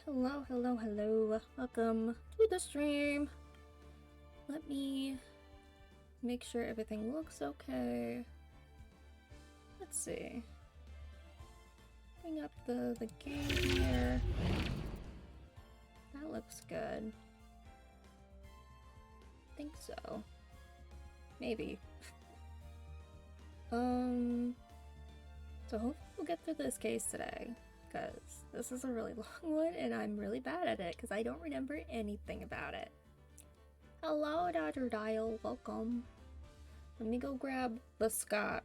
Hello, hello, hello. Welcome to the stream. Let me make sure everything looks okay. Let's see. Bring up the game here. That looks good. I think so. Maybe. So hopefully we'll get through this case today, because this is a really long one and I'm really bad at it because I don't remember anything about it. Hello, Dr. Dial. Welcome. Let me go grab the Scott.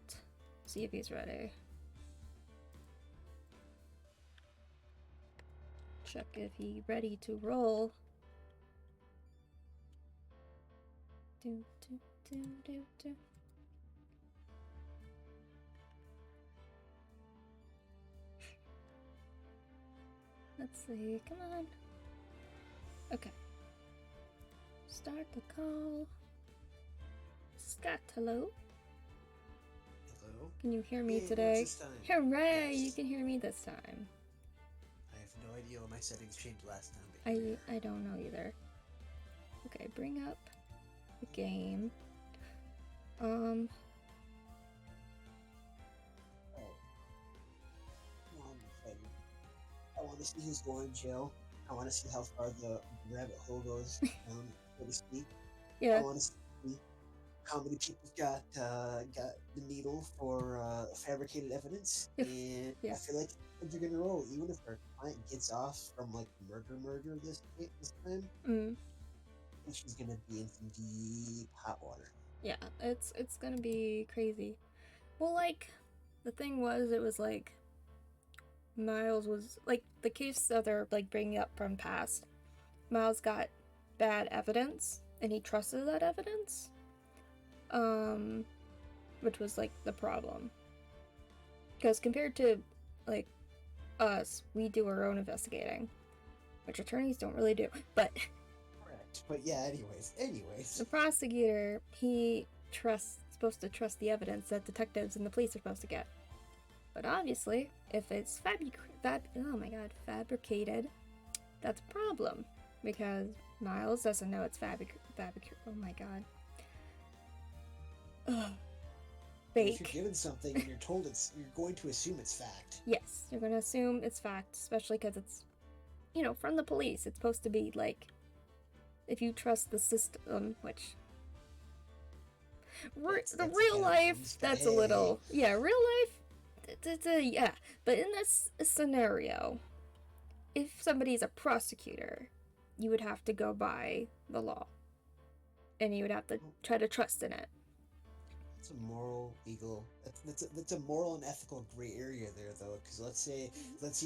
See if he's ready. Check if he's ready to roll. Do, do, do, do, do. Let's see. Come on. Okay. Start the call. Scott, hello? Hello? Can you hear me Hey, today? this time. Hooray! Yes. You can hear me this time. I have no idea what my settings changed last time. But I don't know either. Okay, bring up the game. Oh. I want to see who's going to jail. I want to see how far the rabbit hole goes, so to speak. Yeah. I want to see how many people got the needle for fabricated evidence, and Yeah. I feel like they're gonna roll, even if our client gets off from like murder this time. Mm. And she's gonna be in some deep hot water. Yeah, it's gonna be crazy. Well, like, the thing was, it was like, Miles was, like, the case that they're, like, bringing up from past, Miles got bad evidence, and he trusted that evidence, which was, like, the problem. Because compared to, like, us, we do our own investigating, which attorneys don't really do, but... Correct. But yeah, anyways. The prosecutor, he supposed to trust the evidence that detectives and the police are supposed to get. But obviously, if it's fabricated, that's a problem. Because Miles doesn't know it's fabricated. Oh my god. Ugh. Fake. If you're given something and you're told you're going to assume it's fact. Yes, you're going to assume it's fact, especially because it's, from the police. It's supposed to be like, if you trust the system, which... the real life, that's a little... Yeah, real life... Yeah, but in this scenario, if somebody's a prosecutor, you would have to go by the law, and you would have to try to trust in it. It's a moral, legal. That's a moral and ethical gray area there, though. Because let's say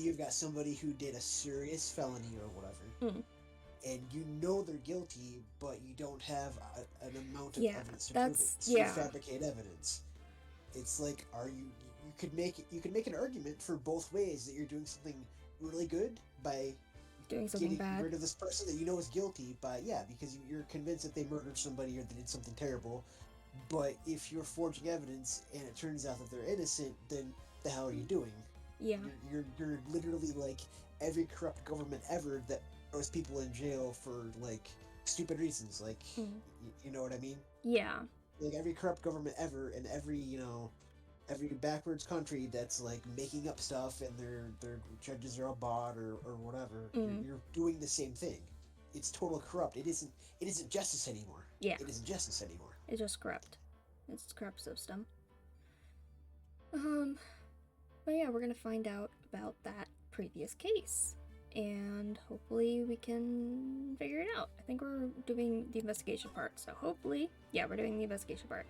you've got somebody who did a serious felony or whatever, and you know they're guilty, but you don't have an amount of evidence to prove it. So you fabricate evidence. It's like, you could make an argument for both ways, that you're doing something really good by doing something getting bad, rid of this person that you know is guilty, because you're convinced that they murdered somebody or they did something terrible. But if you're forging evidence and it turns out that they're innocent, then the hell are you doing? Yeah. You're literally like every corrupt government ever that throws people in jail for like stupid reasons. Like, you know what I mean? Yeah. Like every corrupt government ever, and every every backwards country that's like making up stuff and their judges are a bot or whatever. You're doing the same thing. It's total corrupt. It isn't justice anymore. Yeah. It isn't justice anymore. It's just corrupt. It's a corrupt system. But yeah, we're gonna find out about that previous case. And hopefully we can figure it out. I think we're doing the investigation part, so hopefully, yeah, we're doing the investigation part.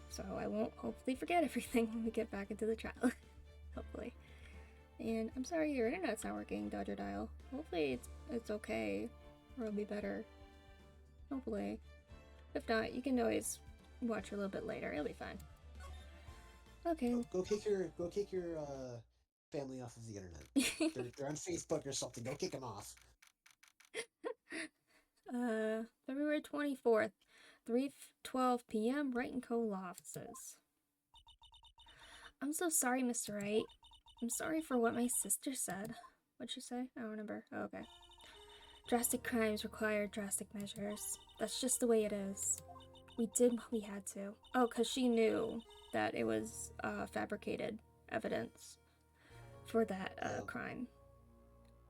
So I won't hopefully forget everything when we get back into the trial. Hopefully. And I'm sorry your internet's not working, Dodger Dial. Hopefully it's okay, or it'll be better. Hopefully. If not, you can always watch a little bit later. It'll be fine. Okay. Go kick your family off of the internet. they're on Facebook or something. Go kick them off. February 24th, 3:12 p.m. Wright & Co. law offices. I'm so sorry, Mr. Wright. I'm sorry for what my sister said. What'd she say? I don't remember. Oh, okay. Drastic crimes require drastic measures. That's just the way it is. We did what we had to. Oh, because she knew that it was fabricated evidence for that crime.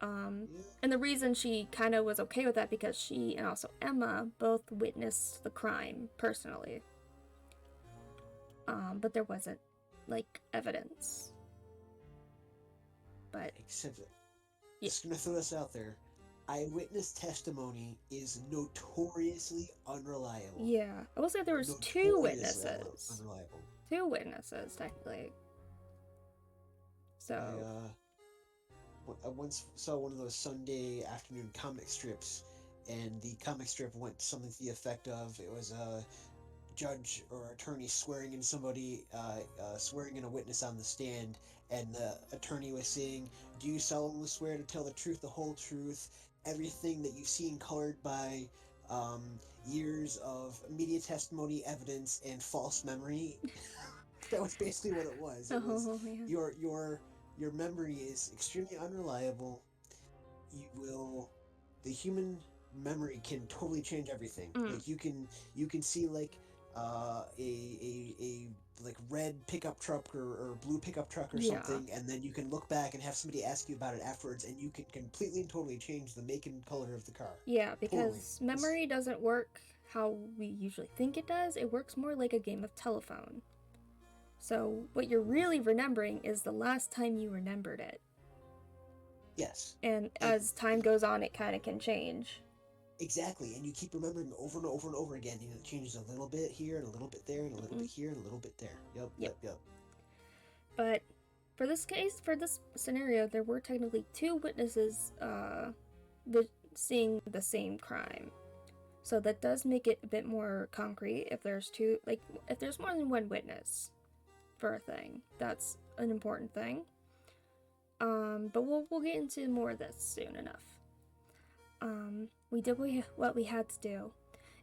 And the reason she kind of was okay with that because she and also Emma both witnessed the crime personally. But there wasn't, like, evidence. But except, just gonna throw this out there. Eyewitness testimony is notoriously unreliable. Yeah, I will say there was two witnesses. Unreliable. Two witnesses, technically. So I once saw one of those Sunday afternoon comic strips, and the comic strip went something to the effect of it was a judge or attorney swearing in somebody, swearing in a witness on the stand, and the attorney was saying, "Do you solemnly swear to tell the truth, the whole truth, everything that you've seen colored by years of media testimony, evidence, and false memory?" That was basically what it was. It was your memory is extremely unreliable. The human memory can totally change everything. Like you can see like a like red pickup truck or blue pickup truck or something, and then you can look back and have somebody ask you about it afterwards, and you can completely and totally change the make and color of the car. Yeah, because memory doesn't work how we usually think it does. It works more like a game of telephone. So what you're really remembering is the last time you remembered it. Yes. And as time goes on, it kind of can change. Exactly, and you keep remembering over and over and over again. You know, it changes a little bit here and a little bit there and a little bit here and a little bit there. Yep. But for this case, for this scenario, there were technically two witnesses seeing the same crime. So that does make it a bit more concrete if there's if there's more than one witness for a thing. That's an important thing. But we'll get into more of this soon enough. We did what we had to do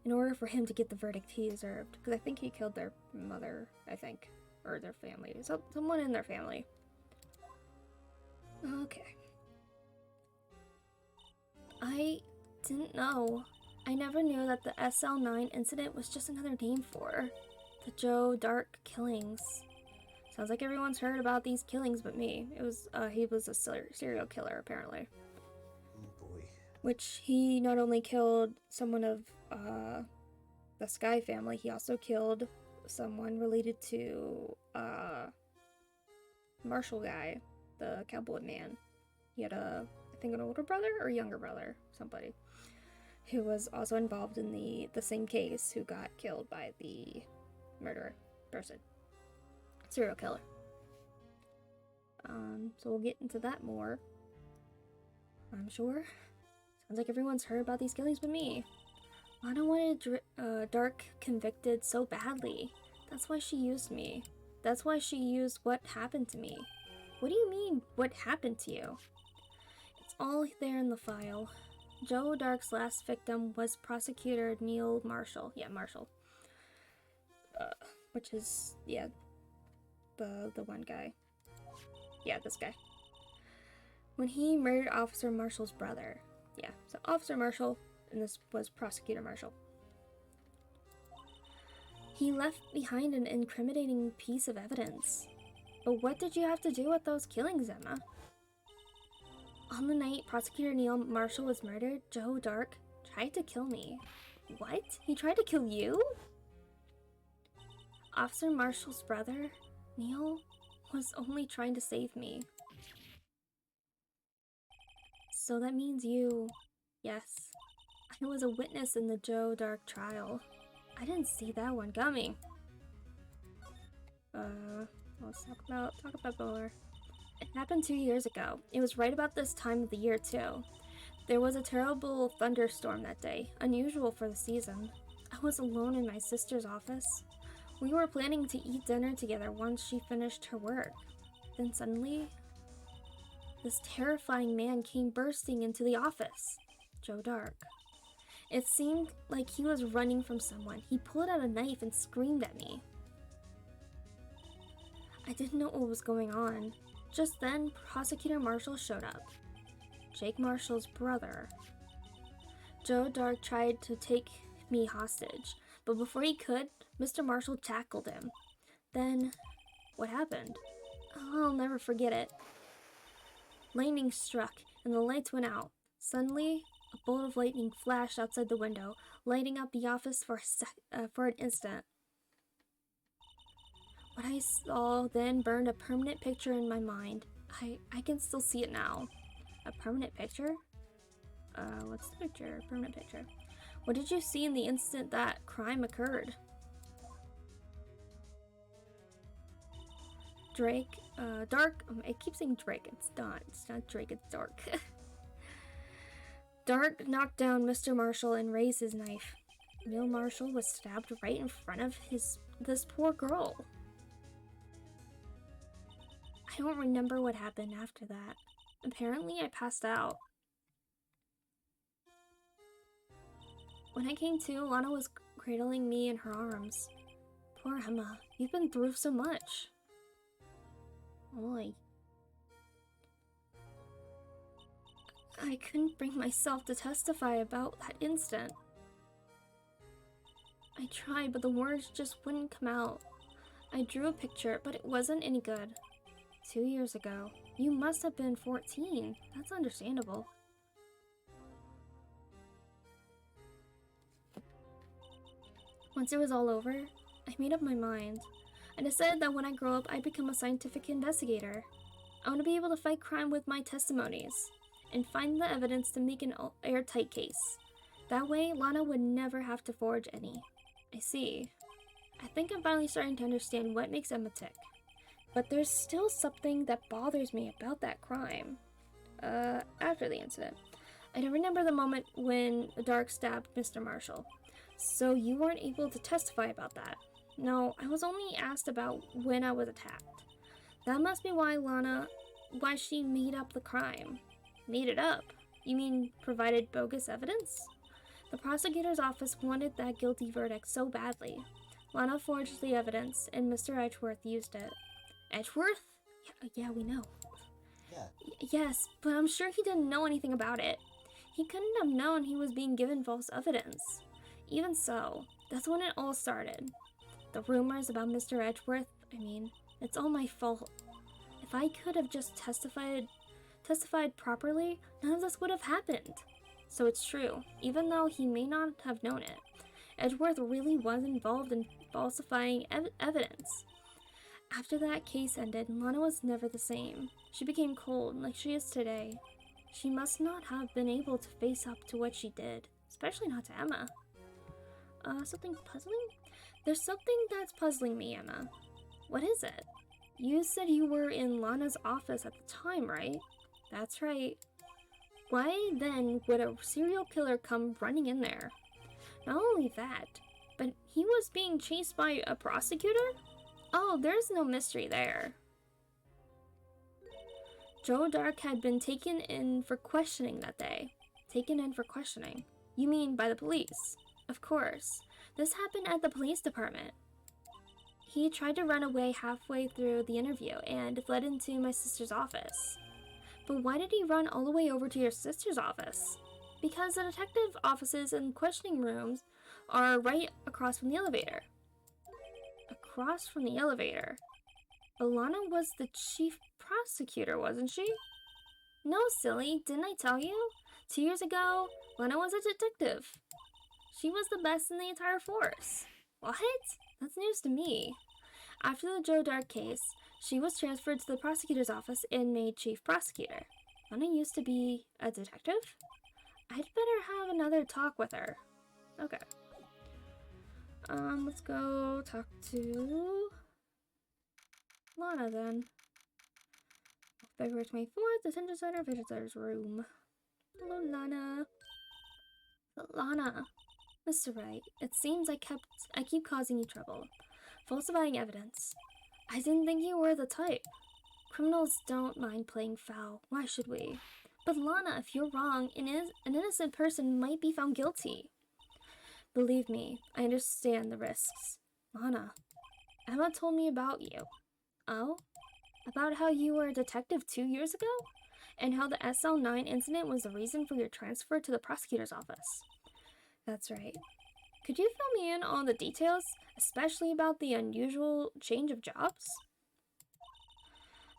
in order for him to get the verdict he deserved, because I think he killed their mother, or their family, someone in their family. Okay. I didn't know. I never knew that the SL9 incident was just another name for the Joe Dark killings. Sounds like everyone's heard about these killings but me. He was a serial killer, apparently. Oh boy. Which he not only killed someone of the Sky family, he also killed someone related to Marshall guy, the cowboy man. He had I think an older brother or younger brother, somebody, who was also involved in the same case, who got killed by the murderer person. Serial killer. So we'll get into that more, I'm sure. Sounds like everyone's heard about these killings but me. Lana wanted Dark convicted so badly. That's why she used me. That's why she used what happened to me. What do you mean, what happened to you? It's all there in the file. Joe Dark's last victim was prosecutor Neil Marshall. Yeah, Marshall. Which is, yeah, the one guy. Yeah, this guy. When he murdered Officer Marshall's brother. Yeah, so Officer Marshall, and this was Prosecutor Marshall. He left behind an incriminating piece of evidence. But what did you have to do with those killings, Emma? On the night Prosecutor Neil Marshall was murdered, Joe Dark tried to kill me. What? He tried to kill you? Officer Marshall's brother, Neil, was only trying to save me. So that means you... Yes. I was a witness in the Joe Dark trial. I didn't see that one coming. Let's talk about more. It happened 2 years ago. It was right about this time of the year, too. There was a terrible thunderstorm that day, unusual for the season. I was alone in my sister's office. We were planning to eat dinner together once she finished her work. Then suddenly, this terrifying man came bursting into the office. Joe Dark. It seemed like he was running from someone. He pulled out a knife and screamed at me. I didn't know what was going on. Just then, Prosecutor Marshall showed up. Jake Marshall's brother. Joe Dark tried to take me hostage, but before he could, Mr. Marshall tackled him. Then, what happened? I'll never forget it. Lightning struck, and the lights went out. Suddenly, a bolt of lightning flashed outside the window, lighting up the office for an instant. What I saw then burned a permanent picture in my mind. I can still see it now. A permanent picture? What's the picture? Permanent picture. What did you see in the instant that crime occurred? Dark, I keep saying Drake, it's not Drake, it's Dark. Dark knocked down Mr. Marshall and raised his knife. Neil Marshall was stabbed right in front of this poor girl. I don't remember what happened after that. Apparently, I passed out. When I came to, Lana was cradling me in her arms. Poor Emma, you've been through so much. Oi. I couldn't bring myself to testify about that instant. I tried, but the words just wouldn't come out. I drew a picture, but it wasn't any good. 2 years ago. You must have been 14. That's understandable. Once it was all over, I made up my mind. I decided that when I grow up, I'd become a scientific investigator. I want to be able to fight crime with my testimonies and find the evidence to make an airtight case. That way, Lana would never have to forge any. I see. I think I'm finally starting to understand what makes Emma tick. But there's still something that bothers me about that crime. After the incident. I don't remember the moment when Dark stabbed Mr. Marshall. So you weren't able to testify about that. No, I was only asked about when I was attacked. That must be why she made up the crime. Made it up? You mean provided bogus evidence? The prosecutor's office wanted that guilty verdict so badly. Lana forged the evidence, and Mr. Edgeworth used it. Edgeworth? Yeah, we know. Yeah. Yes, but I'm sure he didn't know anything about it. He couldn't have known he was being given false evidence. Even so, that's when it all started. The rumors about Mr. Edgeworth, it's all my fault. If I could have just testified properly, none of this would have happened. So it's true, even though he may not have known it. Edgeworth really was involved in falsifying evidence. After that case ended, Lana was never the same. She became cold, like she is today. She must not have been able to face up to what she did, especially not to Emma. Something puzzling? There's something that's puzzling me, Emma. What is it? You said you were in Lana's office at the time, right? That's right. Why then would a serial killer come running in there? Not only that, but he was being chased by a prosecutor? Oh, there's no mystery there. Joe Dark had been taken in for questioning that day. Taken in for questioning? You mean by the police? Of course. This happened at the police department. He tried to run away halfway through the interview and fled into my sister's office. But why did he run all the way over to your sister's office? Because the detective offices and questioning rooms are right across from the elevator. Across from the elevator? But Lana was the chief prosecutor, wasn't she? No, silly, didn't I tell you? 2 years ago, Lana was a detective. She was the best in the entire force. What? That's news to me. After the Joe Dark case, she was transferred to the prosecutor's office and made chief prosecutor. Lana used to be a detective? I'd better have another talk with her. Okay. Let's go talk to Lana then. February 24th, Detention Center, Visitor's Room. Hello, Lana. Lana. Mr. Wright, it seems I keep causing you trouble. Falsifying evidence. I didn't think you were the type. Criminals don't mind playing foul. Why should we? But Lana, if you're wrong, an innocent person might be found guilty. Believe me, I understand the risks. Lana, Emma told me about you. Oh? About how you were a detective 2 years ago? and how the SL9 incident was the reason for your transfer to the prosecutor's office. That's right. Could you fill me in on the details, especially about the unusual change of jobs?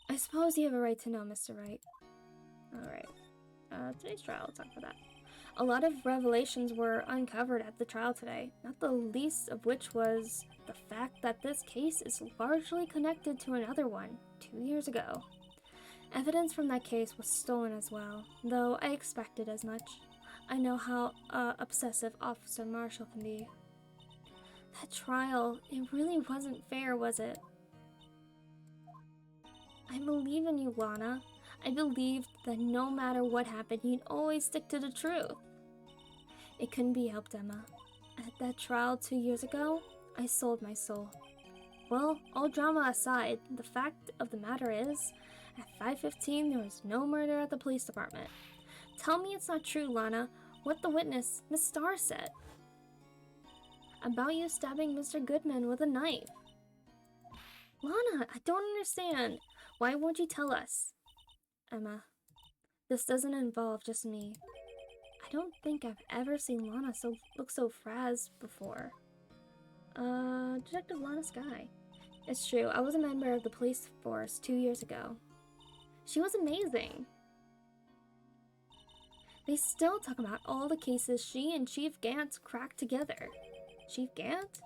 I suppose you have a right to know, Mr. Wright. Alright. Today's trial, let's talk about that. A lot of revelations were uncovered at the trial today, not the least of which was the fact that this case is largely connected to another one 2 years ago. Evidence from that case was stolen as well, though I expected as much. I know how obsessive Officer Marshall can be. That trial, it really wasn't fair, was it? I believe in you, Lana. I believed that no matter what happened, you'd always stick to the truth. It couldn't be helped, Emma. At that trial 2 years ago, I sold my soul. Well, all drama aside, the fact of the matter is, at 5:15 there was no murder at the police department. Tell me it's not true, Lana, what the witness, Miss Starr, said. About you stabbing Mr. Goodman with a knife. Lana, I don't understand. Why won't you tell us? Emma, this doesn't involve just me. I don't think I've ever seen Lana look so frazzled before. Detective Lana Skye. It's true, I was a member of the police force 2 years ago. She was amazing. They still talk about all the cases she and Chief Gant cracked together. Chief Gant?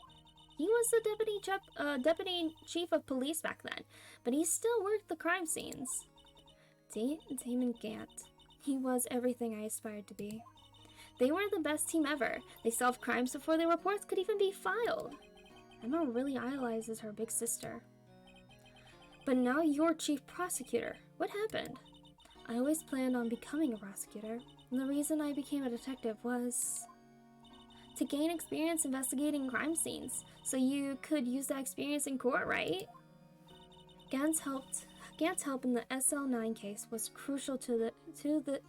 He was the deputy chief of police back then, but he still worked the crime scenes. Damon Gant. He was everything I aspired to be. They were the best team ever. They solved crimes before their reports could even be filed. Emma really idolizes her big sister. But now you're chief prosecutor. What happened? I always planned on becoming a prosecutor. And the reason I became a detective was to gain experience investigating crime scenes, so you could use that experience in court, right? Gant's help in the SL9 case was crucial to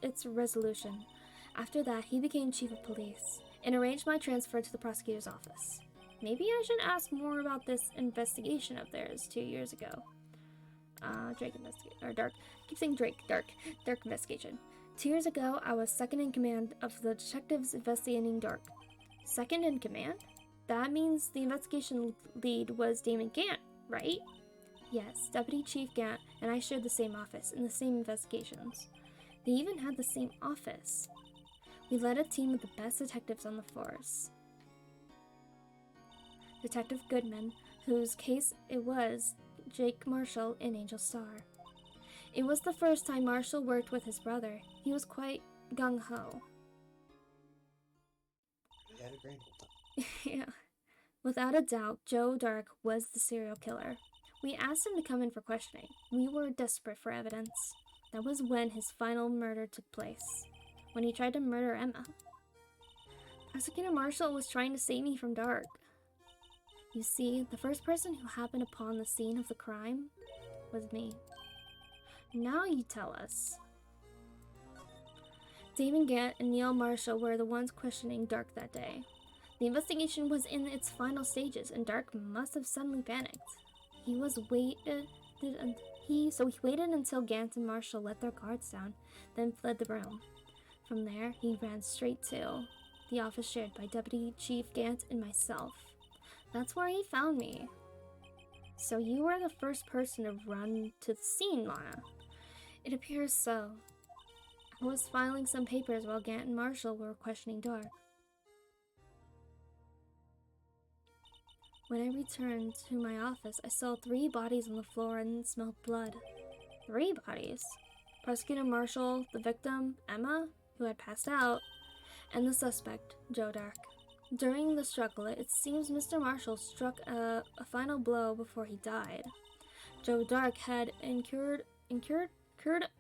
its resolution. After that, he became chief of police and arranged my transfer to the prosecutor's office. Maybe I should ask more about this investigation of theirs 2 years ago. Dark investigation. 2 years ago, I was second in command of the detectives investigating Dark. Second in command? That means the investigation lead was Damon Gant, right? Yes, Deputy Chief Gant and I shared the same office and the same investigations. They even had the same office. We led a team of the best detectives on the force. Detective Goodman, whose case it was, Jake Marshall and Angel Starr. It was the first time Marshall worked with his brother. He was quite gung-ho. We had a grand old time. Yeah. Without a doubt, Joe Dark was the serial killer. We asked him to come in for questioning. We were desperate for evidence. That was when his final murder took place. When he tried to murder Emma. Prosecutor Marshall was trying to save me from Dark. You see, the first person who happened upon the scene of the crime was me. Now you tell us. Damon Gant and Neil Marshall were the ones questioning Dark that day. The investigation was in its final stages, and Dark must have suddenly panicked. He waited until Gant and Marshall let their guards down, then fled the room. From there, he ran straight to the office shared by Deputy Chief Gant and myself. That's where he found me. So you were the first person to run to the scene, Lana. It appears so. I was filing some papers while Gant and Marshall were questioning Dark. When I returned to my office, I saw 3 bodies on the floor and smelled blood. 3 bodies? Prosecutor Marshall, the victim, Emma, who had passed out, and the suspect, Joe Dark. During the struggle, it seems Mr. Marshall struck a final blow before he died. Joe Dark had incurred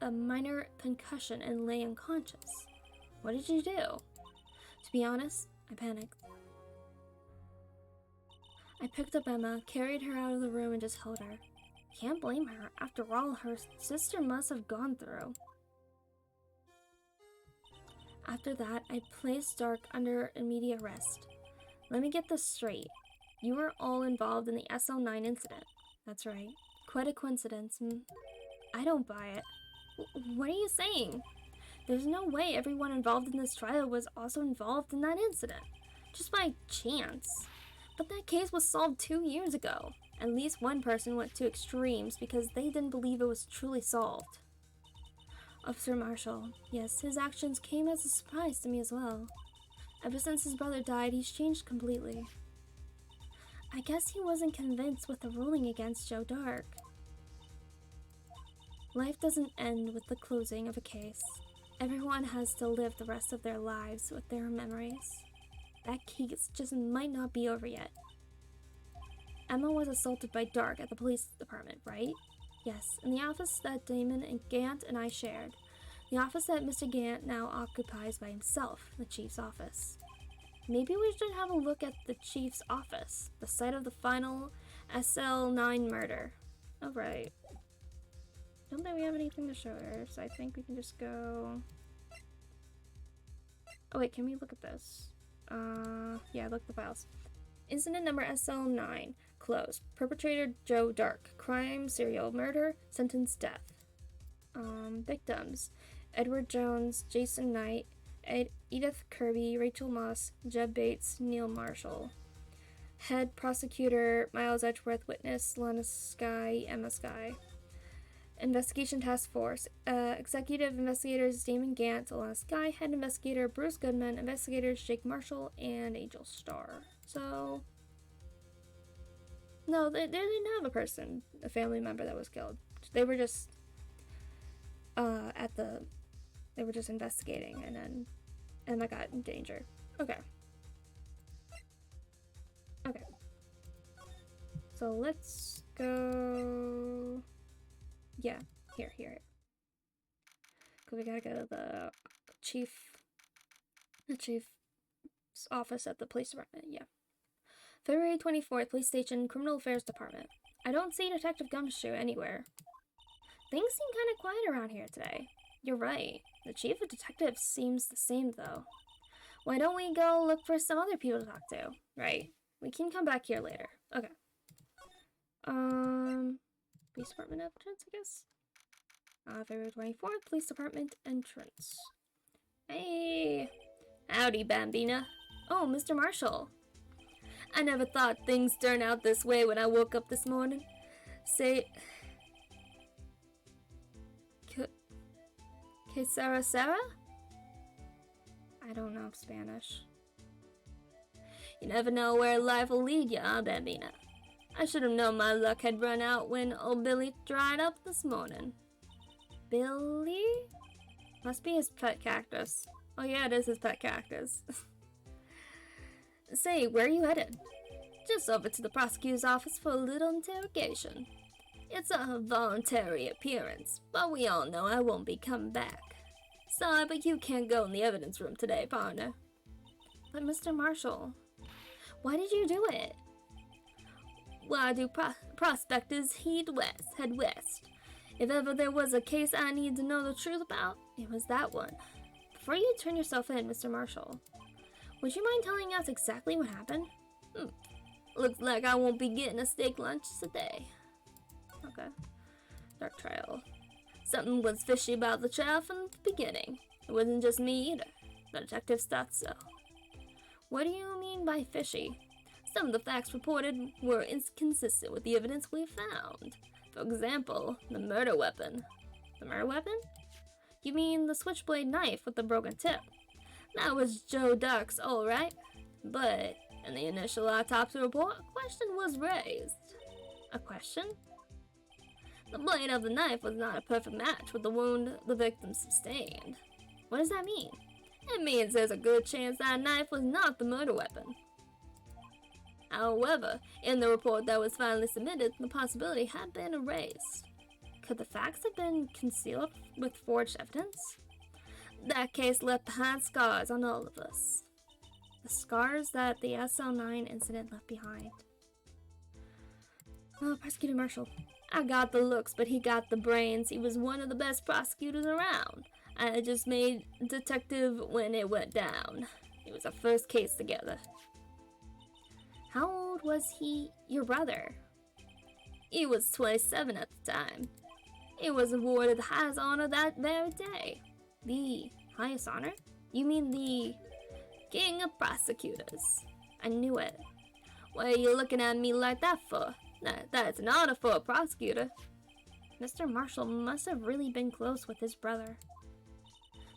a minor concussion and lay unconscious. What did you do? To be honest, I panicked. I picked up Emma, carried her out of the room, and just held her. Can't blame her. After all, her sister must have gone through. After that, I placed Dark under immediate arrest. Let me get this straight. You were all involved in the SL9 incident. That's right. Quite a coincidence. I don't buy it. What are you saying? There's no way everyone involved in this trial was also involved in that incident. Just by chance. But that case was solved 2 years ago. At least one person went to extremes because they didn't believe it was truly solved. Officer Marshall, yes, his actions came as a surprise to me as well. Ever since his brother died, he's changed completely. I guess he wasn't convinced with the ruling against Joe Dark. Life doesn't end with the closing of a case. Everyone has to live the rest of their lives with their memories. That case just might not be over yet. Emma was assaulted by Dark at the police department, right? Yes, in the office that Damon and Gant and I shared. The office that Mr. Gant now occupies by himself, the chief's office. Maybe we should have a look at the chief's office, the site of the final SL9 murder. Alright. Don't think we have anything to show her, so I think we can just go... Oh wait, can we look at this? Yeah, look at the files. Incident number SL9. Closed. Perpetrator Joe Dark. Crime, serial murder, sentence death. Victims. Edward Jones, Jason Knight, Edith Kirby, Rachel Moss, Jeb Bates, Neil Marshall. Head prosecutor, Miles Edgeworth. Witness, Lana Skye, Emma Skye. Investigation Task Force. Executive investigators Damon Gant, Alana Skye, head investigator Bruce Goodman, investigators Jake Marshall, and Angel Starr. So, no, they didn't have a family member that was killed. They were just they were just investigating, and then Emma got in danger. Okay. So let's go. Yeah, here. Cause we gotta go to the chief's office at the police department. Yeah. February 24th, police station, criminal affairs department. I don't see Detective Gumshoe anywhere. Things seem kind of quiet around here today. You're right. The chief of detectives seems the same though. Why don't we go look for some other people to talk to? Right. We can come back here later. Okay. Police department entrance, I guess. February 24th, police department entrance. Hey! Howdy, Bambina. Oh, Mr. Marshall. I never thought things turned out this way when I woke up this morning. Say... Que Sarah? I don't know Spanish. You never know where life will lead you, huh, Bambina? I should have known my luck had run out when old Billy dried up this morning. Billy? Must be his pet cactus. Oh yeah, it is his pet cactus. Say, where are you headed? Just over to the prosecutor's office for a little interrogation. It's a voluntary appearance, but we all know I won't be coming back. Sorry, but you can't go in the evidence room today, partner. But Mr. Marshall, why did you do it? Why do prospectors head west? If ever there was a case I need to know the truth about, it was that one. Before you turn yourself in, Mr. Marshall, would you mind telling us exactly what happened? Looks like I won't be getting a steak lunch today. Okay. Dark trial. Something was fishy about the trial from the beginning. It wasn't just me either. The detectives thought so. What do you mean by fishy? Some of the facts reported were inconsistent with the evidence we found. For example, the murder weapon. The murder weapon? You mean the switchblade knife with the broken tip? That was Joe Dark's, alright. But in the initial autopsy report, a question was raised. A question? The blade of the knife was not a perfect match with the wound the victim sustained. What does that mean? It means there's a good chance that knife was not the murder weapon. However, in the report that was finally submitted, the possibility had been erased. Could the facts have been concealed with forged evidence? That case left behind scars on all of us. The scars that the SL9 incident left behind. Oh, Prosecutor Marshall. I got the looks, but he got the brains. He was one of the best prosecutors around. I just made detective when it went down. It was our first case together. How old was he, your brother? He was 27 at the time. He was awarded the highest honor that very day. The highest honor? You mean the King of Prosecutors? I knew it. What are you looking at me like that for? That's an honor for a prosecutor. Mr. Marshall must have really been close with his brother.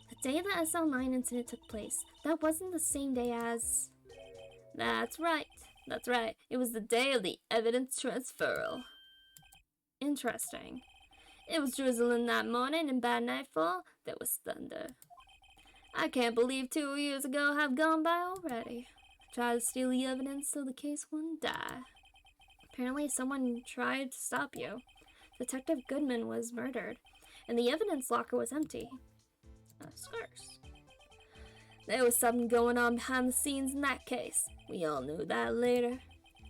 The day the SL9 incident took place, that wasn't the same day as... That's right. It was the day of the evidence transferal. Interesting. It was drizzling that morning, and by nightfall, there was thunder. I can't believe 2 years ago have gone by already. I tried to steal the evidence so the case wouldn't die. Apparently someone tried to stop you. Detective Goodman was murdered, and the evidence locker was empty. Scarce. There was something going on behind the scenes in that case. We all knew that later.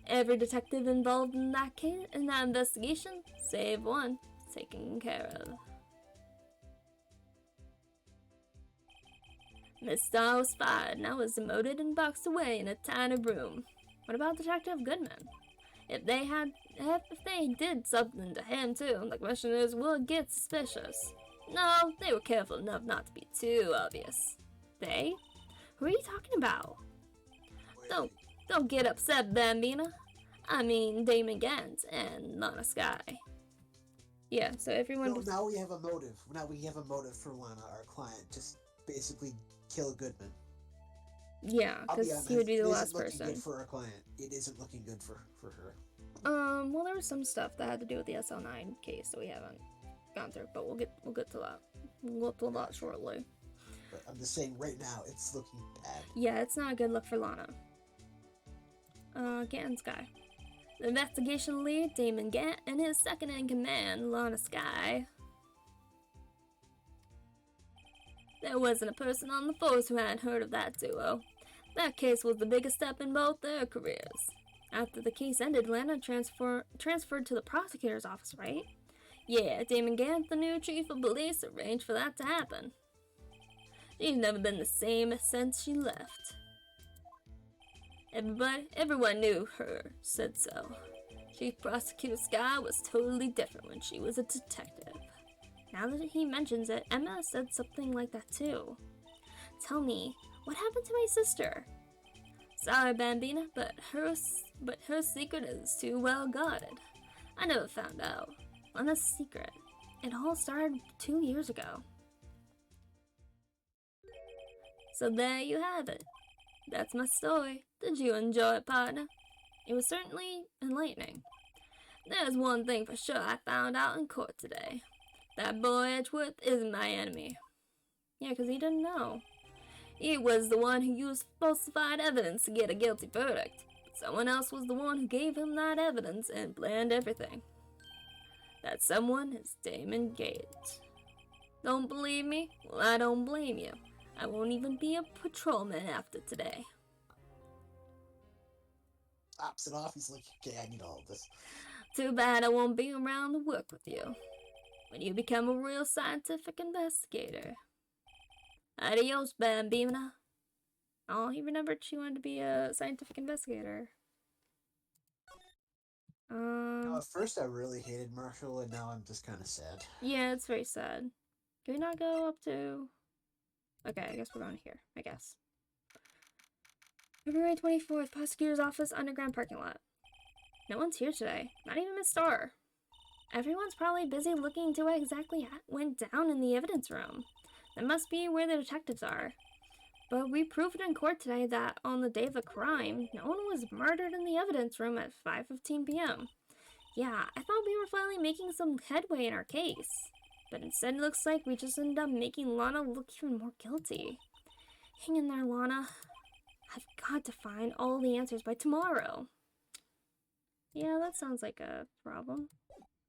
Every detective involved in that case, in that investigation, save one, taken care of. Miss Starr was fired, and I was demoted and boxed away in a tiny room. What about Detective Goodman? If they did something to him too, the questioners would get suspicious. No, they were careful enough not to be too obvious. They? Who are you talking about? Don't get upset, Bambina. I mean Damon Gant and Lana Sky. Yeah, so everyone... No, now we have a motive. Now we have a motive for Lana, our client. Just basically kill Goodman. Yeah, because he would be the last person. It isn't looking good for our client. It isn't looking good for her. Well, there was some stuff that had to do with the SL9 case that we haven't gone through, but we'll get to that. We'll get to that shortly. But I'm just saying, right now, it's looking bad. Yeah, it's not a good look for Lana. Gant and Sky. The investigation lead, Damon Gant, and his second in command, Lana Sky. There wasn't a person on the force who hadn't heard of that duo. That case was the biggest step in both their careers. After the case ended, Lana transferred to the prosecutor's office, right? Yeah, Damon Gant, the new chief of police, arranged for that to happen. She's never been the same since she left. Everyone knew her, said so. Chief Prosecutor Sky was totally different when she was a detective. Now that he mentions it, Emma said something like that too. Tell me, what happened to my sister? Sorry, Bambina, but her secret is too well guarded. I never found out. On a secret. It all started 2 years ago. So there you have it. That's my story. Did you enjoy it, partner? It was certainly enlightening. There's one thing for sure I found out in court today. That boy Edgeworth isn't my enemy. Yeah, because he didn't know. He was the one who used falsified evidence to get a guilty verdict. Someone else was the one who gave him that evidence and planned everything. That someone is Damon Gant. Don't believe me? Well, I don't blame you. I won't even be a patrolman after today. Stops it off. He's like, okay, I need all of this. Too bad I won't be around to work with you when you become a real scientific investigator. Adios, Bambina. Oh, he remembered she wanted to be a scientific investigator. At first I really hated Marshall, and now I'm just kind of sad. Yeah, it's very sad. Can we not go up to... Okay, I guess we're going here, I guess. February 24th, prosecutor's office, underground parking lot. No one's here today, not even Miss Starr. Everyone's probably busy looking into what exactly went down in the evidence room. That must be where the detectives are. But we proved in court today that on the day of the crime, no one was murdered in the evidence room at 5:15 p.m. Yeah, I thought we were finally making some headway in our case. But instead it looks like we just ended up making Lana look even more guilty. Hang in there, Lana. I've got to find all the answers by tomorrow. Yeah, that sounds like a problem.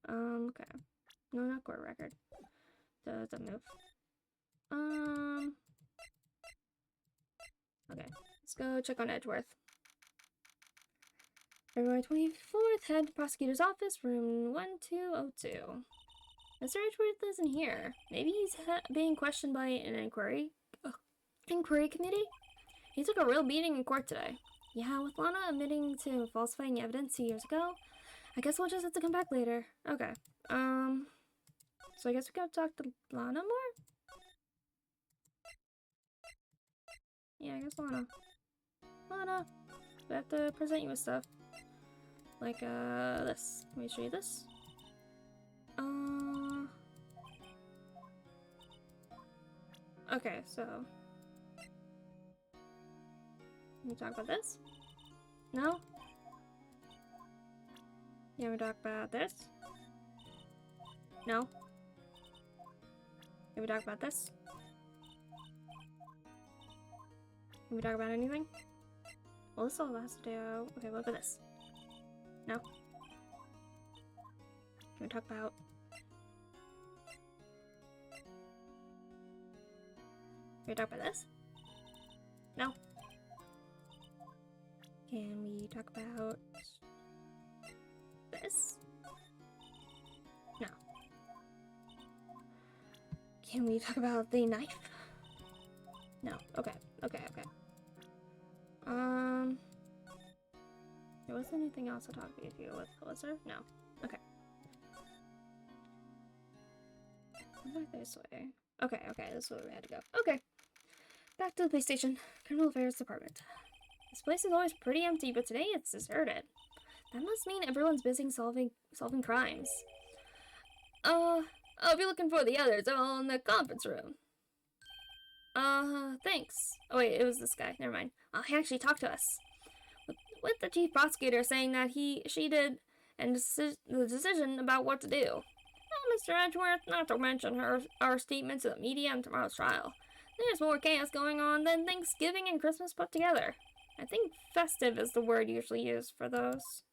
Okay. No, not court record. Does that move? Okay, let's go check on Edgeworth. February 24th, head to prosecutor's office, room 1202. Mr. Edgeworth isn't here. Maybe he's being questioned by an inquiry committee? He took a real beating in court today. Yeah, with Lana admitting to falsifying evidence 2 years ago, I guess we'll just have to come back later. Okay, So I guess we gotta talk to Lana more? Yeah, I guess Lana. Lana, we have to present you with stuff. Like, this. Let me show you this. Okay, so... Can we talk about this? No? Can we talk about this? No? Can we talk about this? Can we talk about anything? Well, this all has to do... Okay, what about this? No? Can we talk about... Can we talk about this? No? Can we talk about... this? No. Can we talk about the knife? No. Okay. Okay, okay. There wasn't anything else to talk to you with, was there? No. Okay. Back this way. Okay, okay, this is where we had to go. Okay. Back to the police station. Criminal Affairs Department. This place is always pretty empty, but today it's deserted. That must mean everyone's busy solving crimes. I'll be looking for the others all in the conference room. Thanks. Oh wait, it was this guy. Never mind. He actually talked to us. With the chief prosecutor saying that she did, and the decision about what to do. Oh, Mr. Edgeworth, not to mention our statement to the media in tomorrow's trial. There's more chaos going on than Thanksgiving and Christmas put together. I think festive is the word usually used for those.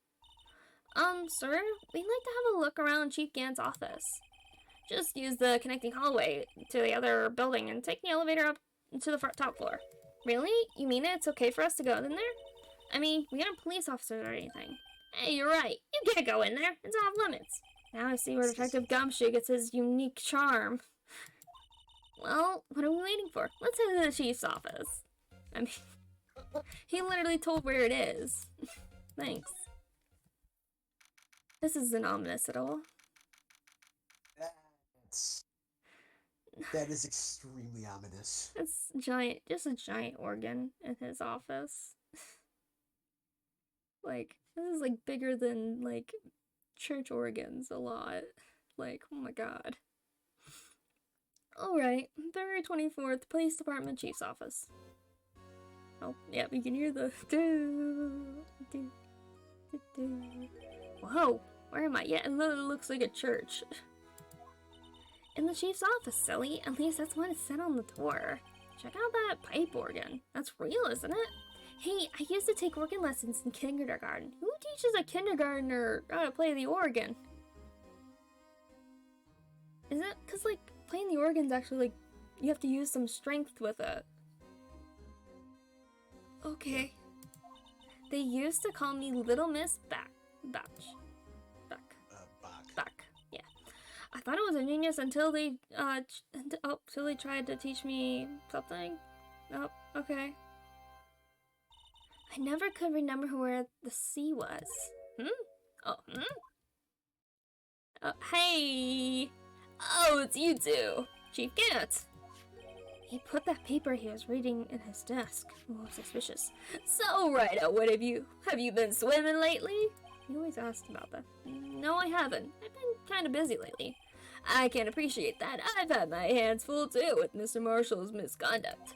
Sir, we'd like to have a look around Chief Gant's office. Just use the connecting hallway to the other building and take the elevator up to the top floor. Really? You mean it's okay for us to go in there? I mean, we aren't police officers or anything. Hey, you're right. You can't go in there. It's off limits. Now I see where Detective Gumshoe gets his unique charm. Well, what are we waiting for? Let's head to the chief's office. I mean, he literally told where it is. Thanks. This isn't ominous at all. That is extremely ominous. It's giant, just a giant organ in his office. Like, this is like bigger than like church organs a lot. Like, oh my god. Alright, February 24th, Police Department Chief's Office. Oh, yeah, you can hear the Whoa, where am I? Yeah, it looks like a church. In the chief's office, silly. At least that's what it said on the door. Check out that pipe organ. That's real, isn't it? Hey, I used to take organ lessons in kindergarten. Who teaches a kindergartner how to play the organ? Is it? Because, like, playing the organ's actually, like, you have to use some strength with it. Okay. They used to call me Little Miss Bach. Yeah. I thought it was a genius until they, till they tried to teach me something. Oh, okay. I never could remember where the C was. Hey! Oh, it's you two! Chief Gant! He put that paper he was reading in his desk. Oh, suspicious. So, Wright, what have you been swimming lately? He always asked about that. No, I haven't. I've been kind of busy lately. I can appreciate that. I've had my hands full, too, with Mr. Marshall's misconduct.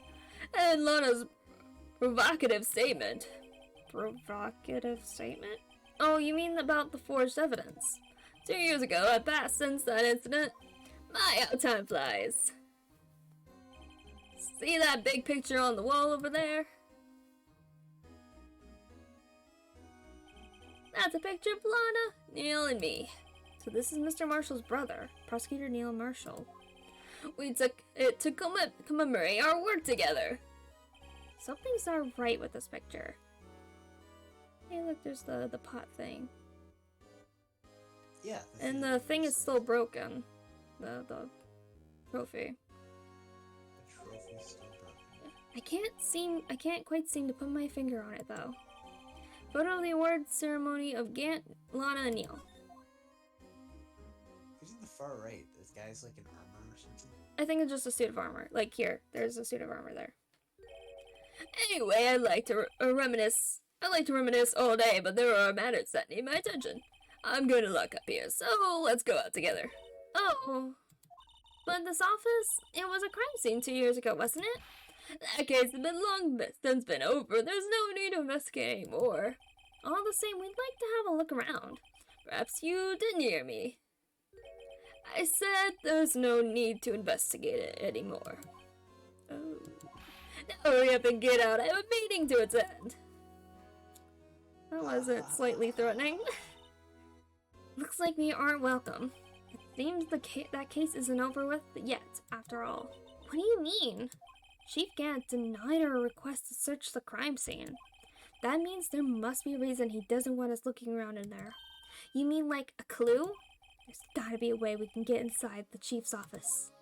And Lana's provocative statement. Provocative statement? Oh, you mean about the forged evidence? 2 years ago, I passed since that incident. My, how time flies. See that big picture on the wall over there? That's a picture of Lana, Neil, and me. So this is Mr. Marshall's brother, Prosecutor Neil Marshall. We took it to commemorate our work together. Something's not right with this picture. Hey, look, there's the pot thing. Yeah. And the thing is still broken. The trophy. The trophy's still broken. I can't quite seem to put my finger on it though. Photo of the award ceremony of Gant, Lana, and Neil. He's in the far right. disguise like an armor or something? I think it's just a suit of armor. Like here, there's a suit of armor there. Anyway, I'd like to reminisce. I like to reminisce all day, but there are matters that need my attention. I'm going to lock up here, so let's go out together. Oh, but this office, it was a crime scene 2 years ago, wasn't it? That case has been long since been over. There's no need to investigate anymore. All the same, we'd like to have a look around. Perhaps you didn't hear me. I said there's no need to investigate it anymore. Oh. Now hurry up and get out. I have a meeting to attend. That wasn't slightly threatening. Looks like we aren't welcome. It seems that case isn't over with yet, after all. What do you mean? Chief Gant denied our request to search the crime scene. That means there must be a reason he doesn't want us looking around in there. You mean like a clue? There's gotta be a way we can get inside the chief's office.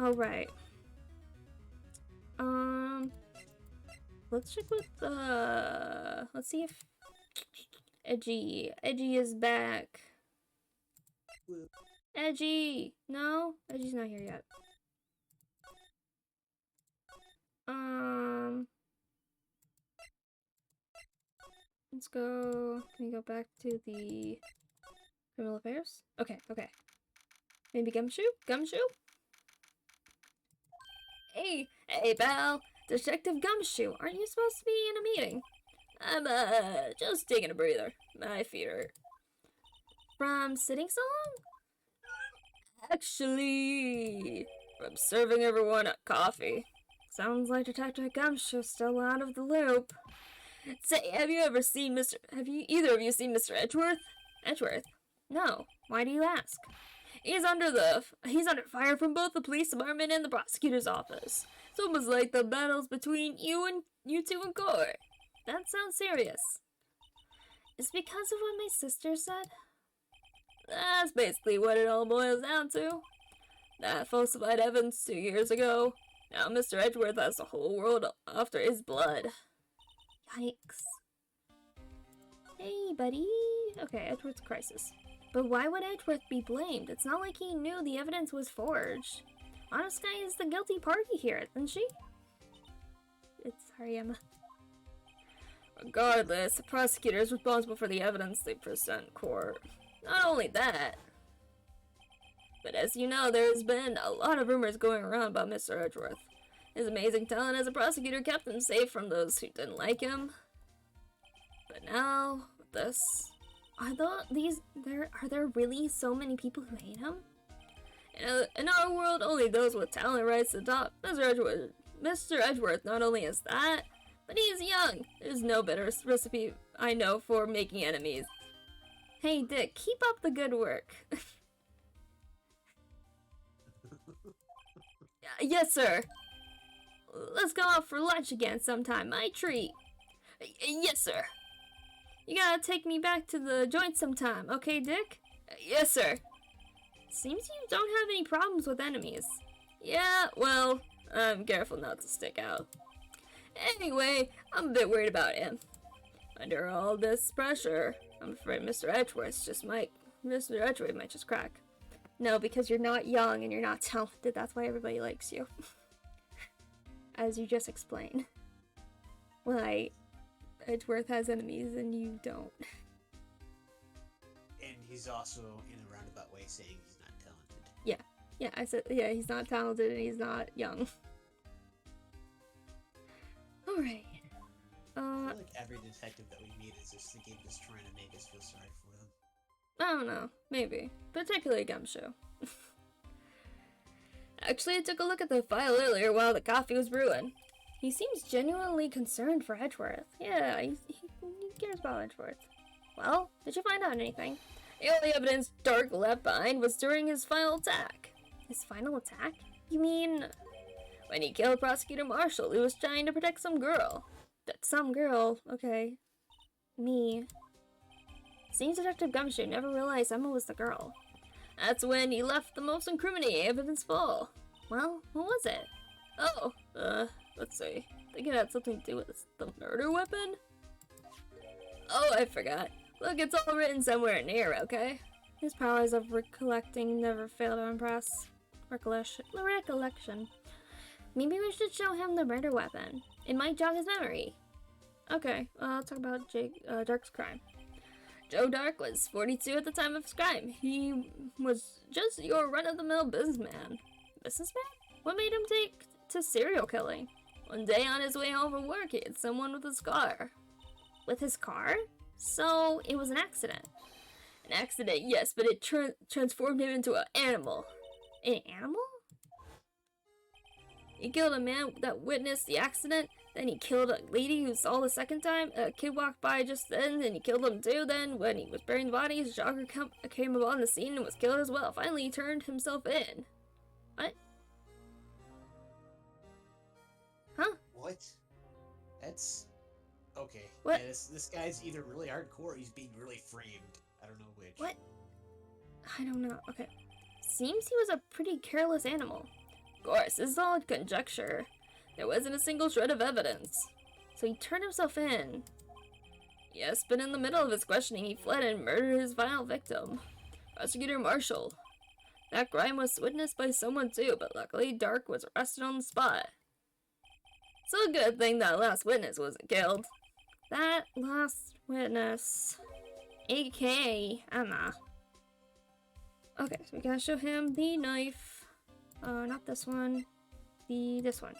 Alright. Let's check with, let's see if Edgy is back. Edgy! No? Edgy's not here yet. Let's go. Can we go back to the criminal affairs? Okay. Maybe Gumshoe? Hey, pal! Detective Gumshoe, aren't you supposed to be in a meeting? I'm, just taking a breather. My feet hurt. From sitting so long? Actually, from serving everyone a coffee. Sounds like Detective Gumshoe's still out of the loop. Say, have either of you seen Mr. Edgeworth? Edgeworth? No. Why do you ask? He's under fire from both the police department and the prosecutor's office. It's almost like the battles between you two in court. That sounds serious. It's because of what my sister said? That's basically what it all boils down to. That falsified evidence 2 years ago. Now Mr. Edgeworth has the whole world after his blood. Yikes. Hey, buddy. Okay, Edgeworth's crisis. But why would Edgeworth be blamed? It's not like he knew the evidence was forged. Honest Guy is the guilty party here, isn't she? Sorry, Emma. Regardless, the prosecutor is responsible for the evidence they present in court. Not only that, but as you know, there's been a lot of rumors going around about Mr. Edgeworth. His amazing talent as a prosecutor kept him safe from those who didn't like him. But now, with this... Are there really so many people who hate him? In our world, only those with talent rise to the top. Mr. Edgeworth not only is that, but he's young. There's no better recipe I know for making enemies. Hey, Dick, keep up the good work. Yes, sir. Let's go out for lunch again sometime. My treat. Yes, sir. You gotta take me back to the joint sometime, okay, Dick? Yes, sir. Seems you don't have any problems with enemies. Yeah, well, I'm careful not to stick out. Anyway, I'm a bit worried about him. Under all this pressure, I'm afraid Mr. Edgeworth might just crack. No, because you're not young and you're not talented. That's why everybody likes you. As you just explained. Why Edgeworth has enemies and you don't. And he's also, in a roundabout way, saying he's not talented. Yeah, I said, yeah, he's not talented and he's not young. Alright. I feel like every detective that we meet is just the game just trying to make us feel sorry for them. I don't know. Maybe. Particularly Gumshoe. Actually, I took a look at the file earlier while the coffee was brewing. He seems genuinely concerned for Edgeworth. Yeah, he cares about Edgeworth. Well, did you find out anything? The only evidence Dark left behind was during his final attack. His final attack? You mean... When he killed Prosecutor Marshall, he was trying to protect some girl. That some girl, okay. Me. Seems Detective Gumshoe never realized Emma was the girl. That's when he left the most incriminating evidence fall. Well, what was it? Oh, let's see. I think it had something to do with the murder weapon? Oh, I forgot. Look, it's all written somewhere in here, okay? His powers of recollecting never fail to impress. Recollection. Maybe we should show him the murder weapon. It might jog his memory. Okay, I'll talk about Dark's crime. Joe Dark was 42 at the time of his crime. He was just your run-of-the-mill businessman. Businessman? What made him take to serial killing? One day on his way home from work, he hit someone with his car. With his car? So, it was an accident. An accident, yes, but it transformed him into an animal. An animal? He killed a man that witnessed the accident, then he killed a lady who saw the second time. A kid walked by just then, and he killed him too. Then, when he was burying the body, his jogger came upon the scene and was killed as well. Finally, he turned himself in. What? Huh? What? That's... Okay. What? Yeah, this guy's either really hardcore or he's being really framed. I don't know which. What? I don't know. Okay. Seems he was a pretty careless animal. Of course, this is all conjecture. There wasn't a single shred of evidence. So he turned himself in. Yes, but in the middle of his questioning, he fled and murdered his final victim. Prosecutor Marshall. That crime was witnessed by someone too, but luckily Dark was arrested on the spot. It's a good thing that last witness wasn't killed. That last witness, aka Emma. Okay, so we gotta show him the knife. Not this one. This one.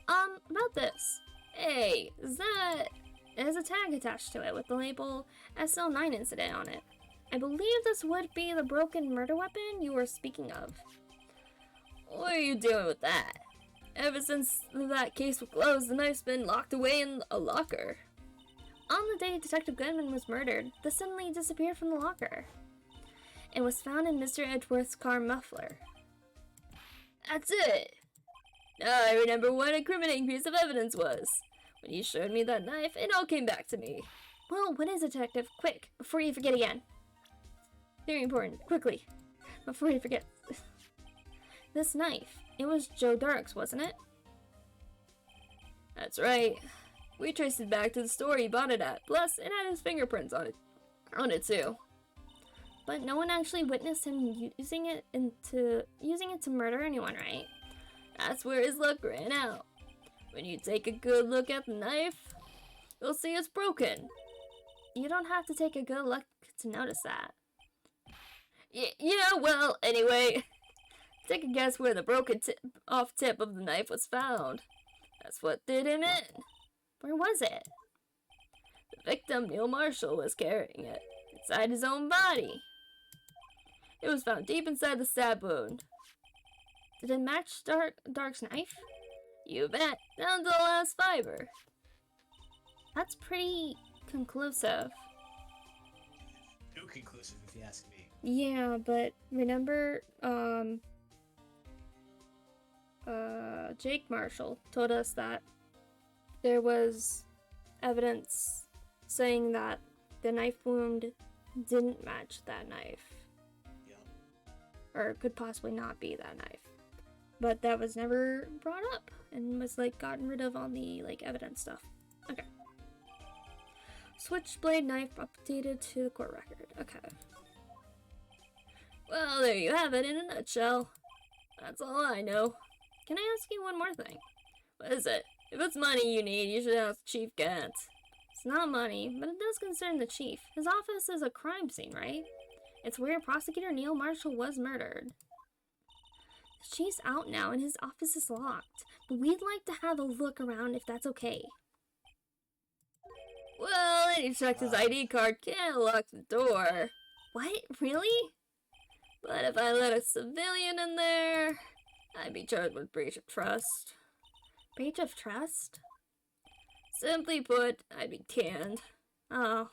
About this. Hey, there's a tag attached to it with the label SL9 incident on it. I believe this would be the broken murder weapon you were speaking of. What are you doing with that? Ever since that case was closed, the knife's been locked away in a locker. On the day Detective Goodman was murdered, this suddenly disappeared from the locker. It was found in Mr. Edgeworth's car muffler. That's it! Now I remember what an incriminating piece of evidence was. When you showed me that knife, it all came back to me. Well, what is it, Detective? Quick, before you forget again. Very important. Quickly. Before you forget. This knife. It was Joe Dark's, wasn't it? That's right. We traced it back to the store he bought it at. Plus, it had his fingerprints on it too. But no one actually witnessed him using it to murder anyone, right? That's where his luck ran out. When you take a good look at the knife, you'll see it's broken. You don't have to take a good look to notice that. Yeah, well, anyway, take a guess where the broken off tip of the knife was found. That's what did him in. Where was it? The victim, Neil Marshall, was carrying it inside his own body. It was found deep inside the stab wound. Did it match Dark's knife? You bet, down to the last fiber. That's pretty conclusive. Too conclusive, if you ask me. Yeah, but remember, Jake Marshall told us that there was evidence saying that the knife wound didn't match that knife. Yep. Or could possibly not be that knife. But that was never brought up and was like gotten rid of on the like evidence stuff. Okay. Switchblade knife updated to the court record. Okay. Well, there you have it in a nutshell. That's all I know. Can I ask you one more thing? What is it? If it's money you need, you should ask Chief Gant. It's not money, but it does concern the chief. His office is a crime scene, right? It's where Prosecutor Neil Marshall was murdered. The chief's out now and his office is locked, but we'd like to have a look around if that's okay. Well, he checked his ID card, can't lock the door. What? Really? But if I let a civilian in there, I'd be charged with breach of trust. Breach of trust? Simply put, I'd be canned. Oh.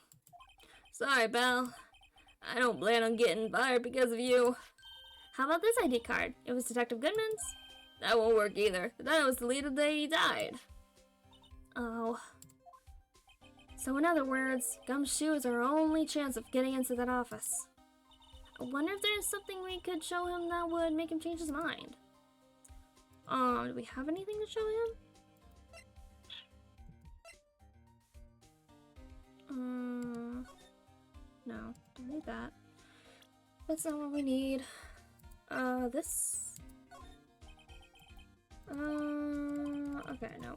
Sorry, pal. I don't plan on getting fired because of you. How about this ID card? It was Detective Goodman's? That won't work either. That was deleted the day he died. Oh. So in other words, Gumshoe is our only chance of getting into that office. I wonder if there's something we could show him that would make him change his mind. Do we have anything to show him? No. need that. That's not what we need. This. Okay, no.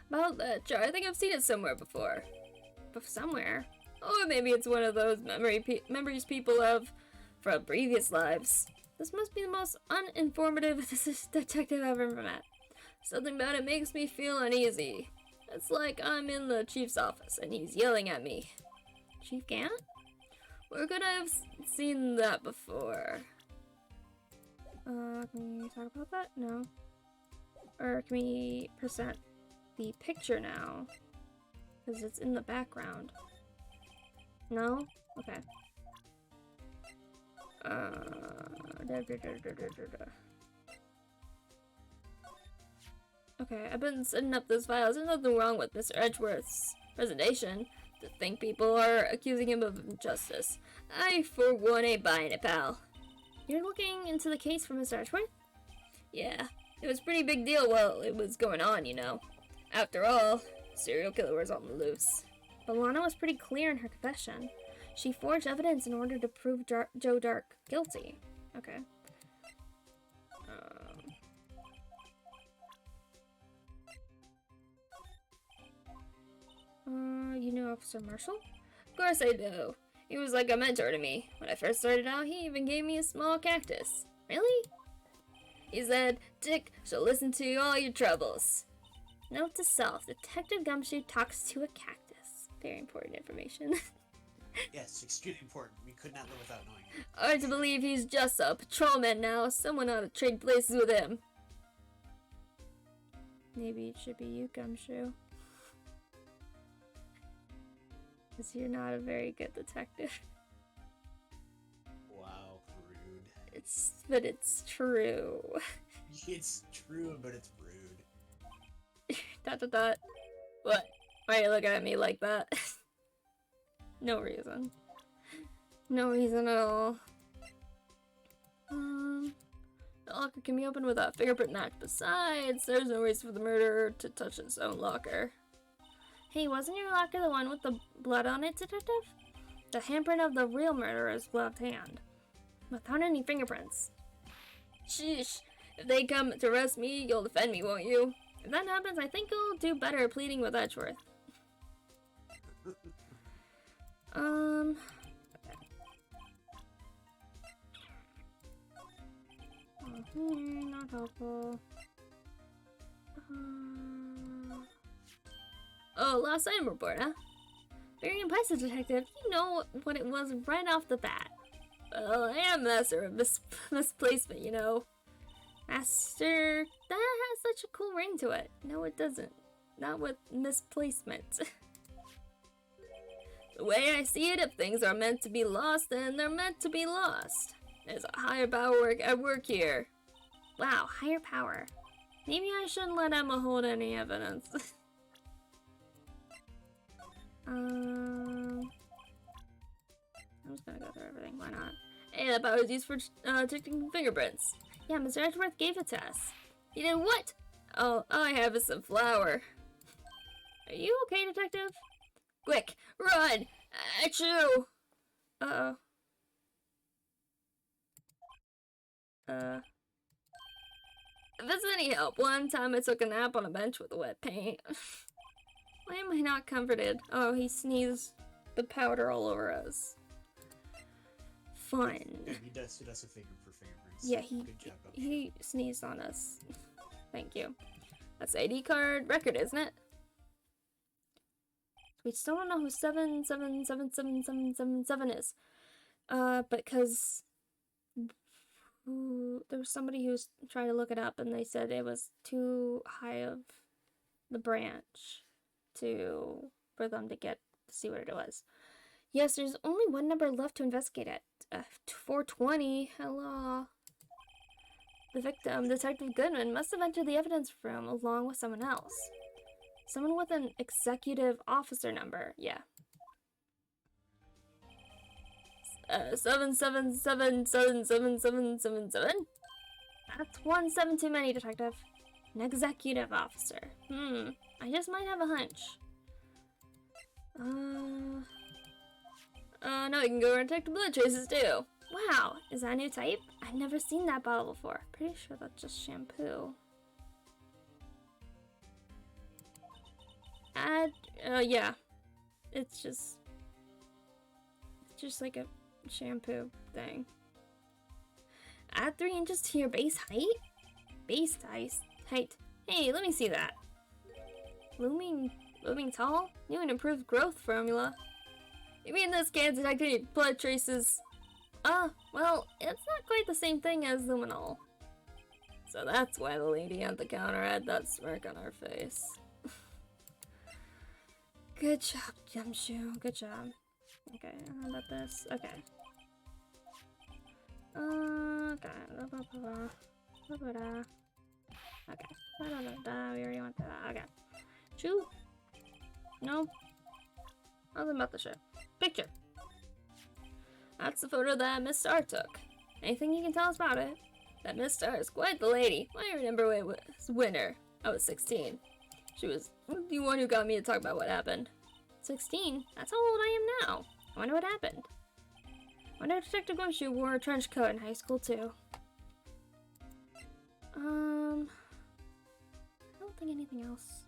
About that jar, I think I've seen it somewhere before. Somewhere. Or maybe it's one of those memories people have from previous lives. This must be the most uninformative detective I've ever met. Something about it makes me feel uneasy. It's like I'm in the chief's office and he's yelling at me. Chief Gant? Where could I have seen that before? Can we talk about that? No. Or can we present the picture now? Because it's in the background. No? Okay. Okay, I've been setting up those files. There's nothing wrong with Mr. Edgeworth's presentation. To think people are accusing him of injustice. I, for one, ain't buying it, pal. You're looking into the case for Mr. Edgeworth? Yeah, it was a pretty big deal while it was going on, you know. After all, serial killer was on the loose. But Lana was pretty clear in her confession. She forged evidence in order to prove Joe Dark guilty. Okay. You know Officer Marshall? Of course I do. He was like a mentor to me. When I first started out, he even gave me a small cactus. Really? He said, Dick shall listen to all your troubles. Note to self, Detective Gumshoe talks to a cactus. Very important information. Yes, extremely important. We could not live without knowing it. Hard to believe he's just a patrolman now. Someone ought to trade places with him. Maybe it should be you, Gumshoe. Because you're not a very good detective. Wow, rude. But it's true. It's true, but it's rude. What? Why are you looking at me like that? No reason. No reason at all. The locker can be opened without fingerprint match. Besides, there's no reason for the murderer to touch his own locker. Hey, wasn't your locker the one with the blood on it, detective? The handprint of the real murderer's gloved hand. Without any fingerprints. Sheesh. If they come to arrest me, you'll defend me, won't you? If that happens, I think you'll do better pleading with Edgeworth. Okay. Not helpful. Oh, lost item report, huh? Very impressive, detective. You know what it was right off the bat. Well, I am master of misplacement, you know. Master, that has such a cool ring to it. No, it doesn't. Not with misplacement. The way I see it, if things are meant to be lost, then they're meant to be lost. There's a higher power at work here. Wow, higher power. Maybe I shouldn't let Emma hold any evidence. I'm just gonna go through everything, why not? Hey, that power is used for detecting fingerprints. Yeah, Mr. Edgeworth gave it to us. He did what? Oh, all I have is some flour. Are you okay, detective? Quick, run! Achoo! Uh-oh. If it's any help, one time I took a nap on a bench with wet paint. Why am I not comforted? Oh, he sneezed the powder all over us. Fun. Yeah, he dusted us a finger for fingerprints. Yeah, Good job, he sneezed on us. Thank you. That's ID card record, isn't it? We still don't know who 7777777 is. Because there was somebody who's trying to look it up and they said it was too high of the branch for them to see what it was. Yes, there's only one number left to investigate at 420. Hello. The victim, Detective Goodman, must have entered the evidence room along with someone else. Someone with an executive officer number. Yeah. 777777777. That's 1 7 too many, detective. An executive officer. I just might have a hunch. No, we can go and detect blood traces too. Wow, is that a new type? I've never seen that bottle before. Pretty sure that's just shampoo. Yeah. It's just like a shampoo thing. Add 3 inches to your base height? Base height? Hey, let me see that. Looming tall? New and improved growth formula. You mean this can't detect any blood traces? Well, it's not quite the same thing as luminol. So that's why the lady at the counter had that smirk on her face. Good job, Gumshoe. Good job. Okay, how about this? Okay. Okay. Okay. We already went through that. Okay. Chew? No? Nothing about the ship. Picture. That's the photo that Miss Star took. Anything you can tell us about it? That Miss Star is quite the lady. I remember when it was winter. I was 16. She was the one who got me to talk about what happened. 16? That's how old I am now. I wonder what happened. I wonder if Detective Gumshoe wore a trench coat in high school too. I don't think anything else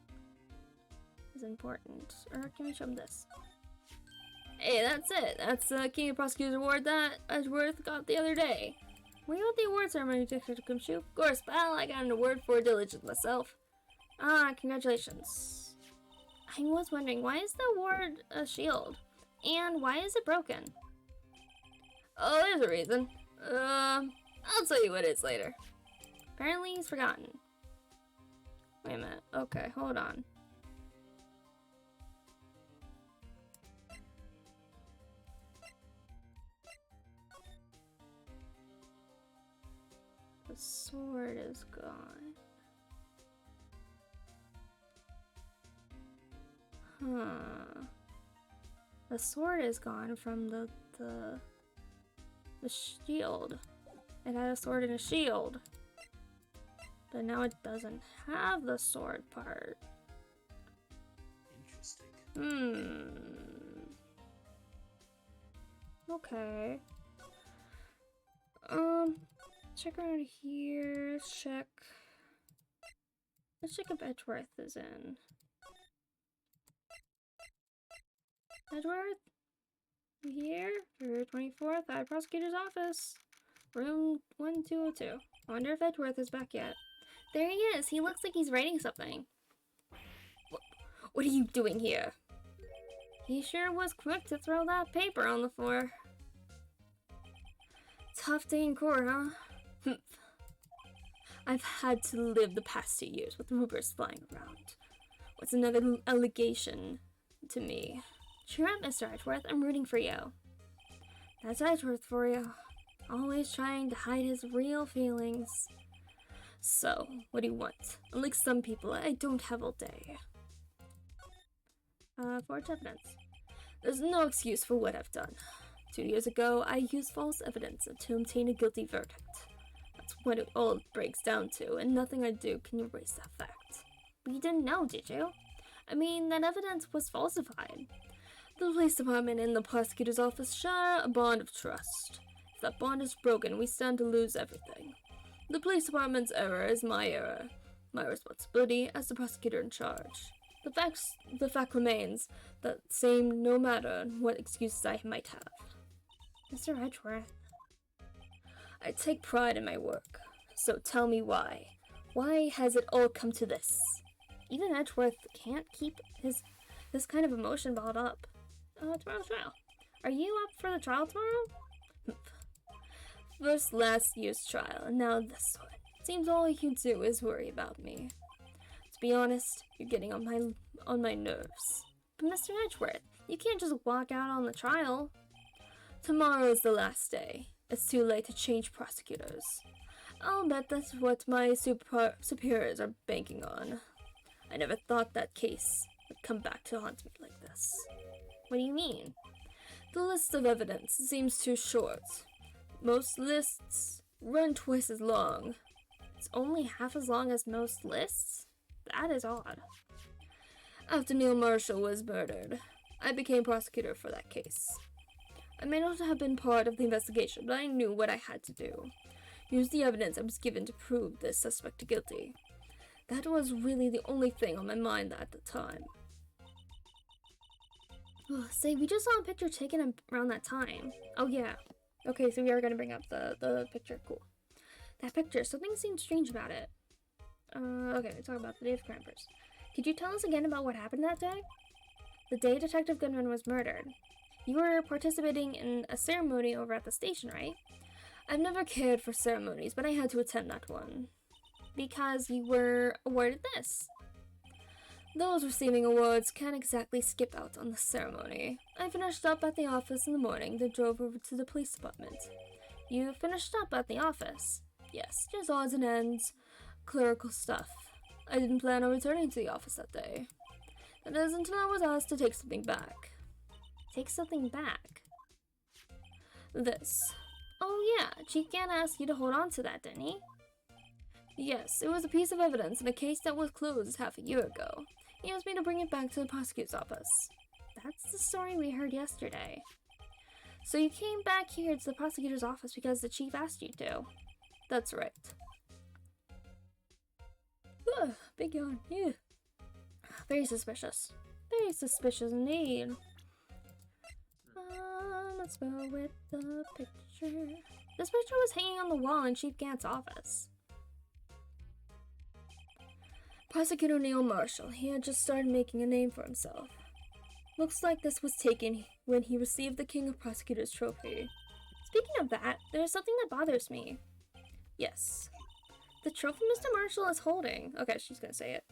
is important. Or can we show him this? Hey, that's it. That's the King of Prosecutors Award that Edgeworth got the other day. Were you at the award ceremony, Detective Gumshoe? Of course, pal. I got an award for diligence myself. Ah, congratulations. I was wondering, why is the award a shield? And why is it broken? Oh, there's a reason. I'll tell you what it is later. Apparently he's forgotten. Wait a minute. Okay, hold on. The sword is gone. Huh. The sword is gone from the shield. It had a sword and a shield. But now it doesn't have the sword part. Interesting. Okay. Check around here. Let's check if Edgeworth is in. Edgeworth? Here? February 24th, at Prosecutor's Office. Room 1202. I wonder if Edgeworth is back yet. There he is. He looks like he's writing something. What are you doing here? He sure was quick to throw that paper on the floor. Tough day in court, huh? I've had to live the past 2 years with rumors flying around. What's another allegation to me? Cheer up, Mr. Edgeworth. I'm rooting for you. That's Edgeworth for you. Always trying to hide his real feelings. So, what do you want? Unlike some people, I don't have all day. Forged evidence. There's no excuse for what I've done. 2 years ago, I used false evidence to obtain a guilty verdict. That's what it all breaks down to, and nothing I do can erase that fact. But you didn't know, did you? I mean, that evidence was falsified. The police department and the prosecutor's office share a bond of trust. If that bond is broken, we stand to lose everything. The police department's error is my error. My responsibility as the prosecutor in charge. The fact remains the same no matter what excuses I might have. Mr. Edgeworth. I take pride in my work, so tell me why. Why has it all come to this? Even Edgeworth can't keep this kind of emotion bottled up. Tomorrow's trial. Are you up for the trial tomorrow? First last year's trial, and now this one. Seems all you do is worry about me. To be honest, you're getting on my nerves. But Mr. Edgeworth, you can't just walk out on the trial. Tomorrow is the last day. It's too late to change prosecutors. I'll bet that's what my superiors are banking on. I never thought that case would come back to haunt me like this. What do you mean? The list of evidence seems too short. Most lists run twice as long. It's only half as long as most lists? That is odd. After Neil Marshall was murdered, I became prosecutor for that case. I may not have been part of the investigation, but I knew what I had to do. Use the evidence I was given to prove this suspect guilty. That was really the only thing on my mind at the time. Oh, say, we just saw a picture taken around that time. Oh yeah. Okay, so we are gonna bring up the picture. Cool. That picture, something seemed strange about it. Okay, let's talk about the day of crime first. Could you tell us again about what happened that day? The day Detective Goodman was murdered. You were participating in a ceremony over at the station, right? I've never cared for ceremonies, but I had to attend that one. Because you were awarded this. Those receiving awards can't exactly skip out on the ceremony. I finished up at the office in the morning, then drove over to the police department. You finished up at the office? Yes, just odds and ends, clerical stuff. I didn't plan on returning to the office that day. That is until I was asked to take something back. Take something back? This. Oh yeah, Chief Gann asked you to hold on to that, didn't he? Yes, it was a piece of evidence in a case that was closed half a year ago. He asked me to bring it back to the prosecutor's office. That's the story we heard yesterday. So you came back here to the prosecutor's office because the chief asked you to? That's right. Ugh, big yawn. Ew. Very suspicious. Very suspicious indeed. Let's go with the picture. This picture was hanging on the wall in Chief Gant's office. Prosecutor Neil Marshall, he had just started making a name for himself. Looks like this was taken when he received the King of Prosecutors trophy. Speaking of that, there's something that bothers me. Yes. The trophy Mr. Marshall is holding. Okay, she's gonna say it.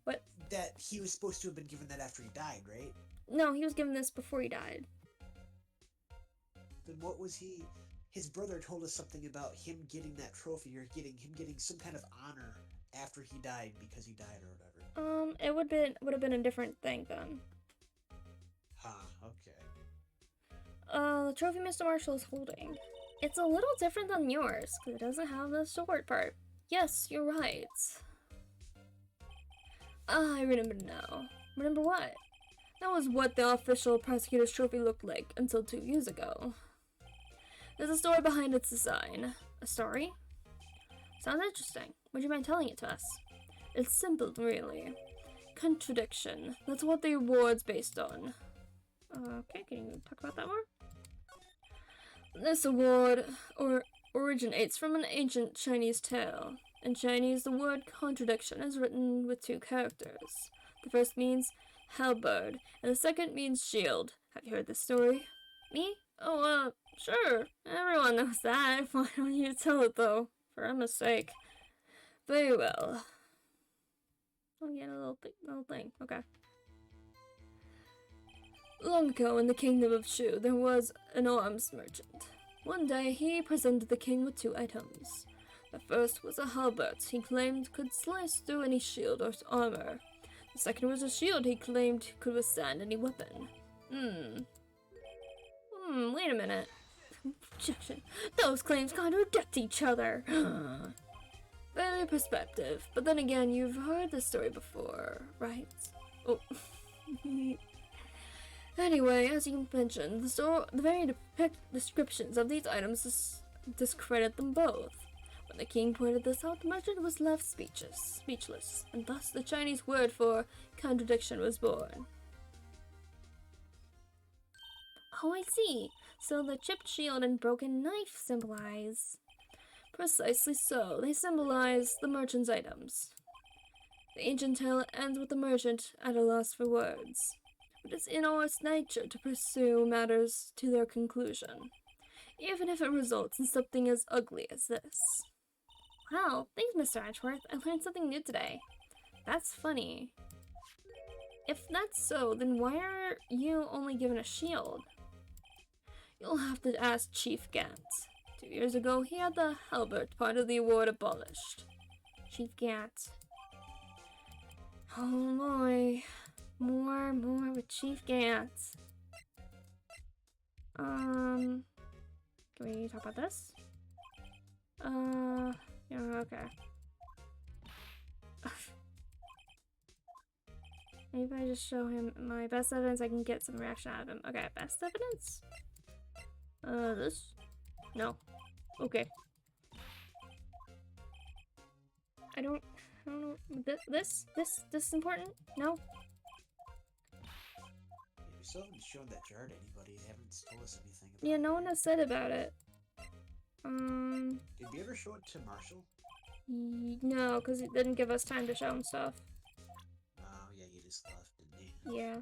What? That he was supposed to have been given that after he died, right? No, he was given this before he died. Then what was he? His brother told us something about him getting that trophy, or him getting some kind of honor after he died because he died or whatever. It would have been a different thing then. Okay. The trophy Mr. Marshall is holding. It's a little different than yours, because it doesn't have the sword part. Yes, you're right. I remember now. Remember what? That was what the official prosecutor's trophy looked like until 2 years ago. There's a story behind its design. A story? Sounds interesting. Would you mind telling it to us? It's simple, really. Contradiction. That's what the award's based on. Okay, can you talk about that more? This award originates from an ancient Chinese tale. In Chinese, the word contradiction is written with 2 characters. The first means halberd, and the second means shield. Have you heard this story? Me? Oh, sure. Everyone knows that. Why don't you tell it, though? For Emma's sake. Very well. I'll get a little thing. Okay. Long ago in the kingdom of Shu, there was an arms merchant. One day, he presented the king with 2 items. The first was a halberd he claimed could slice through any shield or armor. The second was a shield he claimed could withstand any weapon. Wait a minute. Objection. Those claims contradict each other. Very perspective, but then again, you've heard this story before, right? Oh. Anyway, as you mentioned, the very descriptions of these items discredit them both. When the king pointed this out, the merchant was left speechless, and thus the Chinese word for contradiction was born. Oh, I see. So the chipped shield and broken knife symbolize... Precisely so. They symbolize the merchant's items. The ancient tale ends with the merchant at a loss for words. It is in our nature to pursue matters to their conclusion, even if it results in something as ugly as this. Wow, thanks, Mr. Edgeworth. I learned something new today. That's funny. If that's so, then why are you only given a shield? You'll have to ask Chief Gant. 2 years ago, he had the halberd part of the award abolished. Chief Gant. Oh boy. More with Chief Gant. Can we talk about this? Yeah, okay. Maybe I just show him my best evidence, I can get some reaction out of him. Okay, best evidence? This? No. Okay. I don't know. This is important? No? Yeah, we still haven't shown that jar to anybody. They haven't told us anything about Yeah, it. no one has said about it. Did we ever show it to Marshall? No, because it didn't give us time to show him stuff. Oh, yeah, you just left, didn't you? Yeah.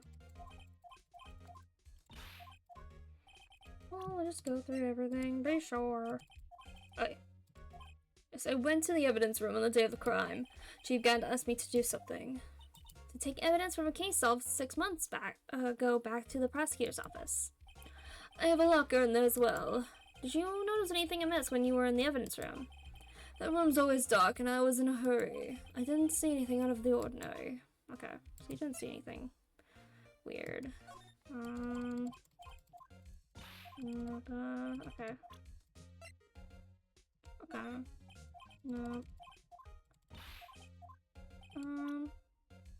Well, we'll just go through everything, be sure. Okay. So I went to the evidence room on the day of the crime. Chief Gant asked me to do something. To take evidence from a case solved 6 months ago back to the prosecutor's office. I have a locker in there as well. Did you notice anything amiss when you were in the evidence room? That room's always dark and I was in a hurry. I didn't see anything out of the ordinary. Okay, so you didn't see anything weird. Okay. Okay. No.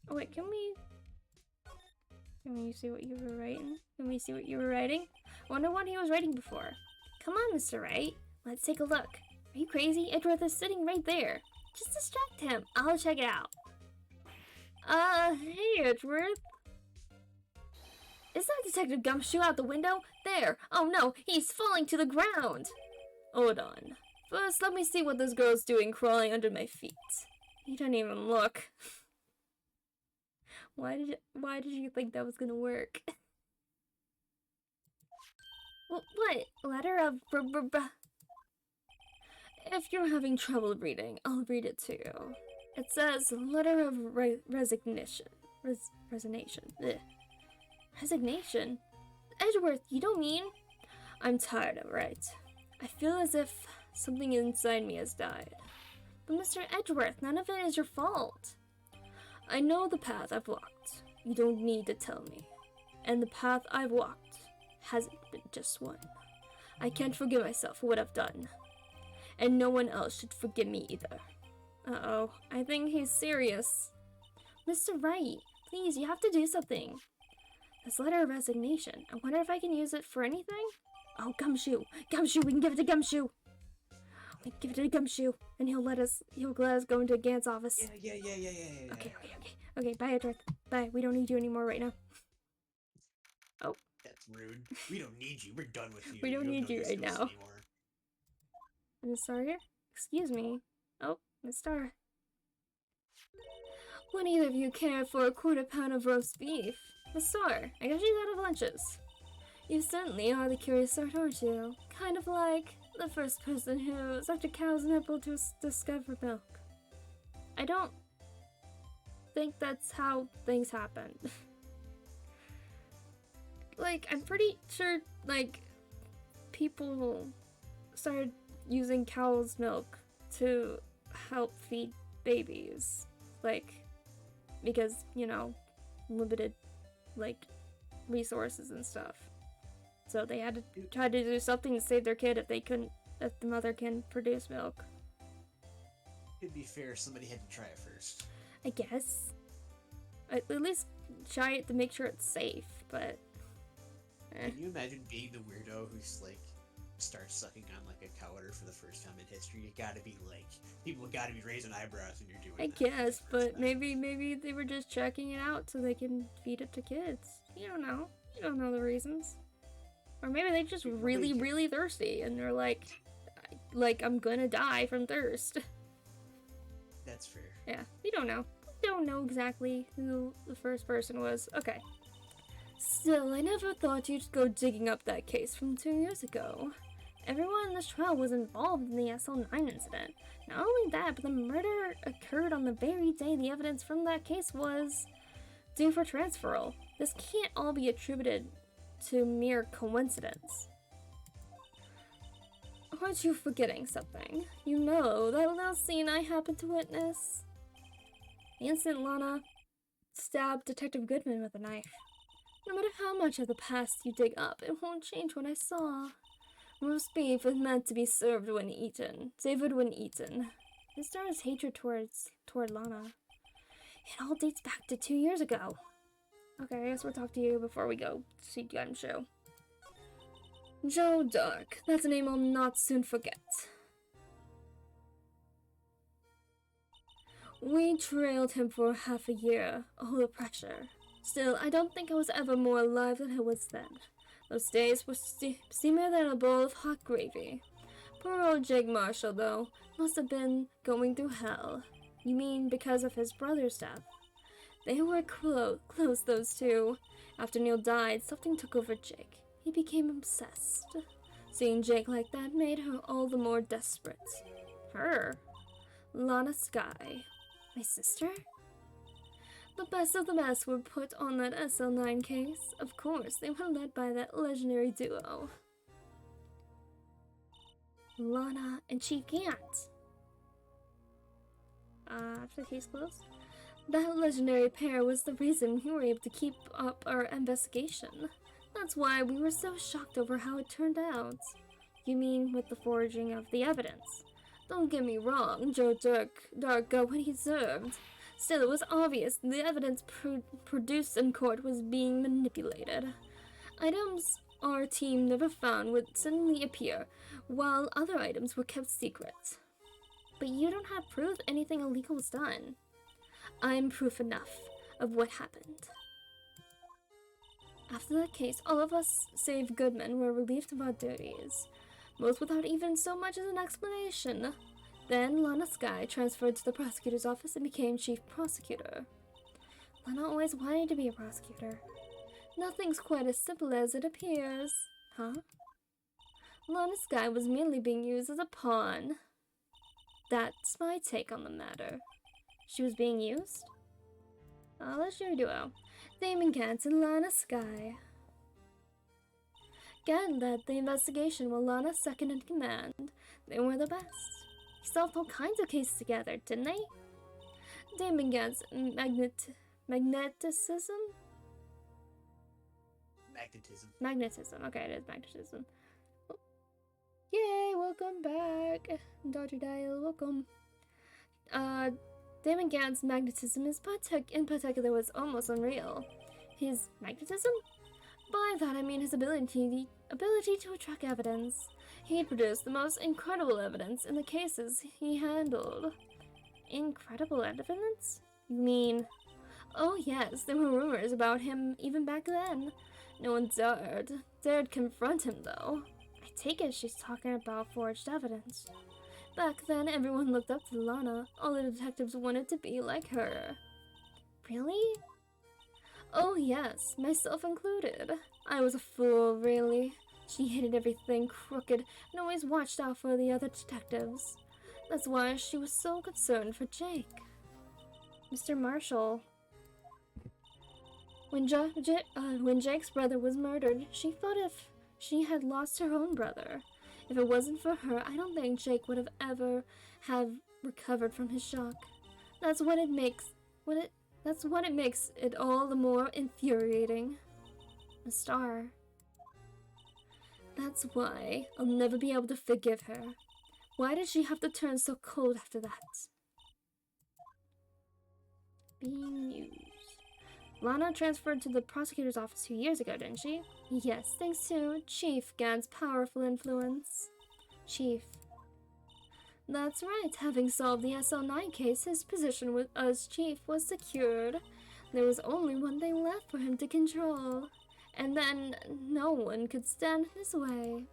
Oh wait, can we see what you were writing? Can we see what you were writing? I wonder what he was writing before. Come on, Mr. Wright. Let's take a look. Are you crazy? Edgeworth is sitting right there. Just distract him. I'll check it out. Hey, Edgeworth. Is that Detective Gumshoe out the window? There! Oh no, he's falling to the ground! Hold on. First, let me see what this girl's doing crawling under my feet. You don't even look. Why did you think that was gonna work? What? Letter of If you're having trouble reading, I'll read it to you. It says, letter of resignation. Resignation. Ugh. Resignation? Edgeworth, you don't mean? I'm tired, alright. I feel as if something inside me has died. But Mr. Edgeworth, none of it is your fault. I know the path I've walked. You don't need to tell me. And the path I've walked hasn't been just one. I can't forgive myself for what I've done. And no one else should forgive me either. Uh-oh, I think he's serious. Mr. Wright, please, you have to do something. This letter of resignation, I wonder if I can use it for anything? Oh, Gumshoe! Gumshoe, we can give it to Gumshoe! We can give it to Gumshoe, and he'll let us go into Gant's office. Yeah. Okay, bye, Edgeworth. Bye, we don't need you anymore right now. Oh. That's rude. We don't need you, we're done with you. We don't need you right now. Miss Star here? Excuse me. Oh, Miss Star. Would either of you care for a £1/4 of roast beef? Miss Star, I guess she's out of lunches. You certainly are the curious sort, aren't you? Kind of like the first person who sucked a cow's nipple to discover milk. I don't think that's how things happen. Like, I'm pretty sure, like, people started using cow's milk to help feed babies. Like, because, you know, limited, like, resources and stuff. So they had to try to do something to save their kid if the mother can produce milk. To be fair, somebody had to try it first. I guess. At least try it to make sure it's safe, but... Can you imagine being the weirdo who's, like, starts sucking on, like, a cow udder for the first time in history? You gotta be, like... People gotta be raising eyebrows when you're doing that. I guess, but maybe they were just checking it out so they can feed it to kids. You don't know. You don't know the reasons. Or maybe they're just really thirsty and they're like, I'm gonna die from thirst. That's fair. Yeah, we don't know. We don't know exactly who the first person was. Okay. Still, I never thought you'd go digging up that case from 2 years ago. Everyone in this trial was involved in the SL9 incident. Not only that, but the murder occurred on the very day the evidence from that case was due for transferal. This can't all be attributed to mere coincidence. Aren't you forgetting something? You know that little scene I happened to witness? The instant Lana stabbed Detective Goodman with a knife. No matter how much of the past you dig up, it won't change what I saw. Roast beef is meant to be served when eaten, savored when eaten. It starts hatred toward Lana. It all dates back to 2 years ago. Okay, I guess we'll talk to you before we go see Gun Show. Joe Dark. That's a name I'll not soon forget. We trailed him for half a year, all the pressure. Still, I don't think I was ever more alive than I was then. Those days were steamier than a bowl of hot gravy. Poor old Jake Marshall, though, must have been going through hell. You mean because of his brother's death? They were close, those two. After Neil died, something took over Jake. He became obsessed. Seeing Jake like that made her all the more desperate. Her? Lana Skye. My sister? The best of the best were put on that SL9 case. Of course, they were led by that legendary duo. Lana and Chief Gant. After the case closed? That legendary pair was the reason we were able to keep up our investigation. That's why we were so shocked over how it turned out. You mean with the forging of the evidence? Don't get me wrong, Joe Dark got what he deserved. Still, it was obvious the evidence produced in court was being manipulated. Items our team never found would suddenly appear, while other items were kept secret. But you don't have proof anything illegal was done. I'm proof enough of what happened. After that case, all of us, save Goodman, were relieved of our duties, most without even so much as an explanation. Then Lana Skye transferred to the prosecutor's office and became chief prosecutor. Lana always wanted to be a prosecutor. Nothing's quite as simple as it appears, huh? Lana Skye was merely being used as a pawn. That's my take on the matter. She was being used? Let's do a duo. Damon Gant and Lana Skye. Gant led the investigation while Lana second in command. They were the best. They solved all kinds of cases together, didn't they? Damon Gant's magnetism? Magnetism. Okay, it is magnetism. Oh. Yay, welcome back. Dr. Dial, welcome. Damon Gant's magnetism in particular was almost unreal. His magnetism? By that I mean his ability to attract evidence. He produced the most incredible evidence in the cases he handled. Incredible evidence? You mean... Oh yes, there were rumors about him even back then. No one dared confront him though. I take it she's talking about forged evidence. Back then, everyone looked up to Lana. All the detectives wanted to be like her. Really? Oh yes, myself included. I was a fool, really. She hated everything crooked and always watched out for the other detectives. That's why she was so concerned for Jake. Mr. Marshall. When Jake's brother was murdered, she thought if she had lost her own brother. If it wasn't for her, I don't think Jake would have ever recovered from his shock. That's what it makes it all the more infuriating. A star. That's why I'll never be able to forgive her. Why did she have to turn so cold after that? Being used. Lana transferred to the prosecutor's office 2 years ago, didn't she? Yes, thanks to Chief Gant's powerful influence. Chief. That's right, having solved the SL9 case, his position as chief was secured. There was only one thing left for him to control. And then no one could stand in his way.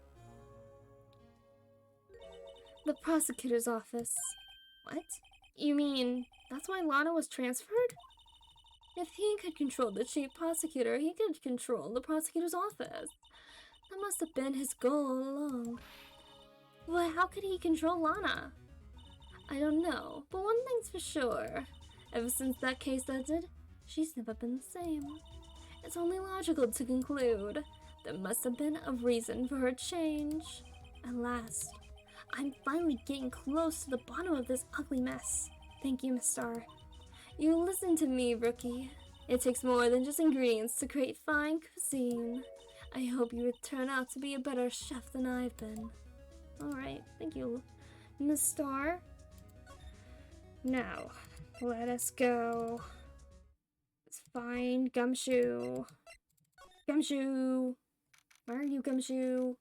The prosecutor's office. What? You mean, that's why Lana was transferred? If he could control the chief prosecutor, he could control the prosecutor's office. That must have been his goal all along. But how could he control Lana? I don't know, but one thing's for sure. Ever since that case ended, she's never been the same. It's only logical to conclude there must have been a reason for her change. At last, I'm finally getting close to the bottom of this ugly mess. Thank you, Miss Starr. You listen to me, rookie. It takes more than just ingredients to create fine cuisine. I hope you would turn out to be a better chef than I've been. Alright, thank you, Miss Starr. Now, let us go Find Gumshoe. Gumshoe! Where are you, Gumshoe?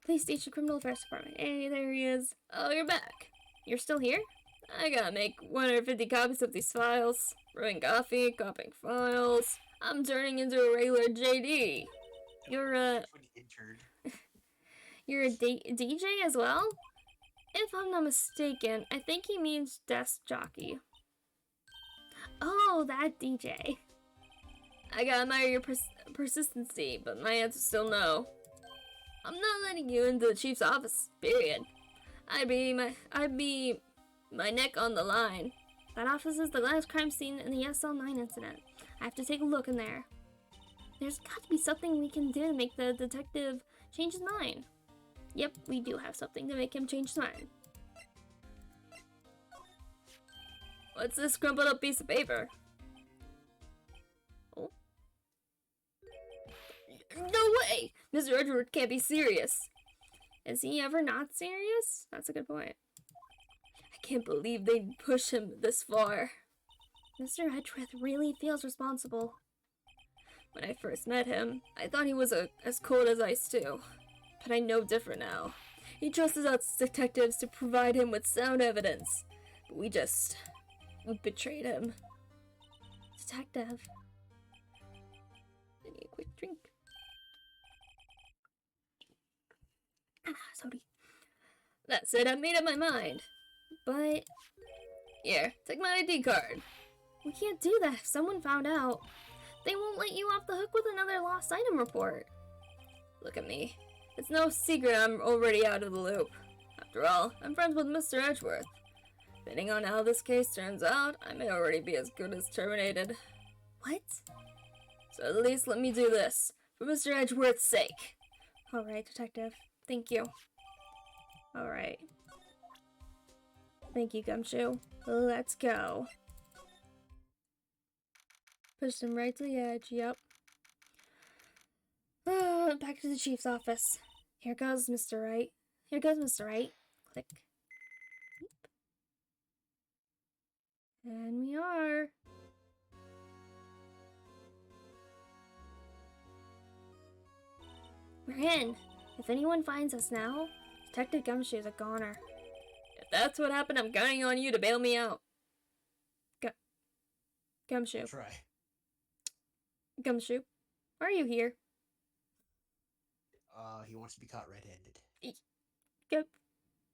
Police Station Criminal Affairs Department. Hey, there he is. Oh, you're back. You're still here? I gotta make 150 copies of these files. Brewing coffee, copying files. I'm turning into a regular JD. You're a... Intern. You're a DJ as well? If I'm not mistaken, I think he means desk jockey. Oh, that DJ. I gotta admire your persistency, but my answer's still no. I'm not letting you into the chief's office, period. I'd be my neck on the line. That office is the last crime scene in the SL9 incident. I have to take a look in there. There's got to be something we can do to make the detective change his mind. Yep, we do have something to make him change his mind. What's this crumpled up piece of paper? Oh. No way! Mr. Edward can't be serious. Is he ever not serious? That's a good point. I can't believe they'd push him this far. Mr. Edgeworth really feels responsible. When I first met him, I thought he was as cold as ice too. But I know different now. He trusts us detectives to provide him with sound evidence. But we betrayed him. Detective. I need a quick drink. Sorry. That said, I made up my mind. But... Here, take my ID card. We can't do that if someone found out. They won't let you off the hook with another lost item report. Look at me. It's no secret I'm already out of the loop. After all, I'm friends with Mr. Edgeworth. Depending on how this case turns out, I may already be as good as terminated. What? So at least let me do this, for Mr. Edgeworth's sake. Alright, Detective. Thank you. Alright. Thank you, Gumshoe. Let's go. Push him right to the edge, yep. Back to the chief's office. Here goes Mr. Wright. Here goes Mr. Wright. Click. And we are. We're in. If anyone finds us now, Detective Gumshoe's a goner. If that's what happened, I'm counting on you to bail me out. Gumshoe. Try. Gumshoe, why are you here? He wants to be caught red-handed.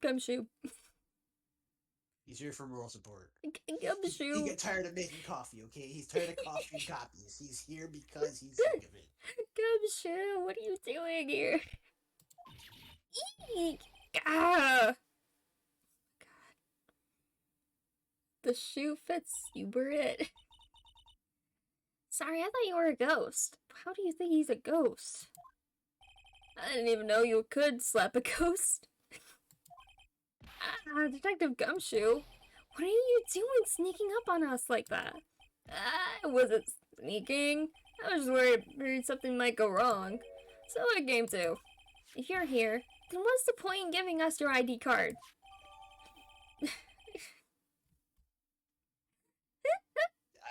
Gumshoe. He's here for moral support. Gumshoe. He gets tired of making coffee, okay? He's tired of coffee and copies. He's here because he's sick of it. Gumshoe, what are you doing here? Eek! Ah! God. The shoe fits. You were it. Sorry, I thought you were a ghost. How do you think he's a ghost? I didn't even know you could slap a ghost. Detective Gumshoe, what are you doing sneaking up on us like that? I wasn't sneaking. I was just worried something might go wrong. So I came to. If you're here, then what's the point in giving us your ID card?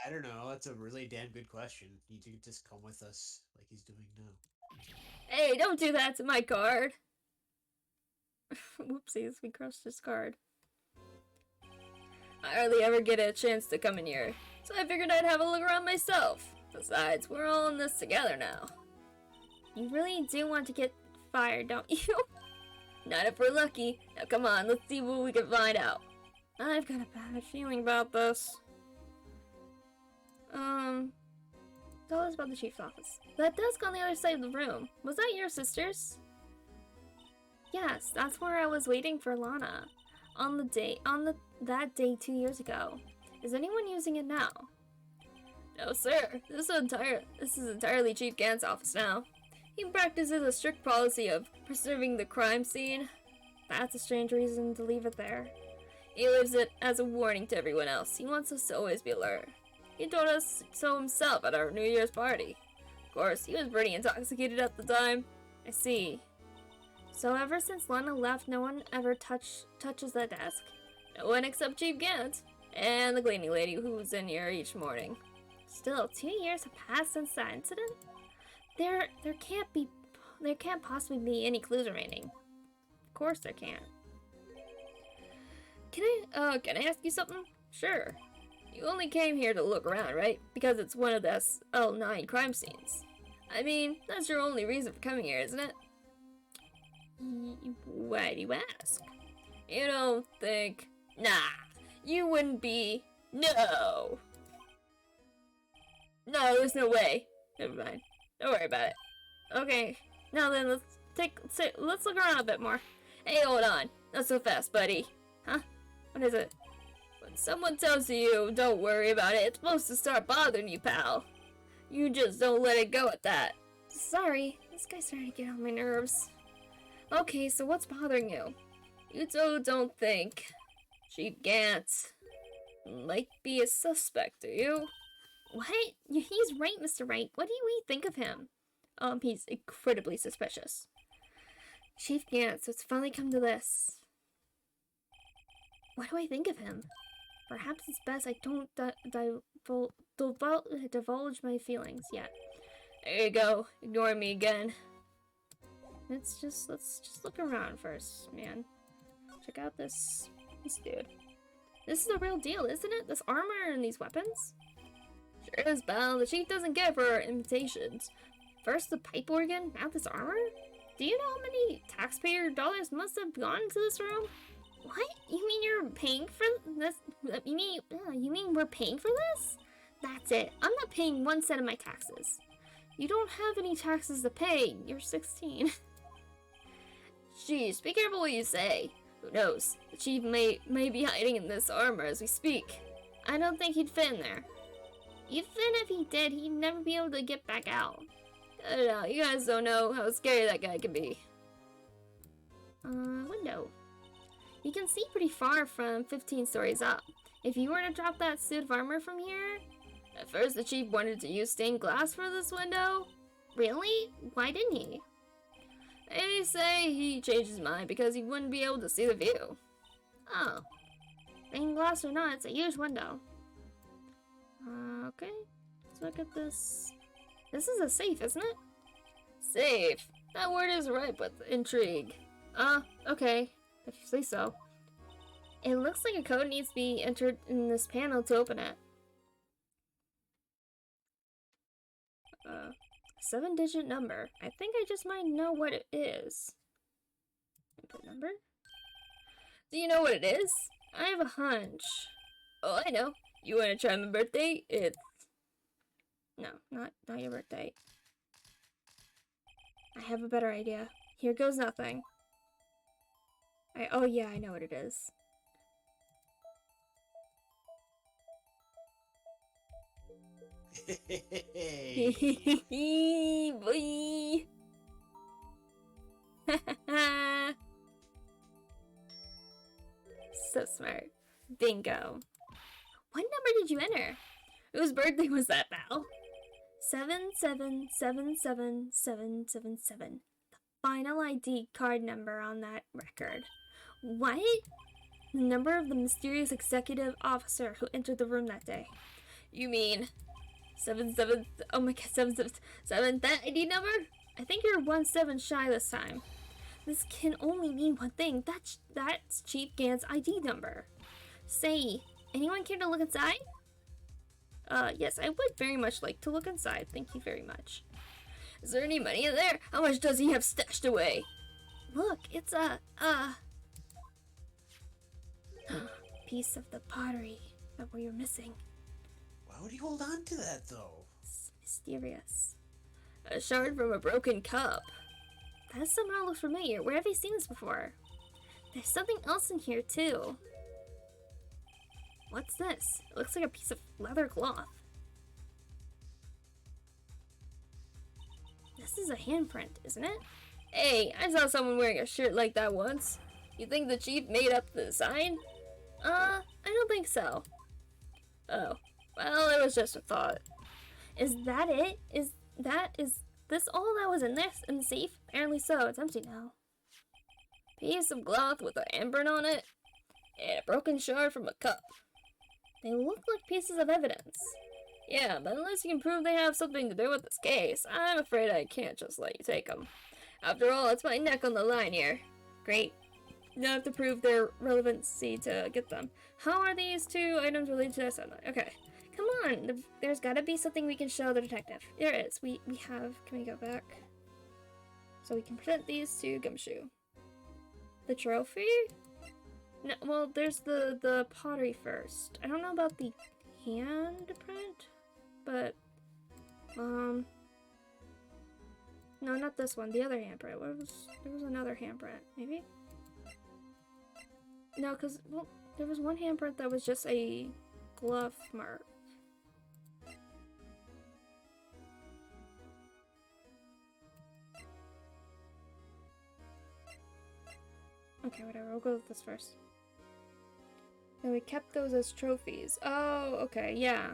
I don't know. That's a really damn good question. You could just come with us like he's doing now. Hey, don't do that to my card. Whoopsies, we crushed his card. I hardly ever get a chance to come in here, so I figured I'd have a look around myself. Besides, we're all in this together now. You really do want to get fired, don't you? Not if we're lucky. Now come on, let's see what we can find out. I've got a bad feeling about this. Tell us about the chief's office. That desk on the other side of the room. Was that your sister's? Yes, that's where I was waiting for Lana. That day 2 years ago. Is anyone using it now? No, sir. This is entirely Chief Gant's office now. He practices a strict policy of preserving the crime scene. That's a strange reason to leave it there. He leaves it as a warning to everyone else. He wants us to always be alert. He told us so himself at our New Year's party. Of course, he was pretty intoxicated at the time. I see. So ever since Lana left, no one ever touches that desk? No one except Chief Gant and the cleaning lady who's in here each morning. Still, 2 years have passed since that incident? There can't possibly be any clues remaining. Of course there can't. Can I ask you something? Sure. You only came here to look around, right? Because it's one of the SL9 crime scenes. I mean, that's your only reason for coming here, isn't it? Why do you ask? You don't think... Nah, you wouldn't be... No! No, there's no way. Never mind. Don't worry about it. Okay, now then, let's look around a bit more. Hey, hold on. Not so fast, buddy. Huh? What is it? When someone tells you, don't worry about it, it's supposed to start bothering you, pal. You just don't let it go at that. Sorry, this guy's starting to get on my nerves. Okay, so what's bothering you? You don't think Chief Gantz might be a suspect, do you? What? He's right, Mr. Wright. What do we think of him? He's incredibly suspicious. Chief Gantz, it's finally come to this. What do I think of him? Perhaps it's best I don't divulge my feelings yet. There you go. Ignore me again. Let's just look around first, man. Check out this dude. This is the real deal, isn't it? This armor and these weapons? Sure is, pal. The chief doesn't get for imitations. First the pipe organ, now this armor? Do you know how many taxpayer dollars must have gone into this room? What? You mean you're paying for this? You mean we're paying for this? That's it. I'm not paying 1 cent of my taxes. You don't have any taxes to pay. You're 16. Geez, be careful what you say. Who knows? The chief may be hiding in this armor as we speak. I don't think he'd fit in there. Even if he did, he'd never be able to get back out. I don't know, you guys don't know how scary that guy can be. Window. You can see pretty far from 15 stories up. If you were to drop that suit of armor from here... At first the chief wanted to use stained glass for this window. Really? Why didn't he? They say he changed his mind because he wouldn't be able to see the view. Oh. Stained glass or not, it's a huge window. Okay. Let's look at this. This is a safe, isn't it? Safe. That word is ripe with intrigue. Okay. If you say so. It looks like a code needs to be entered in this panel to open it. 7-digit number. I think I just might know what it is. Input number? Do you know what it is? I have a hunch. Oh, I know. You want to try my birthday? It's... No, not your birthday. I have a better idea. Here goes nothing. Oh yeah, I know what it is. Boy. So smart. Bingo. What number did you enter? Whose birthday was that, pal? 7777777. The final ID card number on that record. What? The number of the mysterious executive officer who entered the room that day. You mean 777, that ID number? I think you're 1 7 shy this time. This can only mean one thing. That's Chief Gant's ID number. Say, anyone care to look inside? Yes, I would very much like to look inside. Thank you very much. Is there any money in there? How much does he have stashed away? Look, it's a piece of the pottery that we were missing. Why would he hold on to that, though? It's mysterious. A shard from a broken cup. That somehow looks familiar. Where have you seen this before? There's something else in here, too. What's this? It looks like a piece of leather cloth. This is a handprint, isn't it? Hey, I saw someone wearing a shirt like that once. You think the chief made up the design? I don't think so. Oh, well, it was just a thought. Is that it? Is this all that was in the safe? Apparently so. It's empty now. Piece of cloth with an handprint on it, and a broken shard from a cup. They look like pieces of evidence. Yeah, but unless you can prove they have something to do with this case, I'm afraid I can't just let you take them. After all, it's my neck on the line here. Great. You have to prove their relevancy to get them. How are these two items related to this? Okay. Come on, there's gotta be something we can show the detective. There is. We have... Can we go back? So we can present these to Gumshoe. The trophy? No, well, there's the pottery first. I don't know about the handprint, but... No, not this one. The other handprint. There was another handprint, maybe? No, because, well, there was one handprint that was just a glove mark. Okay, whatever. We'll go with this first. And we kept those as trophies. Oh, okay, yeah.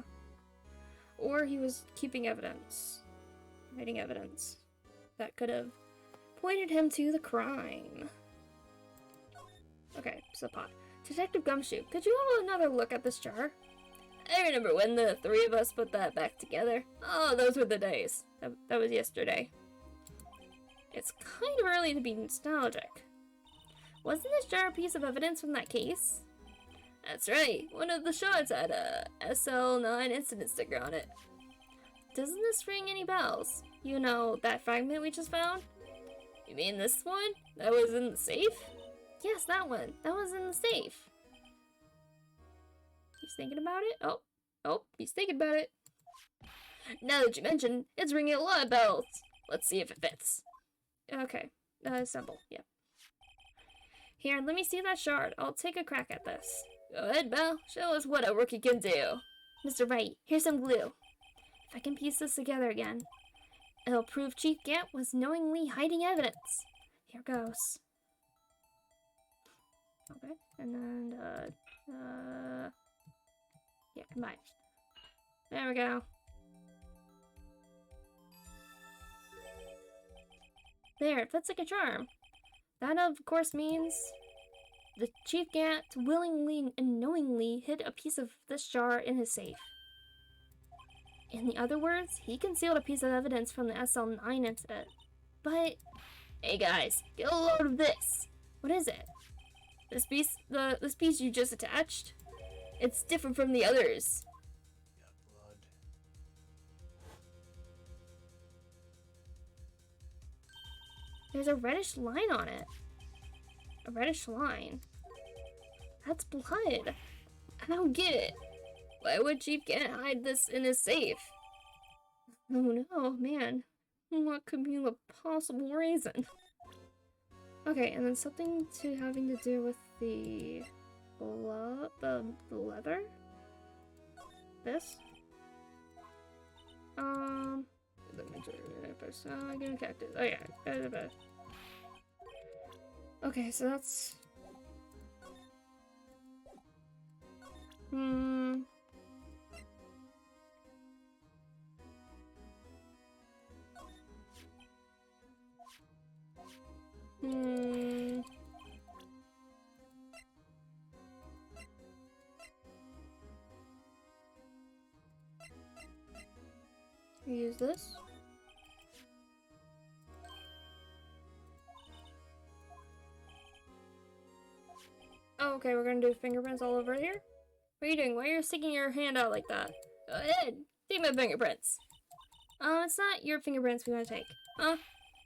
Or he was keeping evidence. Hiding evidence. That could have pointed him to the crime. Okay, so pot. Detective Gumshoe, could you have another look at this jar? I remember when the three of us put that back together. Oh, those were the days. That was yesterday. It's kind of early to be nostalgic. Wasn't this jar a piece of evidence from that case? That's right. One of the shards had a SL9 incident sticker on it. Doesn't this ring any bells? You know, that fragment we just found? You mean this one? That was in the safe? Yes, that one. That was in the safe. He's thinking about it? Oh, he's thinking about it. Now that you mention, it's ringing a lot of bells. Let's see if it fits. Okay. Assemble. Yeah. Here, let me see that shard. I'll take a crack at this. Go ahead, Belle. Show us what a rookie can do. Mr. Wright, here's some glue. If I can piece this together again, it'll prove Chief Gant was knowingly hiding evidence. Here goes. Okay, and then, yeah, combine. There we go. There, it fits like a charm. That, of course, means the Chief Gant willingly and knowingly hid a piece of this jar in his safe. In the other words, he concealed a piece of evidence from the SL9 incident. But, hey guys, get a load of this. What is it? This piece you just attached? It's different from the others. Got blood. There's a reddish line on it. A reddish line. That's blood. I don't get it. Why would Chief Gant hide this in his safe? Oh no, man. What could be the possible reason? Okay, and then something having to do with the leather? This? Cactus. Oh yeah. Okay, so that's... Use this. Oh, okay, we're gonna do fingerprints all over here? What are you doing? Why are you sticking your hand out like that? Go ahead, take my fingerprints. It's not your fingerprints we want to take. Huh?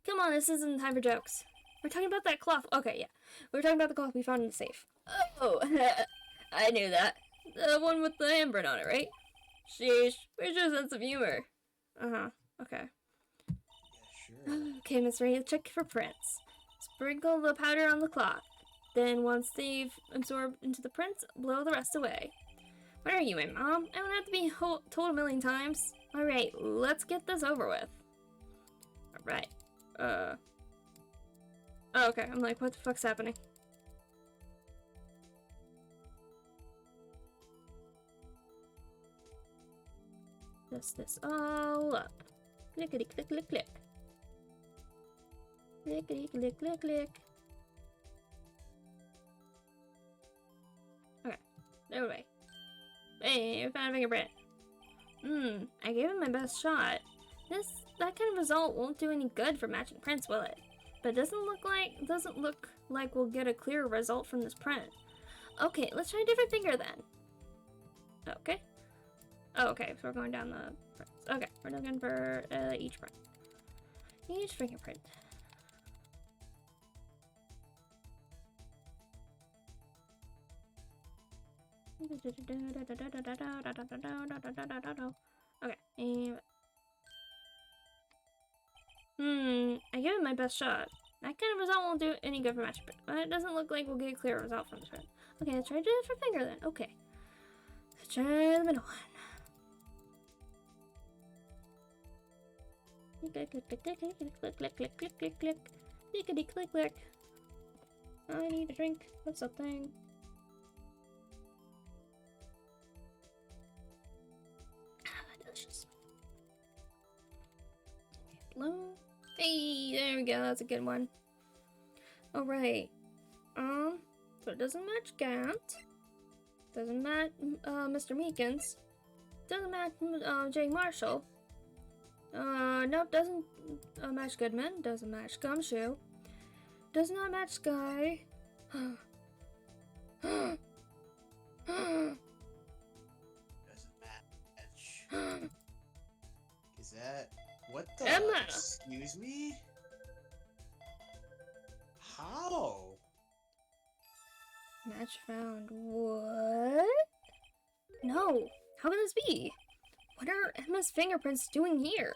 Come on, this isn't time for jokes. We're talking about that cloth. Okay, yeah. We're talking about the cloth we found in the safe. Oh, I knew that. The one with the handprint on it, right? Sheesh, where's your sense of humor? Uh-huh, okay. Yeah, sure. Okay, Miss Ray, check for prints. Sprinkle the powder on the cloth. Then once they've absorbed into the prints, blow the rest away. What are you, my mom? I don't have to be told a million times. Alright, let's get this over with. Alright. Oh, okay, I'm like, what the fuck's happening? Dust this all up. Clickety click click click. Clickety click click click. Okay, there we go. Hey, we found a fingerprint. I gave it my best shot. That kind of result won't do any good for matching prints, will it? But it doesn't look like we'll get a clear result from this print. Okay, let's try a different finger then. Okay. Oh, okay, so we're going down the prints. Okay, we're looking for each print. Each fingerprint. Okay, I give it my best shot. That kind of result won't do any good for matching print, but it doesn't look like we'll get a clear result from this print. Okay, let's try a different finger then. Okay. Let's try the middle one. Click, click, click, click, click, click, click, click, click, click, click, clickety, click, click. I need a drink of something. Delicious. Hello. Hey, there we go. That's a good one. All right. So it doesn't match Gant. Doesn't match Mr. Meekins. Doesn't match Jay Marshall. Nope, doesn't match Goodman. Doesn't match Gumshoe. Does not match Sky. Doesn't match. Is that what the? Emma. Excuse me. How? Match found. What? No. How can this be? What are Emma's fingerprints doing here?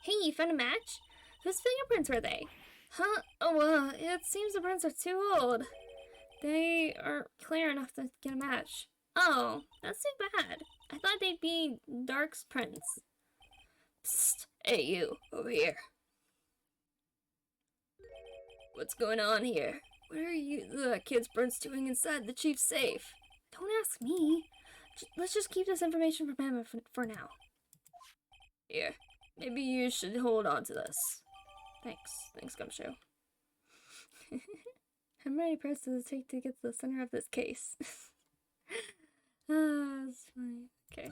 Hey, you found a match? Whose fingerprints were they? Huh? Oh, it seems the prints are too old. They aren't clear enough to get a match. Oh, that's too bad. I thought they'd be Dark's prints. Psst. Hey, you. Over here. What's going on here? What are you kids' prints doing inside the chief's safe? Don't ask me. Let's just keep this information from Emma for now. Here. Maybe you should hold on to this. Thanks, Gumshoe. How many prints does it take to get to the center of this case? That's funny. Okay.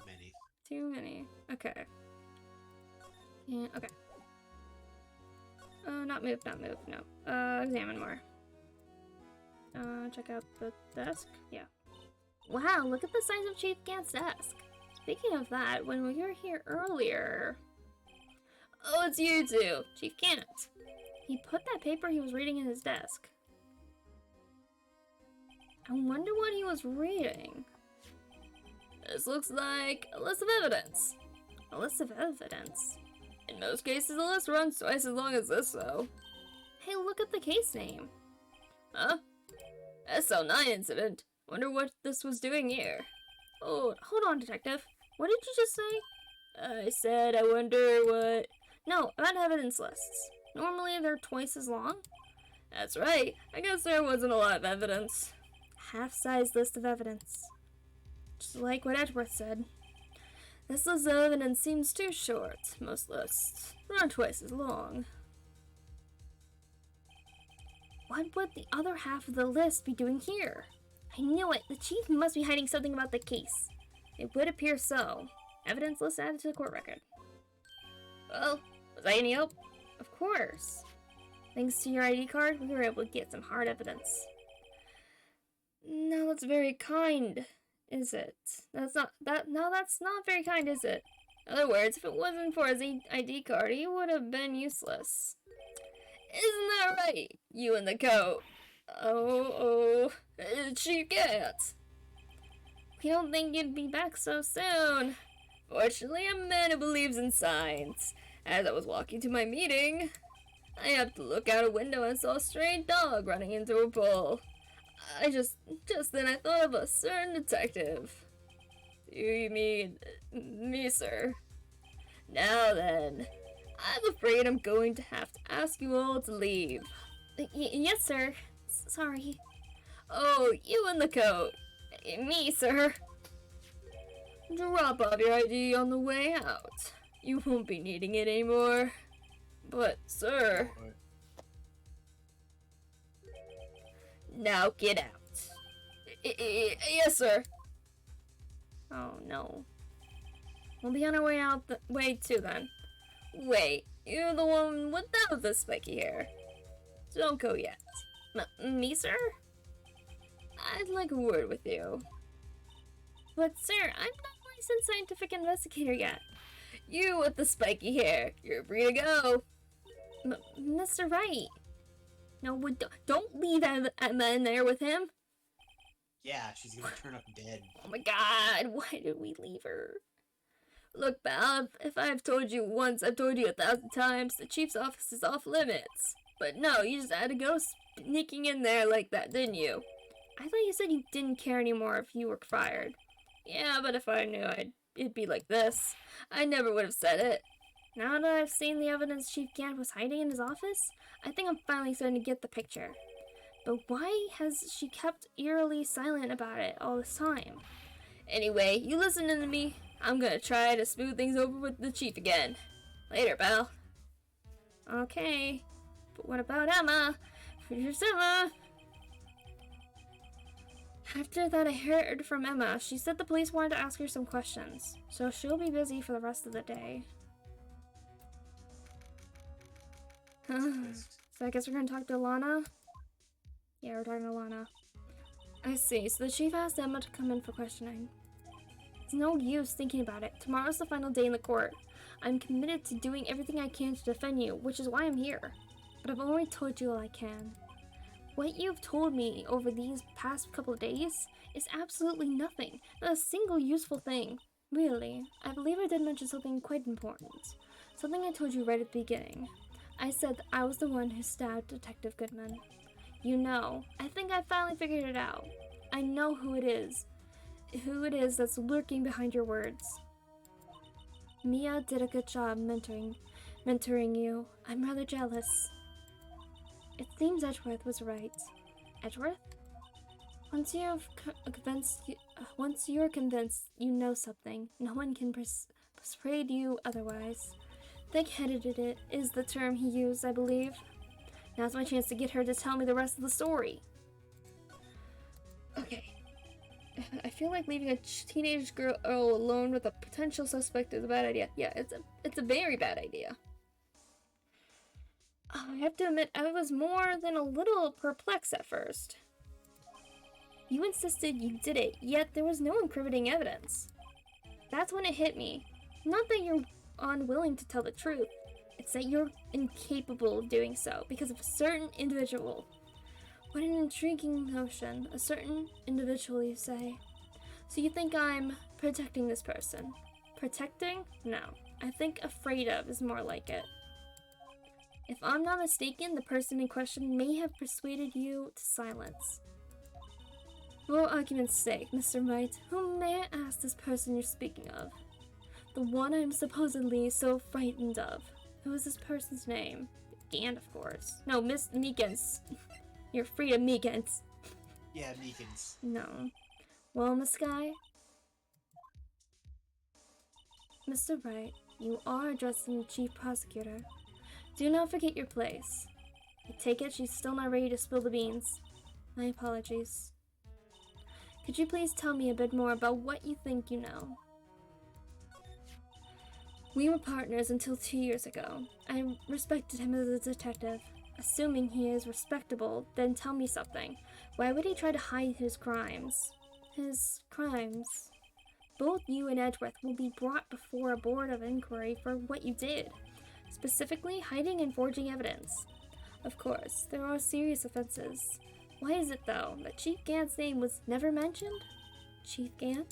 Too many. Okay. Yeah, okay. Not move, no. Examine more. Check out the desk? Yeah. Wow, look at the size of Chief Gant's desk. Speaking of that, when we were here earlier... Oh, it's you two! Chief Gant. He put that paper he was reading in his desk. I wonder what he was reading. This looks like a list of evidence. A list of evidence? In most cases, the list runs twice as long as this, though. Hey, look at the case name. Huh? SL9 incident. Wonder what this was doing here. Oh, hold on, Detective. What did you just say? I said I wonder what... No, about evidence lists. Normally they're twice as long. That's right. I guess there wasn't a lot of evidence. Half-size list of evidence. Just like what Edgeworth said. This list of evidence seems too short. Most lists aren't twice as long. What would the other half of the list be doing here? I knew it! The chief must be hiding something about the case. It would appear so. Evidence list added to the court record. Well, was I any help? Of course. Thanks to your ID card, we were able to get some hard evidence. No, that's very kind, is it? That's not very kind, is it? In other words, if it wasn't for his ID card, he would have been useless. Isn't that right? You in the coat. Chief Gant. We don't think you'd be back so soon. Fortunately, I'm a man who believes in signs. As I was walking to my meeting, I happened to look out a window and saw a stray dog running into a pool. Just then I thought of a certain detective. Do you mean me, sir? Now then, I'm afraid I'm going to have to ask you all to leave. Yes, sir. Sorry. Oh, you in the coat. Me, sir. Drop off your ID on the way out. You won't be needing it anymore. But, sir... Now get out. Yes, sir. Oh, no. We'll be on our way out the way too then. Wait, you're the one without the spiky hair. Don't go yet. Me, sir? I'd like a word with you. But sir, I'm not a licensed scientific investigator yet. You with the spiky hair, you're free to go. Mr. Wright. No, don't leave Emma in there with him. Yeah, she's gonna turn up dead. Oh my god, why did we leave her? Look, pal, if I've told you once, I've told you 1,000 times, the chief's office is off limits. But no, you just had to go sneaking in there like that, didn't you? I thought you said you didn't care anymore if you were fired. Yeah, but if I knew it'd be like this, I never would have said it. Now that I've seen the evidence Chief Gant was hiding in his office, I think I'm finally starting to get the picture. But why has she kept eerily silent about it all this time? Anyway, you listening to me? I'm gonna try to smooth things over with the chief again. Later, pal. Okay, but what about Emma? Where's Emma? After that, I heard from Emma. She said the police wanted to ask her some questions, so she'll be busy for the rest of the day. So I guess we're gonna talk to Lana? Yeah, we're talking to Lana. I see, so the chief asked Emma to come in for questioning. It's no use thinking about it. Tomorrow's the final day in the court. I'm committed to doing everything I can to defend you, which is why I'm here. But I've only told you all I can. What you've told me over these past couple of days is absolutely nothing. Not a single useful thing. Really, I believe I did mention something quite important. Something I told you right at the beginning. I said that I was the one who stabbed Detective Goodman. You know, I think I finally figured it out. I know who it is. Who it is that's lurking behind your words. Mia did a good job mentoring you. I'm rather jealous. It seems Edgeworth was right. Edgeworth? Once you're convinced you know something, no one can persuade you otherwise. Thick-headed is the term he used, I believe. Now's my chance to get her to tell me the rest of the story. Okay. I feel like leaving a teenage girl alone with a potential suspect is a bad idea. Yeah, it's a very bad idea. I have to admit, I was more than a little perplexed at first. You insisted you did it, yet there was no incriminating evidence. That's when it hit me. Not that you're unwilling to tell the truth. It's that you're incapable of doing so because of a certain individual. What an intriguing notion. A certain individual, you say. So you think I'm protecting this person? Protecting? No. I think afraid of is more like it. If I'm not mistaken, the person in question may have persuaded you to silence. For argument's sake, Mr. Wright, whom may I ask this person you're speaking of? The one I'm supposedly so frightened of. Who is this person's name? Gant, of course. No, Miss Meekins. You're free of Meekins. Yeah, Meekins. No. Well, Miss Guy? Mr. Wright, you are addressing the chief prosecutor. Do not forget your place. I take it she's still not ready to spill the beans. My apologies. Could you please tell me a bit more about what you think you know? We were partners until 2 years ago. I respected him as a detective. Assuming he is respectable, then tell me something. Why would he try to hide his crimes? His crimes. Both you and Edgeworth will be brought before a board of inquiry for what you did. Specifically, hiding and forging evidence. Of course, there are serious offenses. Why is it, though, that Chief Gant's name was never mentioned? Chief Gant?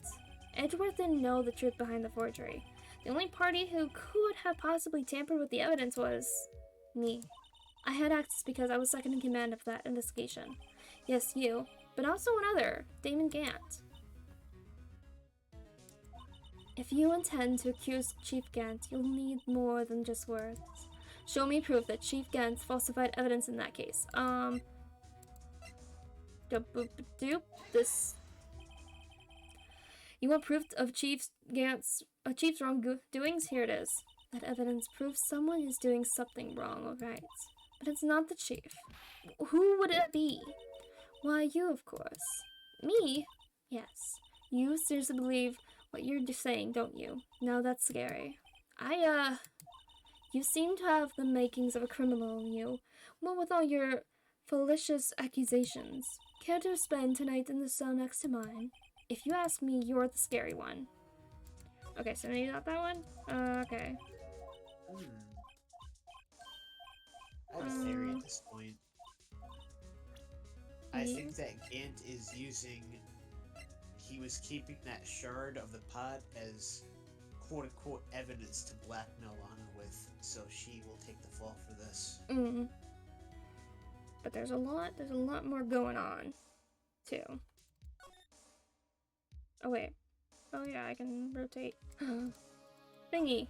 Edgeworth didn't know the truth behind the forgery. The only party who could have possibly tampered with the evidence was me. I had access because I was second in command of that investigation. Yes, you, but also another, Damon Gant. If you intend to accuse Chief Gant, you'll need more than just words. Show me proof that Chief Gant falsified evidence in that case. This. You want proof of Chief's wrongdoings? Here it is. That evidence proves someone is doing something wrong, alright. But it's not the chief. Who would it be? Why, you, of course. Me? Yes. You seriously believe what you're just saying, don't you? Now that's scary. You seem to have the makings of a criminal in you. What with all your fallacious accusations? Care to spend tonight in the cell next to mine? If you ask me, you're the scary one. Okay, so maybe not that one? Okay. I have a theory at this point. I think that Gant is using... He was keeping that shard of the pot as quote-unquote evidence to blackmail Lana with, so she will take the fall for this. But there's a lot more going on, too. Oh, wait. Oh, yeah, I can rotate. Thingy.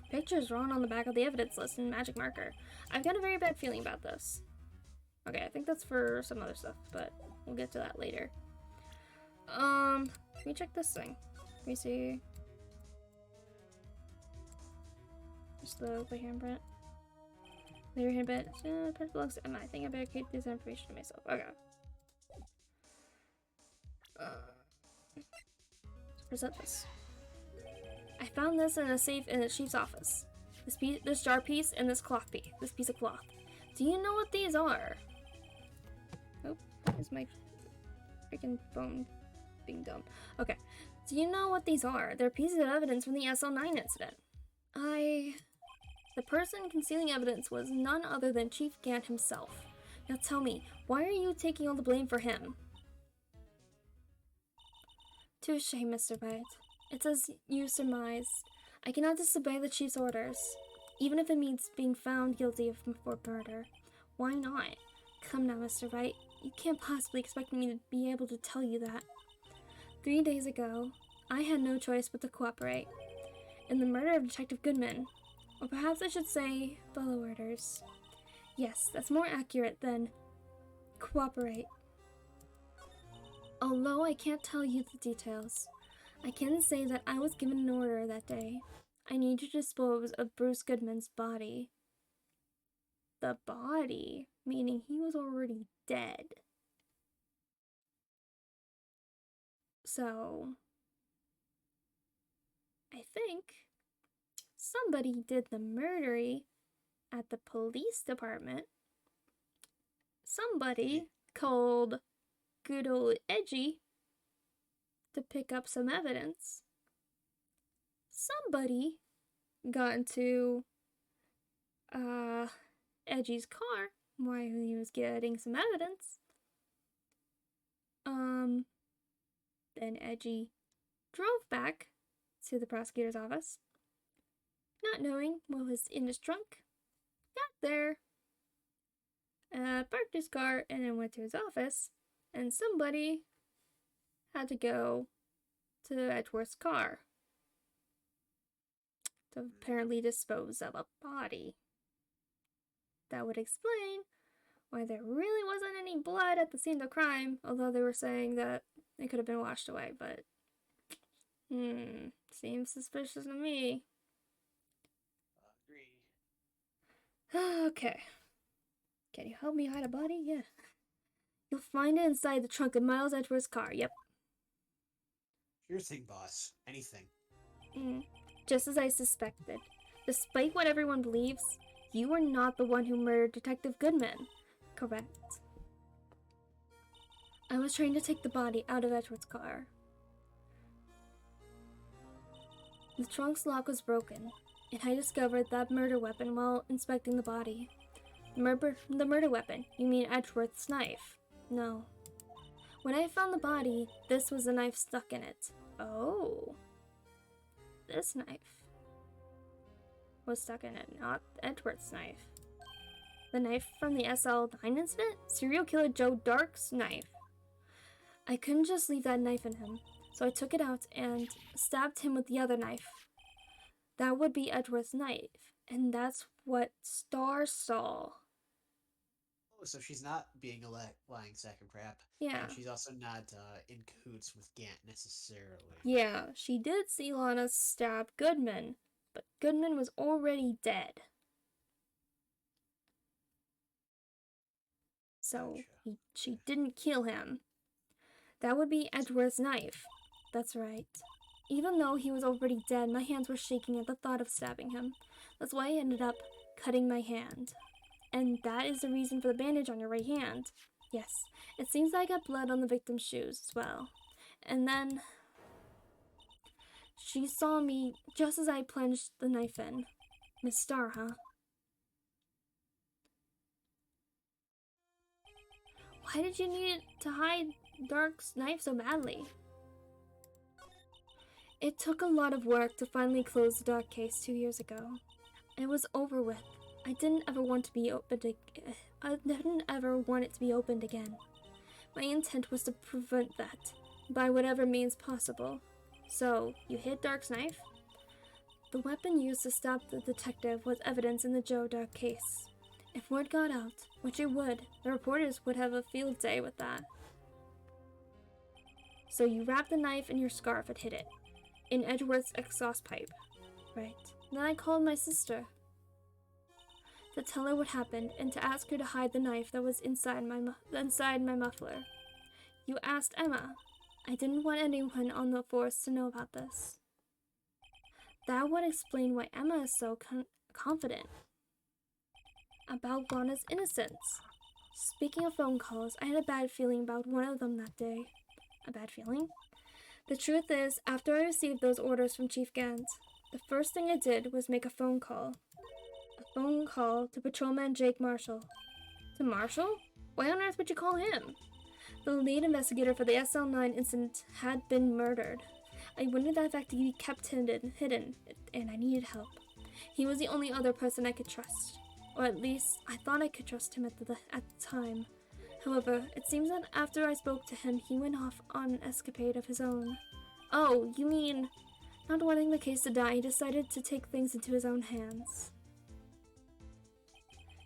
Pictures drawn on the back of the evidence list in magic marker. I've got a very bad feeling about this. Okay, I think that's for some other stuff, but we'll get to that later. Let me check this thing. Let me see. Just the handprint. Later handprint. Print belongs to Emma. I think I better keep this information to myself. Okay. Present this. I found this in a safe in the chief's office. This jar piece and this piece of cloth. Do you know what these are? Oh, is my freaking phone being dumb? Okay. Do you know what these are? They're pieces of evidence from the SL9 incident. The person concealing evidence was none other than Chief Gant himself. Now tell me, why are you taking all the blame for him? Touche, Mr. Wright. It's as you surmised. I cannot disobey the Chief's orders, even if it means being found guilty of murder. Why not? Come now, Mr. Wright. You can't possibly expect me to be able to tell you that. 3 days ago, I had no choice but to cooperate in the murder of Detective Goodman. Or perhaps I should say, follow orders. Yes, that's more accurate than cooperate. Although I can't tell you the details, I can say that I was given an order that day. I need to dispose of Bruce Goodman's body. The body? Meaning he was already dead. So, I think somebody did the murdery at the police department. Somebody called good old Edgy to pick up some evidence. Somebody got into Edgy's car while he was getting some evidence. Then Edgy drove back to the prosecutor's office, not knowing what was in his trunk. Got there, parked his car, and then went to his office, and somebody had to go to Edgeworth's car to apparently dispose of a body. That would explain why there really wasn't any blood at the scene of the crime, although they were saying that it could have been washed away, but seems suspicious to me. Agree. Okay. Can you help me hide a body? Yeah. You'll find it inside the trunk of Miles Edgeworth's car, yep. Sure thing, boss. Anything. Just as I suspected. Despite what everyone believes, you were not the one who murdered Detective Goodman. Correct. I was trying to take the body out of Edgeworth's car. The trunk's lock was broken, and I discovered that murder weapon while inspecting the body. The murder weapon? You mean Edgeworth's knife? No. When I found the body, this was the knife stuck in it. Oh. This knife was stuck in it, not Edgeworth's knife. The knife from the SL9 incident? Serial killer Joe Dark's knife. I couldn't just leave that knife in him, so I took it out and stabbed him with the other knife. That would be Edgeworth's knife, and that's what Star saw. Oh, so she's not being a lying sack of crap. Yeah. And she's also not in cahoots with Gant necessarily. Yeah, she did see Lana stab Goodman, but Goodman was already dead. So she didn't kill him. That would be Edgeworth's knife. That's right. Even though he was already dead, my hands were shaking at the thought of stabbing him. That's why I ended up cutting my hand. And that is the reason for the bandage on your right hand. Yes, it seems I got blood on the victim's shoes as well. And then she saw me just as I plunged the knife in. Miss Star, huh? Why did you need to hide Dark's knife so badly? It took a lot of work to finally close the Dark case 2 years ago. It was over with. I didn't ever want it to be opened again. My intent was to prevent that, by whatever means possible. So, you hid Dark's knife? The weapon used to stop the detective was evidence in the Joe Dark case. If word got out, which it would, the reporters would have a field day with that. So you wrapped the knife in your scarf and hid it, in Edgeworth's exhaust pipe. Right. Then I called my sister to tell her what happened and to ask her to hide the knife that was inside my muffler. You asked Emma. I didn't want anyone on the force to know about this. That would explain why Emma is so confident about Lana's innocence. Speaking of phone calls, I had a bad feeling about one of them that day. A bad feeling? The truth is, after I received those orders from Chief Gant, the first thing I did was make a phone call. A phone call to Patrolman Jake Marshall. To Marshall? Why on earth would you call him? The lead investigator for the SL9 incident had been murdered. I wanted that fact to be kept hidden, and I needed help. He was the only other person I could trust. Or at least, I thought I could trust him at the time. However, it seems that after I spoke to him, he went off on an escapade of his own. Oh, you mean, not wanting the case to die, he decided to take things into his own hands.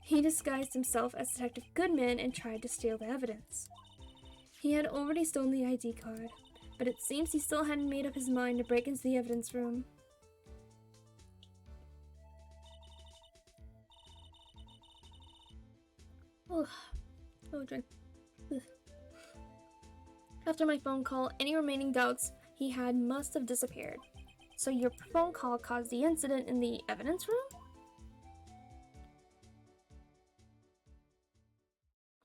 He disguised himself as Detective Goodman and tried to steal the evidence. He had already stolen the ID card, but it seems he still hadn't made up his mind to break into the evidence room. Oh, drink. Ugh. After my phone call, any remaining doubts he had must have disappeared. So your phone call caused the incident in the evidence room?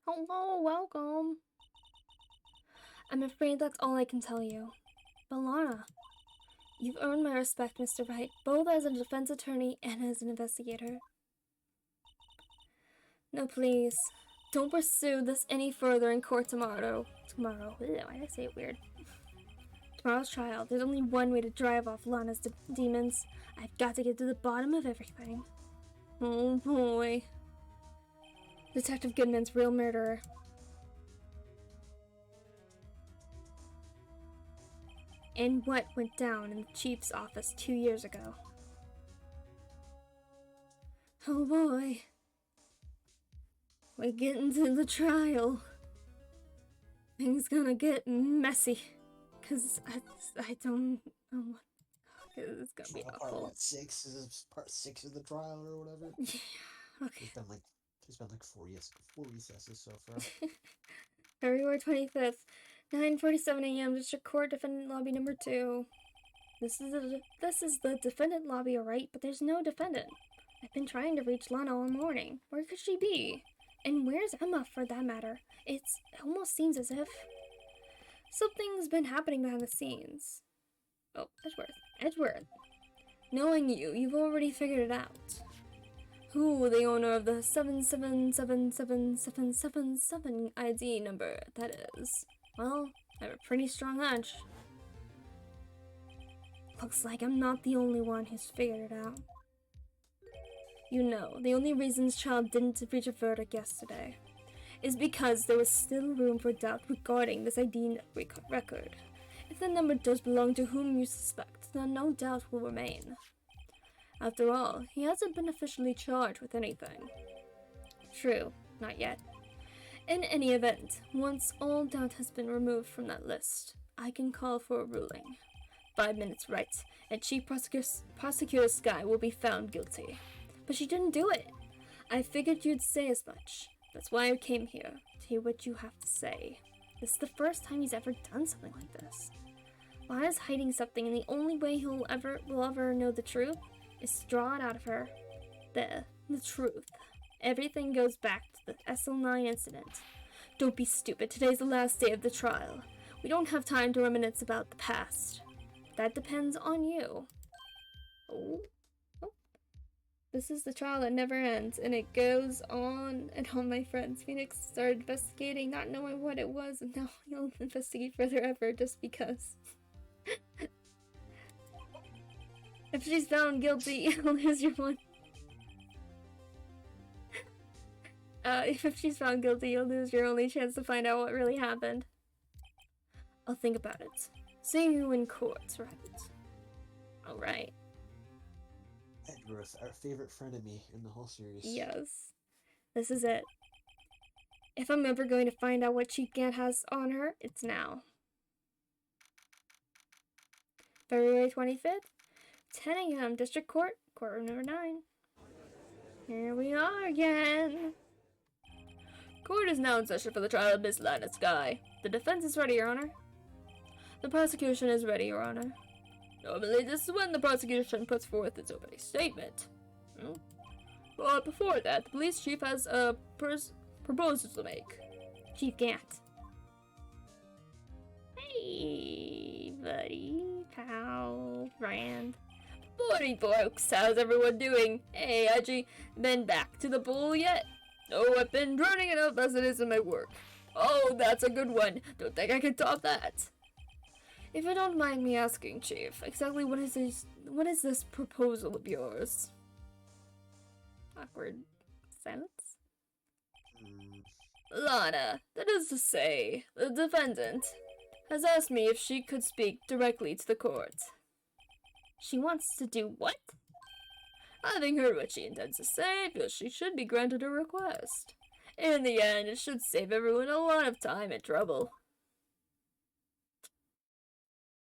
Hello, welcome. I'm afraid that's all I can tell you. But Lana, you've earned my respect, Mr. Wright, both as a defense attorney and as an investigator. No, please. Don't pursue this any further in court tomorrow. Why did I say it weird? Tomorrow's trial. There's only one way to drive off Lana's demons. I've got to get to the bottom of everything. Oh boy. Detective Goodman's real murderer. And what went down in the chief's office 2 years ago. Oh boy. We're getting to the trial. Things gonna get messy. Cause I don't know what. It's gonna be awful. Part 6? Is this part 6 of the trial or whatever? Yeah. Okay. There's been like four recesses so far. February 25th, 9:47 a.m. District Court Defendant Lobby number 2. This is the defendant lobby, alright, but there's no defendant. I've been trying to reach Lana all morning. Where could she be? And where's Emma, for that matter? It almost seems as if something's been happening behind the scenes. Oh, Edgeworth. Knowing you, you've already figured it out. Who the owner of the 7777777 ID number that is? Well, I have a pretty strong hunch. Looks like I'm not the only one who's figured it out. You know, the only reason this child didn't reach a verdict yesterday is because there was still room for doubt regarding this ID record. If the number does belong to whom you suspect, then no doubt will remain. After all, he hasn't been officially charged with anything. True, not yet. In any event, once all doubt has been removed from that list, I can call for a ruling. 5 minutes, Wright, and Chief Prosecutor Skye will be found guilty. But she didn't do it. I figured you'd say as much. That's why I came here, to hear what you have to say. This is the first time he's ever done something like this. Lana's hiding something, and the only way will ever know the truth is to draw it out of her. The truth. Everything goes back to the SL9 incident. Don't be stupid. Today's the last day of the trial. We don't have time to reminisce about the past. That depends on you. Oh. This is the trial that never ends, and it goes on and on, my friends. Phoenix started investigating, not knowing what it was, and now he'll investigate further ever just because. If she's found guilty, you'll lose your one. If she's found guilty, you'll lose your only chance to find out what really happened. I'll think about it. See you in court, right? Alright. Edgeworth, our favorite frenemy in the whole series. Yes. This is it. If I'm ever going to find out what Chief Gant has on her, it's now. February 25th, 10 a.m. District Court, courtroom number 9. Here we are again. Court is now in session for the trial of Miss Lana Skye. The defense is ready, Your Honor. The prosecution is ready, Your Honor. Normally, this is when the prosecution puts forth its opening statement. But before that, the police chief has a proposal to make. Chief Gant. Hey, buddy, pal, friend. Morning, folks. How's everyone doing? Hey, Edgy, been back to the pool yet? Oh, I've been drowning enough as it is in my work. Oh, that's a good one. Don't think I can top that. If you don't mind me asking, Chief, exactly what is this proposal of yours? Awkward silence. Lana, that is to say, the defendant, has asked me if she could speak directly to the court. She wants to do what? Having heard what she intends to say, I feel she should be granted her request. In the end, it should save everyone a lot of time and trouble.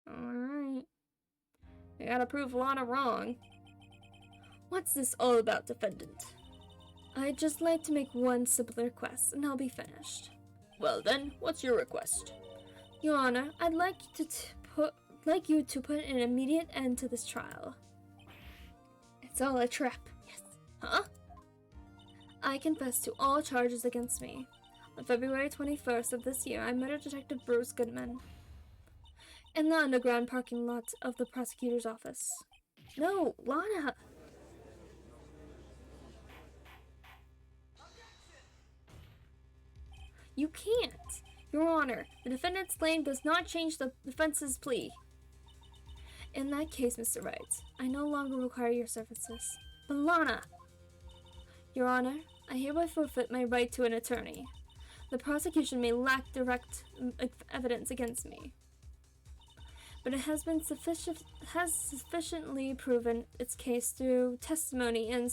Alright. I gotta prove Lana wrong. What's this all about, defendant? I'd just like to make one simple request, and I'll be finished. Well then, what's your request? Your Honor, I'd like you to put an immediate end to this trial. It's all a trap. Yes. Huh? I confess to all charges against me. On February 21st of this year, I murdered Detective Bruce Goodman in the underground parking lot of the prosecutor's office. No, Lana! You can't! Your Honor, the defendant's claim does not change the defense's plea. In that case, Mr. Wright, I no longer require your services. But Lana! Your Honor, I hereby forfeit my right to an attorney. The prosecution may lack direct evidence against me, but it has sufficiently proven its case through testimony and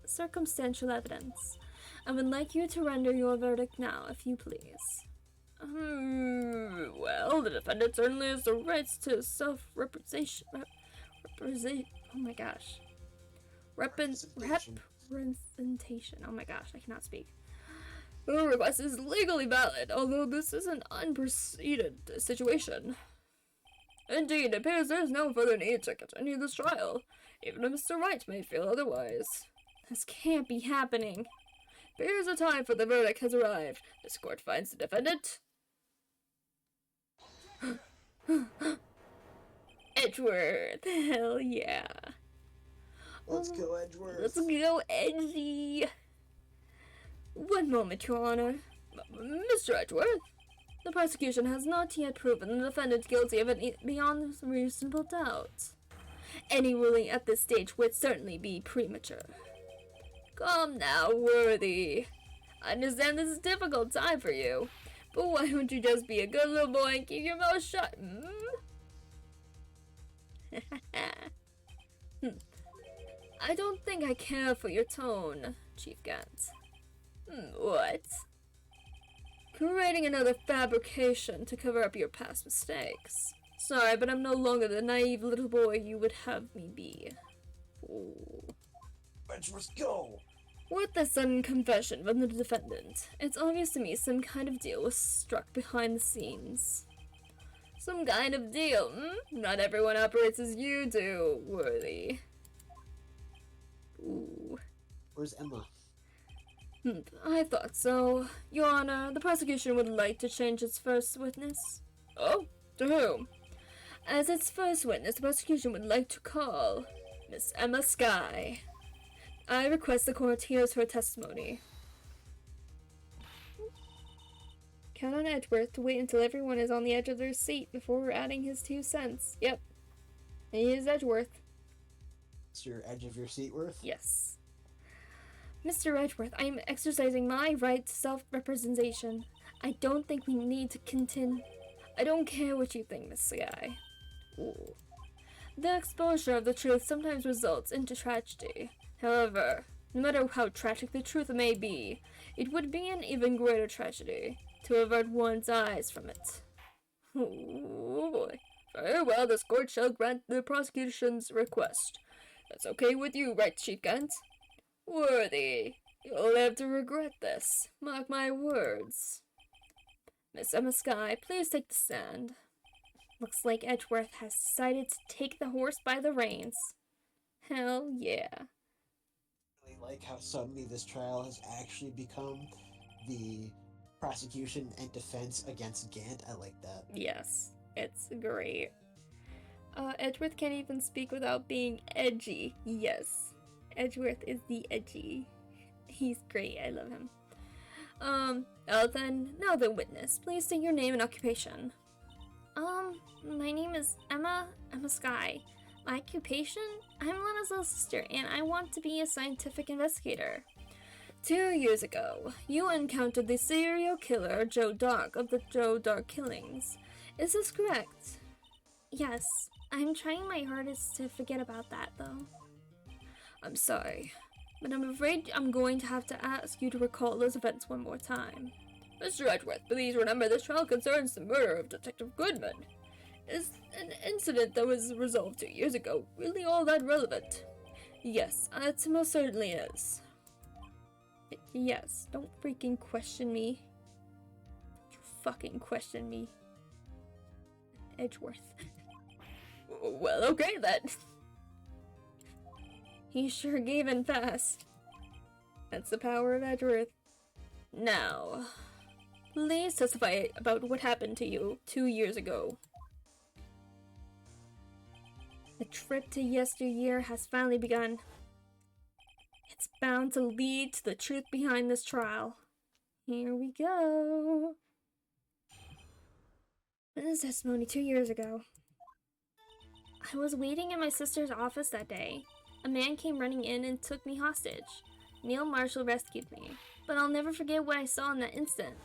circumstantial evidence. I would like you to render your verdict now, if you please. Well, the defendant certainly has the rights to self-representation. Oh my gosh. Representation. Oh my gosh, I cannot speak. The request is legally valid, although this is an unpreceded situation. Indeed, it appears there is no further need to continue this trial, even if Mr. Wright may feel otherwise. This can't be happening. Here's the time for the verdict has arrived. This court finds the defendant. Edgeworth, hell yeah. Let's go, Edgeworth. Let's go, Edgy. One moment, Your Honor. Mr. Edgeworth, the prosecution has not yet proven the defendant guilty of it beyond reasonable doubt. Any ruling at this stage would certainly be premature. Come now, Worthy. I understand this is a difficult time for you, but why don't you just be a good little boy and keep your mouth shut, I don't think I care for your tone, Chief Gant. What? Creating another fabrication to cover up your past mistakes. Sorry, but I'm no longer the naive little boy you would have me be. Ooh. Let's go! With the sudden confession from the defendant, it's obvious to me some kind of deal was struck behind the scenes. Some kind of deal, Not everyone operates as you do, Worthy. Ooh. Where's Emma? I thought so. Your Honor, the prosecution would like to change its first witness. Oh, to whom? As its first witness, the prosecution would like to call Miss Emma Skye. I request the court hears her testimony. Count on Edgeworth to wait until everyone is on the edge of their seat before adding his 2 cents. Yep. He is Edgeworth. It's your edge of your seat worth? Yes. Mr. Edgeworth, I am exercising my right to self-representation. I don't think we need to continue. I don't care what you think, Miss Skye. Ooh. The exposure of the truth sometimes results into tragedy. However, no matter how tragic the truth may be, it would be an even greater tragedy to avert one's eyes from it. Oh boy. Very well, this court shall grant the prosecution's request. That's okay with you, right, Chief Gant? Worthy, you'll live to regret this. Mark my words. Miss Emma Skye, please take the stand. Looks like Edgeworth has decided to take the horse by the reins. Hell yeah. I really like how suddenly this trial has actually become the prosecution and defense against Gant. I like that. Yes, it's great. Edgeworth can't even speak without being edgy. Yes, Edgeworth is the edgy. He's great, I love him. Now the witness, please state your name and occupation. My name is Emma Skye. My occupation? I'm Lena's little sister, and I want to be a scientific investigator. 2 years ago, you encountered the serial killer Joe Dark of the Joe Dark killings. Is this correct? Yes. I'm trying my hardest to forget about that, though. I'm sorry, but I'm afraid I'm going to have to ask you to recall those events one more time. Mr. Edgeworth, please remember this trial concerns the murder of Detective Goodman. Is an incident that was resolved 2 years ago really all that relevant? Yes, it most certainly is. Yes, don't freaking question me. You fucking question me. Edgeworth. Well, okay then. He sure gave in fast. That's the power of Edgeworth. Now, please testify about what happened to you 2 years ago. The trip to yesteryear has finally begun. It's bound to lead to the truth behind this trial. Here we go. This testimony 2 years ago. I was waiting in my sister's office that day. A man came running in and took me hostage. Neil Marshall rescued me, but I'll never forget what I saw in that instant.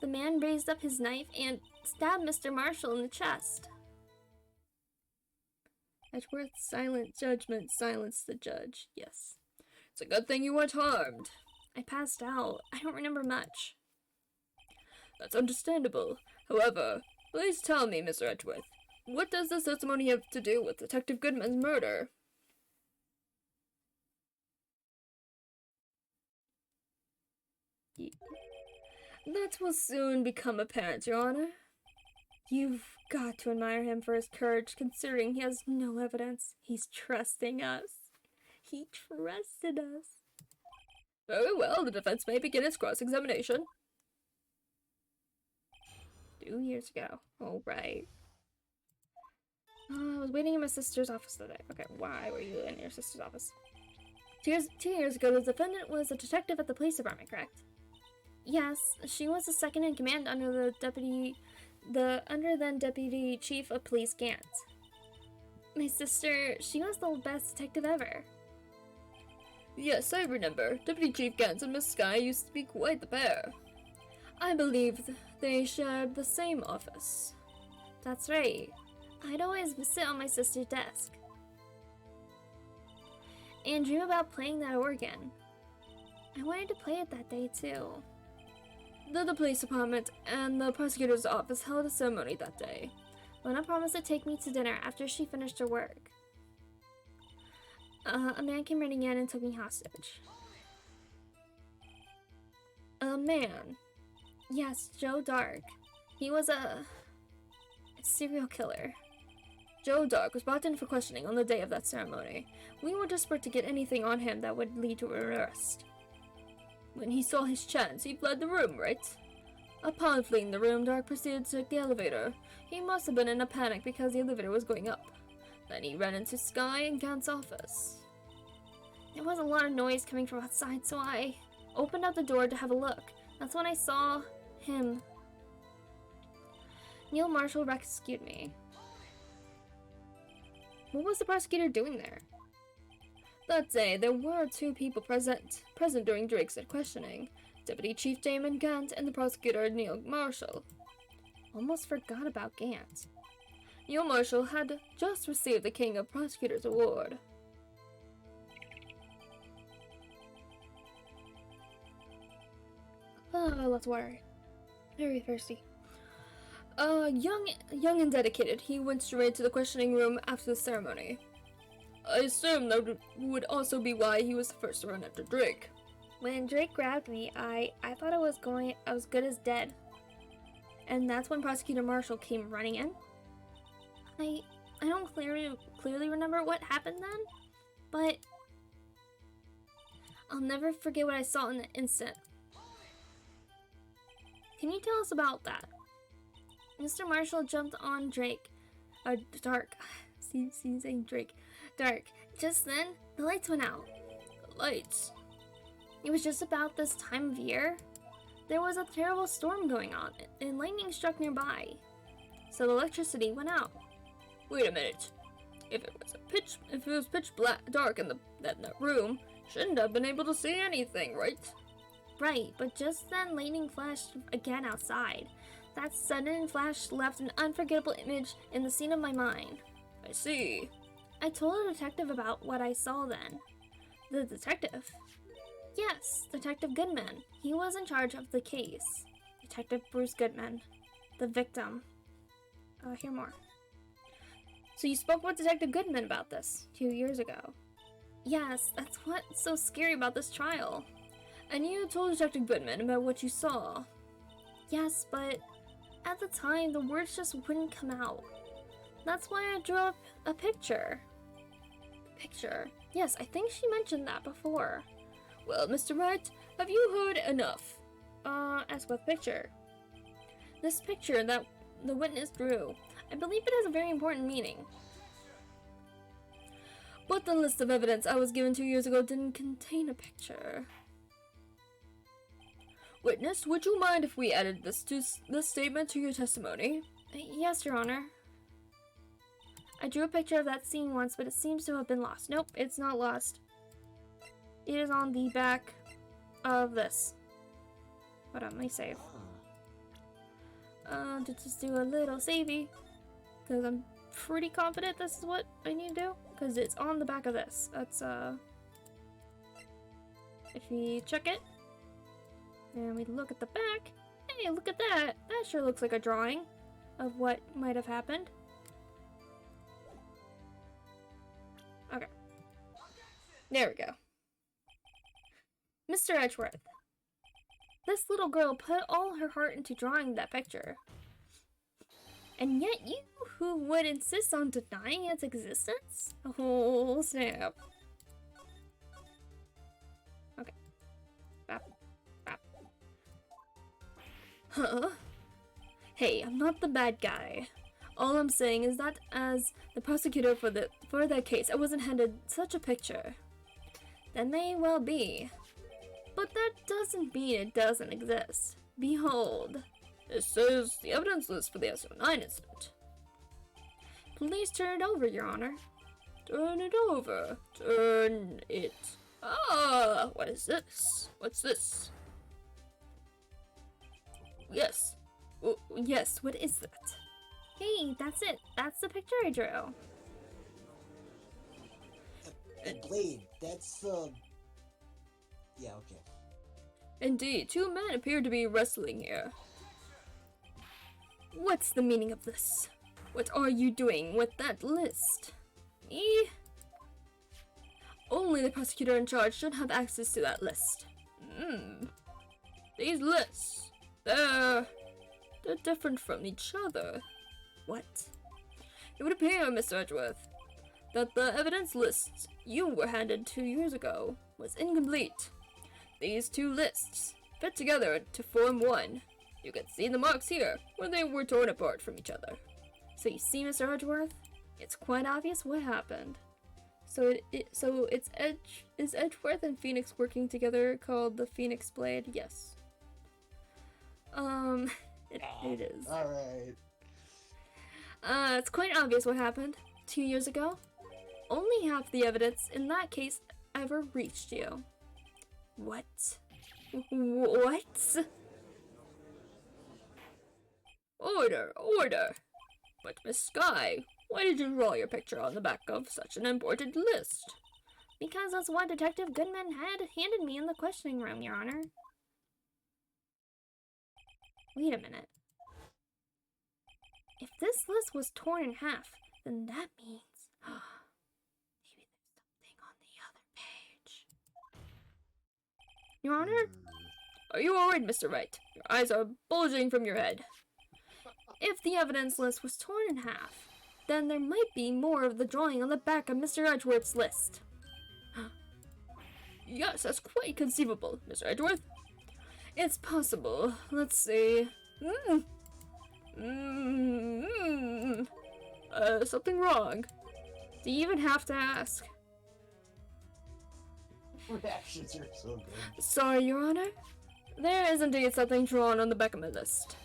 The man raised up his knife and stabbed Mr. Marshall in the chest. Edgeworth's silent judgment silenced the judge. Yes. It's a good thing you weren't harmed. I passed out. I don't remember much. That's understandable. However, please tell me, Mr. Edgeworth, what does this testimony have to do with Detective Goodman's murder? That will soon become apparent, Your Honor. You've got to admire him for his courage, considering he has no evidence. He's trusting us. He trusted us. Very well, the defense may begin its cross-examination. 2 years ago. All right. I was waiting in my sister's office today. Okay, why were you in your sister's office? 2 years ago, the defendant was a detective at the police department, correct? Yes, she was the second in command under the then Deputy Chief of Police Gant. My sister, she was the best detective ever. Yes, I remember. Deputy Chief Gant and Miss Skye used to be quite the pair. I believe they shared the same office. That's right. I'd always sit on my sister's desk and dream about playing that organ. I wanted to play it that day too. The police department and the prosecutor's office held a ceremony that day. Lena promised to take me to dinner after she finished her work. A man came running in and took me hostage. A man? Yes, Joe Dark. He was a serial killer. Joe Dark was brought in for questioning on the day of that ceremony. We were desperate to get anything on him that would lead to an arrest. When he saw his chance, he fled the room, right? Upon fleeing the room, Dark proceeded to take the elevator. He must have been in a panic because the elevator was going up. Then he ran into Sky and Gant's office. There was a lot of noise coming from outside, so I opened up the door to have a look. That's when I saw him. Neil Marshall rescued me. What was the prosecutor doing there? That day, there were two people present during Drake's questioning. Deputy Chief Damon Gant and the prosecutor Neil Marshall. Almost forgot about Gant. Neil Marshall had just received the King of Prosecutors Award. Let's water. Very thirsty. Young and dedicated, he went straight to the questioning room after the ceremony. I assume that would also be why he was the first to run after Drake. When Drake grabbed me, I thought I was good as dead. And that's when Prosecutor Marshall came running in. I don't clearly remember what happened then, but I'll never forget what I saw in the instant. Can you tell us about that? Mr. Marshall jumped on Drake. Dark. See, saying Drake. Dark. Just then, the lights went out. The lights? It was just about this time of year. There was a terrible storm going on, and lightning struck nearby. So the electricity went out. Wait a minute. If it was pitch dark in that room, shouldn't have been able to see anything, right? Right, but just then lightning flashed again outside. That sudden flash left an unforgettable image in the scene of my mind. I see. I told a detective about what I saw then. The detective? Yes, Detective Goodman. He was in charge of the case. Detective Bruce Goodman. The victim. Hear more. So you spoke with Detective Goodman about this 2 years ago? Yes, that's what's so scary about this trial. And you told Detective Goodman about what you saw. Yes, but at the time, the words just wouldn't come out. That's why I drew up a picture. Picture? Yes, I think she mentioned that before. Well, Mr. Wright, have you heard enough? As what picture? This picture that the witness drew. I believe it has a very important meaning. But the list of evidence I was given 2 years ago didn't contain a picture. Witness, would you mind if we added this statement to your testimony? Yes, Your Honor. I drew a picture of that scene once, but it seems to have been lost. Nope, it's not lost. It is on the back of this. Hold on, let me save. To just do a little savey, because I'm pretty confident this is what I need to do, because it's on the back of this. That's, if we check it, and we look at the back, hey, look at that! That sure looks like a drawing of what might have happened. Okay. There we go. Mr. Edgeworth, this little girl put all her heart into drawing that picture. And yet you who would insist on denying its existence? Oh, snap. Okay. Bap. Bap. Huh? Hey, I'm not the bad guy. All I'm saying is that as the prosecutor for that case, I wasn't handed such a picture. That may well be. But that doesn't mean it doesn't exist. Behold. This is the evidence list for the SO9 incident. Please turn it over, Your Honor. Turn it over. Turn it. Ah, what is this? What's this? Yes. Oh, yes, what is that? Hey, that's it. That's the picture I drew. The blade, that's the... Yeah, okay. Indeed, two men appear to be wrestling here. What's the meaning of this? What are you doing with that list? Me? Only the prosecutor in charge should have access to that list. These lists, they're they're different from each other. What? It would appear, Mr. Edgeworth, that the evidence list you were handed 2 years ago was incomplete. These two lists fit together to form one. You can see the marks here, where they were torn apart from each other. So you see, Mr. Edgeworth, it's quite obvious what happened. So is Edgeworth and Phoenix working together called the Phoenix Blade? Yes. It is. Alright. It's quite obvious what happened 2 years ago. Only half the evidence in that case ever reached you. What? What? Order, order! But Miss Sky, why did you draw your picture on the back of such an important list? Because that's what Detective Goodman had handed me in the questioning room, Your Honor. Wait a minute. If this list was torn in half, then that means... maybe there's something on the other page. Your Honor? Are you alright, Mr. Wright? Your eyes are bulging from your head. If the evidence list was torn in half, then there might be more of the drawing on the back of Mr. Edgeworth's list. Yes, that's quite conceivable, Mr. Edgeworth. It's possible. Let's see. Something wrong. Do you even have to ask? Reactions are so good. Sorry, Your Honor. There is indeed something drawn on the back of my list.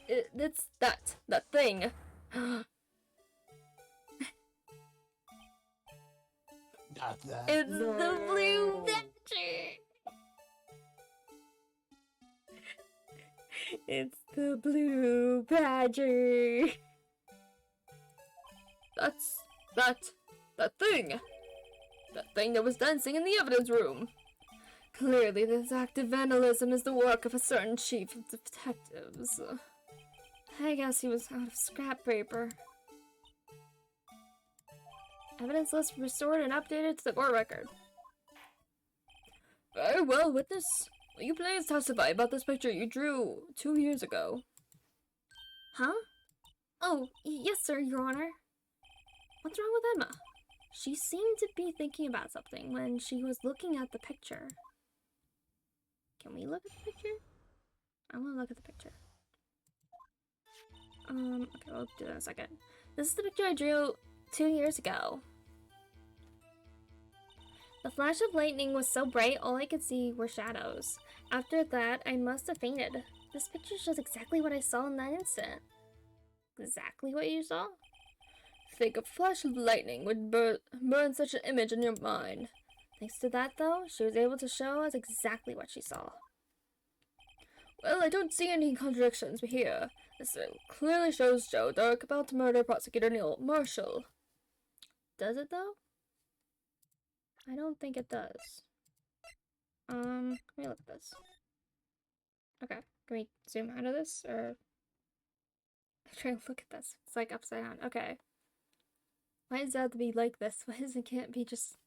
It's that thing. Not that. It's the blue badger. It's the blue badger. That's that thing. That thing that was dancing in the evidence room. Clearly, this act of vandalism is the work of a certain chief of detectives. I guess he was out of scrap paper. Evidence list restored and updated to the court record. Very well, witness. Will you please testify about this picture you drew 2 years ago? Huh? Oh, yes, sir, Your Honor. What's wrong with Emma? She seemed to be thinking about something when she was looking at the picture. Can we look at the picture? I want to look at the picture. Okay, we'll do that in a second. This is the picture I drew 2 years ago. The flash of lightning was so bright, all I could see were shadows. After that, I must have fainted. This picture shows exactly what I saw in that instant. Exactly what you saw? Think a flash of lightning would burn such an image in your mind. Thanks to that, though, she was able to show us exactly what she saw. Well, I don't see any contradictions here. This clearly shows Joe Dark about to murder Prosecutor Neil Marshall. Does it, though? I don't think it does. Let me look at this. Okay, can we zoom out of this, or... I'm trying to look at this. It's like upside down. Okay. Why does it have to be like this? Why does it can't be just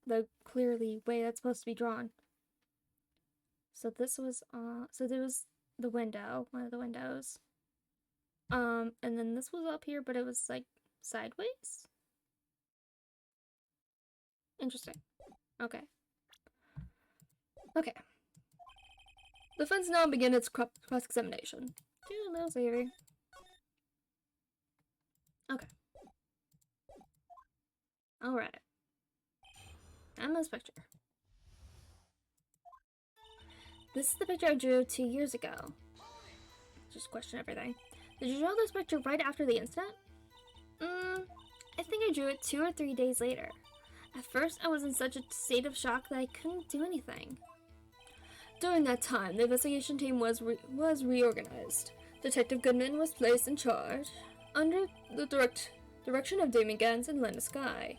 the clearly way that's supposed to be drawn? So this was, so there was the window, one of the windows. And then this was up here, but it was like sideways? Interesting. Okay. Okay. The defense now begin its cross-examination. Do a little saving. Okay. Alright. And this picture. This is the picture I drew 2 years ago. Just question everything. Did you draw this picture right after the incident? I think I drew it 2 or 3 days later. At first, I was in such a state of shock that I couldn't do anything. During that time, the investigation team was reorganized. Detective Goodman was placed in charge, under the direction of Damon Gans and Linda Sky.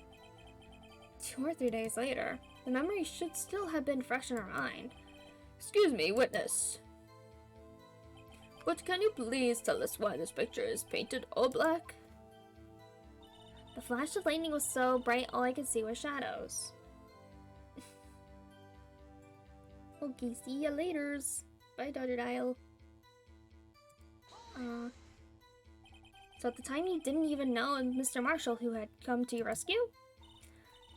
2 or 3 days later, the memory should still have been fresh in our mind. Excuse me, witness. But can you please tell us why this picture is painted all black? The flash of lightning was so bright, all I could see was shadows. Okay, see ya laters. Bye, Dodger Dial. So at the time you didn't even know Mr. Marshall who had come to your rescue?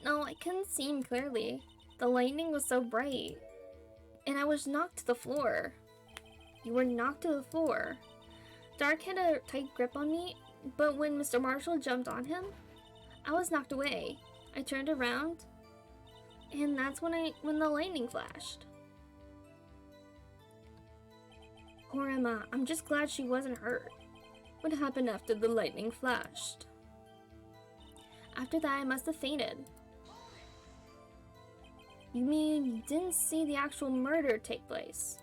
No, I couldn't see him clearly. The lightning was so bright. And I was knocked to the floor. You were knocked to the floor. Dark had a tight grip on me, but when Mr. Marshall jumped on him, I was knocked away. I turned around, and that's when the lightning flashed. Poor Emma, I'm just glad she wasn't hurt. What happened after the lightning flashed? After that, I must have fainted. You mean you didn't see the actual murder take place?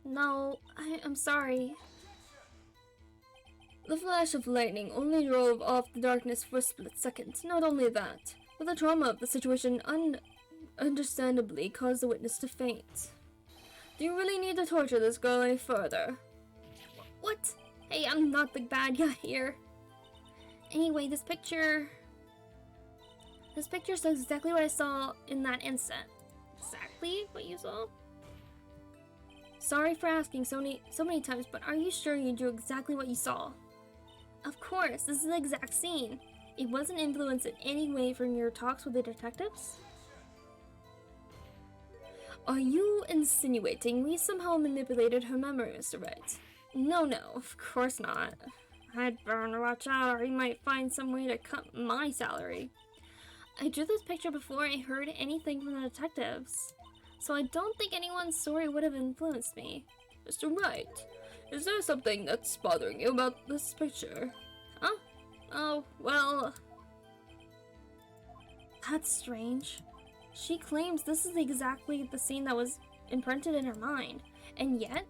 No, I'm sorry. The flash of lightning only drove off the darkness for a split second. Not only that, but the trauma of the situation understandably caused the witness to faint. Do you really need to torture this girl any further? What? Hey, I'm not the bad guy here. Anyway, this picture shows exactly what I saw in that instant. Exactly what you saw? Sorry for asking so many times, but are you sure you drew exactly what you saw? Of course, this is the exact scene. It wasn't influenced in any way from your talks with the detectives? Are you insinuating we somehow manipulated her memory, Mr. Wright? No, of course not. I'd better watch out or he might find some way to cut my salary. I drew this picture before I heard anything from the detectives, so I don't think anyone's story would have influenced me. Mr. Wright, is there something that's bothering you about this picture? Huh? Oh, well... That's strange. She claims this is exactly the scene that was imprinted in her mind, and yet,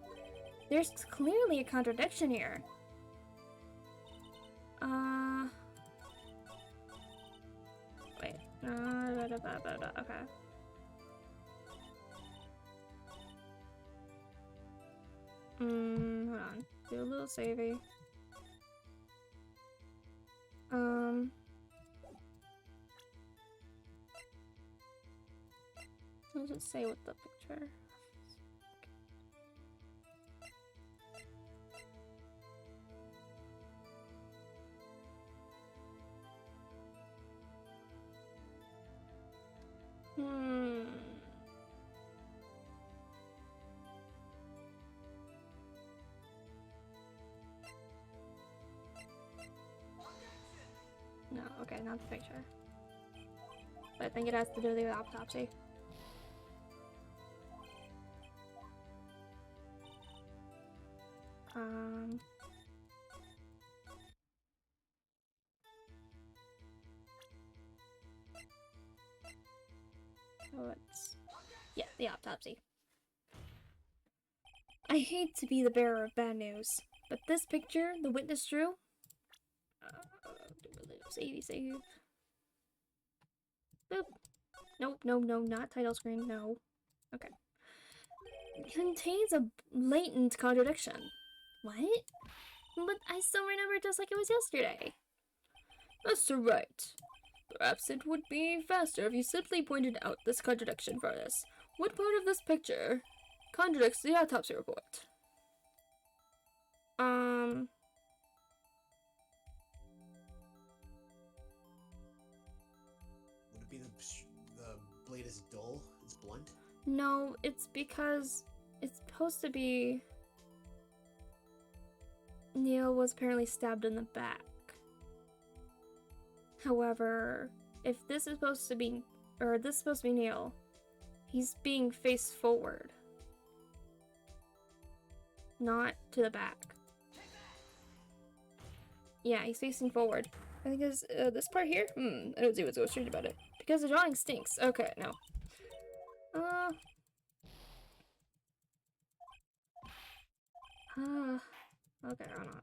there's clearly a contradiction here. Wait. Okay. Hold on. Do a little savey. What does it say with the picture? No, okay, not the picture. But I think it has to do with the autopsy. So it's... yeah, the autopsy. I hate to be the bearer of bad news, but this picture the witness drew... save. Boop. Nope, no, not title screen, no. Okay. Contains a blatant contradiction. What? But I still remember it just like it was yesterday. Mr. Wright, perhaps it would be faster if you simply pointed out this contradiction for us. What part of this picture contradicts the autopsy report? Would it be the blade is dull? It's blunt? No, it's because it's supposed to be... Neil was apparently stabbed in the back. However, if this is supposed to be... or this is supposed to be Neil, he's being face forward. Not to the back. Yeah, he's facing forward. I think it's this part here? I don't see what's so strange about it. Because the drawing stinks. Okay, no. Okay, or not.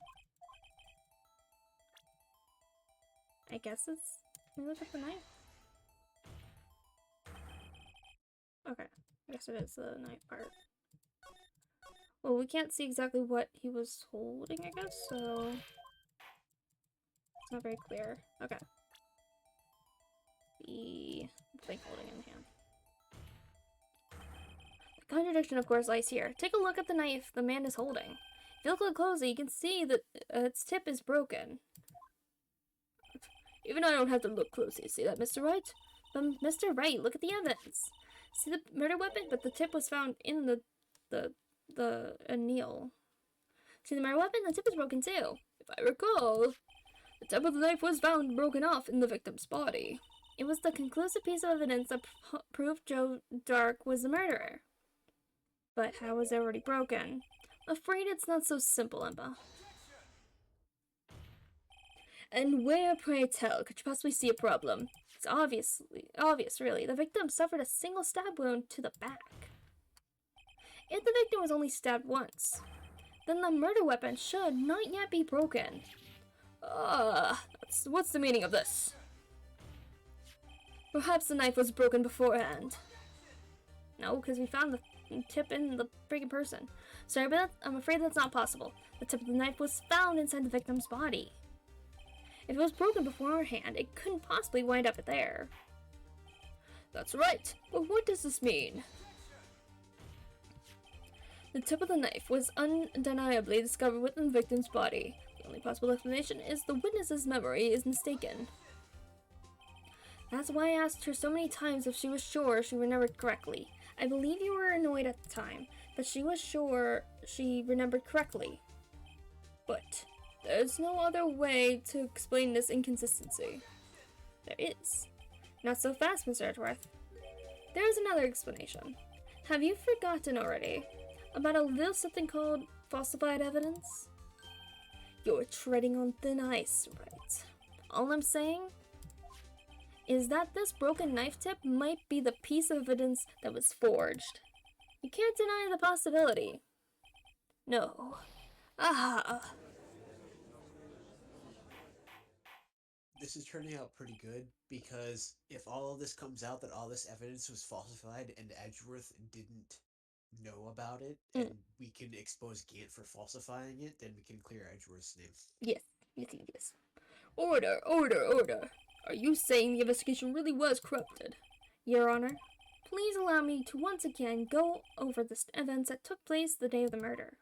I guess it's... Can we look at the knife? Okay, I guess it is the knife part. Well, we can't see exactly what he was holding, I guess, so... It's not very clear. Okay. The thing holding in the hand. The contradiction, of course, lies here. Take a look at the knife the man is holding. If you look closely, you can see that its tip is broken. Even I don't have to look closely. See that, Mr. Wright? But Mr. Wright, look at the evidence. See the murder weapon? But the tip was found in the anneal. See the murder weapon? The tip is broken too. If I recall, the tip of the knife was found broken off in the victim's body. It was the conclusive piece of evidence that proved Joe Dark was the murderer. But how was it already broken? I'm afraid it's not so simple, Emma. And where, pray tell, could you possibly see a problem? It's obvious, really. The victim suffered a single stab wound to the back. If the victim was only stabbed once, then the murder weapon should not yet be broken. What's the meaning of this? Perhaps the knife was broken beforehand. No, because we found the tip in the freaking person. Sorry, but I'm afraid that's not possible. The tip of the knife was found inside the victim's body. If it was broken beforehand, it couldn't possibly wind up there. That's right, but what does this mean? The tip of the knife was undeniably discovered within the victim's body. The only possible explanation is the witness's memory is mistaken. That's why I asked her so many times if she was sure she remembered correctly. I believe you were annoyed at the time, but she was sure she remembered correctly. But there's no other way to explain this inconsistency. There is. Not so fast, Mr. Edgeworth. There is another explanation. Have you forgotten already about a little something called falsified evidence? You're treading on thin ice, right? All I'm saying is that this broken knife tip might be the piece of evidence that was forged. You can't deny the possibility. No. This is turning out pretty good, because if all of this comes out that all this evidence was falsified and Edgeworth didn't know about it, and we can expose Gant for falsifying it, then we can clear Edgeworth's name. Yes. Order. Are you saying the investigation really was corrupted? Your Honor, please allow me to once again go over the events that took place the day of the murder.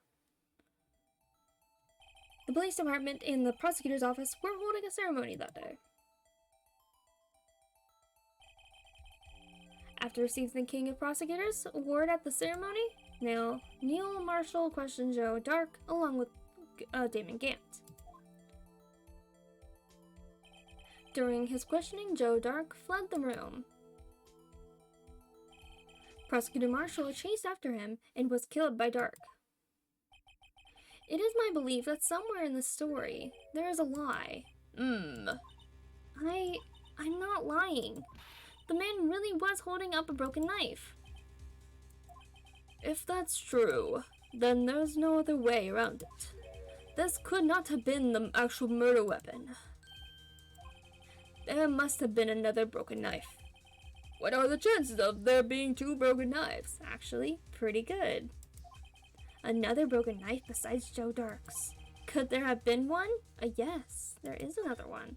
The police department and the prosecutor's office were holding a ceremony that day. After receiving the King of Prosecutors award at the ceremony, Neil Marshall questioned Joe Dark along with Damon Gant. During his questioning, Joe Dark fled the room. Prosecutor Marshall chased after him and was killed by Dark. It is my belief that somewhere in this story, there is a lie. I'm not lying. The man really was holding up a broken knife. If that's true, then there's no other way around it. This could not have been the actual murder weapon. There must have been another broken knife. What are the chances of there being two broken knives? Actually, pretty good. Another broken knife besides Joe Dark's. Could there have been one? Yes, there is another one.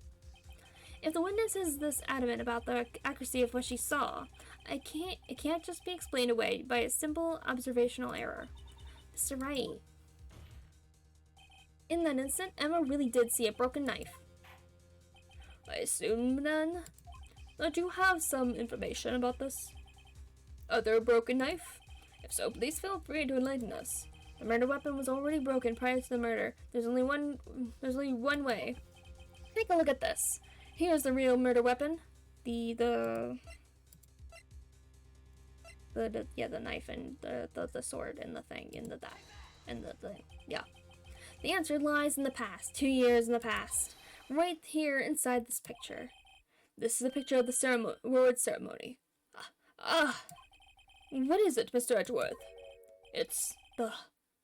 If the witness is this adamant about the accuracy of what she saw, it can't just be explained away by a simple observational error. Mr. Wright. In that instant, Emma really did see a broken knife. I assume, then, that you have some information about this other broken knife? If so, please feel free to enlighten us. The murder weapon was already broken prior to the murder. There's only one way. Take a look at this. Here's the real murder weapon. The knife and the sword and the thing and the thing. Yeah. The answer lies in the past, 2 years in the past. Right here inside this picture. This is a picture of the award ceremony. What is it, Mr. Edgeworth? It's the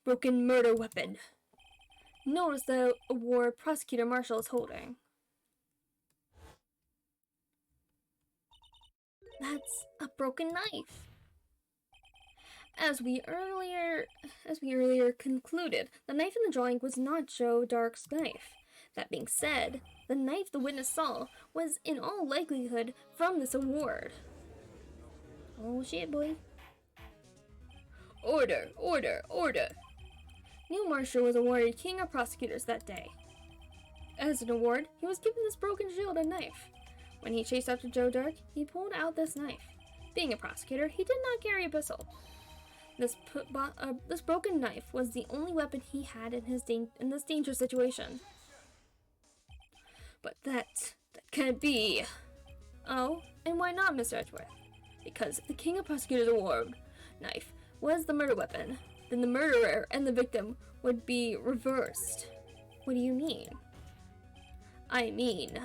broken murder weapon. Notice the award Prosecutor Marshall is holding. That's a broken knife. As we earlier concluded, the knife in the drawing was not Joe Dark's knife. That being said, the knife the witness saw was in all likelihood from this award. Oh shit, boy. Order. Neil Marshall was awarded King of Prosecutors that day. As an award, he was given this broken shield and knife. When he chased after Joe Dirk, he pulled out this knife. Being a prosecutor, he did not carry a pistol. This broken knife was the only weapon he had in this dangerous situation. But that can't be. Oh, and why not, Mr. Edgeworth? Because if the King of Prosecutors Award knife was the murder weapon, then the murderer and the victim would be reversed. What do you mean? I mean,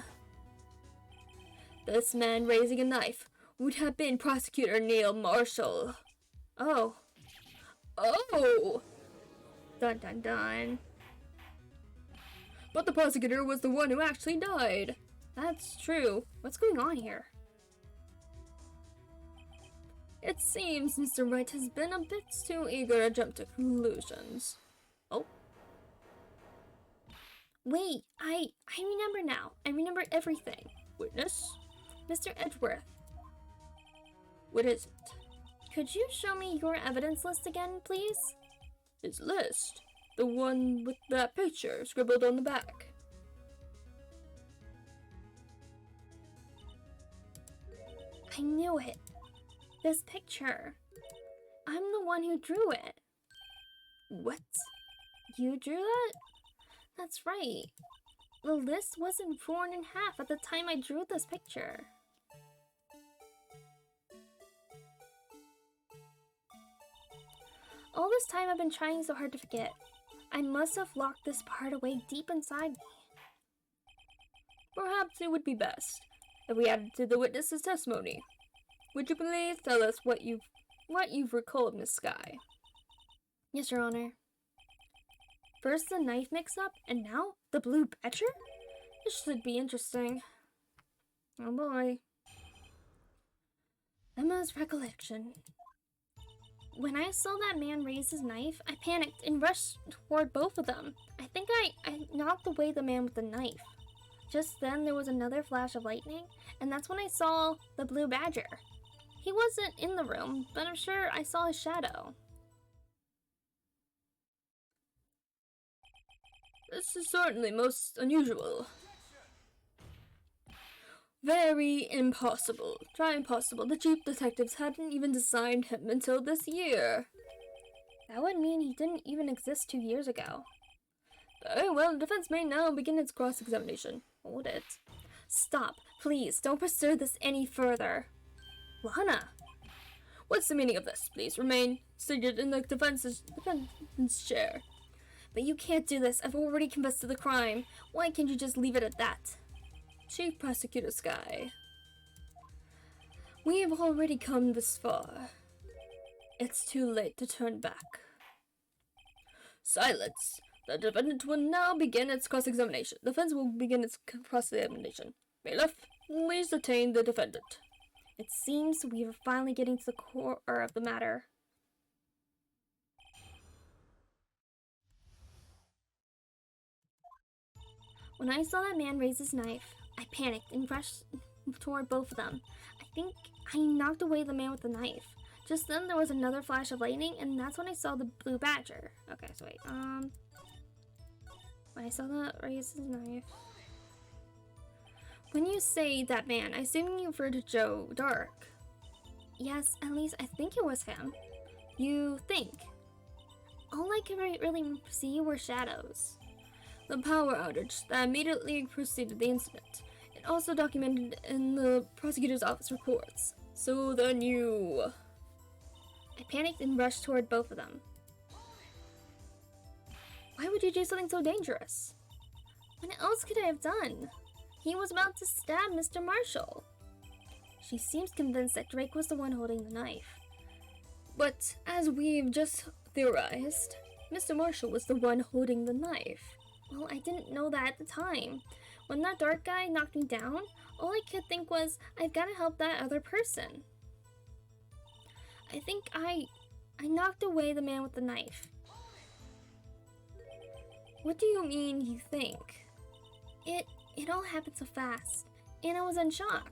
this man raising a knife would have been Prosecutor Neil Marshall. Oh. Oh! Dun dun dun. But the prosecutor was the one who actually died. That's true. What's going on here? It seems Mr. Wright has been a bit too eager to jump to conclusions. Oh. Wait, I remember now. I remember everything. Witness? Mr. Edgeworth. What is it? Could you show me your evidence list again, please? His list? The one with that picture scribbled on the back. I knew it. This picture. I'm the one who drew it. What? You drew that? That's right. The list wasn't torn in half at the time I drew this picture. All this time I've been trying so hard to forget. I must have locked this part away deep inside me. Perhaps it would be best if we added to the witness's testimony. Would you please tell us what you've recalled, Miss Skye? Yes, Your Honor. First the knife mix-up, and now the blue badger? This should be interesting. Oh boy. Emma's recollection. When I saw that man raise his knife, I panicked and rushed toward both of them. I think I knocked away the man with the knife. Just then there was another flash of lightning, and that's when I saw the blue badger. He wasn't in the room, but I'm sure I saw his shadow. This is certainly most unusual. Very impossible. Try impossible. The chief detectives hadn't even designed him until this year. That would mean he didn't even exist 2 years ago. Very well, the defense may now begin its cross-examination. Hold it. Stop. Please, don't pursue this any further. Lana! What's the meaning of this? Please remain seated in the defense's chair. But you can't do this. I've already confessed to the crime. Why can't you just leave it at that? Chief Prosecutor Skye. We have already come this far. It's too late to turn back. Silence! The defendant will now begin its cross-examination. The defense will begin its cross-examination. Bailiff, please detain the defendant. It seems we are finally getting to the core of the matter. When I saw that man raise his knife, I panicked and rushed toward both of them. I think I knocked away the man with the knife. Just then there was another flash of lightning, and that's when I saw the blue badger. Okay, so wait, when I saw the raise his knife. When you say that man, I assume you refer to Joe Dark. Yes, at least I think it was him. You think? All I could really see were shadows. The power outage that immediately preceded the incident. It also documented in the prosecutor's office reports. So then you... I panicked and rushed toward both of them. Why would you do something so dangerous? What else could I have done? He was about to stab Mr. Marshall. She seems convinced that Drake was the one holding the knife. But as we've just theorized, Mr. Marshall was the one holding the knife. Well, I didn't know that at the time. When that dark guy knocked me down, all I could think was, I've got to help that other person. I think I knocked away the man with the knife. What do you mean, you think? It all happened so fast, and I was in shock.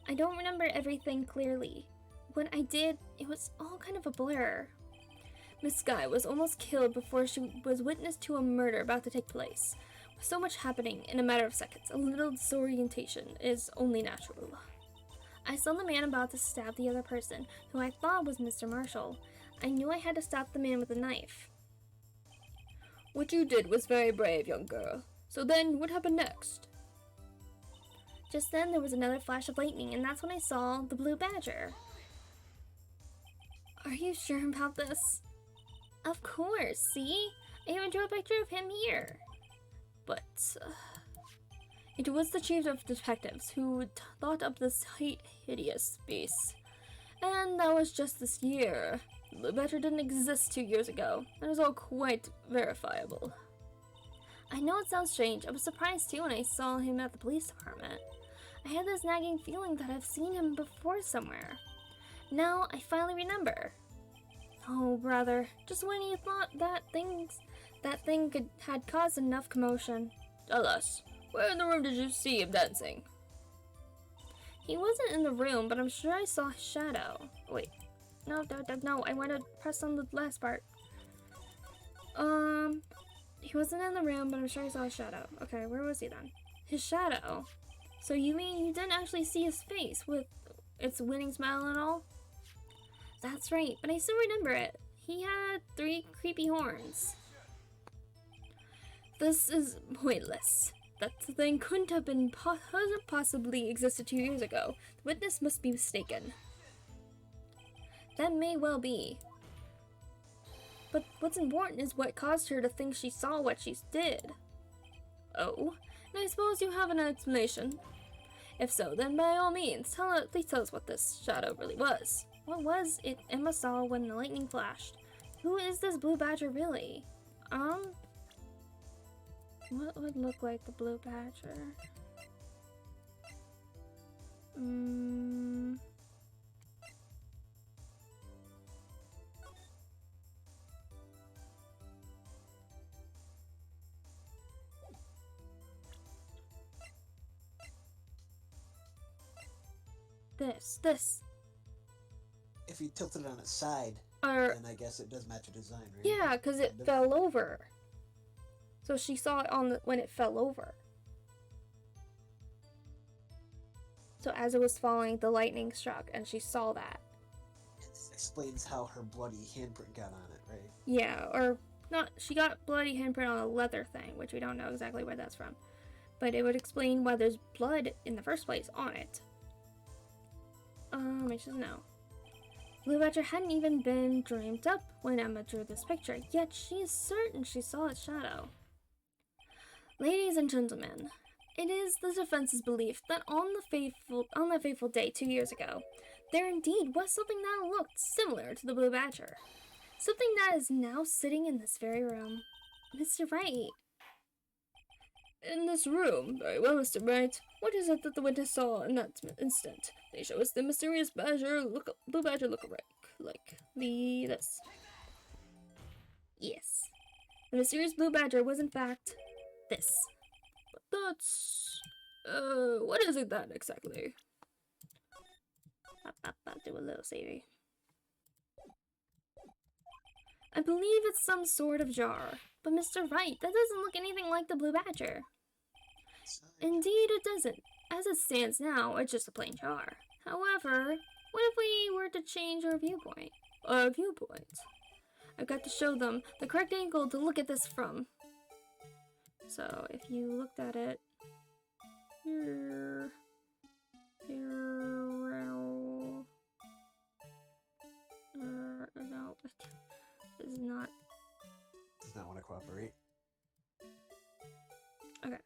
I don't remember everything clearly. When I did, it was all kind of a blur. Miss Sky was almost killed before she was witness to a murder about to take place. With so much happening in a matter of seconds, a little disorientation is only natural. I saw the man about to stab the other person, who I thought was Mr. Marshall. I knew I had to stop the man with a knife. What you did was very brave, young girl. So then, what happened next? Just then, there was another flash of lightning, and that's when I saw the blue badger. Are you sure about this? Of course, see? I even drew a picture of him here. But it was the chief of detectives who thought up this hideous beast. And that was just this year. The blue badger didn't exist 2 years ago. That is all quite verifiable. I know it sounds strange. I was surprised too when I saw him at the police department. I had this nagging feeling that I've seen him before somewhere. Now I finally remember. Oh, brother, just when you thought that thing had caused enough commotion. Tell us, where in the room did you see him dancing? He wasn't in the room, but I'm sure I saw his shadow. Wait, no, I want to press on the last part. He wasn't in the room, but I'm sure I saw his shadow. Okay, where was he then? His shadow? So you mean you didn't actually see his face with its winning smile and all? That's right, but I still remember it. He had 3 creepy horns. This is pointless. That thing couldn't have been possibly existed 2 years ago. The witness must be mistaken. That may well be. But what's important is what caused her to think she saw what she did. Oh, and I suppose you have an explanation. If so, then by all means, please tell us what this shadow really was. What was it Emma saw when the lightning flashed? Who is this blue badger really? What would look like the blue badger? This. If you tilt it on its side, Or, then I guess it does match the design, right? yeah, because it fell over. So she saw it when it fell over. So as it was falling, the lightning struck, and she saw that. This explains how her bloody handprint got on it, right? Yeah, or not. She got bloody handprint on a leather thing, which we don't know exactly where that's from. But it would explain why there's blood in the first place on it. I should know. Blue Badger hadn't even been dreamed up when Emma drew this picture, yet she is certain she saw its shadow. Ladies and gentlemen, it is the defense's belief that on that fateful day 2 years ago, there indeed was something that looked similar to the Blue Badger. Something that is now sitting in this very room. Mr. Wright. In this room? Very well, Mr. Wright. What is it that the witness saw in that instant? They show us the mysterious blue badger look-alike. Like this. Yes. The mysterious blue badger was in fact this. But that's... what is it then exactly? I'll do a little savvy. I believe it's some sort of jar. But Mr. Wright, that doesn't look anything like the blue badger. Indeed it doesn't. As it stands now, it's just a plain jar. However, what if we were to change our viewpoint? I've got to show them the correct angle to look at this from. So, if you looked at it... Here... No, this is not... Does not want to cooperate. Okay.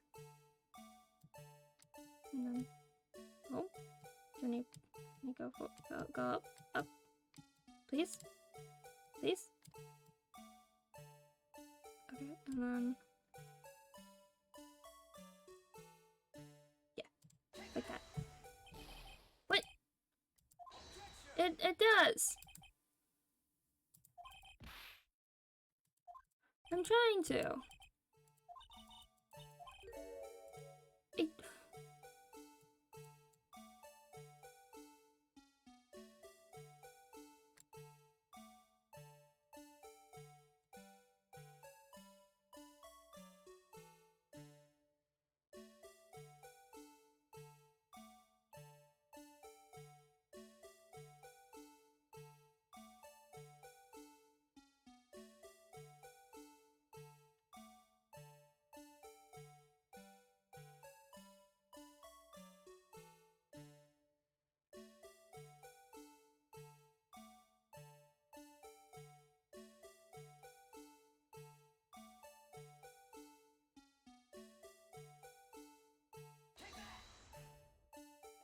And then... Oh. Can you go up? Please? Please? Okay, and then... Yeah. Like that. What? It does! I'm trying to.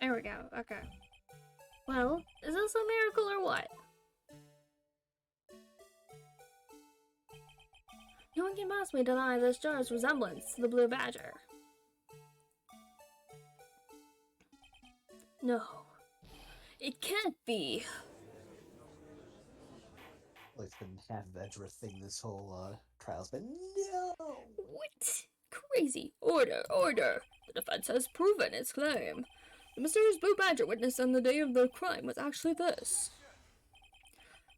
There we go. Okay. Well, is this a miracle or what? No one can possibly deny this jar's resemblance to the blue badger. No. It can't be. Well, it's been half of a thing this whole trial's been. No! What? Crazy. Order, order. The defense has proven its claim. The mysterious blue badger witnessed on the day of the crime was actually this.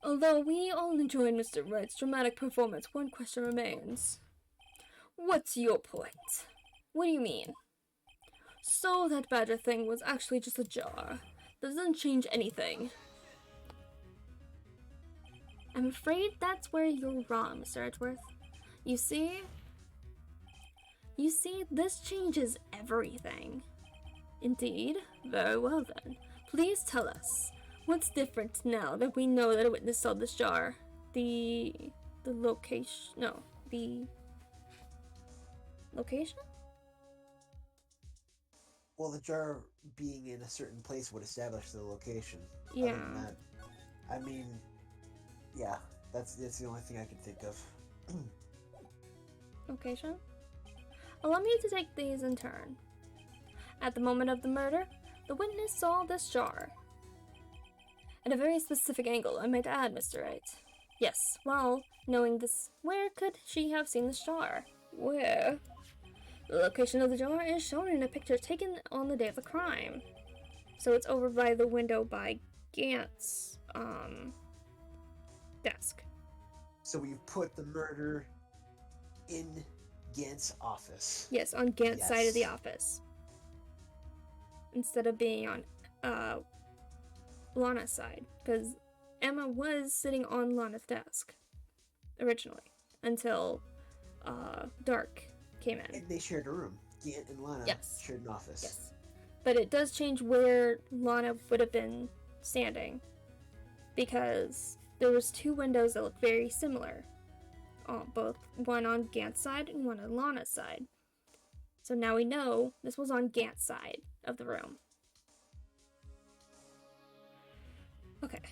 Although we all enjoyed Mr. Wright's dramatic performance, one question remains. What's your point? What do you mean? So that badger thing was actually just a jar. That doesn't change anything. I'm afraid that's where you're wrong, Mr. Edgeworth. You see, this changes everything. Indeed? Very well then. Please tell us, what's different now that we know that a witness saw this jar? The location? No, the location? Well, the jar being in a certain place would establish the location. Yeah. Yeah, that's the only thing I can think of. Location? Allow me to take these in turn. At the moment of the murder, the witness saw this jar. At a very specific angle, I might add, Mr. Wright. Yes, well, knowing this, where could she have seen this jar? Where? The location of the jar is shown in a picture taken on the day of the crime. So it's over by the window by Gant's, desk. So we've put the murder in Gant's office. Yes, on Gant's side of the office. Instead of being on, Lana's side. Because Emma was sitting on Lana's desk. Originally. Until, Dark came in. And they shared a room. Gant and Lana shared an office. Yes. But it does change where Lana would have been standing. Because there was two windows that look very similar. Both one on Gant's side and one on Lana's side. So now we know this was on Gant's side of the room. Okay.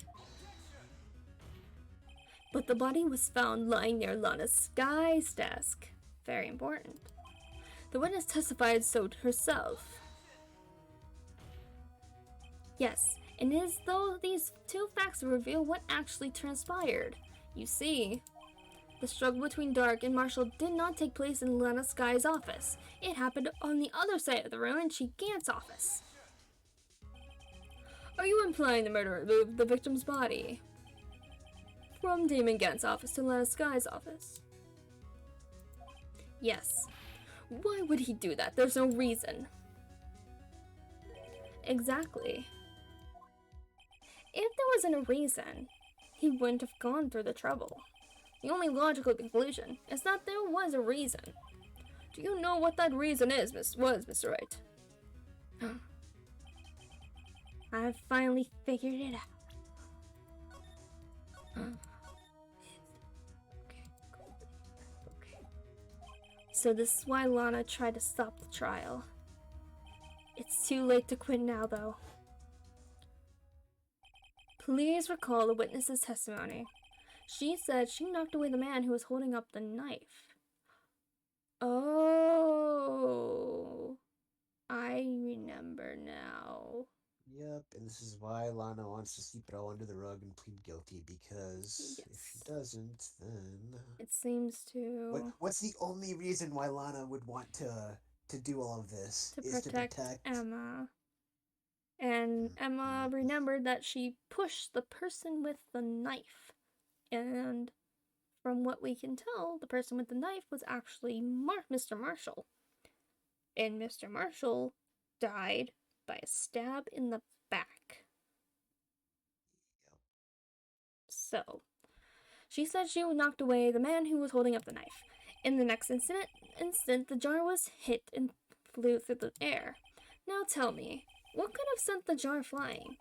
But the body was found lying near Lana's guy's desk. Very important. The witness testified so herself. Yes, and it is though these two facts reveal what actually transpired. You see, the struggle between Dark and Marshall did not take place in Lana Sky's office. It happened on the other side of the room in Chief Gant's office. Are you implying the murderer moved the victim's body from Damon Gant's office to Lana Sky's office? Yes. Why would he do that? There's no reason. Exactly. If there wasn't a reason, he wouldn't have gone through the trouble. The only logical conclusion is that there was a reason. Do you know what that reason was, Mr. Wright? I've finally figured it out. Okay. So this is why Lana tried to stop the trial. It's too late to quit now, though. Please recall the witness's testimony. She said she knocked away the man who was holding up the knife. Oh, I remember now. Yep, and this is why Lana wants to sweep it all under the rug and plead guilty, because if she doesn't, then... It seems to... What's the only reason why Lana would want to do all of this? To protect Emma. And Emma remembered that she pushed the person with the knife. And from what we can tell, the person with the knife was actually Mr. Marshall. And Mr. Marshall died by a stab in the back. So, she said she knocked away the man who was holding up the knife. In the next instant, the jar was hit and flew through the air. Now tell me, what could have sent the jar flying?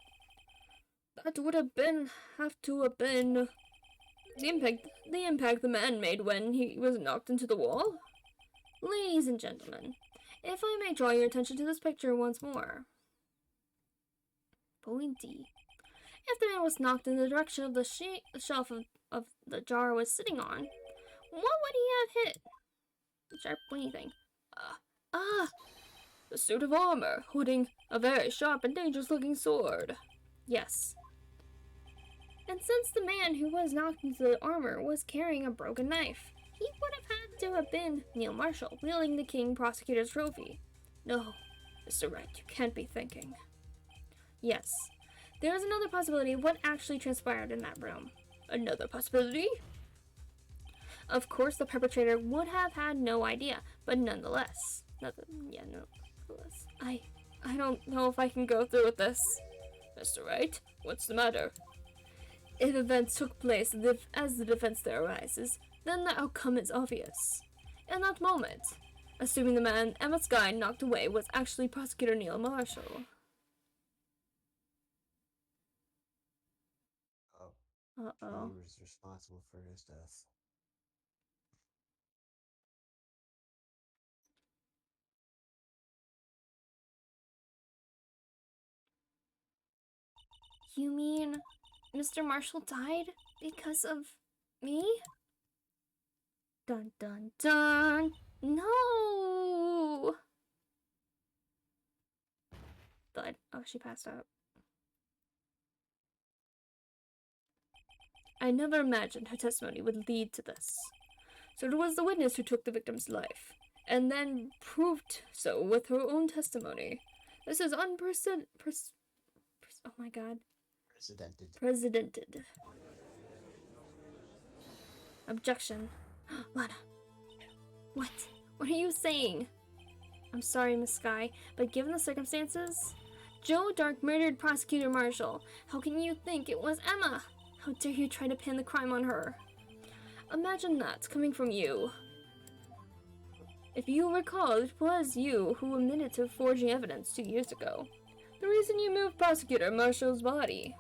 That would have to have been the impact the man made when he was knocked into the wall. Ladies and gentlemen, if I may draw your attention to this picture once more. pointy. If the man was knocked in the direction of the shelf of the jar was sitting on, what would he have hit? The sharp pointy thing. The suit of armor, holding a very sharp and dangerous-looking sword. Yes. And since the man who was knocked into the armor was carrying a broken knife, he would have had to have been Neil Marshall, wielding the King Prosecutor's trophy. No, Mr. Wright, you can't be thinking. Yes, there is another possibility of what actually transpired in that room. Another possibility? Of course, the perpetrator would have had no idea, but nonetheless. I don't know if I can go through with this. Mr. Wright, what's the matter? If events took place as the defense theorizes, then the outcome is obvious. In that moment, assuming the man Emma Skye knocked away was actually Prosecutor Neil Marshall. Uh-oh. He was responsible for his death. You mean Mr. Marshall died because of me? Dun dun dun! No! Died. Oh, she passed out. I never imagined her testimony would lead to this. So it was the witness who took the victim's life, and then proved so with her own testimony. This is unprecedented. Oh my god. Precedented. Objection. Lana. What? What are you saying? I'm sorry, Miss Skye, but given the circumstances, Joe Dark murdered Prosecutor Marshall. How can you think it was Emma? How dare you try to pin the crime on her? Imagine that coming from you. If you recall, it was you who admitted to forging evidence 2 years ago. The reason you moved Prosecutor Marshall's body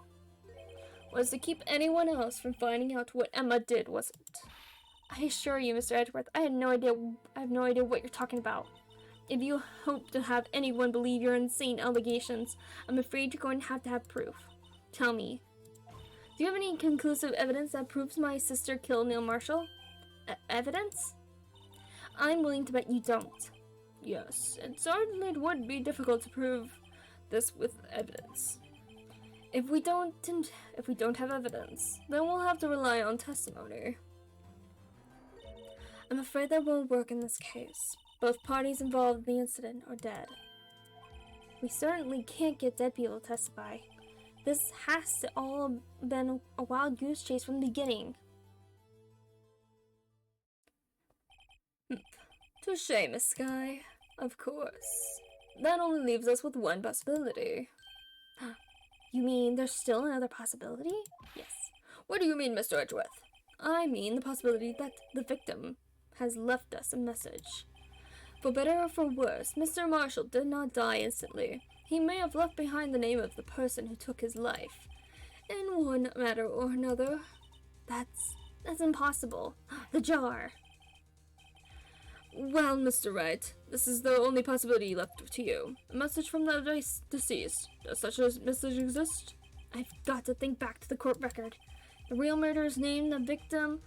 was to keep anyone else from finding out what Emma did, wasn't it? I assure you, Mr. Edgeworth, I have no idea what you're talking about. If you hope to have anyone believe your insane allegations, I'm afraid you're going to have proof. Tell me, do you have any conclusive evidence that proves my sister killed Neil Marshall? Evidence? I'm willing to bet you don't. Yes, it certainly would be difficult to prove this with evidence. If we don't have evidence, then we'll have to rely on testimony. I'm afraid that won't work in this case. Both parties involved in the incident are dead. We certainly can't get dead people to testify. This has to all been a wild goose chase from the beginning. Touché, Miss Skye. Of course. That only leaves us with one possibility. You mean there's still another possibility? Yes. What do you mean, Mr. Edgeworth? I mean the possibility that the victim has left us a message. For better or for worse, Mr. Marshall did not die instantly. He may have left behind the name of the person who took his life. In one matter or another. That's impossible. The jar. Well, Mr. Wright, this is the only possibility left to you. A message from the deceased. Does such a message exist? I've got to think back to the court record. The real murderer's name the victim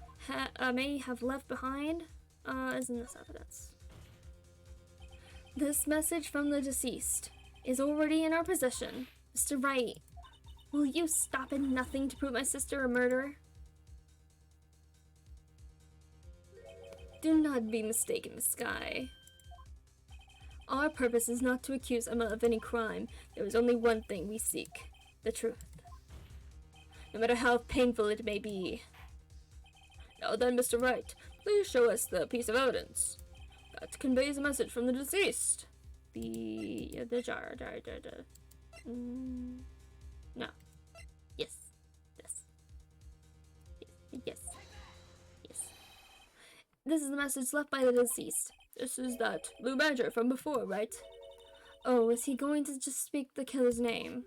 may have left behind is in this evidence. This message from the deceased is already in our possession. Mr. Wright, will you stop at nothing to prove my sister a murderer? Do not be mistaken, Miss Skye. Our purpose is not to accuse Emma of any crime. There is only one thing we seek: the truth. No matter how painful it may be. Now then, Mr. Wright, please show us the piece of evidence that conveys a message from the deceased. The jar. No. Yes. Yes. This is the message left by the deceased. This is that Blue Badger from before, right? Oh, is he going to just speak the killer's name?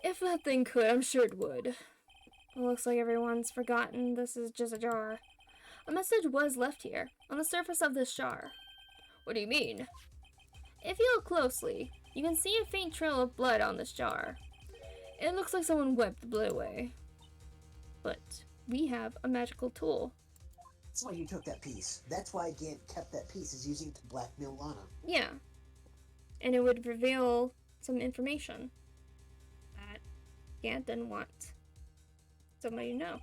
If that thing could, I'm sure it would. It looks like everyone's forgotten this is just a jar. A message was left here, on the surface of this jar. What do you mean? If you look closely, you can see a faint trail of blood on this jar. It looks like someone wiped the blood away. But we have a magical tool. That's why you took that piece. That's why Gant kept that piece, is using it to blackmail Lana. Yeah. And it would reveal some information that Gant didn't want somebody to know.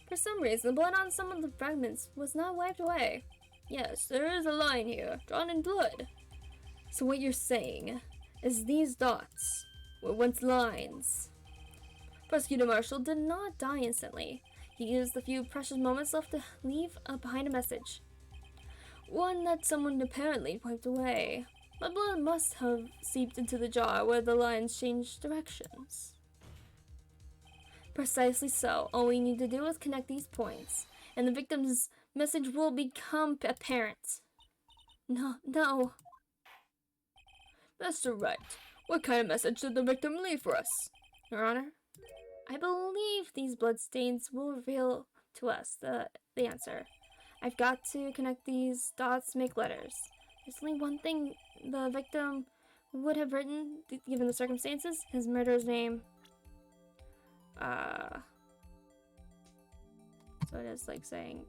For some reason, the blood on some of the fragments was not wiped away. Yes, there is a line here, drawn in blood. So what you're saying is these dots were once lines. Prosecutor Marshall did not die instantly. He used the few precious moments left to leave behind a message. One that someone apparently wiped away. My blood must have seeped into the jar where the lines changed directions. Precisely so. All we need to do is connect these points, and the victim's message will become apparent. No. Mr. Wright, what kind of message did the victim leave for us? Your Honor, I believe these bloodstains will reveal to us the answer. I've got to connect these dots to make letters. There's only one thing the victim would have written, given the circumstances, his murderer's name. So it is like saying,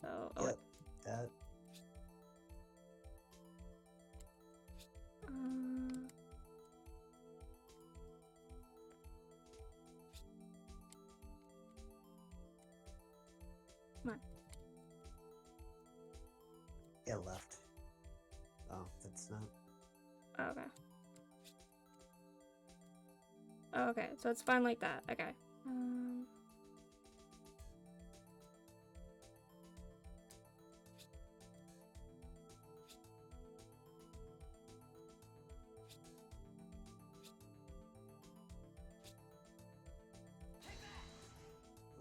so, Yep, that. Come on. It left. Oh, that's not. Okay. Okay, so it's fine like that. Okay.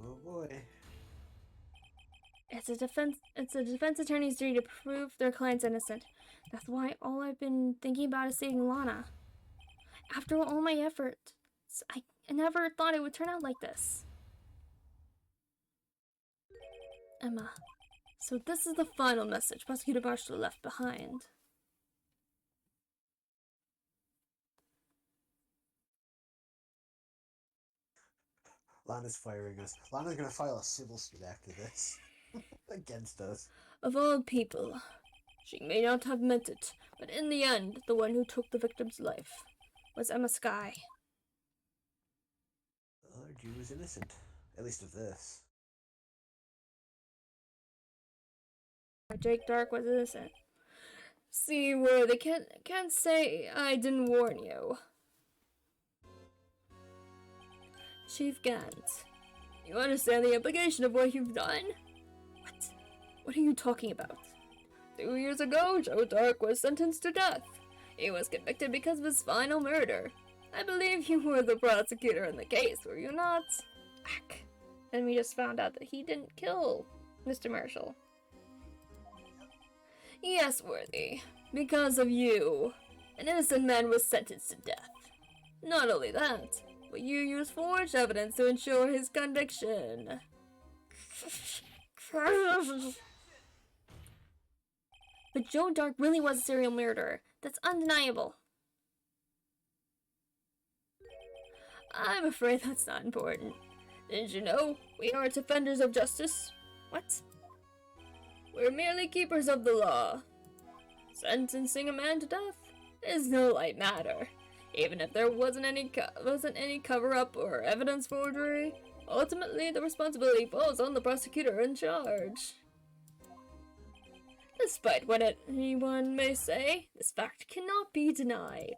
Oh boy. It's a defense attorney's duty to prove their client's innocent. That's why all I've been thinking about is saving Lana. After all my efforts, I never thought it would turn out like this. Emma. So this is the final message Prosecutor Marshall left behind. Lana's firing us. Lana's gonna file a civil suit after this. Against us. Of all people, she may not have meant it, but in the end, the one who took the victim's life was Emma Skye. The other Jew was innocent. At least of this. Jake Dark was innocent. See, Worthy, can't say I didn't warn you. Chief Gant, you understand the implication of what you've done? What? What are you talking about? 2 years ago, Joe Dark was sentenced to death. He was convicted because of his final murder. I believe you were the prosecutor in the case, were you not? Ack. And we just found out that he didn't kill Mr. Marshall. Yes, Worthy. Because of you, an innocent man was sentenced to death. Not only that, but you used forged evidence to ensure his conviction. But Joe Dark really was a serial murderer. That's undeniable. I'm afraid that's not important. Didn't you know we aren't defenders of justice? What? We're merely keepers of the law. Sentencing a man to death is no light matter. Even if there wasn't any cover-up or evidence forgery, ultimately the responsibility falls on the prosecutor in charge. Despite what anyone may say, this fact cannot be denied.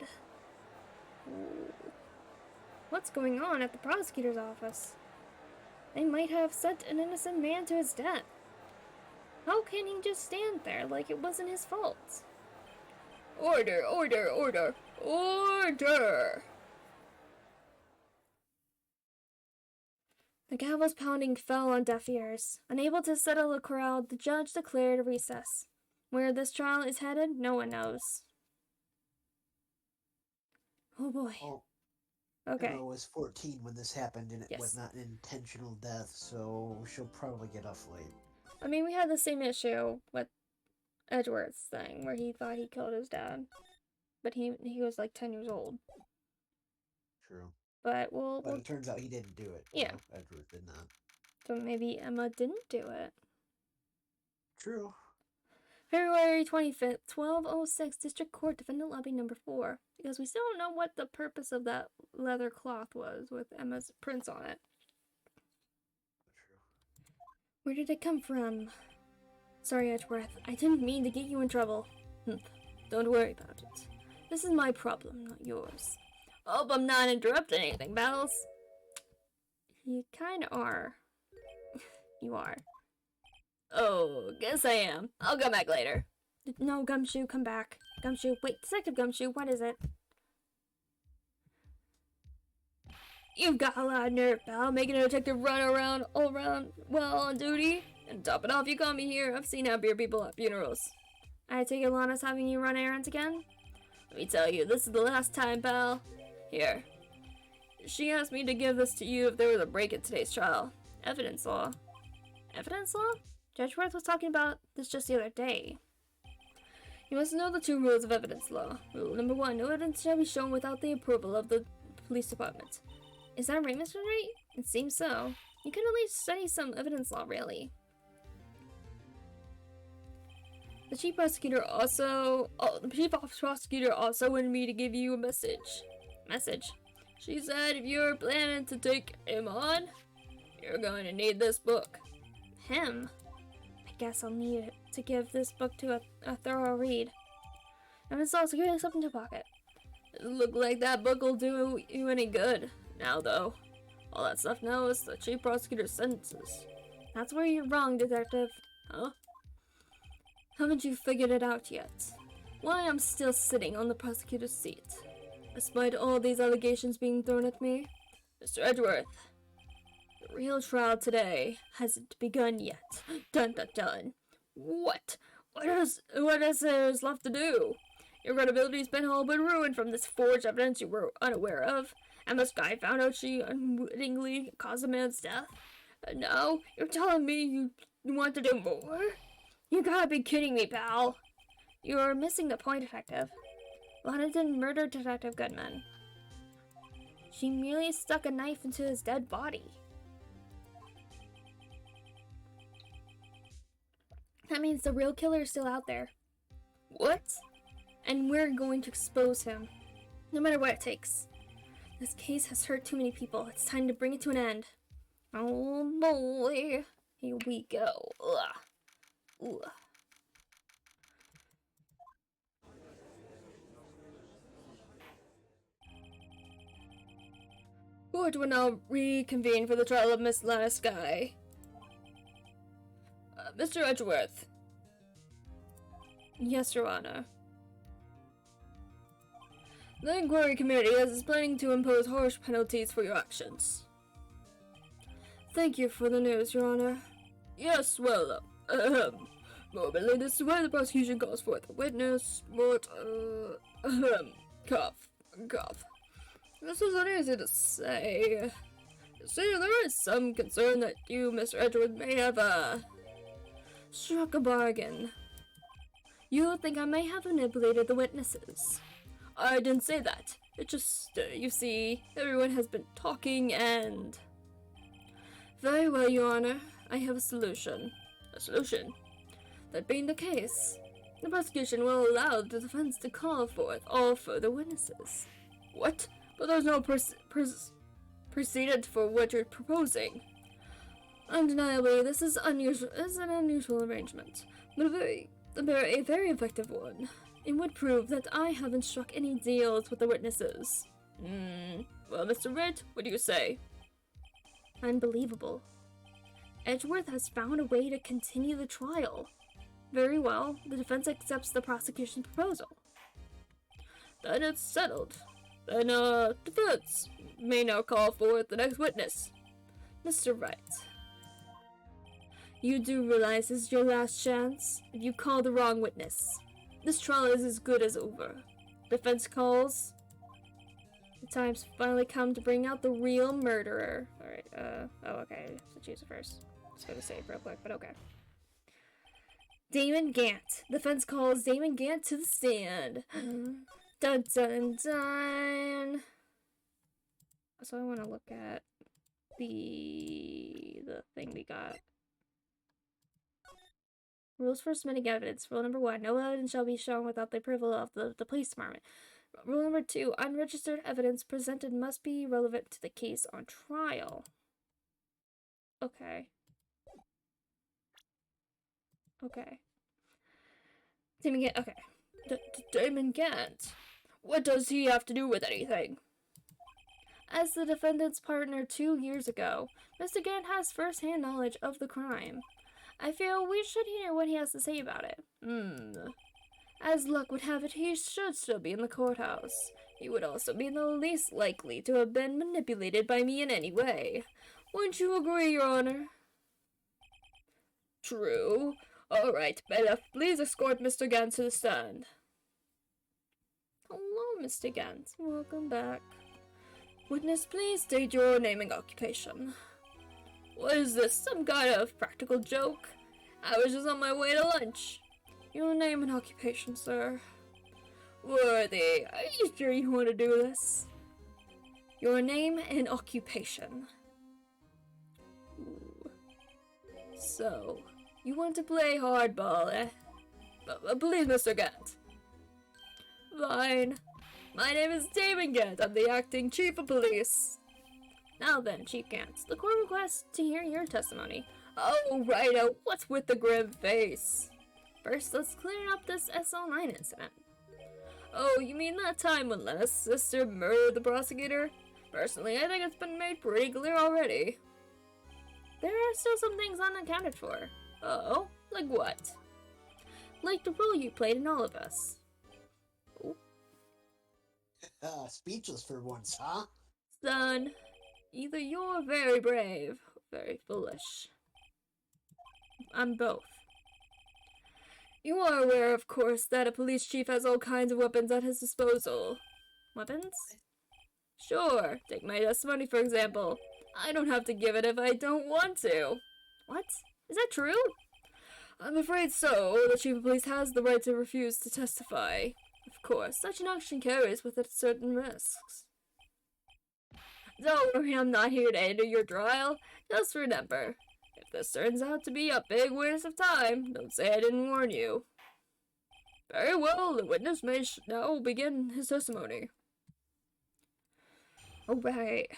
Ooh. What's going on at the prosecutor's office? They might have sent an innocent man to his death. How can he just stand there like it wasn't his fault? Order, order, order, order! The gavel's pounding fell on deaf ears. Unable to settle the crowd, the judge declared a recess. Where this trial is headed, no one knows. Oh boy. Oh, okay. Emma was 14 when this happened, and it was not an intentional death, so she'll probably get off late. I mean, we had the same issue with Edward's thing, where he thought he killed his dad. But he was like 10 years old. True. But we'll... But it turns out he didn't do it. Yeah. No, Edward did not. So maybe Emma didn't do it. True. February 25th, 12:06, District Court, Defendant Lobby number 4. Because we still don't know what the purpose of that leather cloth was with Emma's prints on it. True. Where did it come from? Sorry, Edgeworth. I didn't mean to get you in trouble. Don't worry about it. This is my problem, not yours. Hope I'm not interrupting anything, Battles. You kinda are. You are. Oh, guess I am. I'll come back later. No, Gumshoe, come back. Gumshoe, wait, Detective Gumshoe, what is it? You've got a lot of nerve, pal, making a detective run around all around while on duty. And top it off, you caught me here. I've seen happier people at funerals. I take it Lana's having you run errands again? Let me tell you, this is the last time, pal. Here. She asked me to give this to you if there was a break in today's trial. Evidence law. Evidence law? Judge Worth was talking about this just the other day. You must know the 2 rules of evidence law. Rule number 1, no evidence shall be shown without the approval of the police department. Is that right, Mr. Wright? It seems so. You could at least study some evidence law, really. The chief prosecutor also wanted me to give you a message. Message? She said if you're planning to take him on, you're going to need this book. Him? I guess I'll need to give this book to a thorough read. And it's also getting something to pocket. Doesn't look like that book will do you any good. Now, though, all that stuff now is the chief prosecutor's sentences. That's where you're wrong, Detective. Huh? Haven't you figured it out yet? Why I'm still sitting on the prosecutor's seat, despite all these allegations being thrown at me? Mr. Edgeworth, the real trial today hasn't begun yet. Dun dun dun. What? What is there left to do? Your credibility's been all but ruined from this forged evidence you were unaware of. Emma's guy found out she unwittingly caused a man's death. And now you're telling me you want to do more? You gotta be kidding me, pal. You're missing the point, Detective. Lana didn't murder Detective Goodman. She merely stuck a knife into his dead body. That means the real killer is still out there. What? And we're going to expose him. No matter what it takes. This case has hurt too many people. It's time to bring it to an end. Oh boy. Here we go. Ugh. Ooh. Court will now reconvene for the trial of Miss Lana Skye. Mr. Edgeworth. Yes, Your Honor. The inquiry committee is planning to impose harsh penalties for your actions. Thank you for the news, Your Honor. Yes, well, morbidly, this is why the prosecution calls forth a witness, but, cough. This isn't easy to say. You see, there is some concern that you, Mr. Edgeworth, may have, struck a bargain. You think I may have manipulated the witnesses. I didn't say that. It just, you see, everyone has been talking and... Very well, Your Honor. I have a solution. A solution? That being the case, the prosecution will allow the defense to call forth all further witnesses. What? But there's no precedent for what you're proposing. Undeniably, this is an unusual arrangement, but a very effective one. It would prove that I haven't struck any deals with the witnesses. Well, Mr. Wright, what do you say? Unbelievable. Edgeworth has found a way to continue the trial. Very well, the defense accepts the prosecution's proposal. Then it's settled. Then, defense may now call forth the next witness. Mr. Wright. You do realize this is your last chance if you call the wrong witness. This trial is as good as over. Defense calls. The time's finally come to bring out the real murderer. Alright, oh, okay. I have to choose it first. Just gotta save real quick, but okay. Damon Gant. Defense calls Damon Gant to the stand. Dun dun dun. So I want to look at the thing we got. Rules for submitting evidence. Rule number 1, no evidence shall be shown without the approval of the police department. Rule number 2, unregistered evidence presented must be relevant to the case on trial. Okay. Okay. Damon Gant, okay. Damon Gant? What does he have to do with anything? As the defendant's partner 2 years ago, Mr. Gant has first-hand knowledge of the crime. I feel we should hear what he has to say about it. As luck would have it, he should still be in the courthouse. He would also be the least likely to have been manipulated by me in any way. Wouldn't you agree, Your Honor? True. All right, Bella, please escort Mr. Gant to the stand. Hello, Mr. Gant. Welcome back. Witness, please state your name and occupation. What is this, some kind of practical joke? I was just on my way to lunch. Your name and occupation, sir. Worthy, are you sure you want to do this? Your name and occupation. Ooh. So, you want to play hardball, eh? But please, Mr. Gant. Fine. My name is Damon Gant. I'm the acting chief of police. Now then, Chief Gant, the court requests to hear your testimony. Oh, righto, what's with the grim face? First, let's clear up this SL9 incident. Oh, you mean that time when Lena's sister murdered the prosecutor? Personally, I think it's been made pretty clear already. There are still some things unaccounted for. Oh, like what? Like the role you played in all of us. Speechless for once, huh? Son, either you're very brave or very foolish. I'm both. You are aware, of course, that a police chief has all kinds of weapons at his disposal. Weapons? Sure, take my testimony for example. I don't have to give it if I don't want to. What? Is that true? I'm afraid so. The chief of police has the right to refuse to testify. Of course, such an action carries with it certain risks. Don't worry, I'm not here to hinder your trial. Just remember, if this turns out to be a big waste of time, don't say I didn't warn you. Very well, the witness may now begin his testimony. Alright.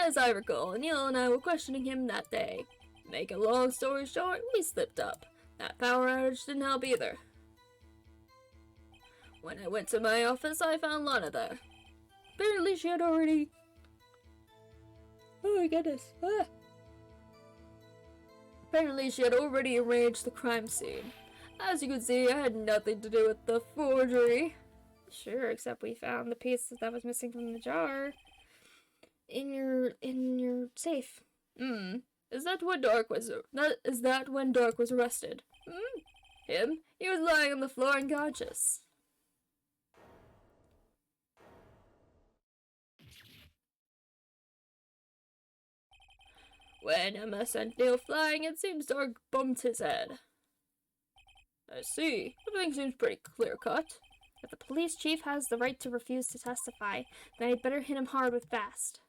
As I recall, Neil and I were questioning him that day. Make a long story short, we slipped up. That power outage didn't help either. When I went to my office, I found Lana there. Apparently she had already... Oh my goodness. Ah. Apparently she had already arranged the crime scene. As you can see, I had nothing to do with the forgery. Sure, except we found the piece that was missing from the jar in your safe. Is that when Dark was arrested? Him? He was lying on the floor unconscious. When Emma sent Neil flying, it seems Dark bumped his head. I see. Everything seems pretty clear-cut. If the police chief has the right to refuse to testify, then I'd better hit him hard with fast.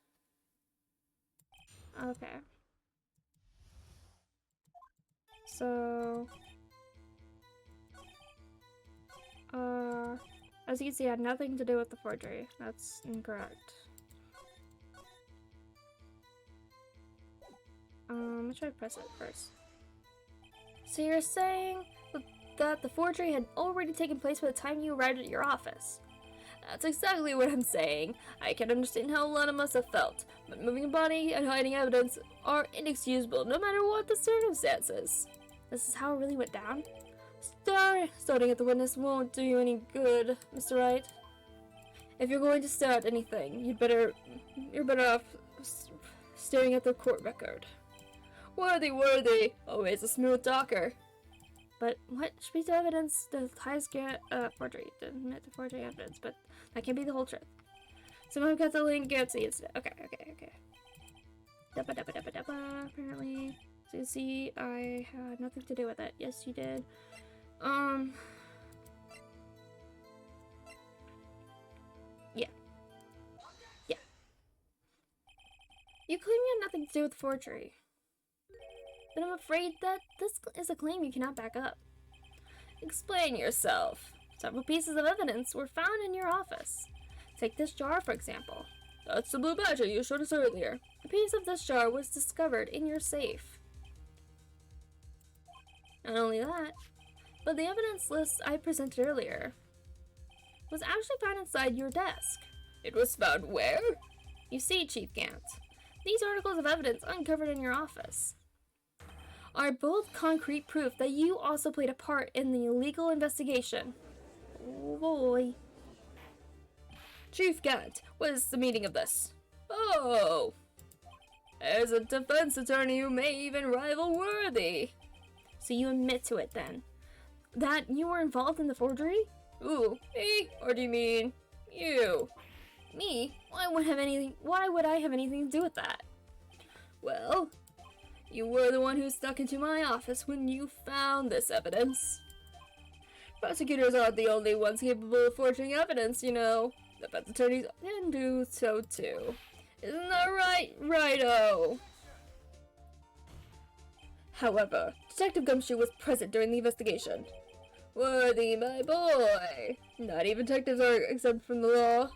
Okay. So... as you can see, it had nothing to do with the forgery. That's incorrect. Let's try to press it first. So you're saying that the forgery had already taken place by the time you arrived at your office? That's exactly what I'm saying. I can understand how Lana must have felt, but moving a body and hiding evidence are inexcusable no matter what the circumstances. This is how it really went down? Starting at the witness won't do you any good, Mr. Wright. If you're going to start anything, you're better off staring at the court record. Worthy, always a smooth talker. But what should be the evidence? The highest forgery, admit the forgery evidence, but that can't be the whole truth. Someone got the link, get the incident. Okay. Apparently. So you see, I had nothing to do with it. Yes, you did. do with forgery. But I'm afraid that this is a claim you cannot back up. Explain yourself. Several pieces of evidence were found in your office. Take this jar, for example. That's the blue badge you showed us earlier. A piece of this jar was discovered in your safe. Not only that, but the evidence list I presented earlier was actually found inside your desk. It was found where? You see, Chief Gant, these articles of evidence uncovered in your office are both concrete proof that you also played a part in the illegal investigation. Oh boy. Chief Gant, what is the meaning of this? Oh! As a defense attorney, you may even rival Worthy. So you admit to it then? That you were involved in the forgery? Ooh, me? Or do you mean you? Me? Why would I have anything to do with that? Well, you were the one who stuck into my office when you found this evidence. Prosecutors aren't the only ones capable of forging evidence, you know. Defense attorneys can do so too. Isn't that right, Righto? However, Detective Gumshoe was present during the investigation. Worthy, my boy. Not even detectives are exempt from the law.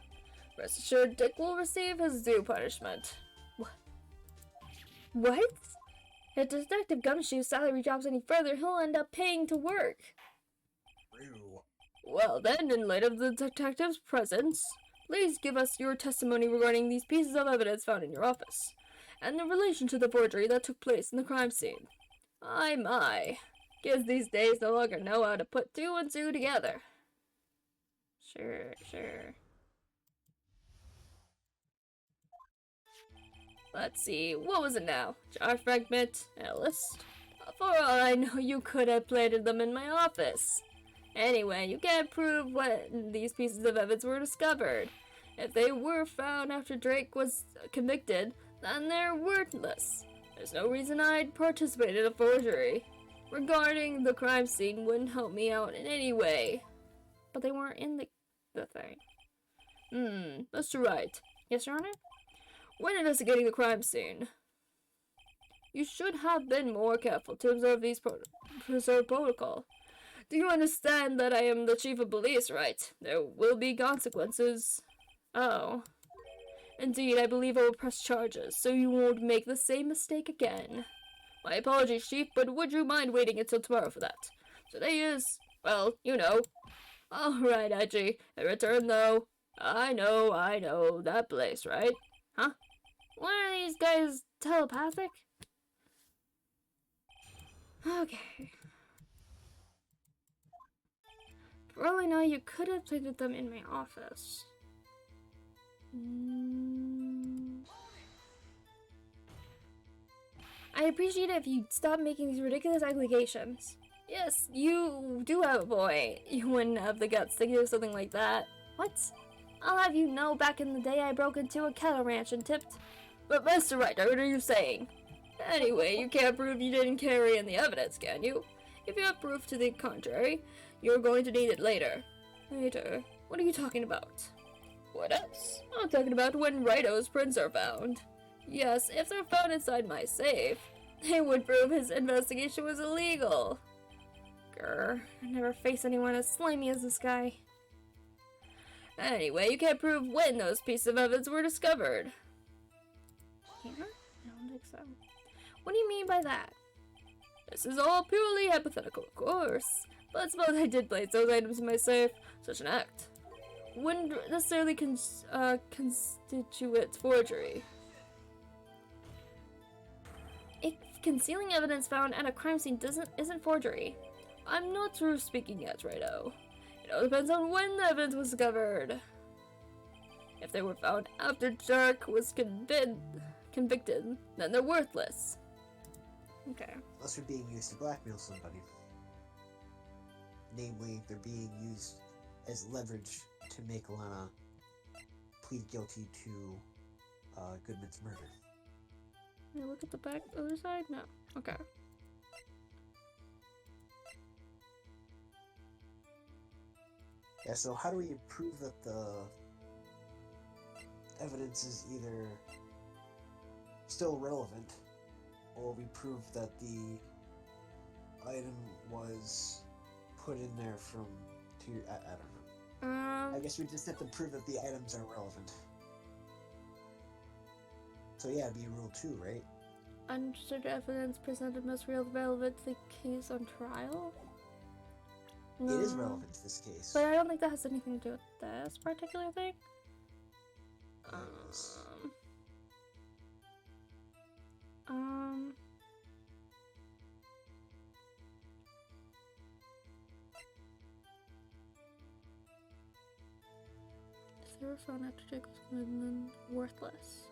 Rest assured, Dick will receive his due punishment. What? If Detective Gumshoe's salary drops any further, he'll end up paying to work. Well then, in light of the detective's presence, please give us your testimony regarding these pieces of evidence found in your office, and in relation to the forgery that took place in the crime scene. My. Kids these days no longer know how to put two and two together. Sure. Let's see, what was it now? Jar fragment and a list? For all I know, you could have planted them in my office. Anyway, you can't prove when these pieces of evidence were discovered. If they were found after Drake was convicted, then they're worthless. There's no reason I'd participate in a forgery. Regarding the crime scene wouldn't help me out in any way. But they weren't in the thing. Mr. Wright. Yes, Your Honor? When investigating the crime scene, you should have been more careful to observe preserve protocol. Do you understand that I am the chief of police, right? There will be consequences. Oh. Indeed, I believe I will press charges, so you won't make the same mistake again. My apologies, Chief, but would you mind waiting until tomorrow for that? Today is, well, you know. Alright, Edgy. I return, though. I know, that place, right? Huh? Why are these guys telepathic? Okay. For all I know, you could have planted them in my office. I appreciate it if you'd stop making these ridiculous allegations. Yes, you do have a point. You wouldn't have the guts to do something like that. What? I'll have you know, back in the day I broke into a cattle ranch and tipped. But Mr. Wright, what are you saying? Anyway, you can't prove you didn't carry in the evidence, can you? If you have proof to the contrary, you're going to need it later. Later? What are you talking about? What else? I'm talking about when Righto's prints are found. Yes, if they're found inside my safe, they would prove his investigation was illegal. Grr, I never face anyone as slimy as this guy. Anyway, you can't prove when those pieces of evidence were discovered. Can't? I don't think so. What do you mean by that? This is all purely hypothetical, of course. But suppose I did place those items in my safe. Such an act wouldn't necessarily constitute forgery. If concealing evidence found at a crime scene isn't forgery. I'm not through speaking yet, Righto. It all depends on when the evidence was discovered. If they were found after Jark was convicted, then they're worthless. Okay. Unless they're being used to blackmail somebody. Namely, they're being used as leverage to make Lana plead guilty to Goodman's murder. Can I look at the back other side? No. Okay. Yeah, so how do we prove that the evidence is either still relevant, or we prove that the item was put in there from I don't know. I guess we just have to prove that the items are relevant. So yeah, it'd be rule 2, right? Unregistered evidence presented most relevant to the case on trial? No. It is relevant to this case. But I don't think that has anything to do with this particular thing. Yes. If they were found after Jake was committed, then worthless.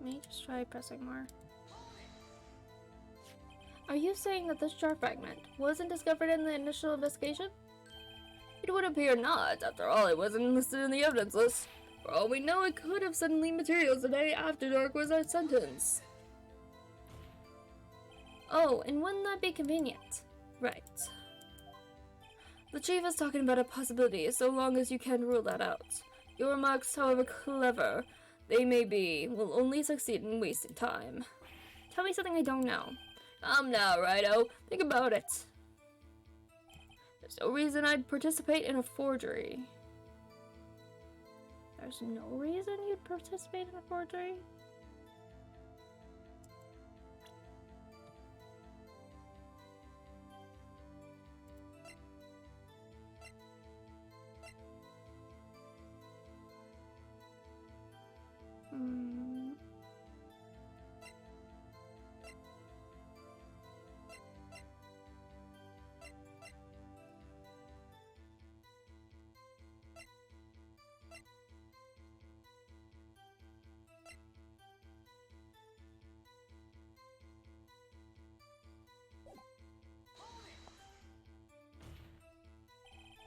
May just try pressing more. Are you saying that this jar fragment wasn't discovered in the initial investigation? It would appear not. After all, it wasn't listed in the evidence list. For all we know, it could have suddenly materials the day after dark was our sentence. Oh, and wouldn't that be convenient? Right. The chief is talking about a possibility, so long as you can rule that out. Your remarks, however clever they may be, will only succeed in wasting time. Tell me something I don't know. Now, Righto. Think about it. There's no reason I'd participate in a forgery. There's no reason you'd participate in a forgery?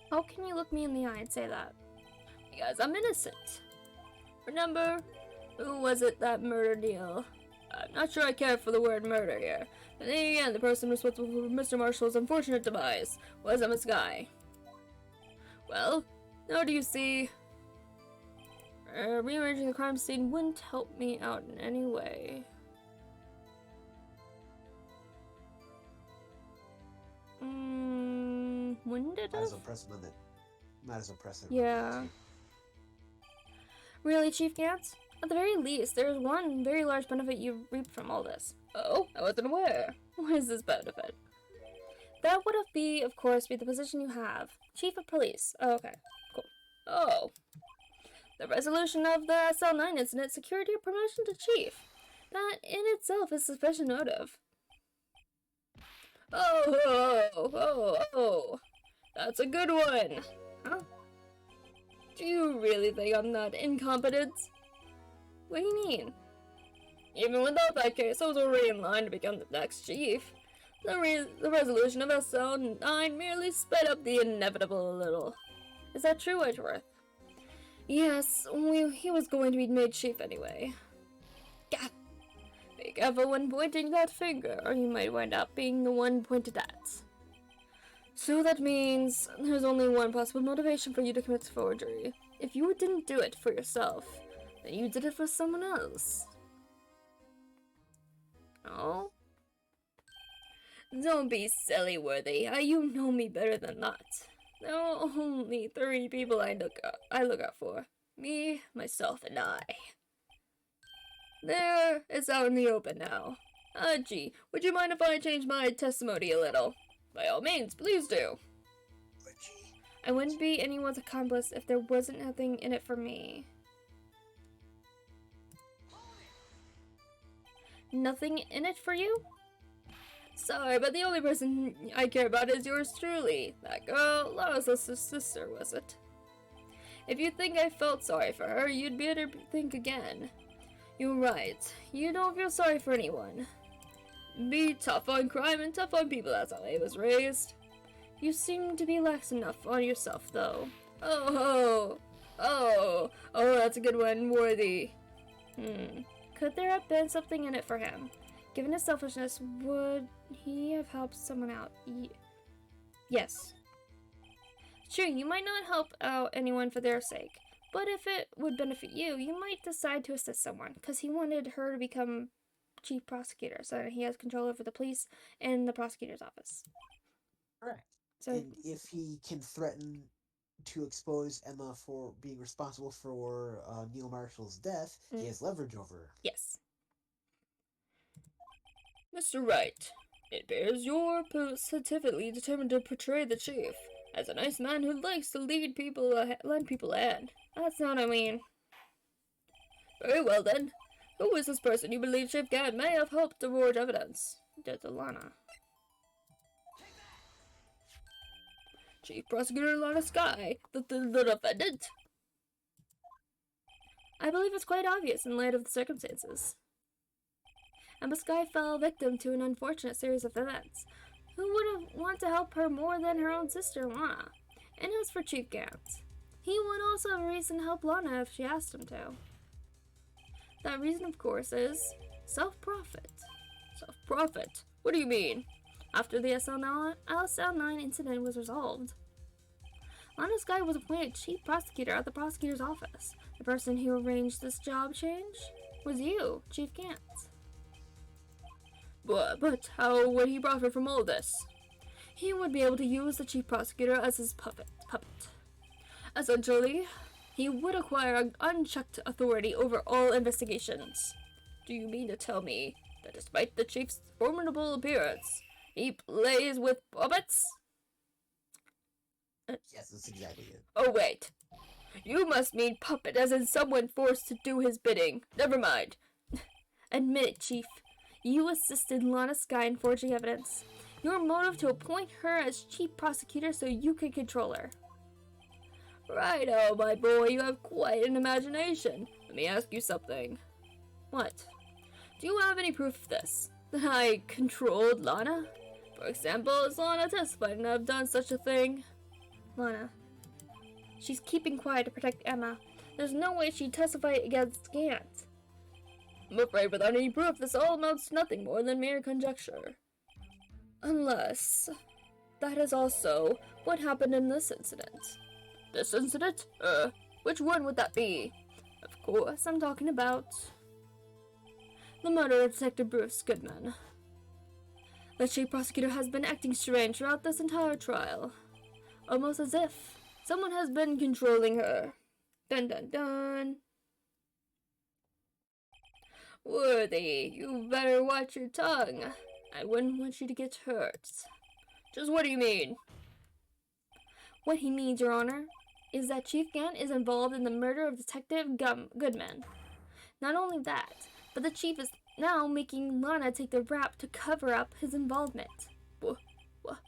How can you look me in the eye and say that? Because I'm innocent. Remember, who was it that murdered Neil? I'm not sure I care for the word murder here. But then again, the person responsible for Mr. Marshall's unfortunate demise was a misguy. Well, now do you see? Rearranging the crime scene wouldn't help me out in any way. Wouldn't it? Might as well press him on it. Might as well press it. Yeah. Really, Chief Gantz? At the very least, there is one very large benefit you reaped from all this. Oh, I wasn't aware. What is this benefit? That would be, of course, be the position you have. Chief of Police. Oh, okay, cool. Oh. The resolution of the SL9 incident secured your promotion to Chief. That in itself is sufficient motive. Oh. That's a good one. Huh? Do you really think I'm not incompetent? What do you mean? Even without that case, I was already in line to become the next chief. The resolution of SL9 merely sped up the inevitable a little. Is that true, Edgeworth? Yes, he was going to be made chief anyway. Gah! Be careful when pointing that finger, or you might wind up being the one pointed at. So that means there's only one possible motivation for you to commit forgery. If you didn't do it for yourself, then you did it for someone else. Oh? Don't be silly, Worthy. You know me better than that. There are only 3 people I look out for. Me, myself, and I. There, it's out in the open now. Gee, would you mind if I change my testimony a little? By all means, please do. I wouldn't be anyone's accomplice if there wasn't nothing in it for me. Nothing in it for you? Sorry, but the only person I care about is yours truly. That girl, Laura's sister, was it? If you think I felt sorry for her, you'd better think again. You're right. You don't feel sorry for anyone. Be tough on crime and tough on people, that's how I was raised. You seem to be lax enough on yourself, though. Oh, that's a good one, Worthy. Could there have been something in it for him? Given his selfishness, would he have helped someone out? Yes. Sure, you might not help out anyone for their sake, But if it would benefit you, you might decide to assist someone, because he wanted her to become chief prosecutor, so that he has control over the police and the prosecutor's office. Correct. So, and if he can threaten to expose Emma for being responsible for Neil Marshall's death, he has leverage over her. Yes. Mr. Wright, it appears you're positively determined to portray the chief as a nice man who likes to lend people a hand. That's not what I mean. Very well then. Who is this person you believe Chief Gant may have helped to forge evidence? Lana. Chief Prosecutor Lana Sky, the defendant? I believe it's quite obvious in light of the circumstances. Emma Sky fell victim to an unfortunate series of events. Who would want to help her more than her own sister, Lana? And as for Chief Gant, he would also have a reason to help Lana if she asked him to. That reason, of course, is self-profit. Self-profit? What do you mean? After the SL9 incident was resolved, Lana Sky was appointed chief prosecutor at the prosecutor's office. The person who arranged this job change was you, Chief Gant. But how would he profit from all this? He would be able to use the chief prosecutor as his puppet. Essentially, he would acquire unchecked authority over all investigations. Do you mean to tell me that despite the chief's formidable appearance, he plays with puppets? Yes, that's exactly it. Oh wait, you must mean puppet as in someone forced to do his bidding. Never mind. Admit it, Chief. You assisted Lana Sky in forging evidence. Your motive to appoint her as chief prosecutor so you could control her. Righto, my boy, you have quite an imagination. Let me ask you something. What? Do you have any proof of this? That I controlled Lana? For example, is Lana testified and I've done such a thing? Lana. She's keeping quiet to protect Emma. There's no way she'd testify against Gant. I'm afraid without any proof, this all amounts to nothing more than mere conjecture. Unless that is also what happened in this incident. This incident? Which one would that be? Of course, I'm talking about the murder of Detective Bruce Goodman. The chief prosecutor has been acting strange throughout this entire trial. Almost as if someone has been controlling her. Dun dun dun. Worthy, you better watch your tongue. I wouldn't want you to get hurt. Just what do you mean? What he means, Your Honor, is that Chief Gant is involved in the murder of Detective Goodman. Not only that, but the chief is now making Lana take the rap to cover up his involvement. What?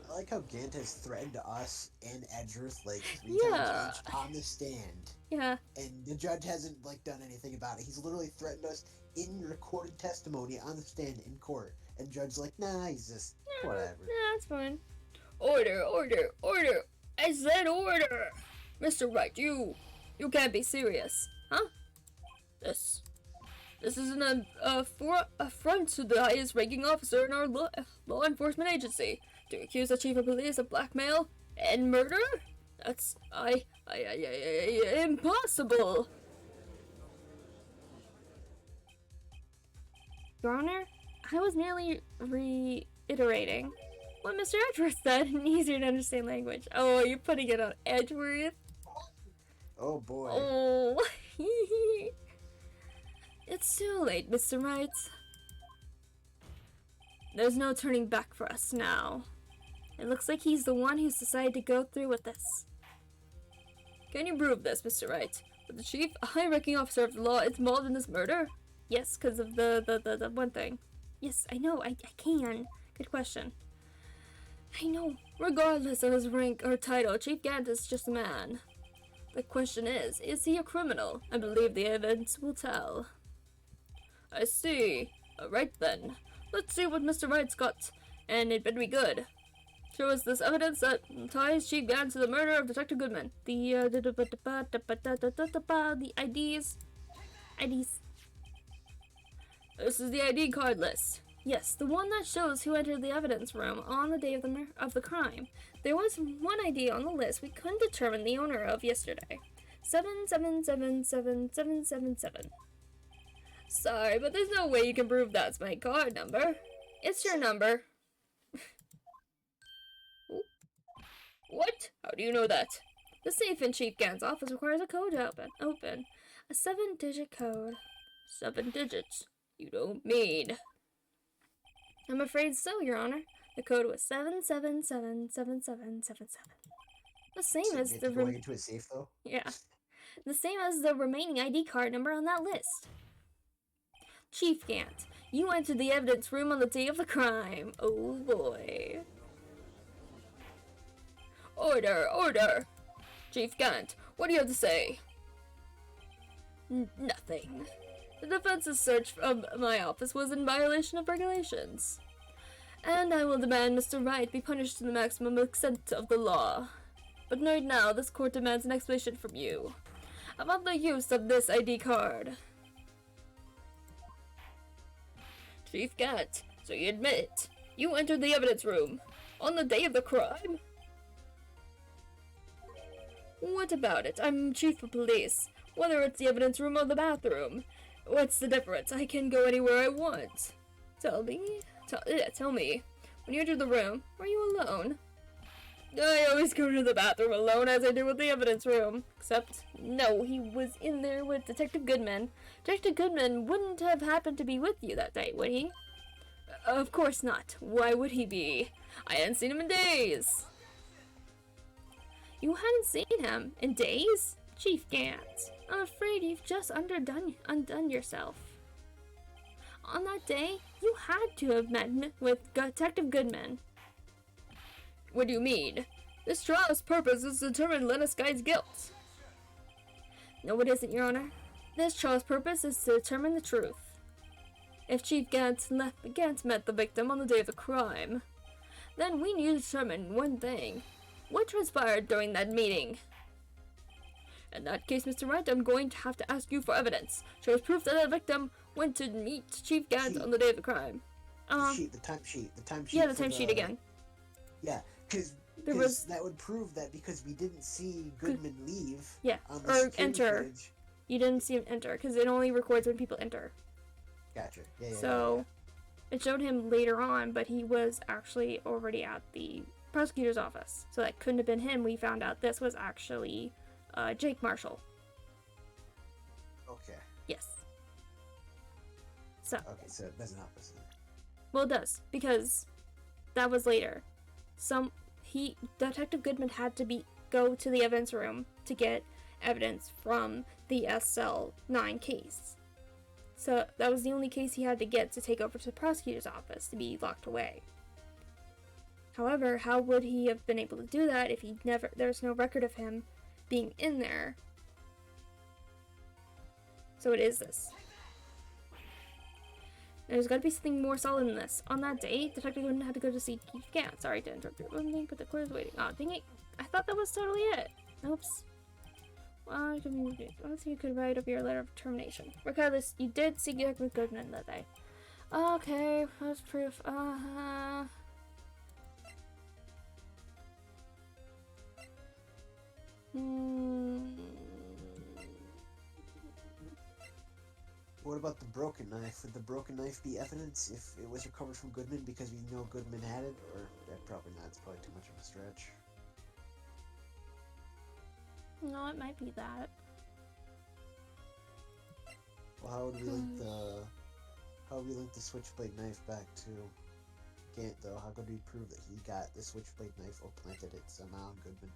I like how Gant has threatened us and Edgeworth like 3 times each on the stand. Yeah. And the judge hasn't done anything about it. He's literally threatened us in recorded testimony on the stand in court. And judge's like, nah, he's just whatever. Nah, that's fine. Order. I said order. Mr. Wright, you can't be serious, huh? This is an affront to the highest ranking officer in our law enforcement agency. To accuse the chief of police of blackmail and murder? That's impossible. Your Honor, I was merely reiterating what Mr. Edgeworth said in easier to understand language. Oh, you're putting it on Edgeworth? Oh boy. Oh. It's too late, Mr. Wright. There's no turning back for us now. It looks like he's the one who's decided to go through with this. Can you prove this, Mr. Wright? That the chief, a high-ranking officer of the law, is involved in this murder? Yes, because of the one thing. Yes, I know, I can. Good question. I know. Regardless of his rank or title, Chief Gant is just a man. The question is he a criminal? I believe the evidence will tell. I see. Alright then. Let's see what Mr. Wright's got, and it better be good. Show us this evidence that ties Chief Gant to the murder of Detective Goodman. The IDs. This is the ID card list. Yes, the one that shows who entered the evidence room on the day of the crime. There was one ID on the list we couldn't determine the owner of yesterday. 7777777. Sorry, but there's no way you can prove that's my card number. It's your number. What? How do you know that? The safe in Chief Gant's office requires a code to open. A 7-digit code. 7 digits. You don't mean. I'm afraid so, Your Honor. The code was 7777777. The same So as the going into a safe though? Yeah. The same as the remaining ID card number on that list. Chief Gant, you entered the evidence room on the day of the crime. Oh boy. Order, order! Chief Gant, what do you have to say? Nothing. The defense's search of my office was in violation of regulations. And I will demand Mr. Wright be punished to the maximum extent of the law. But right now, this court demands an explanation from you about the use of this ID card. Chief Gant, so you admit you entered the evidence room on the day of the crime? What about it? I'm chief of police. Whether it's the evidence room or the bathroom, what's the difference? I can go anywhere I want. Tell me. Tell me. When you entered the room, were you alone? I always go to the bathroom alone, as I do with the evidence room. Except, no, he was in there with Detective Goodman. Detective Goodman wouldn't have happened to be with you that day, would he? Of course not. Why would he be? I hadn't seen him in days. You hadn't seen him in days? Chief Gant, I'm afraid you've just undone yourself. On that day, you had to have met with Detective Goodman. What do you mean? This trial's purpose is to determine Lennis Guy's guilt. No, it isn't, Your Honor. This trial's purpose is to determine the truth. If Chief Gant met the victim on the day of the crime, then we need to determine one thing. What transpired during that meeting? In that case, Mr. Wright, I'm going to have to ask you for evidence. Shows proof that the victim went to meet Chief Gant on the day of the crime. The timesheet. Yeah, the timesheet again. Yeah, because that would prove that because we didn't see Goodman leave. Yeah, on the or enter. Footage. You didn't see him enter because it only records when people enter. Gotcha. Yeah. So it showed him later on, but he was actually already at the prosecutor's office. So that couldn't have been him. We found out this was actually Jake Marshall. Okay. Yes. So. Okay, so it doesn't help us. Well, it does because that was later. Detective Goodman had to go to the evidence room to get evidence from the SL9 case. So that was the only case he had to get to take over to the prosecutor's office to be locked away. However, how would he have been able to do that if there's no record of him being in there? So it is this. There's got to be something more solid than this. On that day, Detective Goodman had to go to see Chief Gant. Sorry to interrupt your thing, but the court is waiting. Oh, dang it. I thought that was totally it. Oops. Well, let's see you could write up your letter of termination. Regardless, you did see Detective Goodman that day. Okay, that's proof. What about the broken knife? Would the broken knife be evidence if it was recovered from Goodman because we know Goodman had it? Or probably not. It's probably too much of a stretch. No, it might be that. Well, how would we link the switchblade knife back to Gant though? How could we prove that he got the switchblade knife or planted it somehow in Goodman?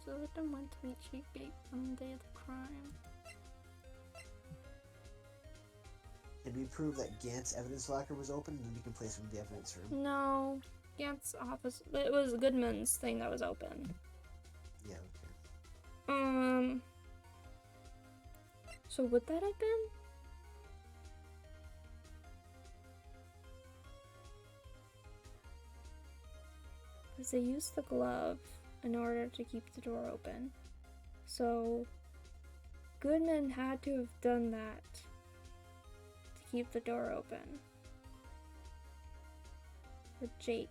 The victim went to meet Chief Gate on the day of the crime. Can we prove that Gant's evidence locker was open and then we can place him in the evidence room? No. Gant's office. It was Goodman's thing that was open. Yeah, okay. So would that have been? Because they used the glove in order to keep the door open. So Goodman had to have done that keep the door open. For Jake.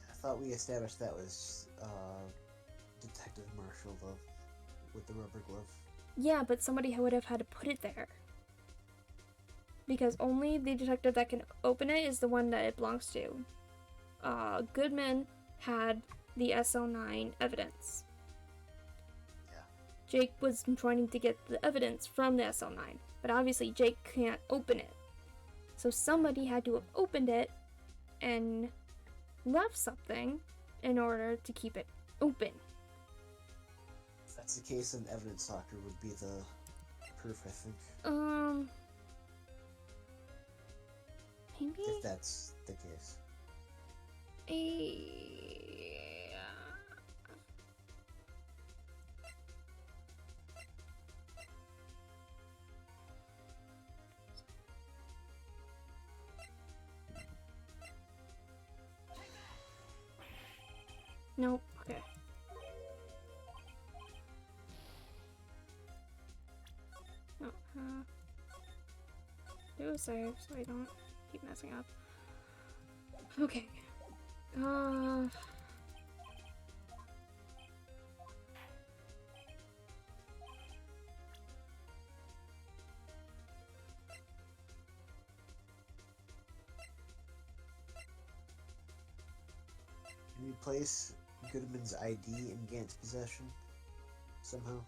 I thought we established that was Detective Marshall, though, with the rubber glove. Yeah, but somebody would have had to put it there. Because only the detective that can open it is the one that it belongs to. Goodman had the SL9 evidence. Yeah. Jake was trying to get the evidence from the SL9, but obviously Jake can't open it. So somebody had to have opened it and left something in order to keep it open. If that's the case, then evidence locker would be the proof, I think. Maybe? If that's the case. Nope. Okay. No, do a save so I don't keep messing up. Okay. Can we place Goodman's ID in Gant's possession somehow?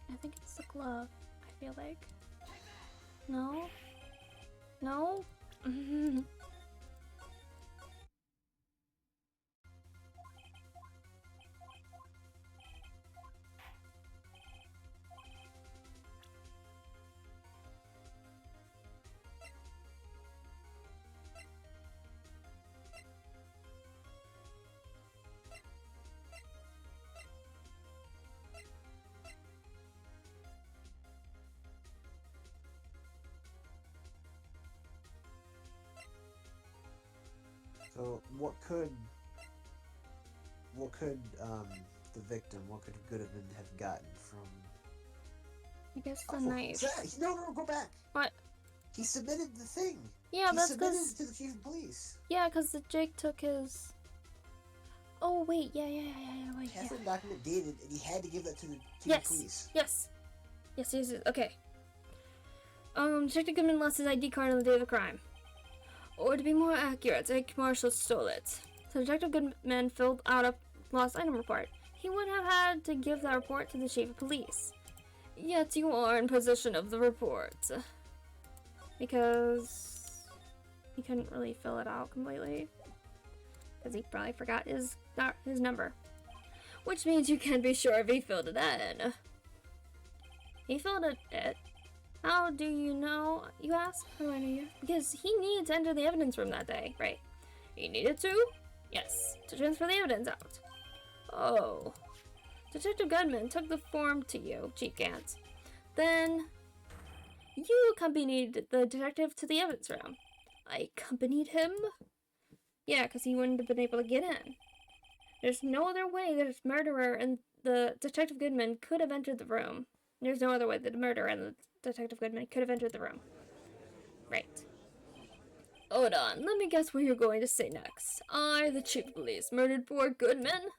I think it's the glove. I feel like. No? No? So what could the victim, what could Goodman have gotten from? I guess the knife. No, go back. What? He submitted the thing. Yeah, he that's submitted because. it to the chief of police. Yeah, because Jake took his. Oh wait, yeah. Wait, He has that document dated, and he had to give that to the police. Yes. Okay. Detective Goodman lost his ID card on the day of the crime. Or to be more accurate, Jake Marshall stole it. So Detective Goodman filled out a lost item report. He would have had to give that report to the chief of police. Yet you are in possession of the report. Because he couldn't really fill it out completely. Because he probably forgot his number. Which means you can't be sure if he filled it in. He filled it. How do you know, you ask? How do I know you? Because he needed to enter the evidence room that day, right? He needed to? Yes, to transfer the evidence out. Oh. Detective Goodman took the form to you, Chief Gant. Then, you accompanied the detective to the evidence room. I accompanied him? Yeah, because he wouldn't have been able to get in. There's no other way that his murderer and the Detective Goodman could have entered the room. There's no other way that the murderer and the Detective Goodman could have entered the room. Right. Hold on, let me guess what you're going to say next. I, the chief of police, murdered poor Goodman?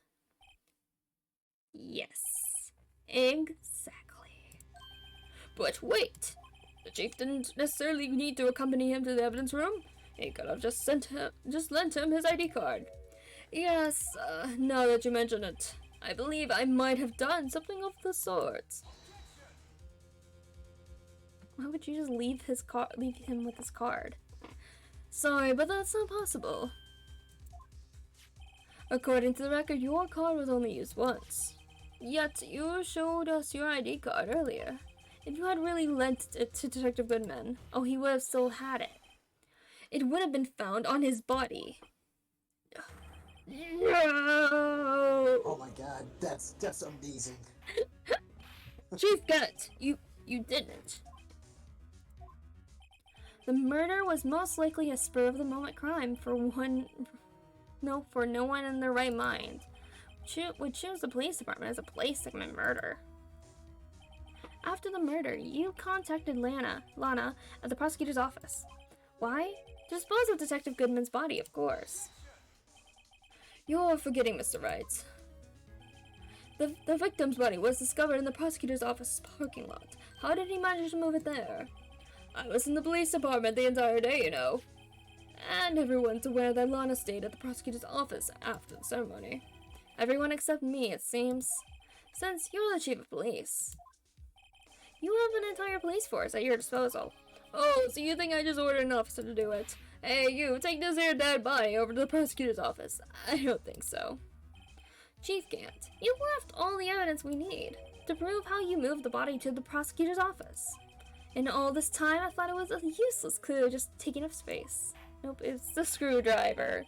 Yes. Exactly. But wait! The chief didn't necessarily need to accompany him to the evidence room. He could have just lent him his ID card. Yes, now that you mention it, I believe I might have done something of the sort. Why would you just leave him with his card? Sorry, but that's not possible. According to the record, your card was only used once. Yet you showed us your ID card earlier. If you had really lent it to Detective Goodman, he would have still had it. It would have been found on his body. No! Oh my god, that's amazing. Chief Gant, you didn't. The murder was most likely a spur-of-the-moment crime for no one in their right mind would choose the police department as a place to commit murder. After the murder, you contacted Lana at the prosecutor's office. Why? To dispose of Detective Goodman's body, of course. You're forgetting, Mr. Wright. The victim's body was discovered in the prosecutor's office parking lot. How did he manage to move it there? I was in the police department the entire day, you know. And everyone's aware that Lana stayed at the prosecutor's office after the ceremony. Everyone except me, it seems. Since you're the chief of police. You have an entire police force at your disposal. Oh, so you think I just ordered an officer to do it? Hey, you, take this here dead body over to the prosecutor's office. I don't think so. Chief Gant, you left all the evidence we need to prove how you moved the body to the prosecutor's office. In all this time, I thought it was a useless clue just taking up space. Nope, it's the screwdriver.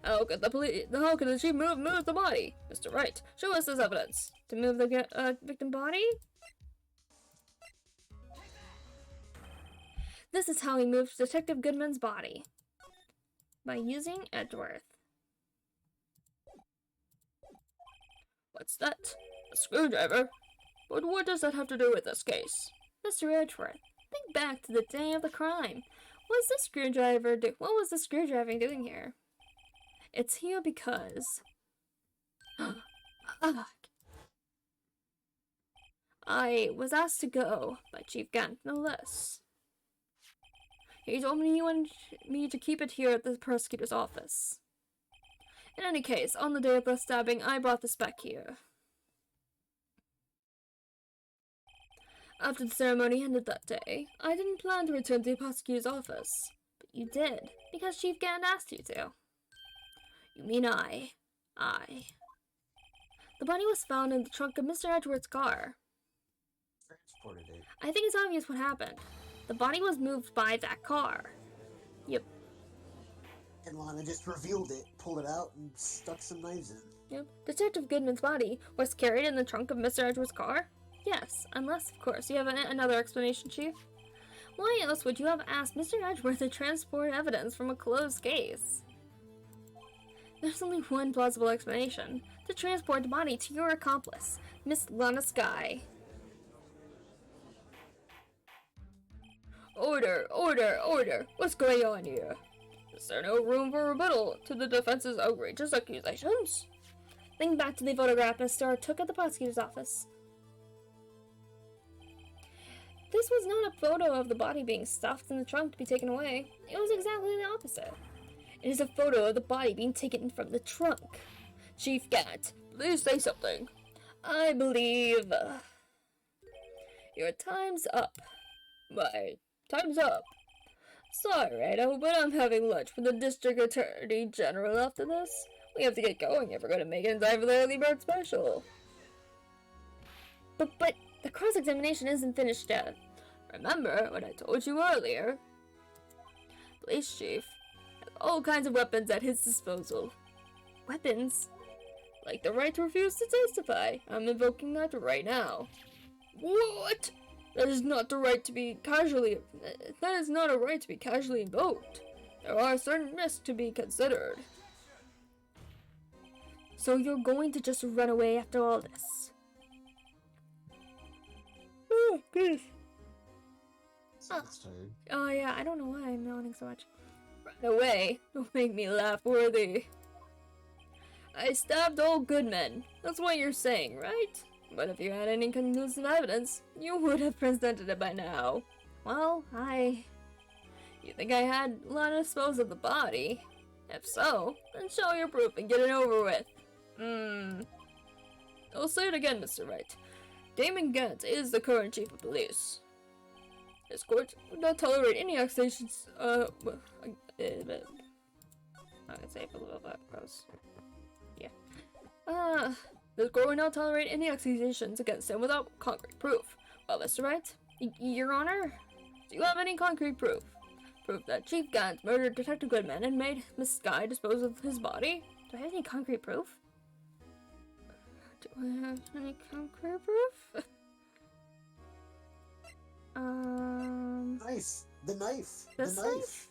How could the chief move the body? Mr. Wright, show us this evidence. To move the victim body? This is how he moved Detective Goodman's body. By using Edgeworth. What's that? A screwdriver? But what does that have to do with this case? Mr. Edgeworth, think back to the day of the crime. What was the screwdriver doing here? It's here because... I was asked to go by Chief Gant, no less. He told me he wanted me to keep it here at the prosecutor's office. In any case, on the day of the stabbing, I brought this back here. After the ceremony ended that day, I didn't plan to return to the prosecutor's office. But you did, because Chief Gant asked you to. You mean I. The body was found in the trunk of Mr. Edgeworth's car. Transported it. I think it's obvious what happened. The body was moved by that car. Yep. And Lana just revealed it, pulled it out, and stuck some knives in. Yep. Detective Goodman's body was carried in the trunk of Mr. Edgeworth's car? Yes, unless, of course, you have another explanation, Chief. Why else would you have asked Mr. Edgeworth to transport evidence from a closed case? There's only one plausible explanation. To transport the body to your accomplice, Miss Lana Skye. Order! What's going on here? Is there no room for rebuttal to the defense's outrageous accusations? Think back to the photograph Mr. took at the prosecutor's office. This was not a photo of the body being stuffed in the trunk to be taken away. It was exactly the opposite. It is a photo of the body being taken from the trunk. Chief Gant, please say something. I believe... your time's up. My time's up. Sorry, Rado, but I'm having lunch with the District Attorney General after this. We have to get going if we're going to make it in time for the early bird special. But the cross-examination isn't finished yet. Remember what I told you earlier? Police chief has all kinds of weapons at his disposal. Weapons? Like the right to refuse to testify. I'm invoking that right now. What? That is not a right to be casually invoked. There are certain risks to be considered. So you're going to just run away after all this? Oh, goodness. Sounds tired. Oh yeah, I don't know why I'm yawning so much. Run away. Don't make me laugh, Worthy. I stabbed old Goodman. That's what you're saying, right? But if you had any conclusive evidence, you would have presented it by now. Well, You think I had Lana dispose of the body? If so, then show your proof and get it over with. I'll say it again, Mr. Wright. Damon Gant is the current chief of police. His court would not tolerate any accusations, I can say it a little bit gross. Yeah. The court would not tolerate any accusations against him without concrete proof. Well, Mr. Wright, Your Honor, do you have any concrete proof? Proof that Chief Gant murdered Detective Goodman and made Miss Skye dispose of his body? Do I have any concrete proof? Do I have any concrete proof? Nice. The knife. This the knife. knife?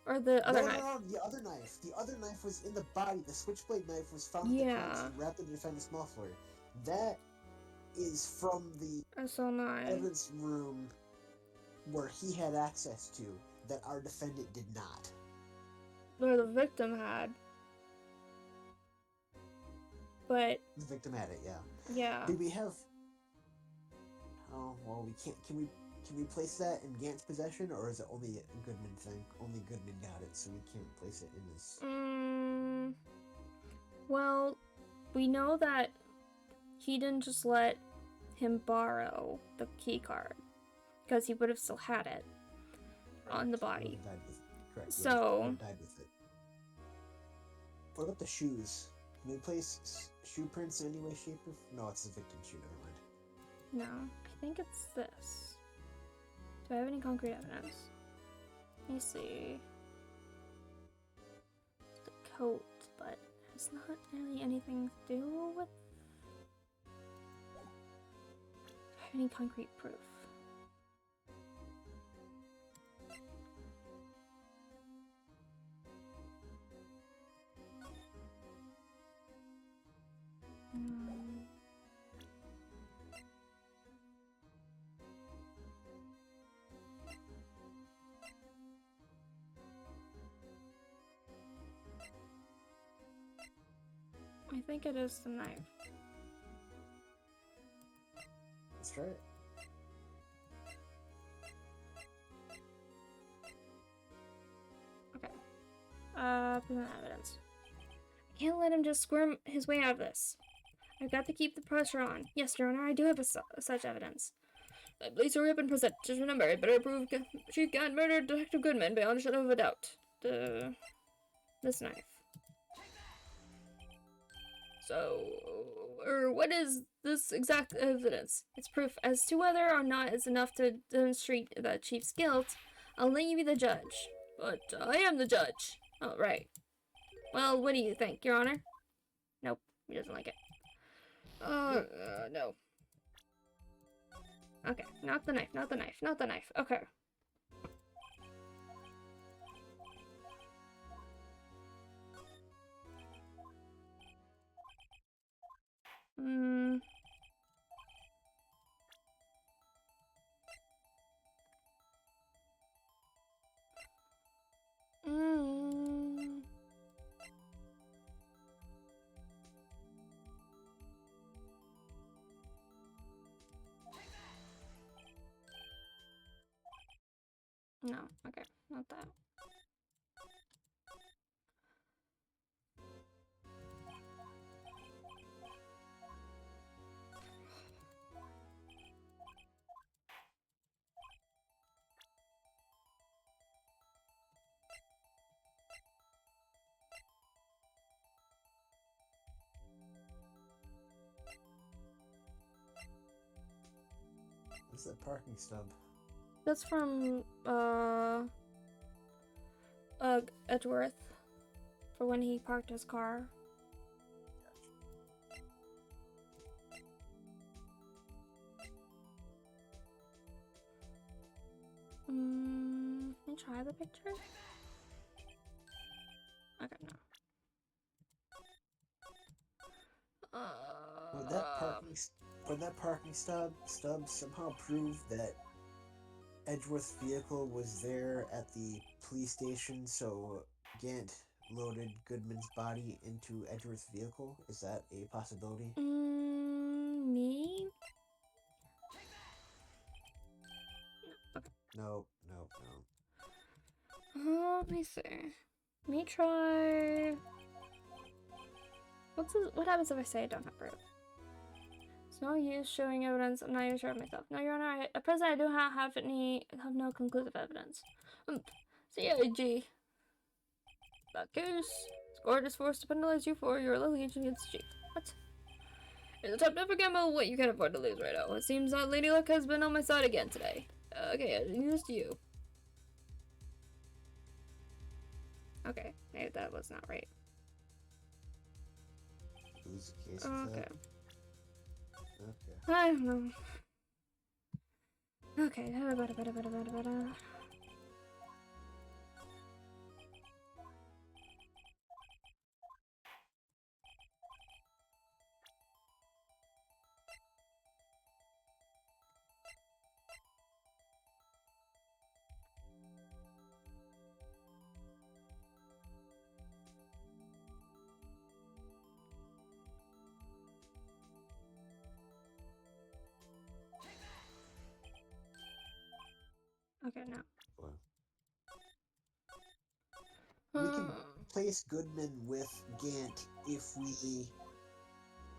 Or the other knife? No, the other knife. The other knife was in the body. The switchblade knife was found in the crime scene, wrapped in the defendant's muffler. That is from the evidence room where he had access to, that our defendant did not. Or the victim had. But... The victim had it, yeah. Yeah. Do we have... Oh, well, we can't... Can we place that in Gant's possession, or is it only a Goodman thing? Only Goodman got it, so we can't place it in his... Well, we know that he didn't just let him borrow the key card, because he would have still had it on the body. Correct. So... Died with it. What about the shoes? Can we place shoe prints in any way, shape, or... No, it's the victim's shoe, never mind. No, I think it's this. Do I have any concrete evidence? Let me see. It's the coat, but it's not really anything to do with... Do I have any concrete proof? I think it is the knife. Let's try it. Okay. Present evidence. I can't let him just squirm his way out of this. I've got to keep the pressure on. Yes, Your Honor, I do have such evidence. Please hurry up and present. Just remember, I better prove Chief Gant murdered Detective Goodman beyond a shadow of a doubt. This knife. So, what is this exact evidence? It's proof as to whether or not it's enough to demonstrate the Chief's guilt. I'll let you be the judge. But I am the judge. Oh, right. Well, what do you think, Your Honor? Nope, he doesn't like it. No. Okay, not the knife, not the knife, not the knife. Okay. No, okay, not that. What's that parking stub? That's from, Edgeworth. For when he parked his car. Let me try the picture. Okay, no. Would that parking stub somehow prove that Edgeworth's vehicle was there at the police station, so Gant loaded Goodman's body into Edgeworth's vehicle? Is that a possibility? Me? Okay. No. Let me see. Let me try... What happens if I say I don't have proof? It's no use showing evidence. I'm not even sure of myself. No, Your Honor, at present I do not have no conclusive evidence. CIG. That case, this court is forced to penalize you for your litigation against the Chief. What? It's a tough to gamble what you can afford to lose right now. It seems that Lady Luck has been on my side again today. Okay, news to you. Okay, maybe that was not right. Lose the case Okay. Okay. I don't know. Okay. Okay, now. We can place Goodman with Gant if we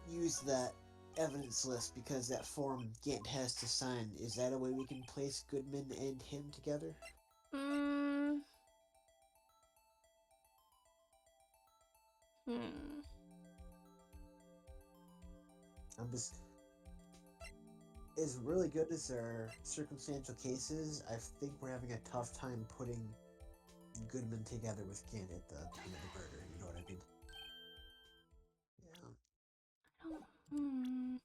use that evidence list, because that form Gant has to sign. Is that a way we can place Goodman and him together? Hmm. I'm just, as really good as our circumstantial cases, I think we're having a tough time putting Goodman together with Gant at the time of the murder. You know what I mean? Hmm.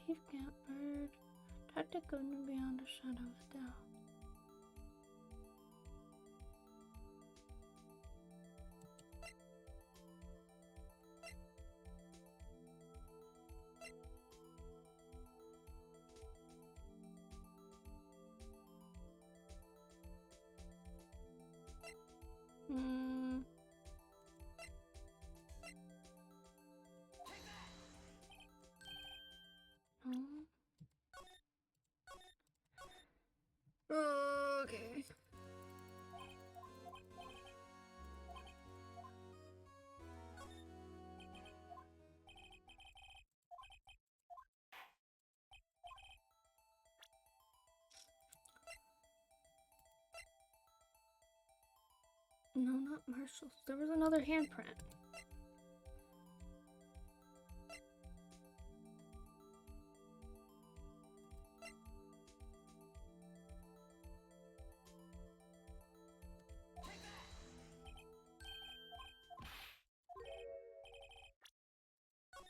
Chief Catbird. Tactical beyond a shadow of doubt. Hmm. Okay. No, not Marshall's. There was another handprint.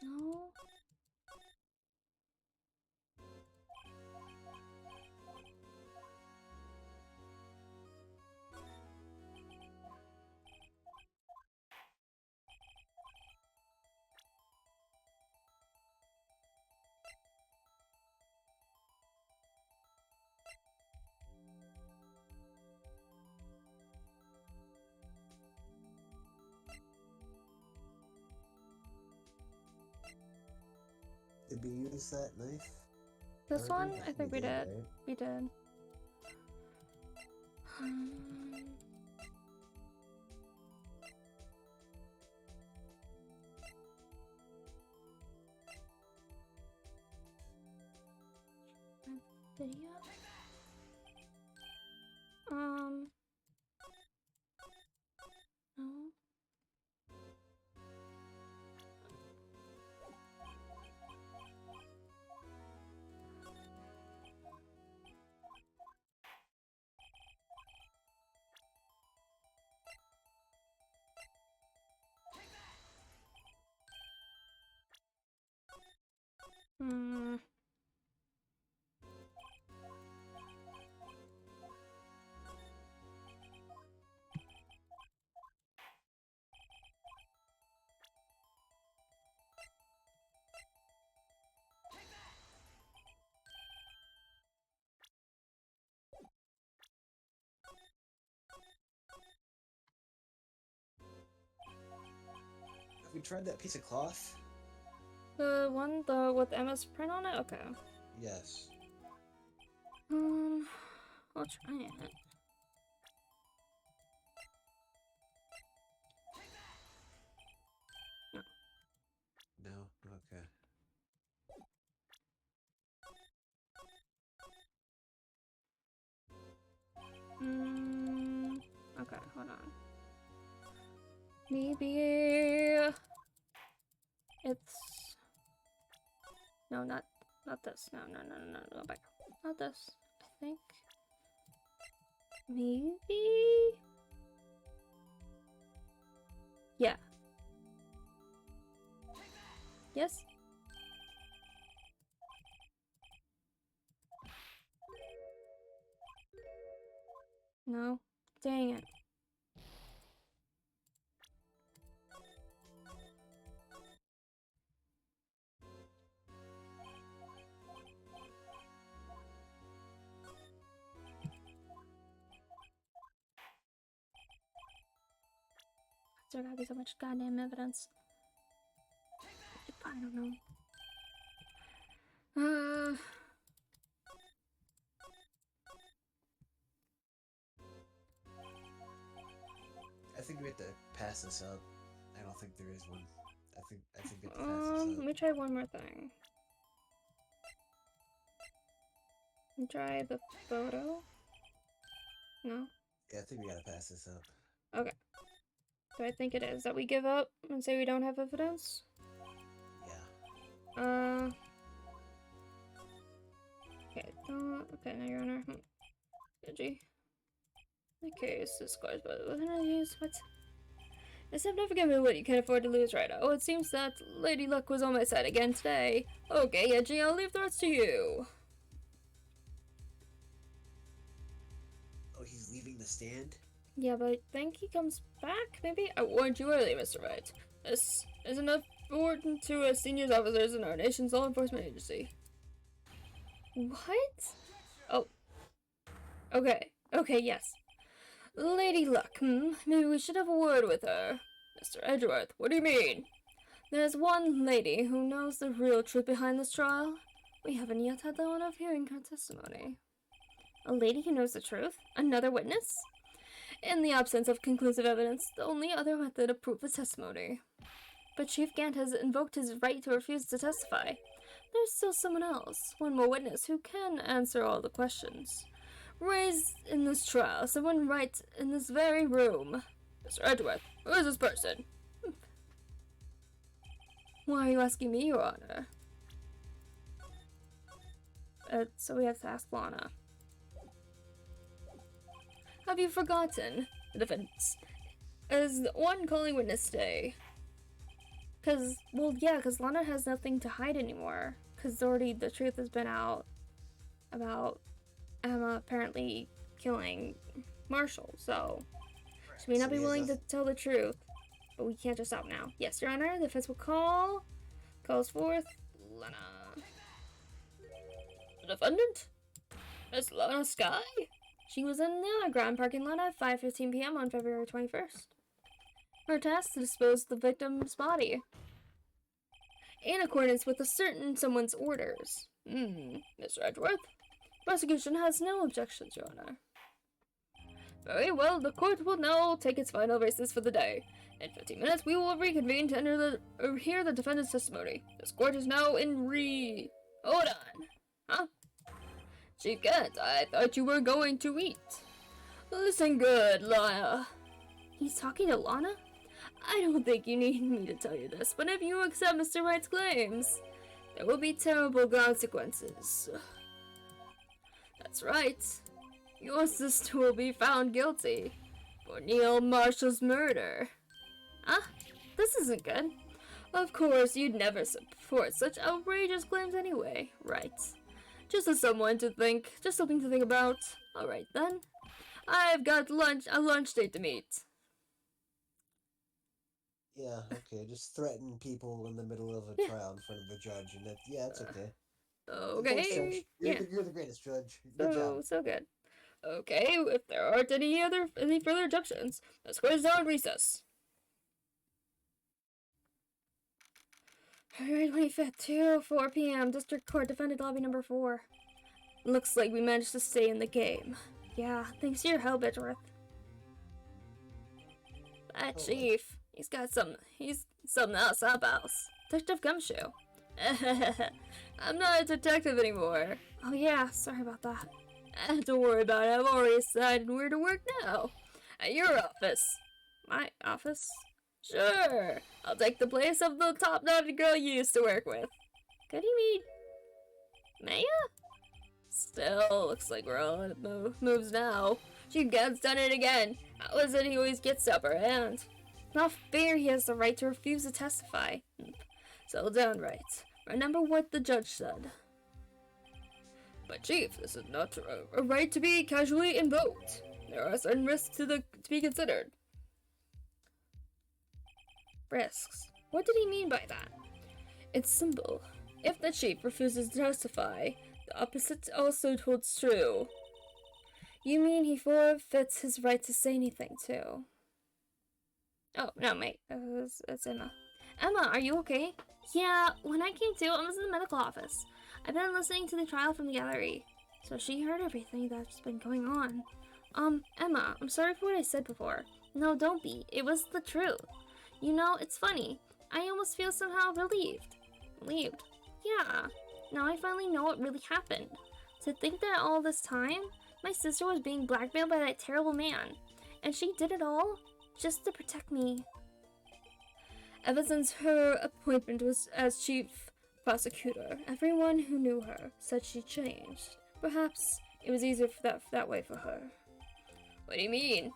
No. Did we use that knife? This one? I think we did. Right? We did. Video? No. Hmm. Have we tried that piece of cloth? The one with Emma's print on it? Okay. Yes. I'll try it. No. No? Okay. Okay, hold on. Maybe it's no, not this. No, go back. Not this. I think maybe. Yeah. Yes. No. Dang it. there gotta be so much goddamn evidence? I don't know. I think we have to pass this up. I don't think there is one. I think we have to pass this up. Let me try one more thing. Try the photo? No? Yeah, I think we gotta pass this up. Okay. So I think it is that we give up and say we don't have evidence? Yeah. Okay, okay, now Your Honor. Digi. The case is closed, but what? A significant what you can afford to lose right now. Oh, it seems that Lady Luck was on my side again today. Okay, Edgy, I'll leave the rest to you. Oh, he's leaving the stand? Yeah, but I think he comes back, maybe? I warned you early, Mr. Wright. This is enough important to us senior officers in our nation's law enforcement agency. What? Oh. Okay. Okay, yes. Lady Luck, maybe we should have a word with her. Mr. Edgeworth, what do you mean? There's one lady who knows the real truth behind this trial. We haven't yet had the honor of hearing her testimony. A lady who knows the truth? Another witness? In the absence of conclusive evidence, the only other method of proof is testimony. But Chief Gant has invoked his right to refuse to testify. There's still someone else, one more witness who can answer all the questions raised in this trial, someone right in this very room. Mr. Edgeworth, who is this person? Why are you asking me, Your Honor? So we have to ask Lana. Have you forgotten? The defense is the one calling witness today. Cause Lana has nothing to hide anymore. Cause already the truth has been out about Emma apparently killing Marshall, so she may not be willing to tell the truth, but we can't just stop now. Yes, Your Honor, the defense will calls forth Lana. The defendant? Miss Lana Sky? She was in the underground parking lot at 5:15 p.m. on February 21st. Her task to dispose of the victim's body in accordance with someone's orders. Mr. Edgeworth? Prosecution has no objections, Your Honor. Very well, the court will now take its final recess for the day. In 15 minutes, we will reconvene to hear the defendant's testimony. This court is now in Hold on. Huh? Chief Gant, I thought you were going to eat. Listen good, Lana. He's talking to Lana? I don't think you need me to tell you this, but if you accept Mr. Wright's claims, there will be terrible consequences. That's right. Your sister will be found guilty for Neil Marshall's murder. This isn't good. Of course, you'd never support such outrageous claims anyway, right? Just something to think about. Alright then. I've got a lunch date to meet. Yeah, okay, just threaten people in the middle of a trial in front of a judge, and it's okay. Okay. You're the greatest judge. Good job. So good. Okay, if there aren't any further objections, this court is now in recess. February 25th, 2:04 p.m. District Court, Defendant Lobby number 4. Looks like we managed to stay in the game. Yeah, thanks to your help, Edgeworth. That chief, he's something else up else. Detective Gumshoe. I'm not a detective anymore. Oh yeah, sorry about that. Don't worry about it, I've already decided where to work now. At your office. My office? Sure, I'll take the place of the top-notch girl you used to work with. Could he mean Maya? Still, looks like we're all in moves now. Chief Gant's done it again. How is it he always gets the upper hand? Not fair he has the right to refuse to testify. Settle down, Wright. Remember what the judge said. But Chief, this is not a right to be casually invoked. There are certain risks to be considered. Risks? What did he mean by that? It's simple. If the chief refuses to testify, the opposite also holds true. You mean he forfeits his right to say anything, too? Oh, no, mate. It's Emma. Emma, are you okay? Yeah, when I came to, I was in the medical office. I've been listening to the trial from the gallery. So she heard everything that's been going on. Emma, I'm sorry for what I said before. No, don't be. It was the truth. You know, it's funny. I almost feel somehow relieved. Relieved? Yeah. Now I finally know what really happened. To think that all this time, my sister was being blackmailed by that terrible man. And she did it all just to protect me. Ever since her appointment was as chief prosecutor, everyone who knew her said she changed. Perhaps it was easier that way for her. What do you mean?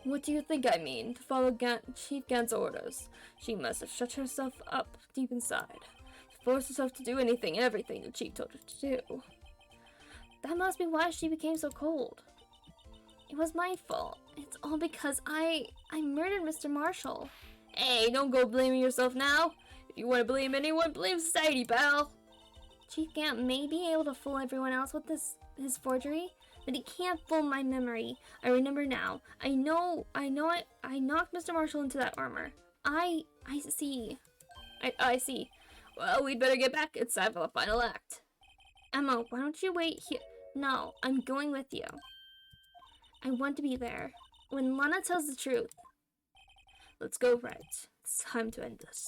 What do you think I mean? To follow Chief Gant's orders. She must have shut herself up deep inside. To force herself to do anything and everything the Chief told her to do. That must be why she became so cold. It was my fault. It's all because I murdered Mr. Marshall. Hey, don't go blaming yourself now. If you want to blame anyone, blame society, pal. Chief Gant may be able to fool everyone else with his forgery, but he can't fool my memory. I remember now. I know I knocked Mr. Marshall into that armor. I see. I see. Well, we'd better get back. It's time for the final act. Emma, why don't you wait here? No, I'm going with you. I want to be there. When Lana tells the truth. Let's go, Wright. It's time to end this.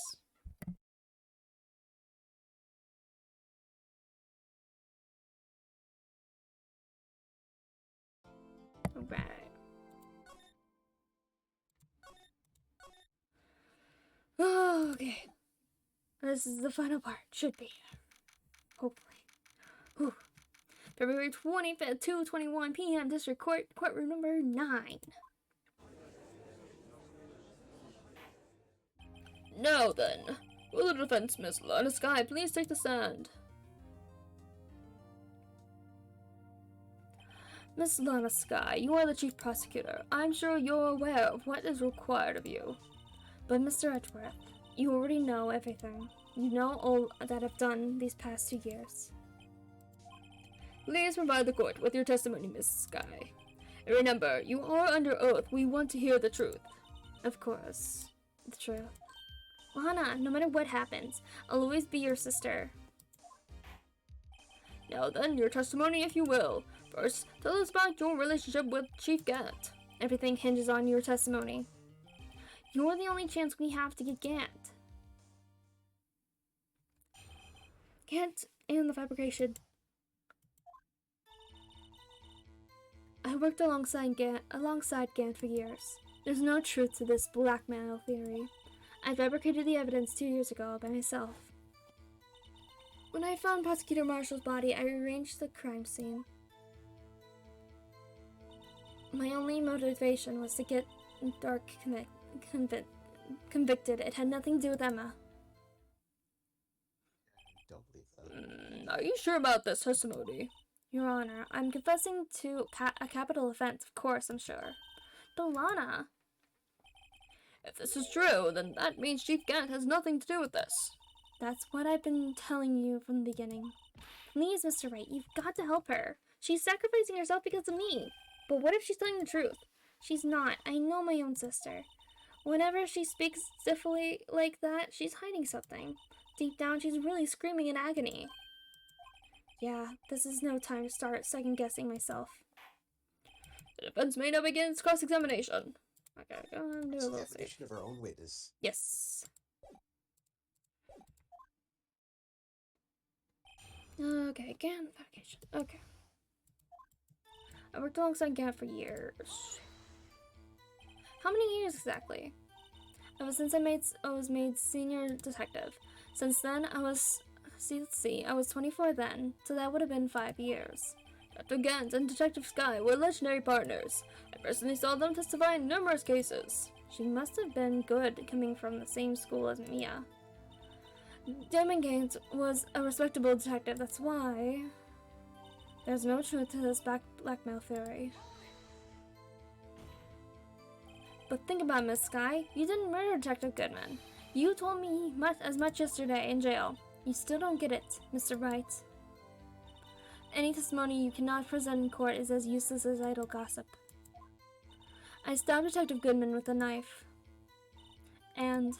Alright. Okay. This is the final part. Should be. Hopefully. Whew. February 25th, 2:21 p.m. District Court, courtroom number 9. Now then, will the defense, Miss Lana Sky, please take the stand? Miss Lana Sky, you are the chief prosecutor. I'm sure you're aware of what is required of you. But Mr. Edgeworth, you already know everything. You know all that I've done these past 2 years. Please provide the court with your testimony, Miss Sky. And remember, you are under oath. We want to hear the truth. Of course. The truth. Lana, no matter what happens, I'll always be your sister. Now then, your testimony if you will. First, tell us about your relationship with Chief Gant. Everything hinges on your testimony. You're the only chance we have to get Gant. Gant and the fabrication. I worked alongside Gant for years. There's no truth to this blackmail theory. I fabricated the evidence 2 years ago by myself. When I found Prosecutor Marshall's body, I rearranged the crime scene. My only motivation was to get Dark convicted. It had nothing to do with Emma. Don't believe that. Are you sure about this testimony? Your Honor, I'm confessing to a capital offense, of course, I'm sure. But Lana... If this is true, then that means Chief Gant has nothing to do with this. That's what I've been telling you from the beginning. Please, Mr. Wright, you've got to help her. She's sacrificing herself because of me. But what if she's telling the truth? She's not. I know my own sister. Whenever she speaks stiffly like that, she's hiding something. Deep down, she's really screaming in agony. Yeah, this is no time to start second-guessing myself. The defense may now begin its cross-examination. Okay, go on, do a little examination of our own witness. Yes. Okay, Gant fabrication. Okay. I worked alongside Gant for years. How many years exactly? Ever since I was made senior detective. Since then, let's see, I was 24 then, so that would have been 5 years. Dr. Gant and Detective Sky were legendary partners. I personally saw them testify in numerous cases. She must have been good coming from the same school as Mia. Damon Gant was a respectable detective, that's why... There's no truth to this blackmail theory. But think about it, Miss Sky. You didn't murder Detective Goodman. You told me as much yesterday in jail. You still don't get it, Mr. Wright. Any testimony you cannot present in court is as useless as idle gossip. I stabbed Detective Goodman with a knife. And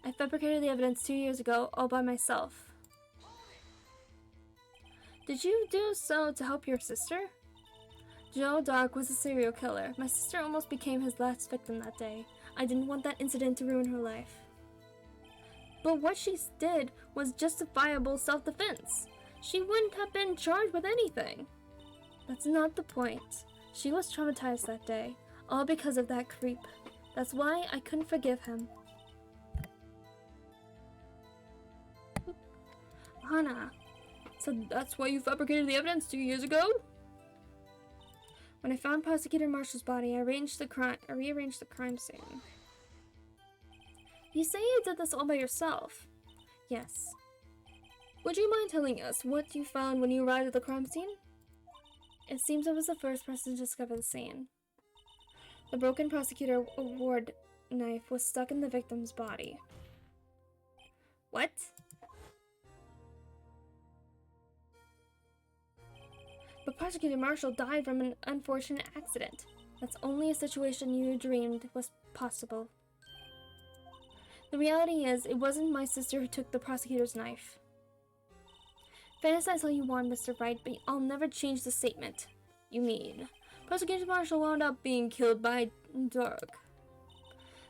I fabricated the evidence 2 years ago all by myself. Did you do so to help your sister? Joe Dark was a serial killer. My sister almost became his last victim that day. I didn't want that incident to ruin her life. But what she did was justifiable self-defense. She wouldn't have been charged with anything. That's not the point. She was traumatized that day, all because of that creep. That's why I couldn't forgive him. Hana. So that's why you fabricated the evidence 2 years ago? When I found Prosecutor Marshall's body, I rearranged the crime scene. You say you did this all by yourself? Yes. Would you mind telling us what you found when you arrived at the crime scene? It seems I was the first person to discover the scene. The broken Prosecutor Award knife was stuck in the victim's body. What? But Prosecutor Marshall died from an unfortunate accident. That's only a situation you dreamed was possible. The reality is, it wasn't my sister who took the prosecutor's knife. Fantasize all you want, Mr. Wright, but I'll never change the statement. You mean, Prosecutor Marshall wound up being killed by Dark.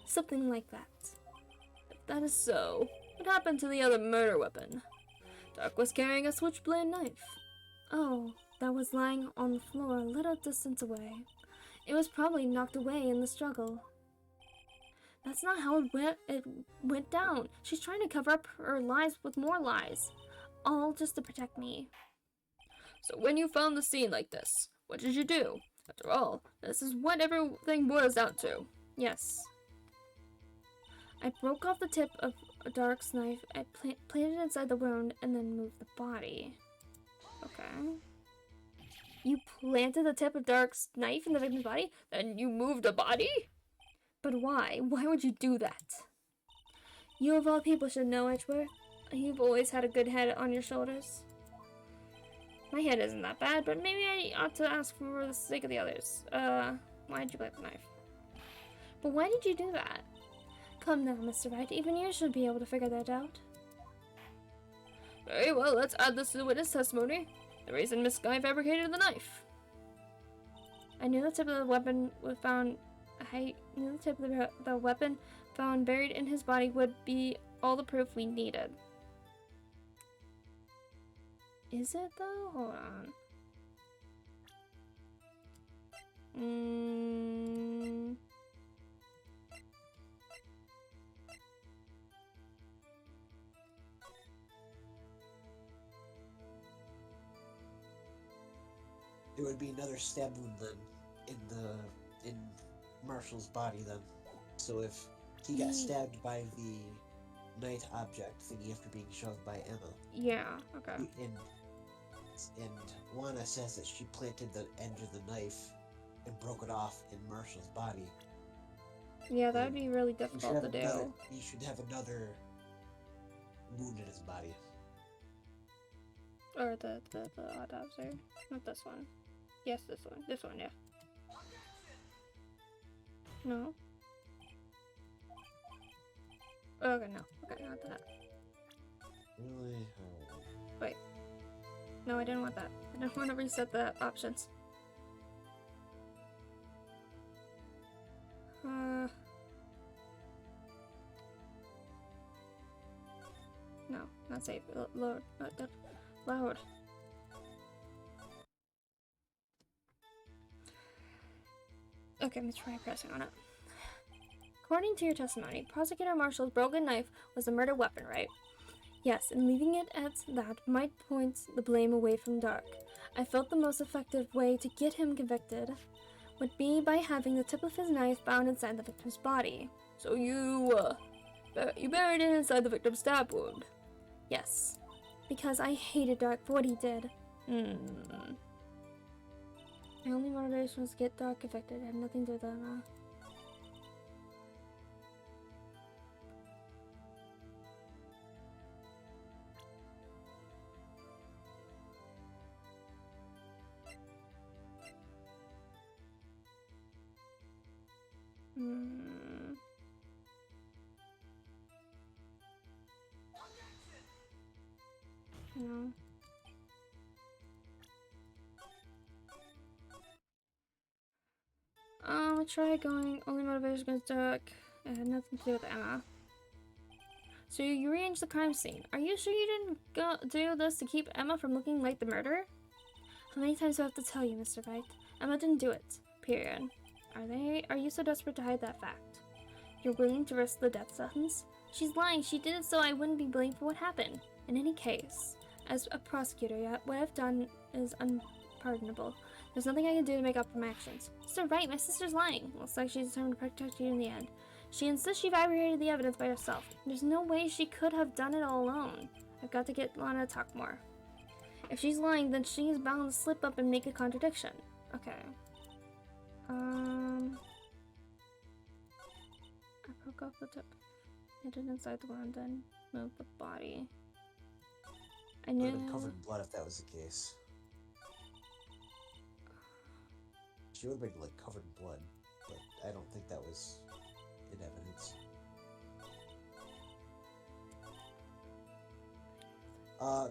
Something like that. If that is so, what happened to the other murder weapon? Dark was carrying a switchblade knife. Oh, that was lying on the floor a little distance away. It was probably knocked away in the struggle. That's not how it went down. She's trying to cover up her lies with more lies. All just to protect me. So when you found the scene like this, what did you do? After all, this is what everything boils down to. Yes. I broke off the tip of Dark's knife, I planted it inside the wound, and then moved the body. Okay. You planted the tip of Dark's knife in the victim's body, then you moved the body? But why? Why would you do that? You of all people should know, Edgeworth. You've always had a good head on your shoulders. My head isn't that bad, but maybe I ought to ask for the sake of the others. Why did you plant the knife? But why did you do that? Come now, Mr. Wright. Even you should be able to figure that out. Very well, let's add this to the witness testimony. The reason Miss Guy fabricated the knife. I knew the tip of the weapon was found. I knew the tip of the weapon found buried in his body would be all the proof we needed. Is it though? Hold on. There would be another stab wound then in Marshall's body then. So if he got stabbed by the night object thingy after being shoved by Emma. Yeah, okay. And Juana says that she planted the end of the knife and broke it off in Marshall's body. Yeah, that would be really difficult to do. He should have another wound in his body. Or the autopsy. Not this one. Yes, this one. This one, yeah. No. Okay, no. Okay, not that. Really? Wait. No, I didn't want that. I didn't want to reset the options. No, not safe. Load. Loud. Okay, let me try pressing on it. According to your testimony, Prosecutor Marshall's broken knife was a murder weapon, right? Yes, and leaving it at that might point the blame away from Dark. I felt the most effective way to get him convicted would be by having the tip of his knife found inside the victim's body. So you buried it inside the victim's stab wound? Yes, because I hated Dark for what he did. My only motivation was to get Dark convicted. It had nothing to do with that. you know. I tried going. Only motivation against Dirk. It had nothing to do with Emma. So you rearranged the crime scene. Are you sure you didn't do this to keep Emma from looking like the murderer? How many times do I have to tell you, Mr. Wright? Emma didn't do it. Period. Are you so desperate to hide that fact? You're willing to risk the death sentence? She's lying. She did it so I wouldn't be blamed for what happened. In any case, as a prosecutor, what I've done is unpardonable. There's nothing I can do to make up for my actions. Mr. Wright, my sister's lying. Looks like she's determined to protect you in the end. She insists she fabricated the evidence by herself. There's no way she could have done it all alone. I've got to get Lana to talk more. If she's lying, then she's bound to slip up and make a contradiction. Okay. I broke off the tip. Hid it inside the wound, then moved the body. I knew. Would have been covered in blood if that was the case. She would have been like covered in blood, but I don't think that was in evidence.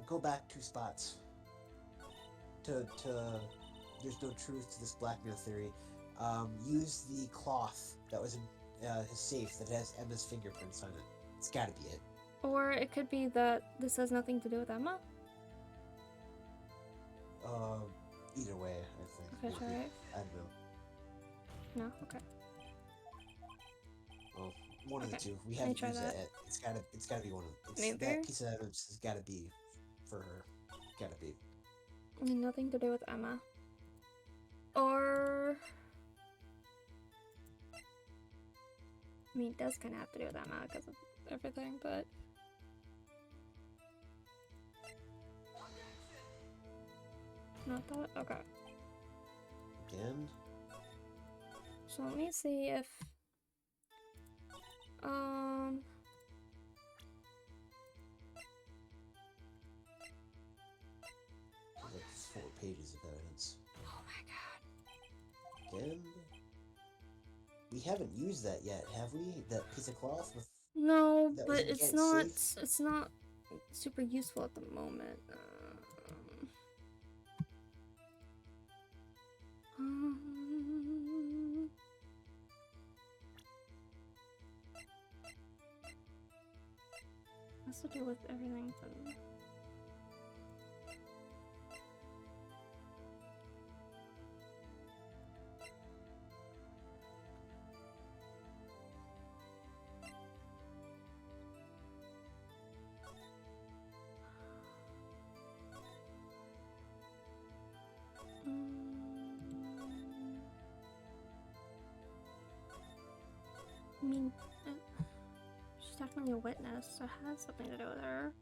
Go back 2 spots. To there's no truth to this blackmail theory. Use the cloth that was in his safe that has Emma's fingerprints on it. It's gotta be it. Or it could be that this has nothing to do with Emma. Either way, I think. Okay, try it. I don't know. No? Okay. Well, one of the Okay. two. We haven't used that. that yet. It's gotta be one of them. Maybe? That piece of evidence has gotta be for her. Gotta be. Nothing to do with Emma. Or... I mean, it does kind of have to do with Emma because of everything, but... Not that? Okay. Again? So let me see if... There's like 4 pages of evidence. Oh my god. Again? We haven't used that yet, have we? That piece of cloth with... No, that but was it's not super useful at the moment. Has to do with everything from... I mean, she's technically a witness, so it has something to do with her.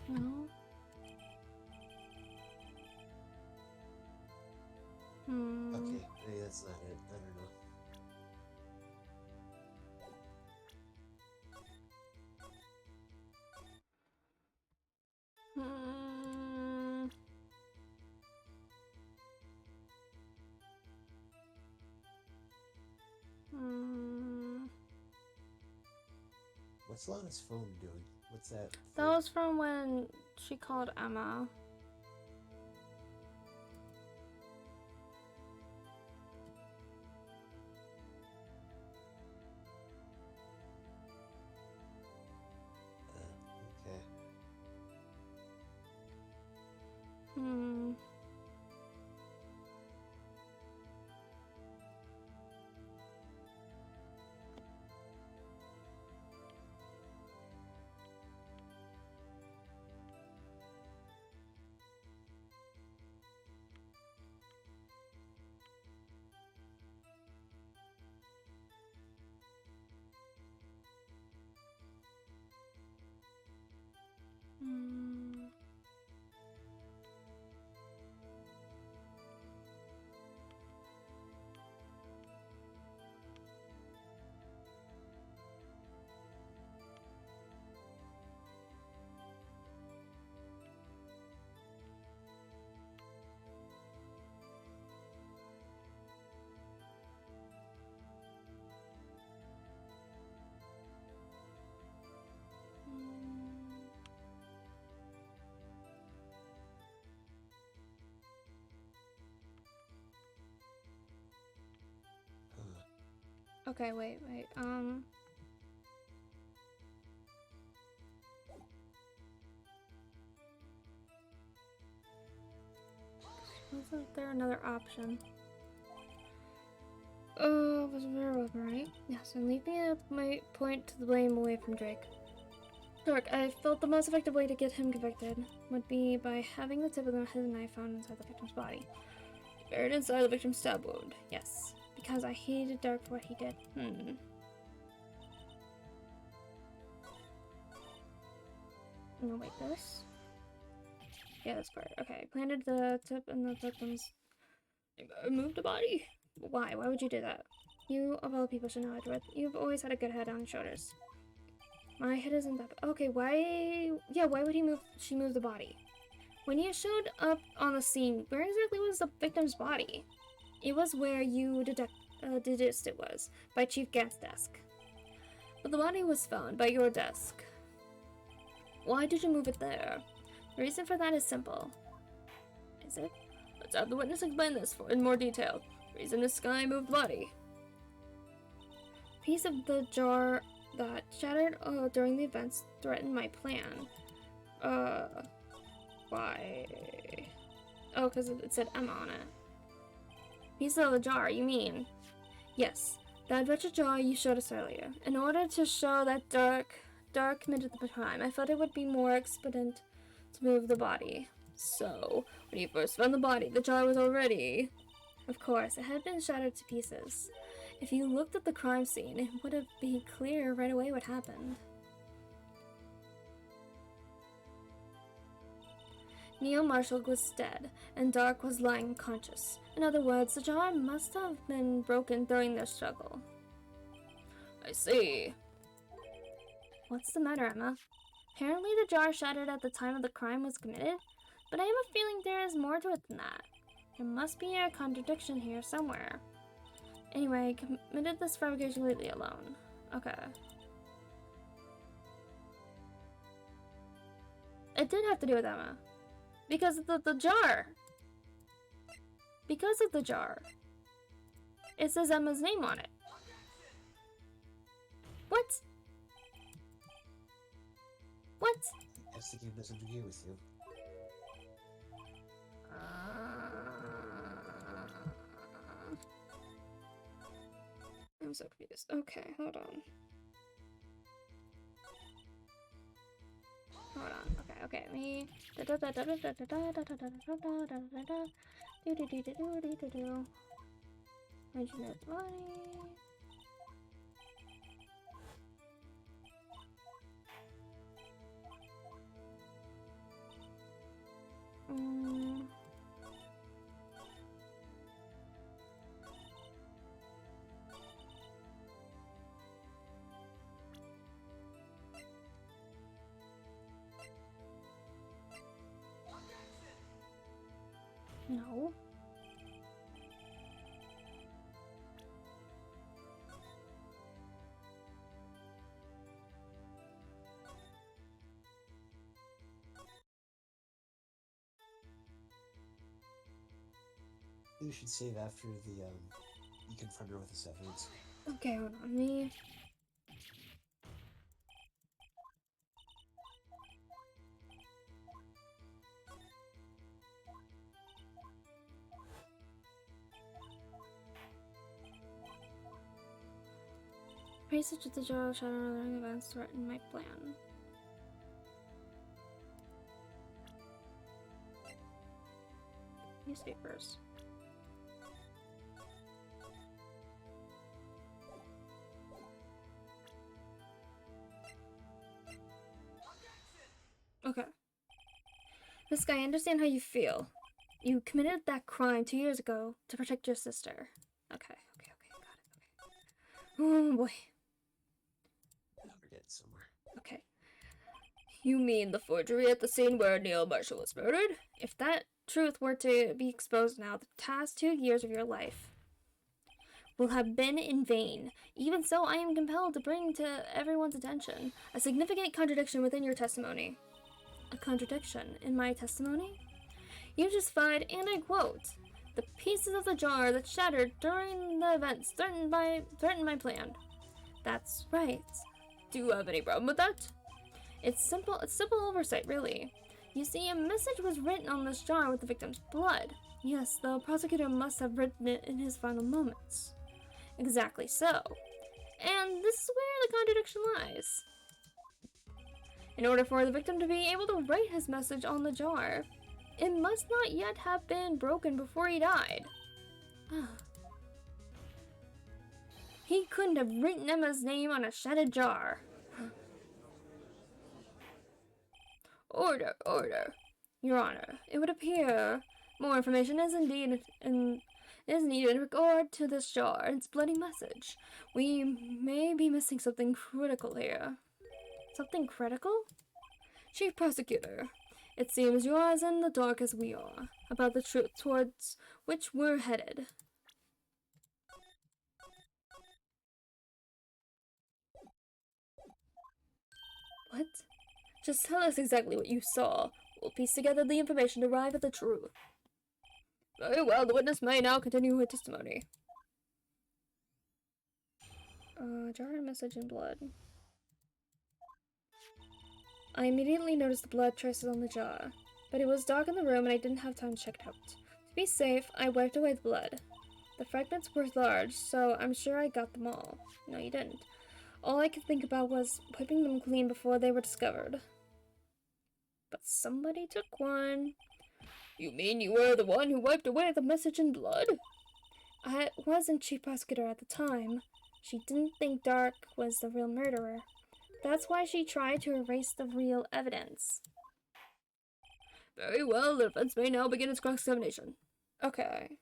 No. Okay, maybe that's not it. I don't know. What's Lana's phone doing? What's that? That was from when she called Emma. Okay. Okay, wait. Wasn't there another option? Oh, was very well, right? Yes, and leave me at my point to the blame away from Drake. Dark, I felt the most effective way to get him convicted would be by having the tip of his knife found inside the victim's body. Buried inside the victim's stab wound. Yes, because I hated Dark for what he did. No, wait, this? Yeah, this part. Okay, planted the tip in the victim's... I moved the body. Why? Why would you do that? You, of all people, should know, Edward. You've always had a good head on your shoulders. My head isn't that... Okay, why... Yeah, why would she move the body? When you showed up on the scene, where exactly was the victim's body? It was where you deduced it was, by Chief Gant's desk. But the body was found by your desk. Why did you move it there? The reason for that is simple. Is it? Let's have the witness explain this in more detail. The reason is Sky moved the body. Piece of the jar that shattered during the events threatened my plan. Why? Oh, because it said Emma on it. Piece of the jar, you mean? Yes, that wretched jar you showed us earlier. In order to show that Dark committed the crime, I thought it would be more expedient to move the body. So, when you first found the body, the jar was already... Of course, it had been shattered to pieces. If you looked at the crime scene, it would have been clear right away what happened. Neil Marshall was dead, and Dark was lying unconscious. In other words, the jar must have been broken during their struggle. I see. What's the matter, Emma? Apparently the jar shattered at the time of the crime was committed, but I have a feeling there is more to it than that. There must be a contradiction here somewhere. Anyway, committed this fabrication completely alone. Okay. It did have to do with Emma. Because of the jar. Because of the jar. It says Emma's name on it. What? What? I guess the game doesn't agree with you. I'm so confused. Okay, hold on. Hold on. Okay. Me. Engineered body. No. You should save after the, you confront her with this evidence. Okay, hold on. Me. Research at the jar shadow learning events threaten my plan. Newspapers. Okay. This guy, I understand how you feel. You committed that crime 2 years ago to protect your sister. Okay, got it. Oh boy. We're getting somewhere. Okay. You mean the forgery at the scene where Neil Marshall was murdered? If that truth were to be exposed now, the past 2 years of your life will have been in vain. Even so, I am compelled to bring to everyone's attention a significant contradiction within your testimony. A contradiction in my testimony? You justified, and I quote, The pieces of the jar that shattered during the events threatened my plan. That's right. Do you have any problem with that? It's simple oversight, really. You see, a message was written on this jar with the victim's blood. Yes, the prosecutor must have written it in his final moments. Exactly so. And this is where the contradiction lies. In order for the victim to be able to write his message on the jar, it must not yet have been broken before he died. He couldn't have written Emma's name on a shattered jar. Order, order. Your Honor, it would appear more information is needed in regard to this jar and its bloody message. We may be missing something critical here. Something critical? Chief Prosecutor, it seems you are as in the dark as we are about the truth towards which we're headed. What? Just tell us exactly what you saw. We'll piece together the information to arrive at the truth. Very well, the witness may now continue her testimony. Jar and message in blood. I immediately noticed the blood traces on the jar, but it was dark in the room and I didn't have time to check it out. To be safe, I wiped away the blood. The fragments were large, so I'm sure I got them all. No, you didn't. All I could think about was wiping them clean before they were discovered. But somebody took one. You mean you were the one who wiped away the message in blood? I wasn't Chief Prosecutor at the time. She didn't think Dark was the real murderer. That's why she tried to erase the real evidence. Very well, the defense may now begin its cross-examination. Okay.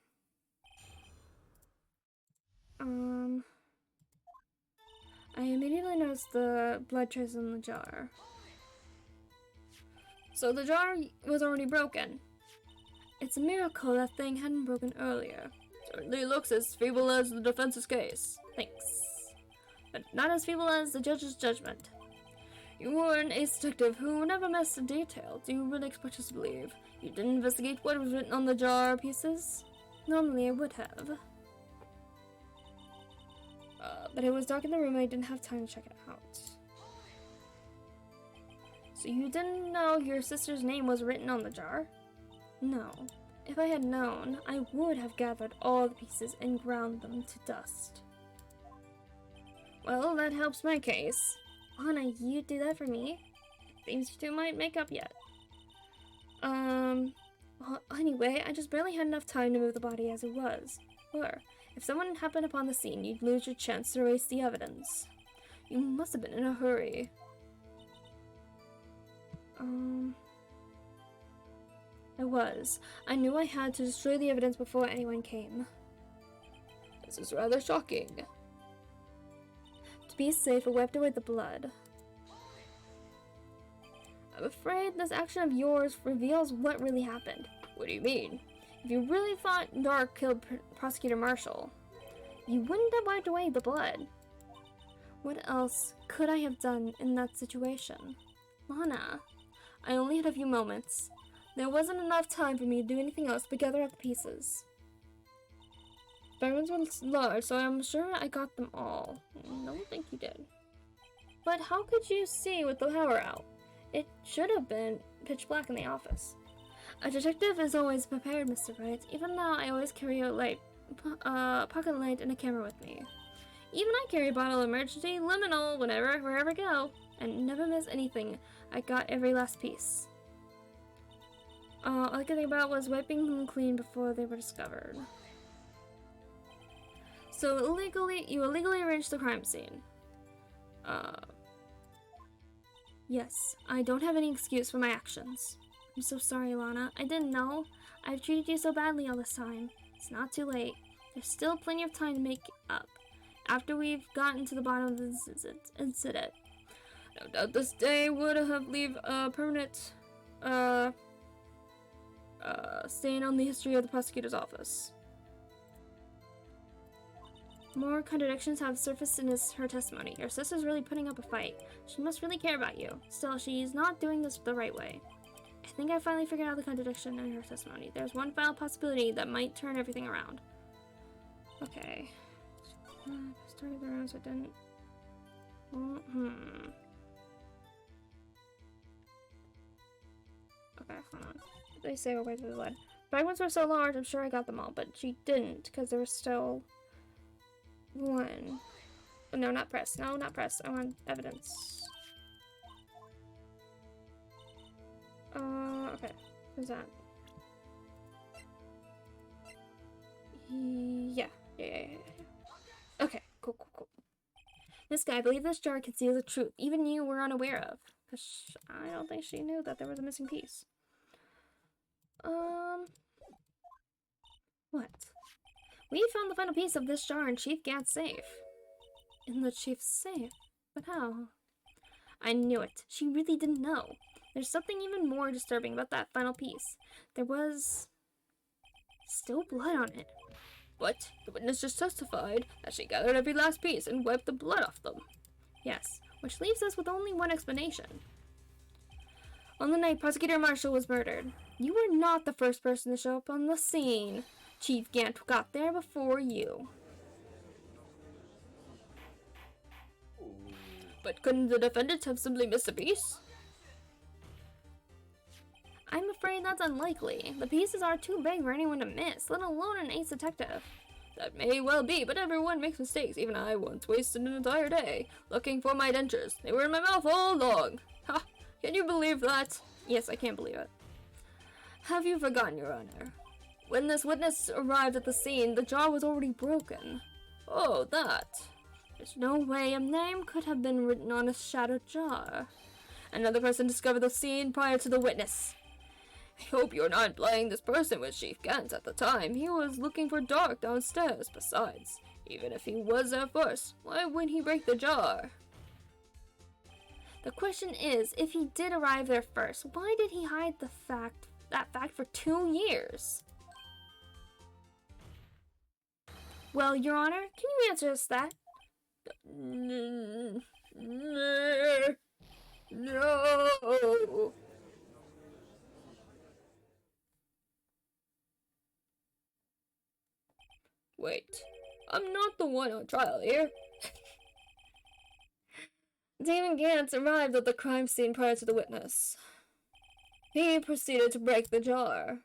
I immediately noticed the blood traces in the jar. So the jar was already broken. It's a miracle that thing hadn't broken earlier. Certainly looks as feeble as the defense's case. Thanks. But not as feeble as the judge's judgment. You were an ace detective who never missed a detail. Do you really expect us to believe you didn't investigate what was written on the jar pieces? Normally I would have. But it was dark in the room and I didn't have time to check it out. So you didn't know your sister's name was written on the jar? No. If I had known, I would have gathered all the pieces and ground them to dust. Well, that helps my case. Anna, you do that for me? Seems you two might make up yet. Well, anyway, I just barely had enough time to move the body as it was. Or, if someone happened upon the scene, you'd lose your chance to erase the evidence. You must have been in a hurry. I was. I knew I had to destroy the evidence before anyone came. This is rather shocking. To be safe, I wiped away the blood. I'm afraid this action of yours reveals what really happened. What do you mean? If you really thought Dark killed Prosecutor Marshall, you wouldn't have wiped away the blood. What else could I have done in that situation? Lana, I only had a few moments. There wasn't enough time for me to do anything else but gather up the pieces. Fragments were large, so I'm sure I got them all. I don't think you did. But how could you see with the power out? It should have been pitch black in the office. A detective is always prepared, Mr. Wright. Even now, I always carry a light, pocket light and a camera with me. Even I carry a bottle of emergency liminal wherever I go, and never miss anything. I got every last piece. All I could think about was wiping them clean before they were discovered. So you illegally arranged the crime scene. Yes, I don't have any excuse for my actions. I'm so sorry, Lana. I didn't know. I've treated you so badly all this time. It's not too late. There's still plenty of time to make up. After we've gotten to the bottom of this incident. No doubt this day would have leave a permanent, stain on the history of the prosecutor's office. More contradictions have surfaced in her testimony. Your sister's really putting up a fight. She must really care about you. Still, she's not doing this the right way. I think I finally figured out the contradiction in her testimony. There's one final possibility that might turn everything around. Okay. Started the rounds, I didn't. Okay, hold on. They say away to the lead. Fragments were so large, I'm sure I got them all, but she didn't, because there was still one. Oh, no, not press. No, not press. I want evidence. Okay. Who's that? Yeah. Okay, cool. This guy, I believe this jar conceals the truth even you were unaware of. Because I don't think she knew that there was a missing piece. What? We found the final piece of this jar in Chief Gad's safe. In the Chief's safe? But how? I knew it. She really didn't know. There's something even more disturbing about that final piece. There was still blood on it. What? The witness just testified that she gathered every last piece and wiped the blood off them. Yes, which leaves us with only one explanation. On the night Prosecutor Marshall was murdered, you were not the first person to show up on the scene. Chief Gant got there before you. But couldn't the defendants have simply missed a piece? I'm afraid that's unlikely. The pieces are too big for anyone to miss, let alone an ace detective. That may well be, but everyone makes mistakes. Even I once wasted an entire day looking for my dentures. They were in my mouth all along. Ha! Can you believe that? Yes, I can't believe it. Have you forgotten, Your Honor? When this witness arrived at the scene, the jar was already broken. Oh, that. There's no way a name could have been written on a shattered jar. Another person discovered the scene prior to the witness. I hope you're not implying this person was Chief Gans at the time. He was looking for Dark downstairs. Besides, even if he was there first, why wouldn't he break the jar? The question is, if he did arrive there first, why did he hide that fact for 2 years? Well, Your Honor, can you answer us that? No. Wait, I'm not the one on trial here. Damon Gantz arrived at the crime scene prior to the witness. He proceeded to break the jar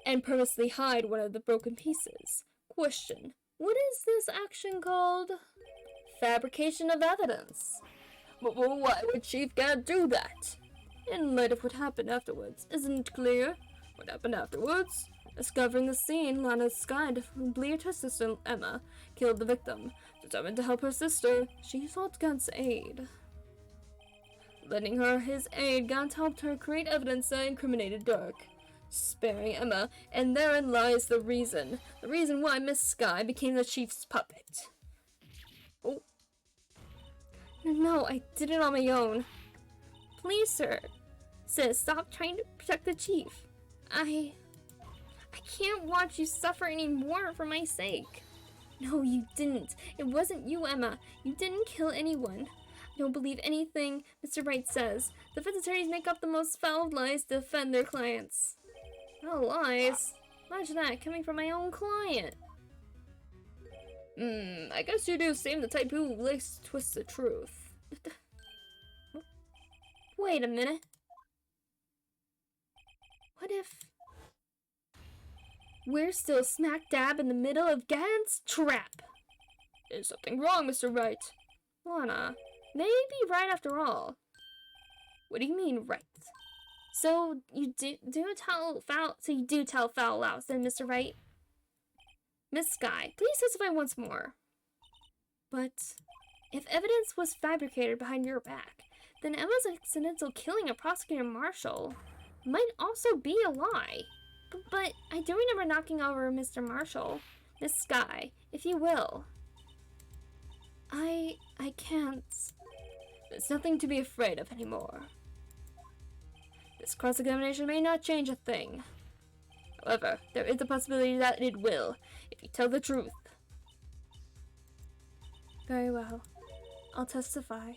and purposely hide one of the broken pieces. Question: what is this action called? Fabrication of evidence. But why would Chief Gant do that? In light of what happened afterwards, isn't it clear? What happened afterwards? Discovering the scene, Lana Sky believed her sister Emma killed the victim. Determined to help her sister, she sought Gant's aid. Lending her his aid, Gant helped her create evidence that incriminated Dirk, sparing Emma, and therein lies the reason why Miss Sky became the Chief's puppet. Oh. No, I did it on my own. Please, sir. Sis, stop trying to protect the Chief. I can't watch you suffer anymore for my sake. No, you didn't. It wasn't you, Emma. You didn't kill anyone. I don't believe anything Mr. Wright says. Defense attorneys make up the most foul lies to defend their clients. No lies? Imagine that coming from my own client. I guess you do seem the type who likes to twist the truth. Wait a minute. What if we're still smack dab in the middle of Gant's trap? Is something wrong, Mr. Wright? Lana, maybe right after all. What do you mean, right? So you do tell foul lies, then, Mr. Wright? Miss Sky, please testify once more. But if evidence was fabricated behind your back, then Emma's accidental killing of Prosecutor Marshall might also be a lie. But I do remember knocking over Mr. Marshall. Miss Sky, if you will. I can't. There's nothing to be afraid of anymore. This cross-examination may not change a thing. However, there is a possibility that it will, if you tell the truth. Very well. I'll testify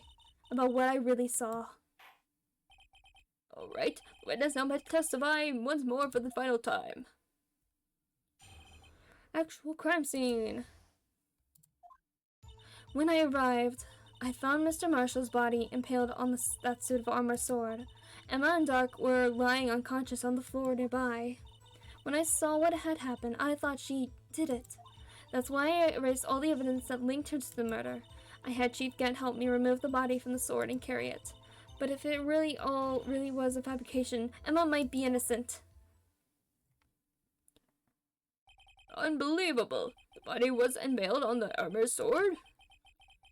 about what I really saw. Alright, the witness now must testify once more for the final time. Actual crime scene. When I arrived, I found Mr. Marshall's body impaled on that suit of armor sword. Emma and Dark were lying unconscious on the floor nearby. When I saw what had happened, I thought she did it. That's why I erased all the evidence that linked her to the murder. I had Chief Gent help me remove the body from the sword and carry it. But if it really was a fabrication, Emma might be innocent. Unbelievable! The body was impaled on the armor sword?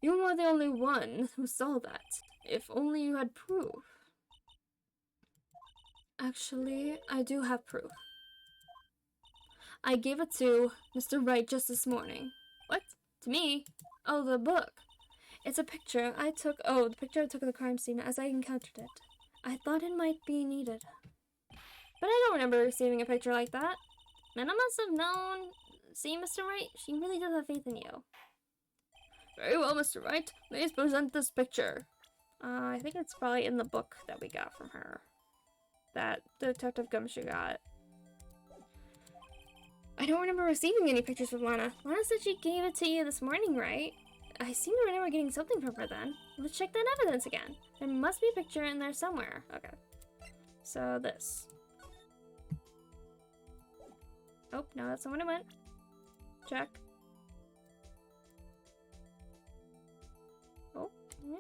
You were the only one who saw that. If only you had proof. Actually, I do have proof. I gave it to Mr. Wright just this morning. What? To me? Oh, the book. It's a picture I took. Oh, the picture I took of the crime scene as I encountered it. I thought it might be needed. But I don't remember receiving a picture like that. And I must have known. See, Mr. Wright, she really does have faith in you. Very well, Mr. Wright. Please present this picture. I think it's probably in the book that we got from her. That Detective Gumshoe got. I don't remember receiving any pictures from Lana. Lana said she gave it to you this morning, right? I seem to remember getting something from her then. Let's check that evidence again. There must be a picture in there somewhere. Okay. So this. Oh, no, that's not what I meant. Check. Oh, yeah.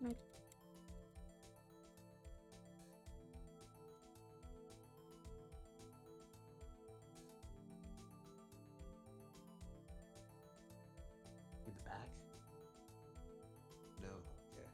Right. In the back? No. Okay.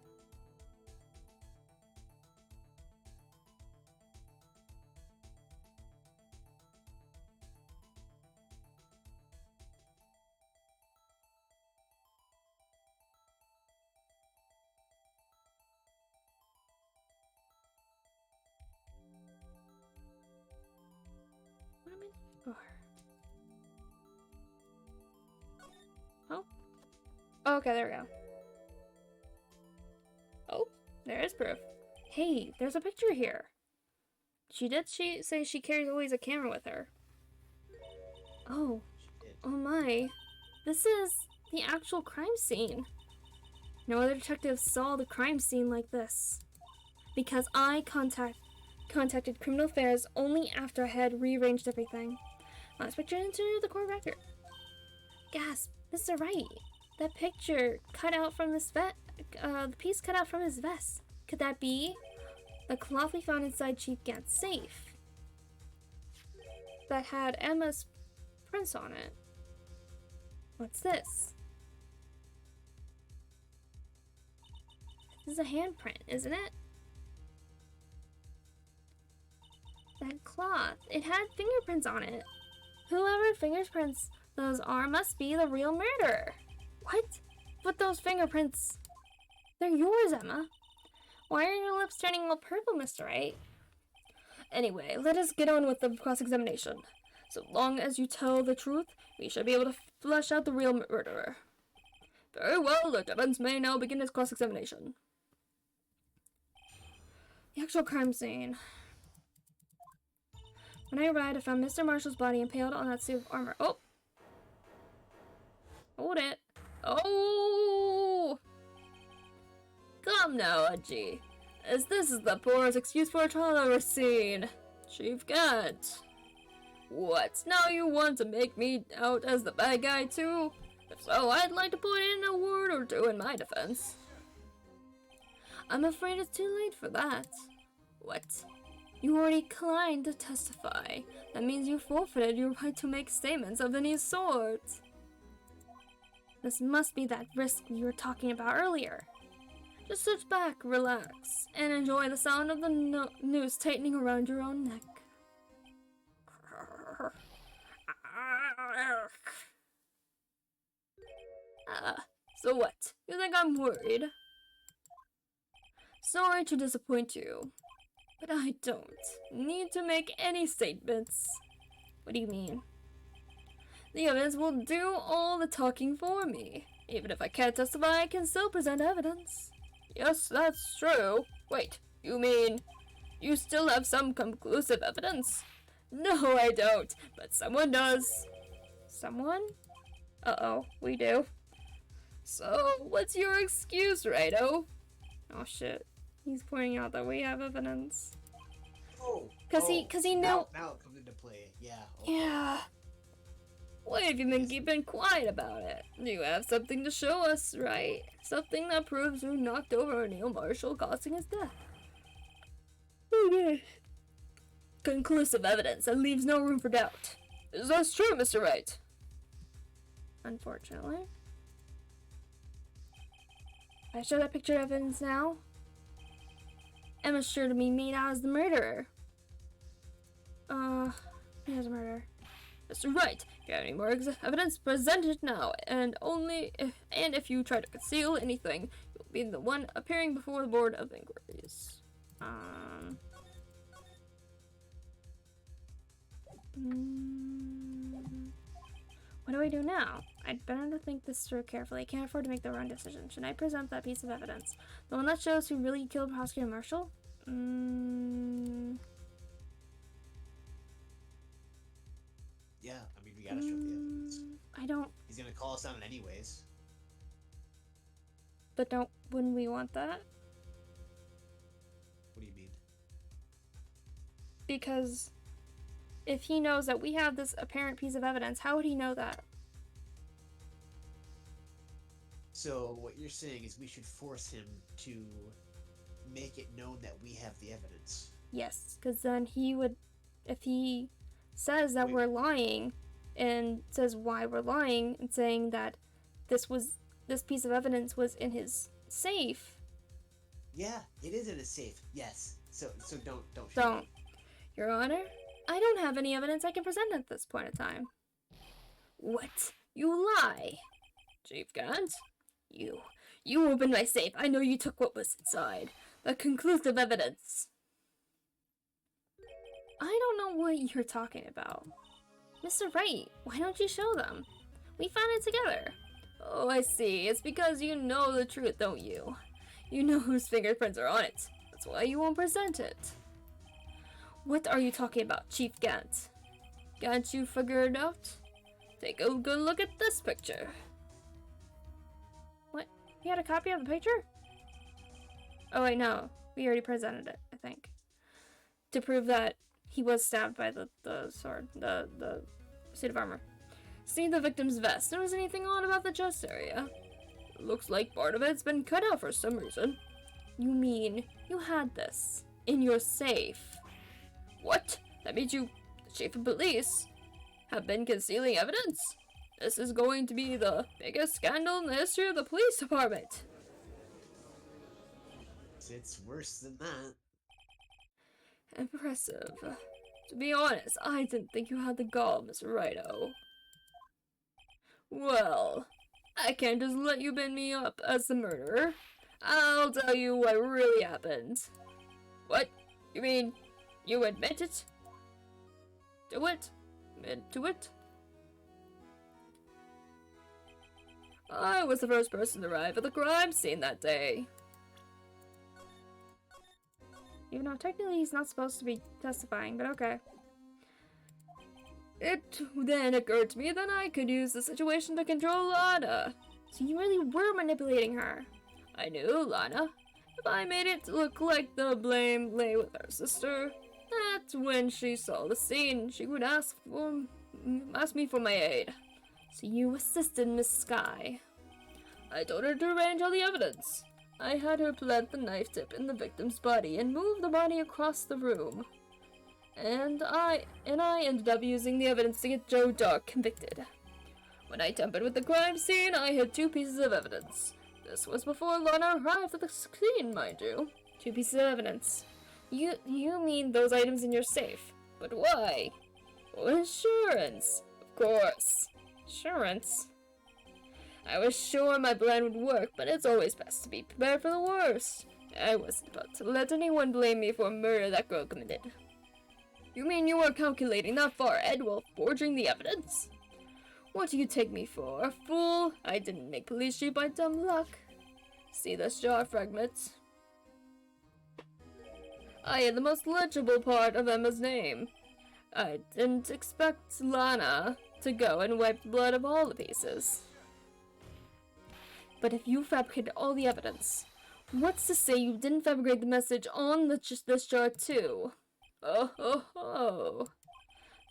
What am I for? Oh. Okay, there we go. Oh, there is proof. Hey, there's a picture here. She say she carries always a camera with her. Oh. Oh my. This is the actual crime scene. No other detective saw the crime scene like this. Because I contacted Criminal Affairs only after I had rearranged everything. Last picture into the court record. Gasp, Mr. Wright. That picture cut out from this the piece cut out from his vest. Could that be the cloth we found inside Chief Gant's safe? That had Emma's prints on it. What's this? This is a handprint, isn't it? That cloth. It had fingerprints on it. Whoever fingerprints those are must be the real murderer. What? But those fingerprints... They're yours, Emma. Why are your lips turning all purple, Mr. Wright? Anyway, let us get on with the cross-examination. So long as you tell the truth, we should be able to flesh out the real murderer. Very well, the defense may now begin its cross-examination. The actual crime scene. When I arrived, I found Mr. Marshall's body impaled on that suit of armor. Oh! Hold it. Oh! Come now, Edgy. As this is the poorest excuse for a trial I've ever seen. Chief Gant. What? Now you want to make me out as the bad guy too? If so, I'd like to put in a word or two in my defense. I'm afraid it's too late for that. What? You already declined to testify. That means you forfeited your right to make statements of any sort. This must be that risk we were talking about earlier. Just sit back, relax, and enjoy the sound of the noose tightening around your own neck. So what? You think I'm worried? Sorry to disappoint you, but I don't need to make any statements. What do you mean? The evidence will do all the talking for me. Even if I can't testify, I can still present evidence. Yes, that's true. Wait, you mean you still have some conclusive evidence? No, I don't, but someone does. Someone? Uh-oh, we do. So, what's your excuse, Righto? Oh shit. He's pointing out that we have evidence. Cause he know. Now it comes into play. Yeah. Okay. Yeah. Why have you been keeping quiet about it? You have something to show us, right? Something that proves you knocked over Neil Marshall, causing his death. Okay. Conclusive evidence that leaves no room for doubt. Is that true, Mr. Wright? Unfortunately. I show that picture of evidence now. Emma's sure to be made out as the murderer. He was a murderer. Mr. Wright, if you have any more evidence, present it now, and if you try to conceal anything, you'll be the one appearing before the Board of Inquiries. What do I do now? I'd better think this through carefully. I can't afford to make the wrong decision. Should I present that piece of evidence? The one that shows who really killed Prosecutor Marshall? Yeah, I mean, we gotta show the evidence. I don't... He's gonna call us on it anyways. But wouldn't we want that? What do you mean? Because if he knows that we have this apparent piece of evidence, how would he know that? So, what you're saying is we should force him to make it known that we have the evidence. Yes, because then he would... If he says that we're lying, and says why we're lying, and saying that this piece of evidence was in his safe. Yeah, it is in his safe. Yes. So don't. Don't. Your Honor, I don't have any evidence I can present at this point in time. What? You lie. Chief Gant? You opened my safe. I know you took what was inside. The conclusive evidence. I don't know what you're talking about. Mr. Wright, why don't you show them? We found it together. Oh, I see. It's because you know the truth, don't you? You know whose fingerprints are on it. That's why you won't present it. What are you talking about, Chief Gant? Can't you figure it out? Take a good look at this picture. What? You had a copy of the picture? Oh wait, no. We already presented it, I think. To prove that he was stabbed by the sword, the suit of armor. See the victim's vest. Notice anything odd about the chest area? Looks like part of it's been cut out for some reason. You mean you had this in your safe? What? That means you, the chief of police, have been concealing evidence? This is going to be the biggest scandal in the history of the police department. It's worse than that. Impressive. To be honest, I didn't think you had the gall, Miss Righto. Well, I can't just let you pin me up as the murderer. I'll tell you what really happened. What? You mean you admit it? Do it? Admit to it? I was the first person to arrive at the crime scene that day. Even though technically he's not supposed to be testifying, but okay. It then occurred to me that I could use the situation to control Lana. So you really were manipulating her. I knew Lana. If I made it look like the blame lay with her sister, that when she saw the scene, she would ask me for my aid. So you assisted Miss Sky. I told her to arrange all the evidence. I had her plant the knife tip in the victim's body and move the body across the room. And I ended up using the evidence to get Joe Dark convicted. When I tampered with the crime scene, I had 2 pieces of evidence. This was before Lana arrived at the scene, mind you. 2 pieces of evidence. You mean those items in your safe? But why? For insurance, of course. Insurance? I was sure my plan would work, but it's always best to be prepared for the worst. I wasn't about to let anyone blame me for a murder that girl committed. You mean you were calculating that far ahead while forging the evidence? What do you take me for, a fool? I didn't make police chief by dumb luck. See this jar fragment? I had the most legible part of Emma's name. I didn't expect Lana to go and wipe the blood of all the pieces. But if you fabricated all the evidence, what's to say you didn't fabricate the message on this jar too? Oh ho ho!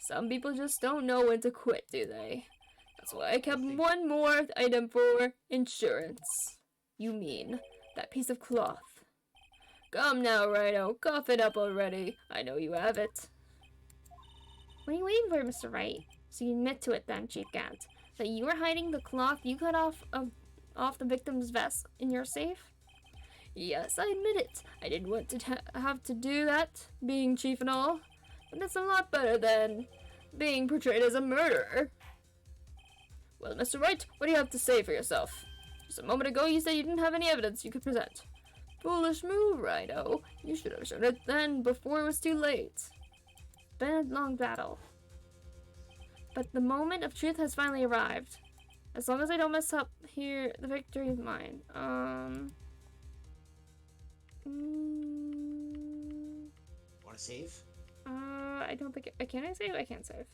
Some people just don't know when to quit, do they? That's why I kept one more item for insurance. You mean that piece of cloth? Come now, Rhino, cough it up already. I know you have it. What are you waiting for, Mr. Wright? So you admit to it then, Chief Gant, that you were hiding the cloth you cut off the victim's vest in your safe? Yes, I admit it. I didn't want to have to do that, being chief and all. But that's a lot better than being portrayed as a murderer. Well, Mr. Wright, what do you have to say for yourself? Just a moment ago you said you didn't have any evidence you could present. Foolish move, Rhino. You should have shown it then, before it was too late. Been a long battle. But the moment of truth has finally arrived. As long as I don't mess up here, the victory is mine. Want to save? I don't think... Can I save? I can't save.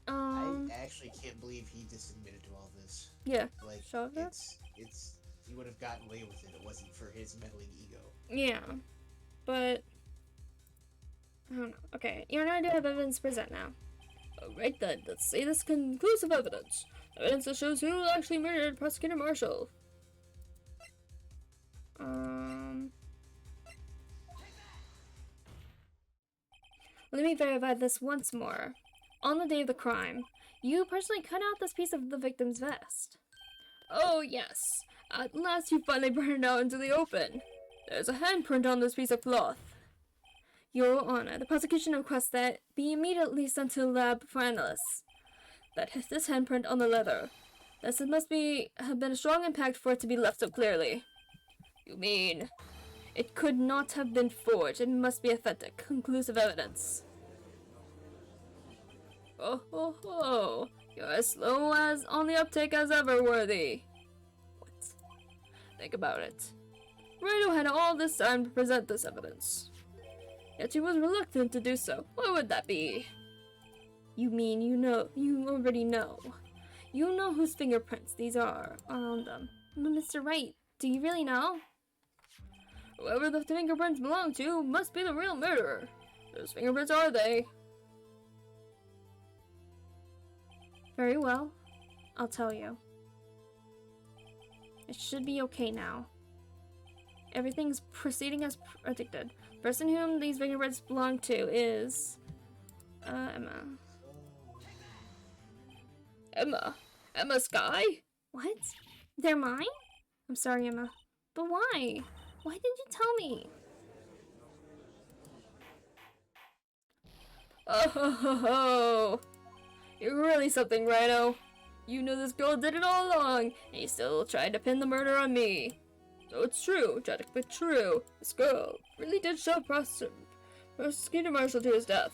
I actually can't believe he just admitted to all this. Yeah. Like, Shove it? it's he would have gotten away with it. It wasn't for his meddling ego. Yeah. But... I don't know. Okay, you're not gonna have evidence to present now. Alright then, let's say this conclusive evidence. Evidence that shows who actually murdered Prosecutor Marshall. Let me verify this once more. On the day of the crime, you personally cut out this piece of the victim's vest. Oh yes, at last you finally brought it out into the open. There's a handprint on this piece of cloth. Your Honor, the prosecution requests that be immediately sent to the lab for analysis. That this handprint on the leather. Thus it must have been a strong impact for it to be left so clearly. You mean, it could not have been forged. It must be authentic, conclusive evidence. Oh ho ho! You're as slow as on the uptake as ever, Worthy. What? Think about it. Rhino had all this time to present this evidence. Yet he was reluctant to do so. Why would that be? You mean you already know. You know whose fingerprints these are on them. Mr. Wright, do you really know? Whoever the fingerprints belong to must be the real murderer. Whose fingerprints are they? Very well. I'll tell you. It should be okay now. Everything's proceeding as predicted. The person whom these fingerprints belong to is... Emma. Emma Skye? What? They're mine? I'm sorry, Emma. But why? Why didn't you tell me? Oh ho ho ho! You're really something, Rhino. You knew this girl did it all along, and you still tried to pin the murder on me. So it's true, tragic but true. This girl really did shove Prosecutor Marshall to his death.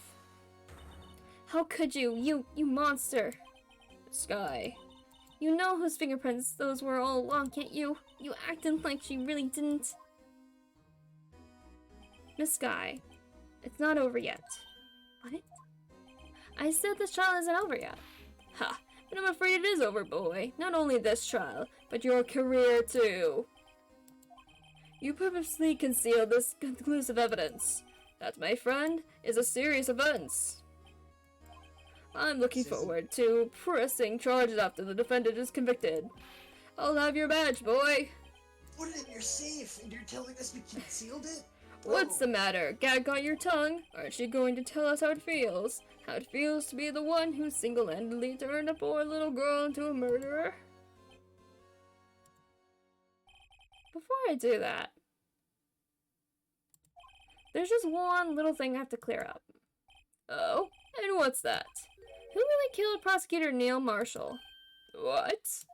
How could you? You monster. Skye. You know whose fingerprints those were all along, can't you? You acted like she really didn't. Miss Skye, it's not over yet. What? I said this trial isn't over yet. Ha! But I'm afraid it is over, boy. Not only this trial, but your career too. You purposely concealed this conclusive evidence. That, my friend, is a serious offense. I'm looking forward to pressing charges after the defendant is convicted. I'll have your badge, boy. Put it in your safe, and you're telling us we concealed it? What's the matter? Gag got your tongue? Aren't you going to tell us how it feels? How it feels to be the one who single-handedly turned a poor little girl into a murderer? Before I do that, there's just one little thing I have to clear up. Oh? And what's that? Who really killed Prosecutor Neil Marshall? What?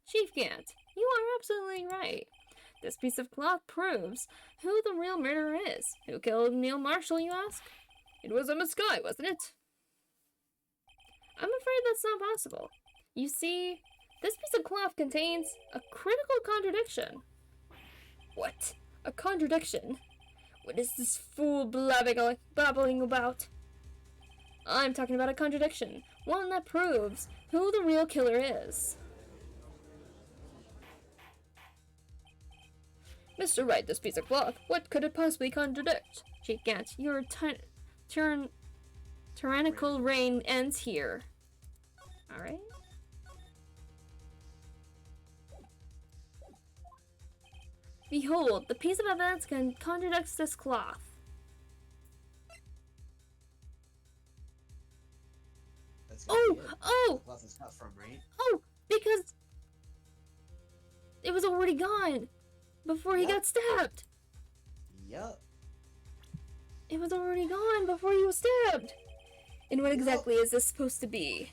Chief Gant, you are absolutely right. This piece of cloth proves who the real murderer is. Who killed Neil Marshall, you ask? It was a Miss Guy, wasn't it? I'm afraid that's not possible. You see, this piece of cloth contains a critical contradiction. What? A contradiction? What is this fool babbling about? I'm talking about a contradiction. One that proves who the real killer is. Mr. Wright, this piece of cloth, what could it possibly contradict? Chief Gant, your tyrannical reign ends here. Alright. Behold, the piece of evidence contradicts this cloth. Oh! The cloth is cut from, right? Oh! Because it was already gone before he got stabbed. Yup. It was already gone before he was stabbed. And what exactly is this supposed to be?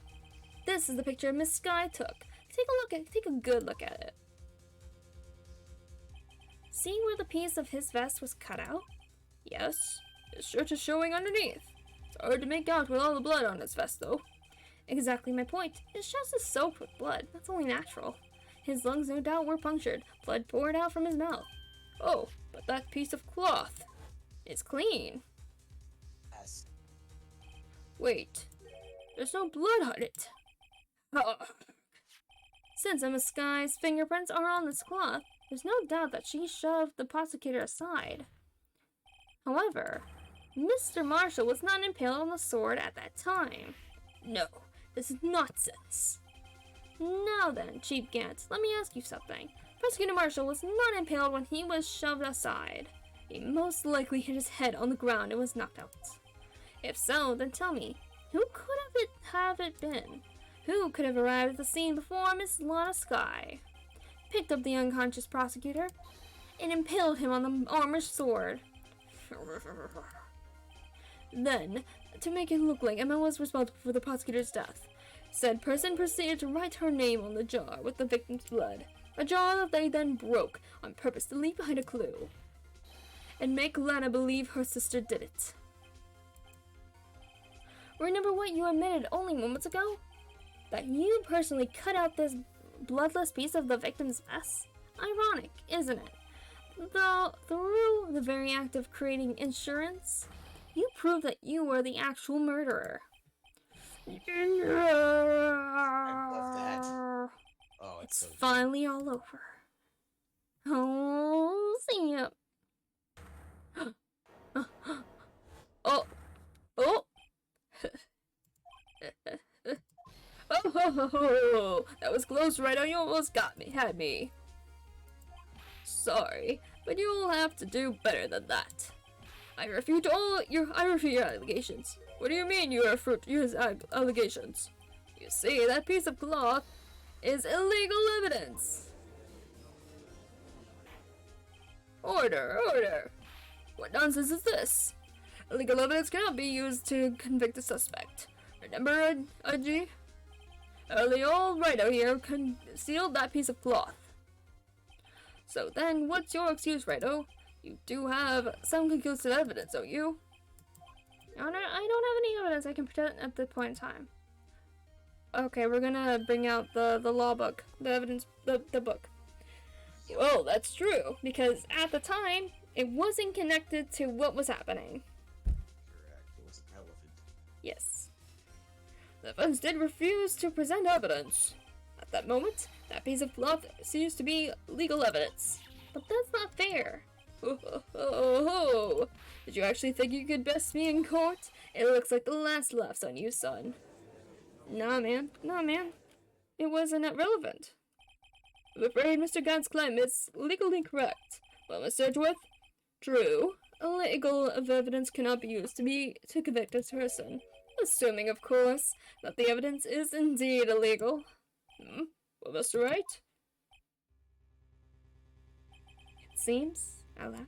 This is the picture Miss Sky took. Take a good look at it. See where the piece of his vest was cut out? Yes, his shirt is showing underneath. It's hard to make out with all the blood on his vest, though. Exactly my point. His chest is soaked with blood. That's only natural. His lungs no doubt were punctured. Blood poured out from his mouth. Oh, but that piece of cloth is clean. Yes. Wait, there's no blood on it. Since Emma Sky's fingerprints are on this cloth, there's no doubt that she shoved the prosecutor aside. However, Mr. Marshall was not impaled on the sword at that time. No, this is nonsense. Now then, Chief Gant, let me ask you something. Prosecutor Marshall was not impaled when he was shoved aside. He most likely hit his head on the ground and was knocked out. If so, then tell me, who could have it been? Who could have arrived at the scene before Miss Lana Sky, picked up the unconscious prosecutor, and impaled him on the armored sword? Then, to make it look like Emma was responsible for the prosecutor's death, said person proceeded to write her name on the jar with the victim's blood, a jar that they then broke on purpose to leave behind a clue, and make Lana believe her sister did it. Remember what you admitted only moments ago? That you personally cut out this bloodless piece of the victim's vest? Ironic, isn't it? Though, through the very act of creating insurance, you prove that you were the actual murderer. I love that. Oh, it's so finally all over. Oh, see ya. Oh. Oh. Oh, that was close, right? You almost had me. Sorry, but you'll have to do better than that. I refute your allegations. What do you mean you refute your allegations? You see, that piece of cloth is illegal evidence. Order. What nonsense is this? Illegal evidence cannot be used to convict a suspect. Remember, Udgy? Early old Wright out here concealed that piece of cloth. So then, what's your excuse, Righto? You do have some conclusive evidence, don't you? I don't have any evidence I can present at this point in time. Okay, we're gonna bring out the law book, the evidence, the book. Well, that's true, because at the time, it wasn't connected to what was happening. correct. It wasn't relevant. Yes. The defense did refuse to present evidence. At that moment, that piece of cloth seems to be legal evidence. But that's not fair. Oh. Did you actually think you could best me in court? It looks like the last laughs on you, son. Nah, man. It wasn't relevant. I'm afraid Mr. Gant's claim is legally correct. Well, Mr. Edgeworth? True. Illegal evidence cannot be used to convict a person. Assuming, of course, that the evidence is indeed illegal. Well, Mr. Wright? It seems, alas,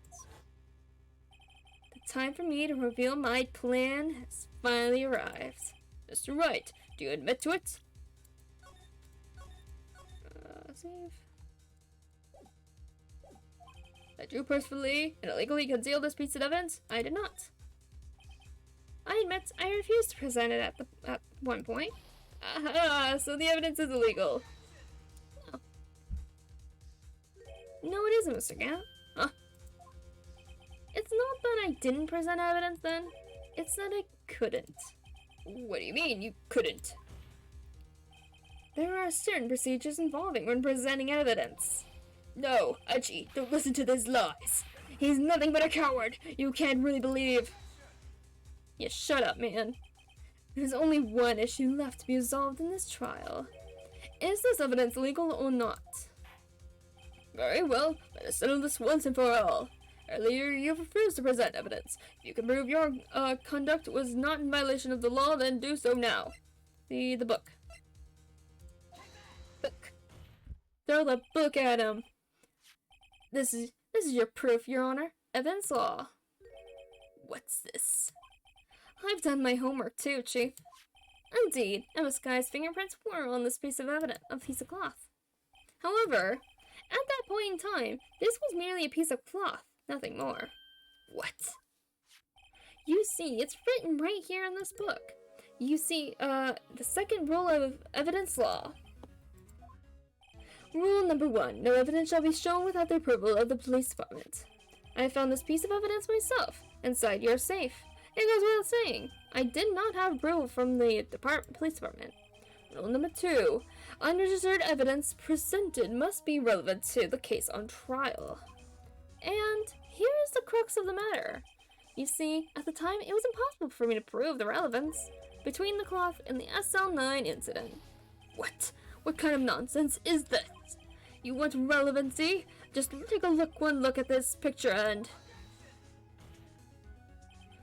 the time for me to reveal my plan has finally arrived. Mr. Wright, do you admit to it? Save. That you purposefully and illegally concealed this piece of evidence? I did not. I admit I refused to present it at one point. Aha, so the evidence is illegal. Oh. No, it isn't, Mr. Gant. Huh? It's not that I didn't present evidence then. It's that I couldn't. What do you mean, you couldn't? There are certain procedures involving when presenting evidence. No, Archie, don't listen to these lies. He's nothing but a coward. You can't really believe. Yeah, shut up, man. There's only one issue left to be resolved in this trial. Is this evidence legal or not? Very well, let us settle this once and for all. Earlier, you refused to present evidence. If you can prove your conduct was not in violation of the law, then do so now. The book. Book. Throw the book at him. This is your proof, Your Honor. Evidence law. What's this? I've done my homework too, Chief. Indeed, Emma Sky's fingerprints were on this piece of cloth. However, at that point in time, this was merely a piece of cloth, nothing more. What? You see, it's written right here in this book. You see, the second rule of evidence law. Rule number 1. No evidence shall be shown without the approval of the police department. I found this piece of evidence myself, inside your safe. It goes without saying, I did not have approval from the police department. Rule number 2. Unregistered evidence presented must be relevant to the case on trial. And here is the crux of the matter. You see, at the time, it was impossible for me to prove the relevance between the cloth and the SL9 incident. What? What kind of nonsense is this? You want relevancy? Just take one look at this picture and...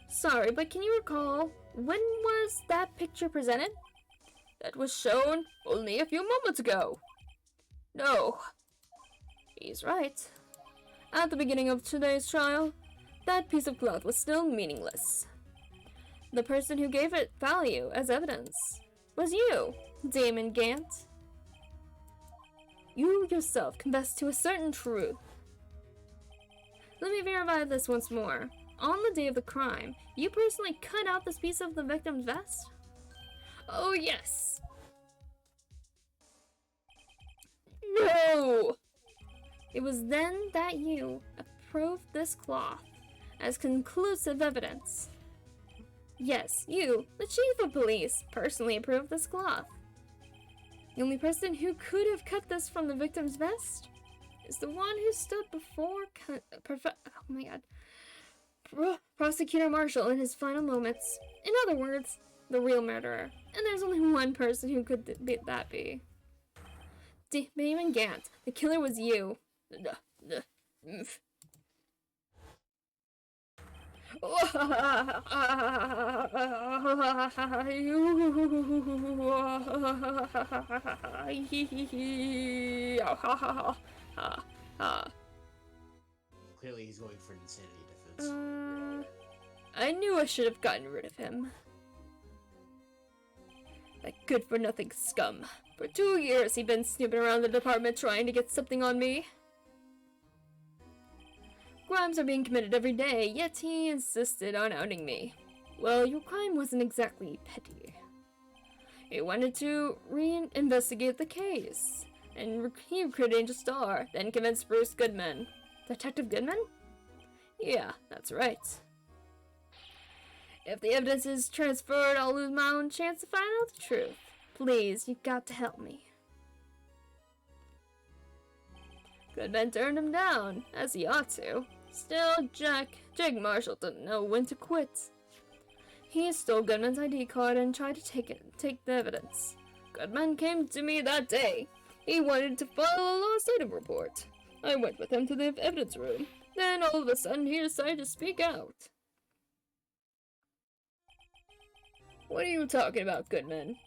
Sorry, but can you recall, when was that picture presented? That was shown only a few moments ago. No. He's right. At the beginning of today's trial, that piece of cloth was still meaningless. The person who gave it value as evidence was you, Damon Gant. You yourself confessed to a certain truth. Let me verify this once more. On the day of the crime, you personally cut out this piece of the victim's vest? Oh, yes. No! It was then that you approved this cloth as conclusive evidence. Yes, you, the chief of police, personally approved this cloth. The only person who could have cut this from the victim's vest is the one who stood before Prosecutor Marshall in his final moments. In other words, the real murderer. And there's only one person who could that be. Damon Gant. The killer was you. Clearly he's going for an insanity defense. I knew I should have gotten rid of him. That good-for-nothing scum. For 2 years he'd been snooping around the department trying to get something on me. Crimes are being committed every day, yet he insisted on outing me. Well, your crime wasn't exactly petty. He wanted to re-investigate the case, and he recruited Angel Star, then convinced Bruce Goodman. Detective Goodman? Yeah, that's right. If the evidence is transferred, I'll lose my own chance to find out the truth. Please, you've got to help me. Goodman turned him down, as he ought to. Still, Jake Marshall didn't know when to quit. He stole Goodman's ID card and tried to take the evidence. Goodman came to me that day. He wanted to file a lost item report. I went with him to the evidence room. Then all of a sudden he decided to speak out. What are you talking about, Goodman?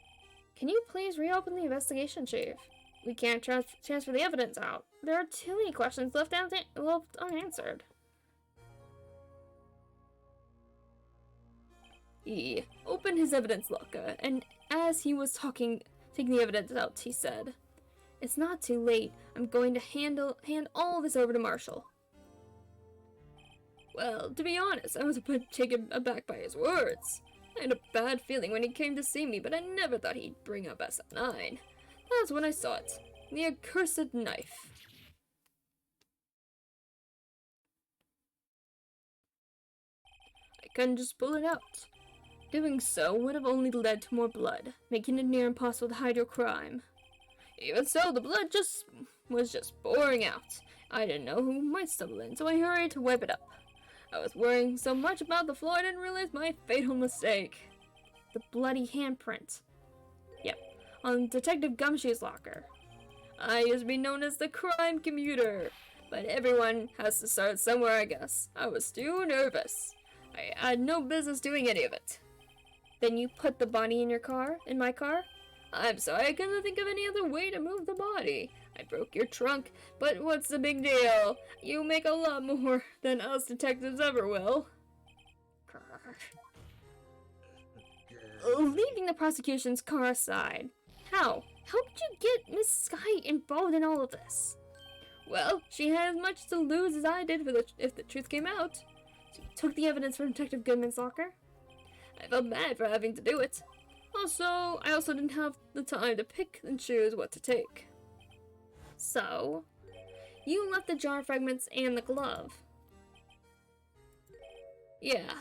Can you please reopen the investigation, Chief? We can't transfer the evidence out. There are too many questions left unanswered. He opened his evidence locker, and as he was taking the evidence out, he said, "It's not too late. I'm going to hand all this over to Marshall." Well, to be honest, I was a bit taken aback by his words. I had a bad feeling when he came to see me, but I never thought he'd bring up SF9. That's when I saw it. The accursed knife. I couldn't just pull it out. Doing so would have only led to more blood, making it near impossible to hide your crime. Even so, the blood was just pouring out. I didn't know who might stumble in, so I hurried to wipe it up. I was worrying so much about the floor I didn't realize my fatal mistake. The bloody handprint. Yep, on Detective Gumshoe's locker. I used to be known as the crime commuter, but everyone has to start somewhere, I guess. I was too nervous. I had no business doing any of it. Then you put the body in my car? I'm sorry, I couldn't think of any other way to move the body. I broke your trunk, but what's the big deal? You make a lot more than us detectives ever will. Leaving the prosecution's car aside, how did you get Miss Sky involved in all of this? Well, she had as much to lose as I did if the truth came out. She took the evidence from Detective Goodman's locker. I felt bad for having to do it. I also didn't have the time to pick and choose what to take. So, you left the jar fragments and the glove. Yeah.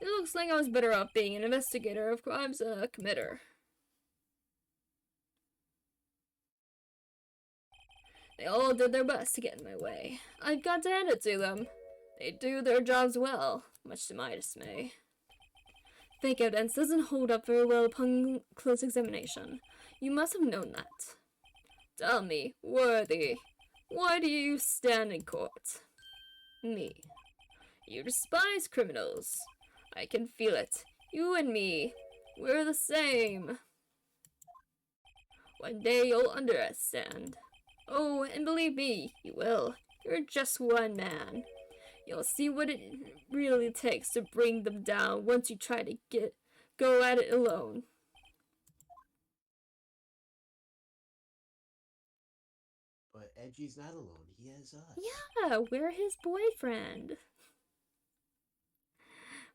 It looks like I was better off being an investigator of crimes than a committer. They all did their best to get in my way. I've got to hand it to them. They do their jobs well, much to my dismay. Fake evidence doesn't hold up very well upon close examination. You must have known that. Tell me, Worthy, why do you stand in court? Me. You despise criminals. I can feel it. You and me, we're the same. One day you'll understand. Oh, and believe me, you will. You're just one man. You'll see what it really takes to bring them down once you try to go at it alone. But Edgy's not alone. He has us. Yeah, we're his boyfriend.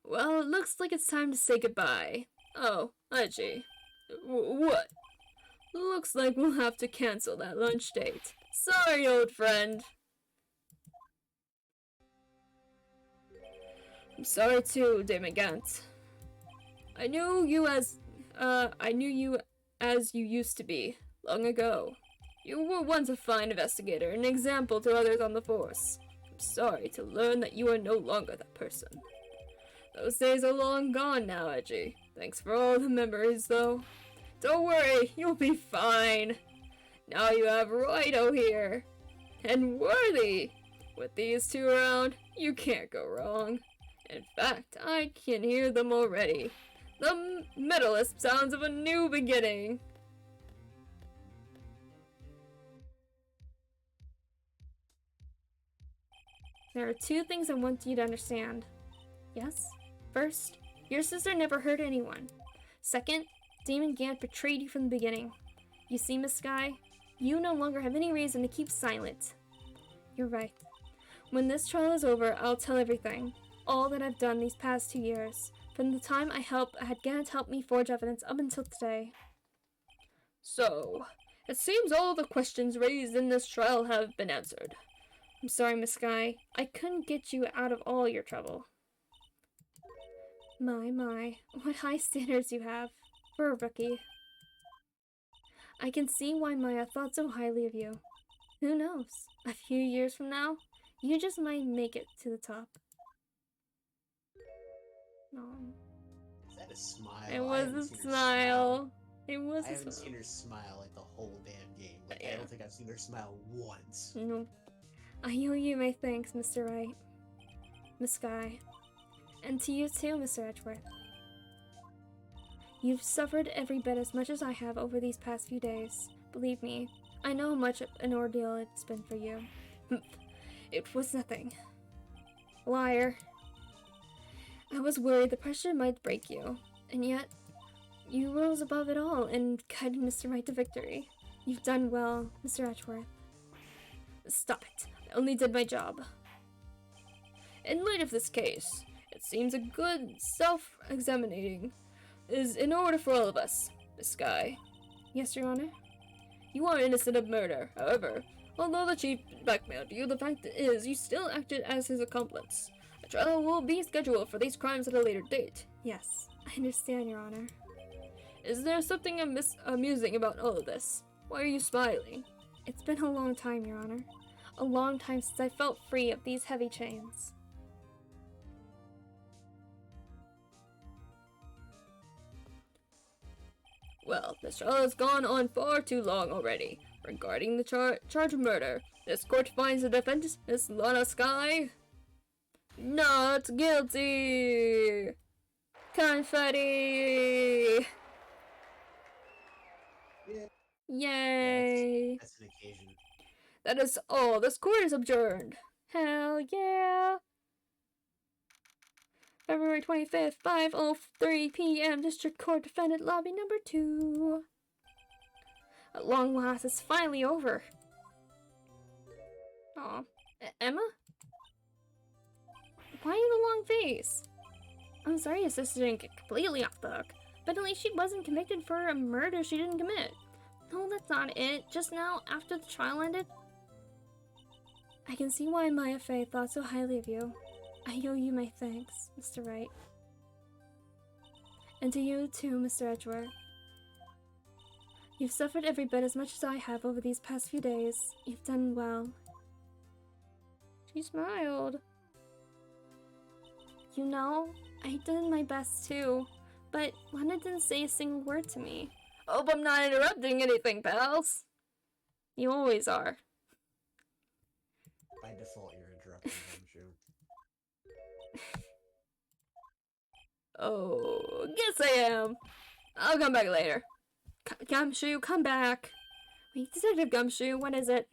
Well, it looks like it's time to say goodbye. Oh, Edgy. What? Looks like we'll have to cancel that lunch date. Sorry, old friend. I'm sorry too, Damon Gant. I knew you as you used to be, long ago. You were once a fine investigator, an example to others on the force. I'm sorry to learn that you are no longer that person. Those days are long gone now, Edgy. Thanks for all the memories, though. Don't worry, you'll be fine. Now you have Wright here. And Worthy. With these two around, you can't go wrong. In fact, I can hear them already. The metalist sounds of a new beginning. There are two things I want you to understand. Yes? First, your sister never hurt anyone. Second, Damon Gant betrayed you from the beginning. You see, Miss Sky, you no longer have any reason to keep silent. You're right. When this trial is over, I'll tell everything. All that I've done these past 2 years. From the time I had Gant help me forge evidence up until today. So, it seems all the questions raised in this trial have been answered. I'm sorry, Miss Sky. I couldn't get you out of all your trouble. My, what high standards you have for a rookie. I can see why Maya thought so highly of you. Who knows? A few years from now, you just might make it to the top. Oh. Is that a smile? It was a smile. It was a smile. I haven't seen her smile like the whole damn game. Like, Yeah. I don't think I've seen her smile once. Nope. I owe you my thanks, Mr. Wright. Miss Sky. And to you too, Mr. Edgeworth. You've suffered every bit as much as I have over these past few days. Believe me, I know how much an ordeal it's been for you. It was nothing. Liar. I was worried the pressure might break you, and yet you rose above it all and guided Mr. Wright to victory. You've done well, Mr. Edgeworth. Stop it. I only did my job. In light of this case, it seems a good self-examining is in order for all of us, Miss Skye. Yes, Your Honor. You are innocent of murder, however. Although the chief blackmailed you, the fact is you still acted as his accomplice. A trial will be scheduled for these crimes at a later date. Yes, I understand, Your Honor. Is there something amusing about all of this? Why are you smiling? It's been a long time, Your Honor. A long time since I felt free of these heavy chains. Well, this trial has gone on far too long already. Regarding the charge of murder, this court finds the defendant, Miss Lana Skye, not guilty! Confetti! Yeah. Yay! That's an occasion. That is all. This court is adjourned. Hell yeah! February 25th, 5:03 p.m. District Court Defendant Lobby number 2. At long last, it's finally over. Aw. Emma? Why the long face? I'm sorry his sister didn't get completely off the hook, but at least she wasn't convicted for a murder she didn't commit. No, that's not it. Just now, after the trial ended, I can see why Maya Fey thought so highly of you. I owe you my thanks, Mr. Wright. And to you too, Mr. Edgeworth. You've suffered every bit as much as I have over these past few days. You've done well. She smiled. You know, I did my best too, but Lana didn't say a single word to me. Hope I'm not interrupting anything, pals. You always are. By default, you're interrupting, Gumshoe. Oh, guess I am. I'll come back later. Gumshoe, come back. Wait, Detective Gumshoe, what is it?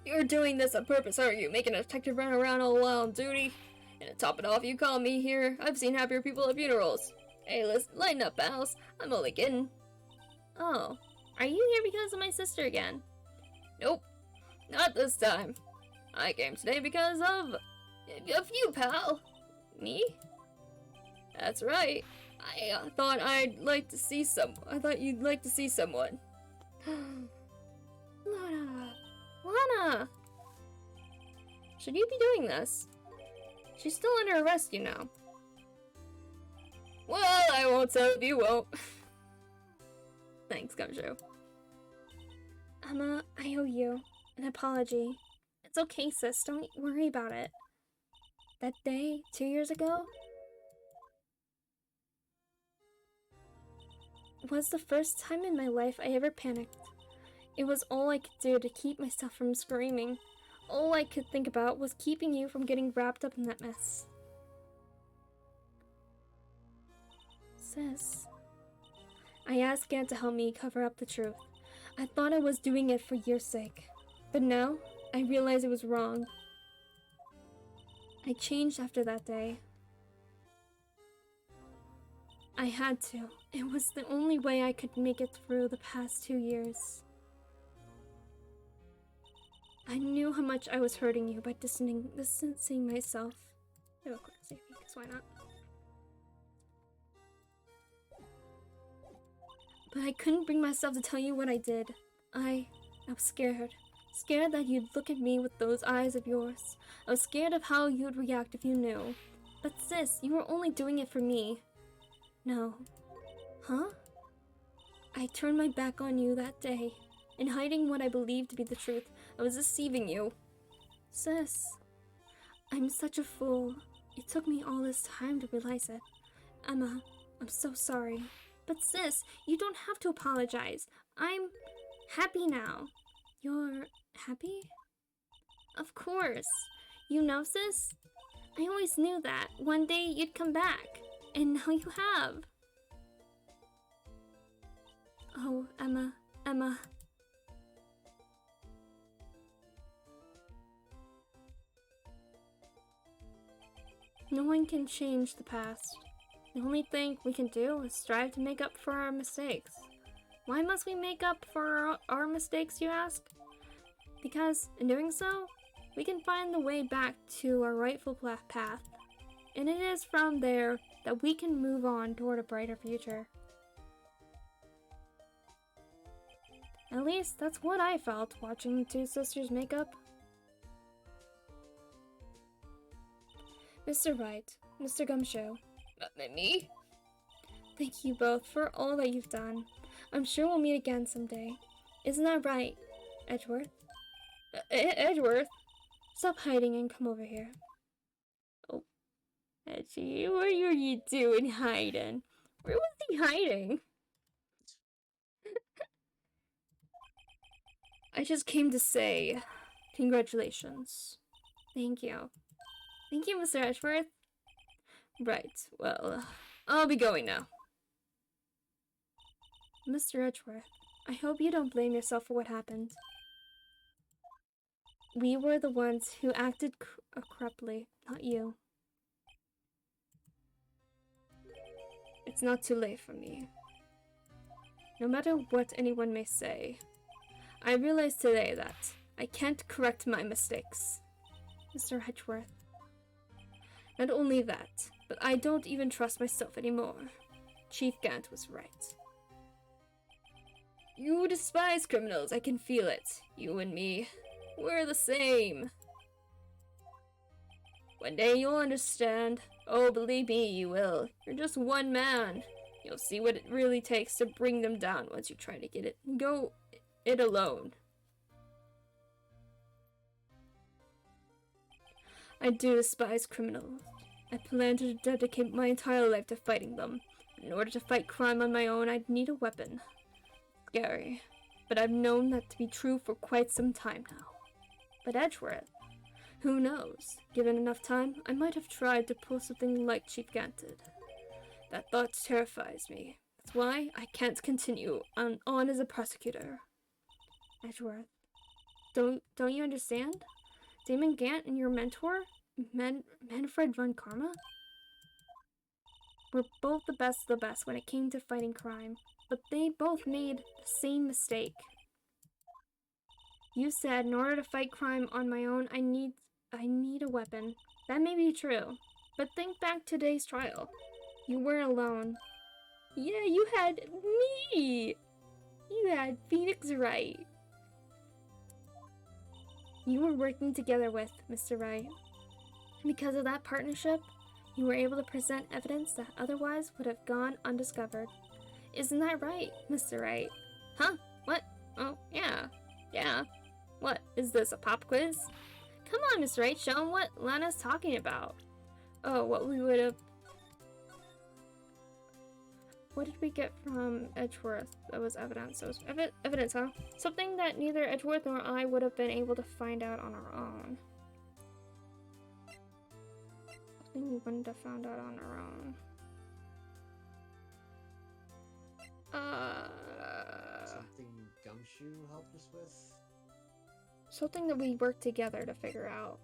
You're doing this on purpose, aren't you? Making a detective run around all while on duty? And to top it off, you call me here. I've seen happier people at funerals. Hey, listen, lighten up, pals. I'm only kidding. Oh, are you here because of my sister again? Nope, not this time. I came today because of you, pal. Me? That's right. I thought I'd like to see I thought you'd like to see someone. Lana! Should you be doing this? She's still under arrest, you know. Well, I won't tell if you won't. Thanks, Gumshoe. Emma, I owe you an apology. It's okay, sis. Don't worry about it. That day, 2 years ago, was the first time in my life I ever panicked. It was all I could do to keep myself from screaming. All I could think about was keeping you from getting wrapped up in that mess. Sis, I asked Gant to help me cover up the truth. I thought I was doing it for your sake. But now, I realize it was wrong. I changed after that day. I had to. It was the only way I could make it through the past 2 years. I knew how much I was hurting you by distancing myself. I will quick save because why not? But I couldn't bring myself to tell you what I did. I was scared. Scared that you'd look at me with those eyes of yours. I was scared of how you'd react if you knew. But sis, you were only doing it for me. No. Huh? I turned my back on you that day. In hiding what I believed to be the truth, I was deceiving you. Sis, I'm such a fool. It took me all this time to realize it. Emma, I'm so sorry. But sis, you don't have to apologize. I'm happy now. You're happy? Of course. You know, sis? I always knew that one day you'd come back. And now you have. Oh, Emma. No one can change the past. The only thing we can do is strive to make up for our mistakes. Why must we make up for our mistakes, you ask? Because, in doing so, we can find the way back to our rightful path. And it is from there that we can move on toward a brighter future. At least, that's what I felt watching the two sisters make up. Mr. Wright, Mr. Gumshoe. Me? Thank you both for all that you've done. I'm sure we'll meet again someday. Isn't that right, Edgeworth? Edgeworth? Stop hiding and come over here. Oh, Edgy, what are you doing hiding? Where was he hiding? I just came to say congratulations. Thank you. Thank you, Mr. Edgeworth. Right, well, I'll be going now. Mr. Edgeworth, I hope you don't blame yourself for what happened. We were the ones who acted corruptly, not you. It's not too late for me. No matter what anyone may say, I realized today that I can't correct my mistakes. Mr. Edgeworth. Not only that, but I don't even trust myself anymore. Chief Gant was right. You despise criminals, I can feel it. You and me, we're the same. One day you'll understand. Oh, believe me, you will. You're just one man. You'll see what it really takes to bring them down once you try to go it alone. I do despise criminals. I plan to dedicate my entire life to fighting them. In order to fight crime on my own, I'd need a weapon. Scary, but I've known that to be true for quite some time now. But Edgeworth, who knows? Given enough time, I might have tried to pull something like Chief Gant did. That thought terrifies me. That's why I can't continue on as a prosecutor. Edgeworth, don't you understand? Damon Gant and your mentor, Manfred von Karma, were both the best of the best when it came to fighting crime, but they both made the same mistake. You said in order to fight crime on my own, I need a weapon. That may be true, but think back to today's trial. You weren't alone. Yeah, you had me. You had Phoenix Wright. You were working together with Mr. Wright. Because of that partnership, you were able to present evidence that otherwise would have gone undiscovered. Isn't that right, Mr. Wright? Huh? What? Oh, yeah. Yeah. What? Is this a pop quiz? Come on, Mr. Wright, show him what Lana's talking about. Oh, what did we get from Edgeworth that was evidence? It was evidence, huh? Something that neither Edgeworth nor I would have been able to find out on our own. Something we wouldn't have found out on our own. Something Gumshoe helped us with? Something that we worked together to figure out.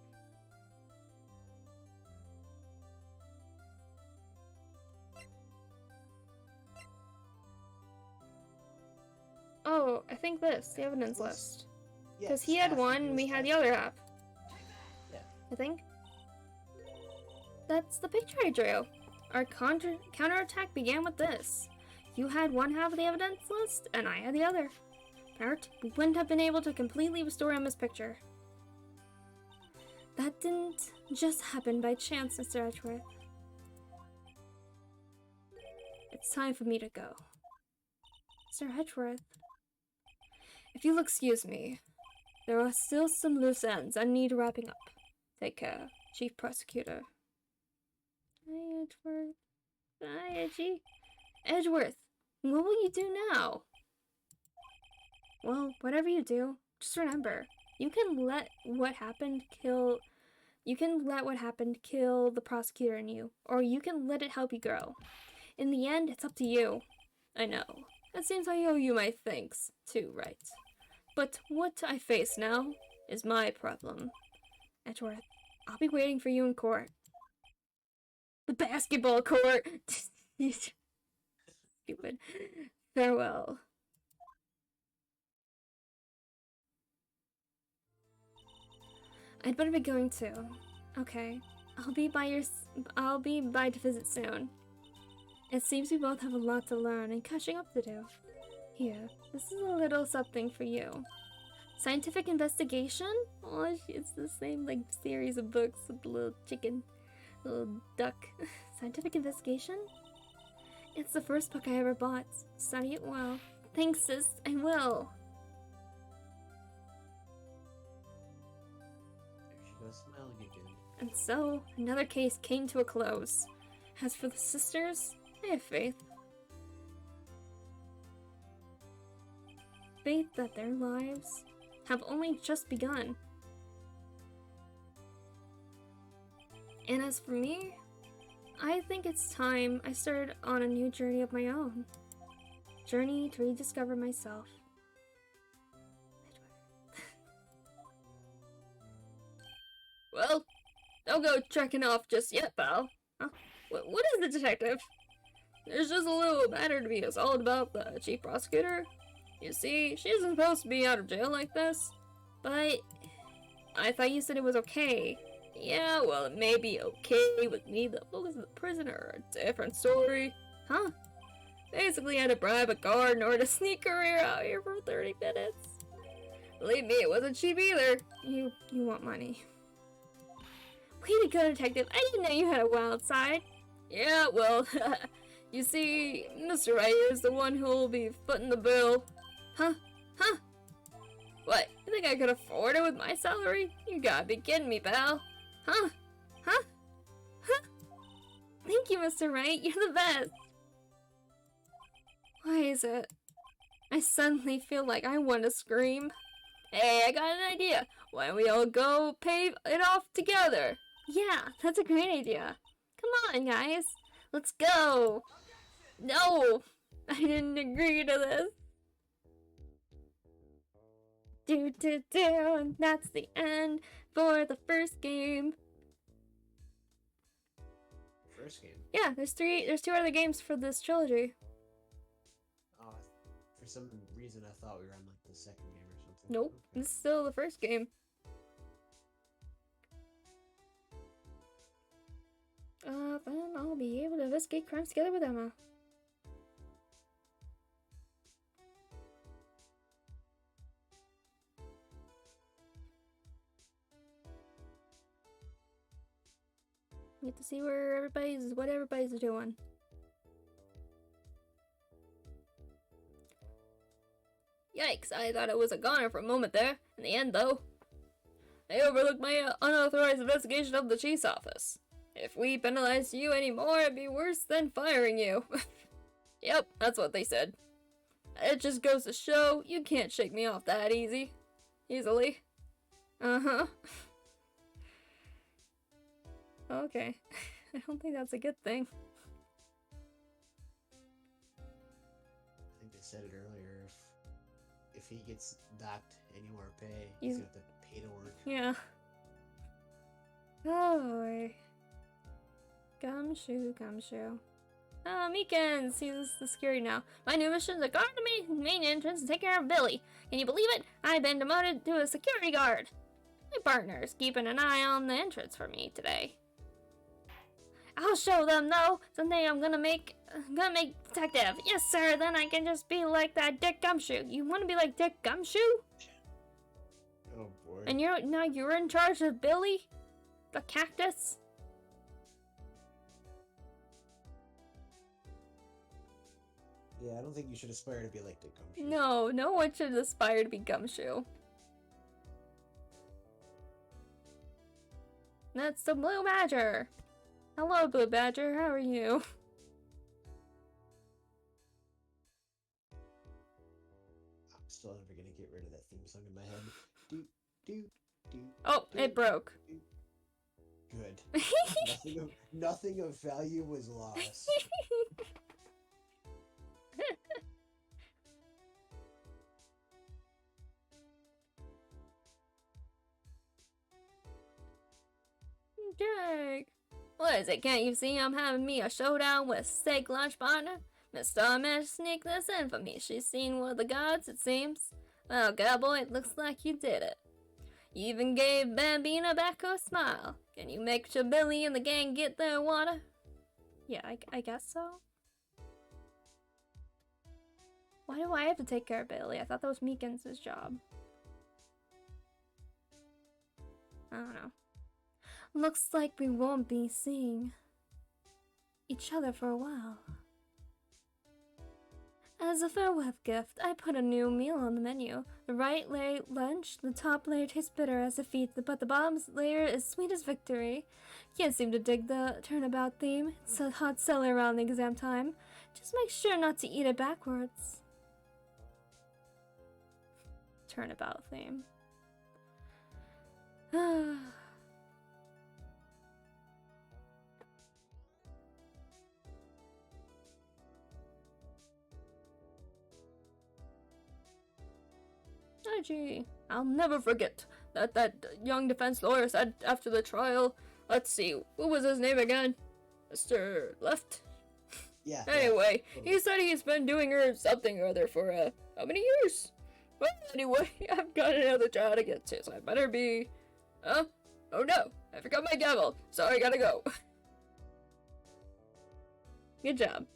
Oh, I think the evidence list. Because he had one and we had the other half. Yeah. I think. That's the picture I drew. Our counterattack began with this. You had one half of the evidence list, and I had the other. Art, we wouldn't have been able to completely restore Emma's picture. That didn't just happen by chance, Mr. Edgeworth. It's time for me to go. Mr. Edgeworth, if you'll excuse me, there are still some loose ends I need wrapping up. Take care, Chief Prosecutor. Hi, Edgeworth. Hi, Edgy. Edgeworth, what will you do now? Well, whatever you do, just remember, you can let what happened kill the prosecutor in you, or you can let it help you grow. In the end, it's up to you. I know. It seems I owe you my thanks, too, right? But what I face now is my problem. Edgeworth, I'll be waiting for you in court. The basketball court! Stupid. Farewell. I'd better be going too. Okay. I'll be by to visit soon. It seems we both have a lot to learn and catching up to do. Here, this is a little something for you. Scientific investigation? Oh, it's the same like series of books with the little chicken, little duck. Scientific investigation? It's the first book I ever bought. Study it well. Thanks, sis. I will. There she goes smiling again. And so, another case came to a close. As for the sisters, I have faith. Faith that their lives have only just begun. And as for me, I think it's time I started on a new journey of my own. Journey to rediscover myself. Well, don't go trekking off just yet, pal. Huh? What is the detective? There's just a little matter to be assaulted about the chief prosecutor. You see, she isn't supposed to be out of jail like this. But I thought you said it was okay. Yeah, well, it may be okay with me, but what was the prisoner? A different story. Huh? Basically had to bribe a guard in order to sneak her out here for 30 minutes. Believe me, it wasn't cheap either. You want money. Way to go, detective. I didn't know you had a wild side. Yeah, well, you see, Mr. Wright is the one who'll be footing the bill. Huh? Huh? What? You think I could afford it with my salary? You gotta be kidding me, pal. Huh? Huh? Huh? Thank you, Mr. Wright. You're the best. Why is it? I suddenly feel like I want to scream. Hey, I got an idea. Why don't we all go pay it off together? Yeah, that's a great idea. Come on, guys. Let's go. No, I didn't agree to this. And that's the end for the first game. First game? Yeah, there's two other games for this trilogy. For some reason I thought we were on like the second game or something. Nope, okay. This is still the first game. Then I'll be able to investigate crimes together with Emma. You get to see where what everybody's doing. Yikes, I thought I was a goner for a moment there. In the end, though, they overlooked my unauthorized investigation of the chief's office. If we penalized you anymore, it'd be worse than firing you. Yep, that's what they said. It just goes to show you can't shake me off that easily. Uh-huh. Okay. I don't think that's a good thing. I think they said it earlier. If he gets docked any more pay, he's gonna have to pay to work. Yeah. Oh boy. Gumshoe. Meekins! He's the security now. My new mission is to guard the main entrance and take care of Billy. Can you believe it? I've been demoted to a security guard. My partner's keeping an eye on the entrance for me today. I'll show them, though. Someday I'm gonna make detective. Yes, sir. Then I can just be like that Dick Gumshoe. You want to be like Dick Gumshoe? Oh boy. And you're in charge of Billy, the cactus. Yeah, I don't think you should aspire to be like Dick Gumshoe. No one should aspire to be Gumshoe. That's the Blue Badger. Hello, Blue Badger. How are you? I'm still never gonna get rid of that theme song in my head. Do, do, do. Oh, do, it broke. Do. Good. nothing of value was lost. Jake! What is it? Can't you see I'm having me a showdown with steak lunch partner? Miss Star managed to sneak this in for me. She's seen one of the gods, it seems. Well, cowboy, it looks like you did it. You even gave Bambina back her smile. Can you make sure Billy and the gang get their water? Yeah, I guess so. Why do I have to take care of Billy? I thought that was Meekins' job. I don't know. Looks like we won't be seeing each other for a while. As a farewell gift, I put a new meal on the menu. The right layer lunch, the top layer tastes bitter as defeat, but the bottom layer is sweet as victory. Can't seem to dig the turnabout theme. It's a hot seller around the exam time. Just make sure not to eat it backwards. Turnabout theme. Oh, gee. I'll never forget that young defense lawyer said after the trial. Let's see, what was his name again? Mr. Left? Yeah. Anyway, Yeah. he said he's been doing her something or other for, how many years? Well, anyway, I've got another trial to get to, so I better be... Oh no, I forgot my gavel. Sorry, gotta go. Good job.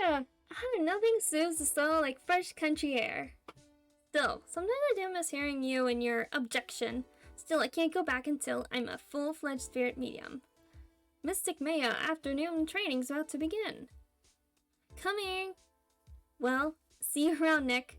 Yeah, nothing soothes the soul like fresh country air. Still, sometimes I do miss hearing you and your objection. Still, I can't go back until I'm a full-fledged spirit medium. Mystic Maya afternoon training's about to begin. Coming! Well, see you around, Nick.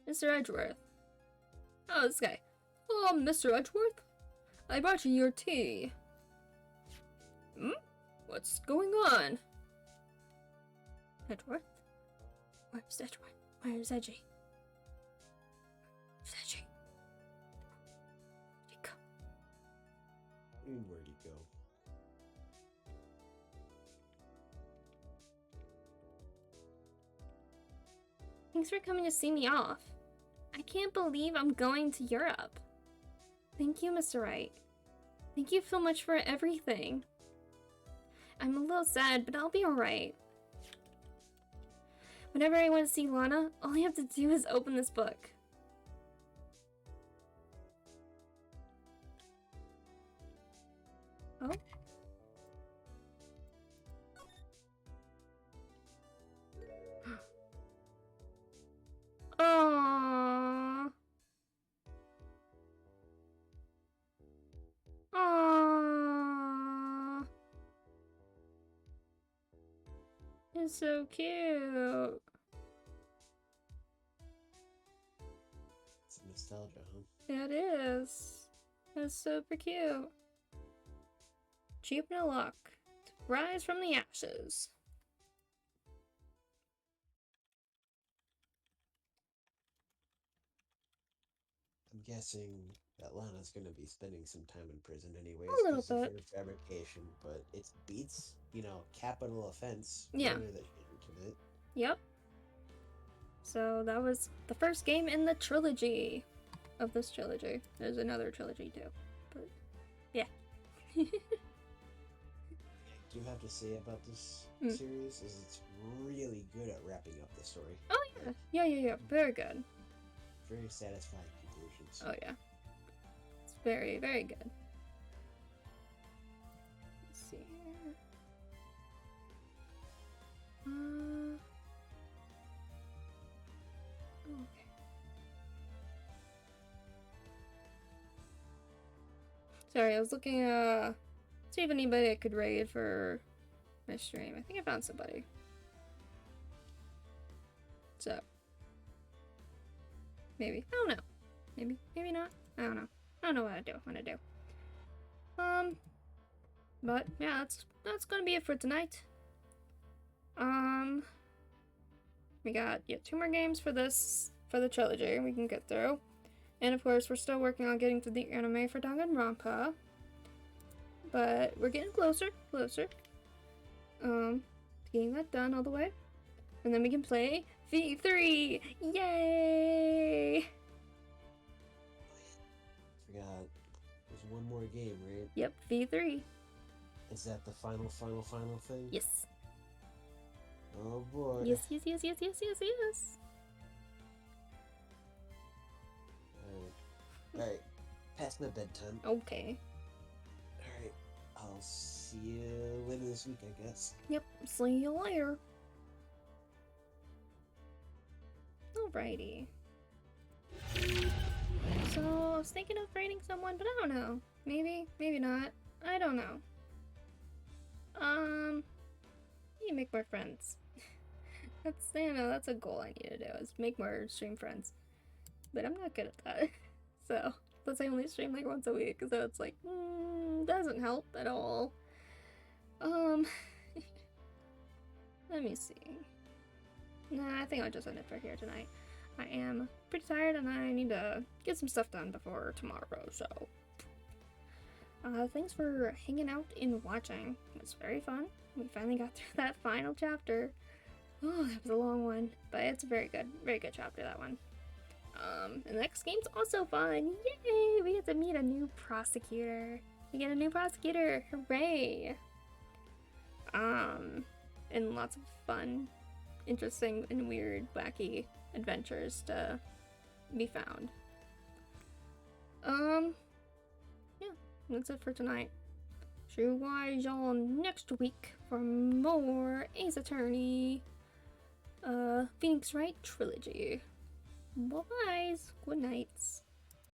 Mr. Edgeworth. Oh, this guy. Oh, Mr. Edgeworth? I brought you your tea. Hmm? What's going on? Edgeworth? Where's Edgeworth? Where's Edgy? Where's Edgy? Where'd he go? Where'd he go? Thanks for coming to see me off. I can't believe I'm going to Europe. Thank you, Mr. Wright. Thank you so much for everything. I'm a little sad, but I'll be alright. Whenever I want to see Lana, all I have to do is open this book. Oh? Aww. Aww. It's so cute. It's nostalgia, huh? It is. That's super cute. Cheap no luck. To rise from the ashes. I'm guessing that Lana's going to be spending some time in prison anyways. A little 'cause of bit. her fabrication, but it beats, capital offense. Yeah. Murder that she committed. Yep. So that was the first game in the trilogy of this trilogy. There's another trilogy too, but yeah. I do have to say about this series is it's really good at wrapping up the story. Oh yeah. Yeah. Very good. Very satisfying conclusions. Oh yeah. It's very, very good. Let's see here. Okay. Sorry, I was looking see if anybody I could raid for my stream. I think I found somebody. So maybe. I don't know. Maybe not. I don't know. I don't know what I want to do. But yeah, that's gonna be it for tonight. We got 2 more games for the trilogy we can get through. And of course, we're still working on getting to the anime for Danganronpa. But we're getting closer. To getting that done all the way. And then we can play V3! Yay! Forgot. There's one more game, right? Yep, V3. Is that the final thing? Yes. Oh boy. Yes. Alright. Past my bedtime. Okay. Alright. I'll see you later this week, I guess. Yep, see you later. Alrighty. So, I was thinking of rating someone, but I don't know. Maybe not. I don't know. Need to make more friends. That's a goal I need to do, is make more stream friends. But I'm not good at that. So, plus I only stream like once a week, so it's like, doesn't help at all. Let me see. Nah, I think I'll just end it for here tonight. I am pretty tired and I need to get some stuff done before tomorrow, so. Thanks for hanging out and watching. It was very fun. We finally got through that final chapter. Oh, that was a long one, but it's a very good chapter, that one. The next game's also fun. Yay! We get to meet a new prosecutor. We get a new prosecutor. Hooray! And lots of fun, interesting, and weird, wacky adventures to be found. Yeah, that's it for tonight. See you guys all next week for more Ace Attorney, Phoenix Wright Trilogy. Bye-byes. Good nights.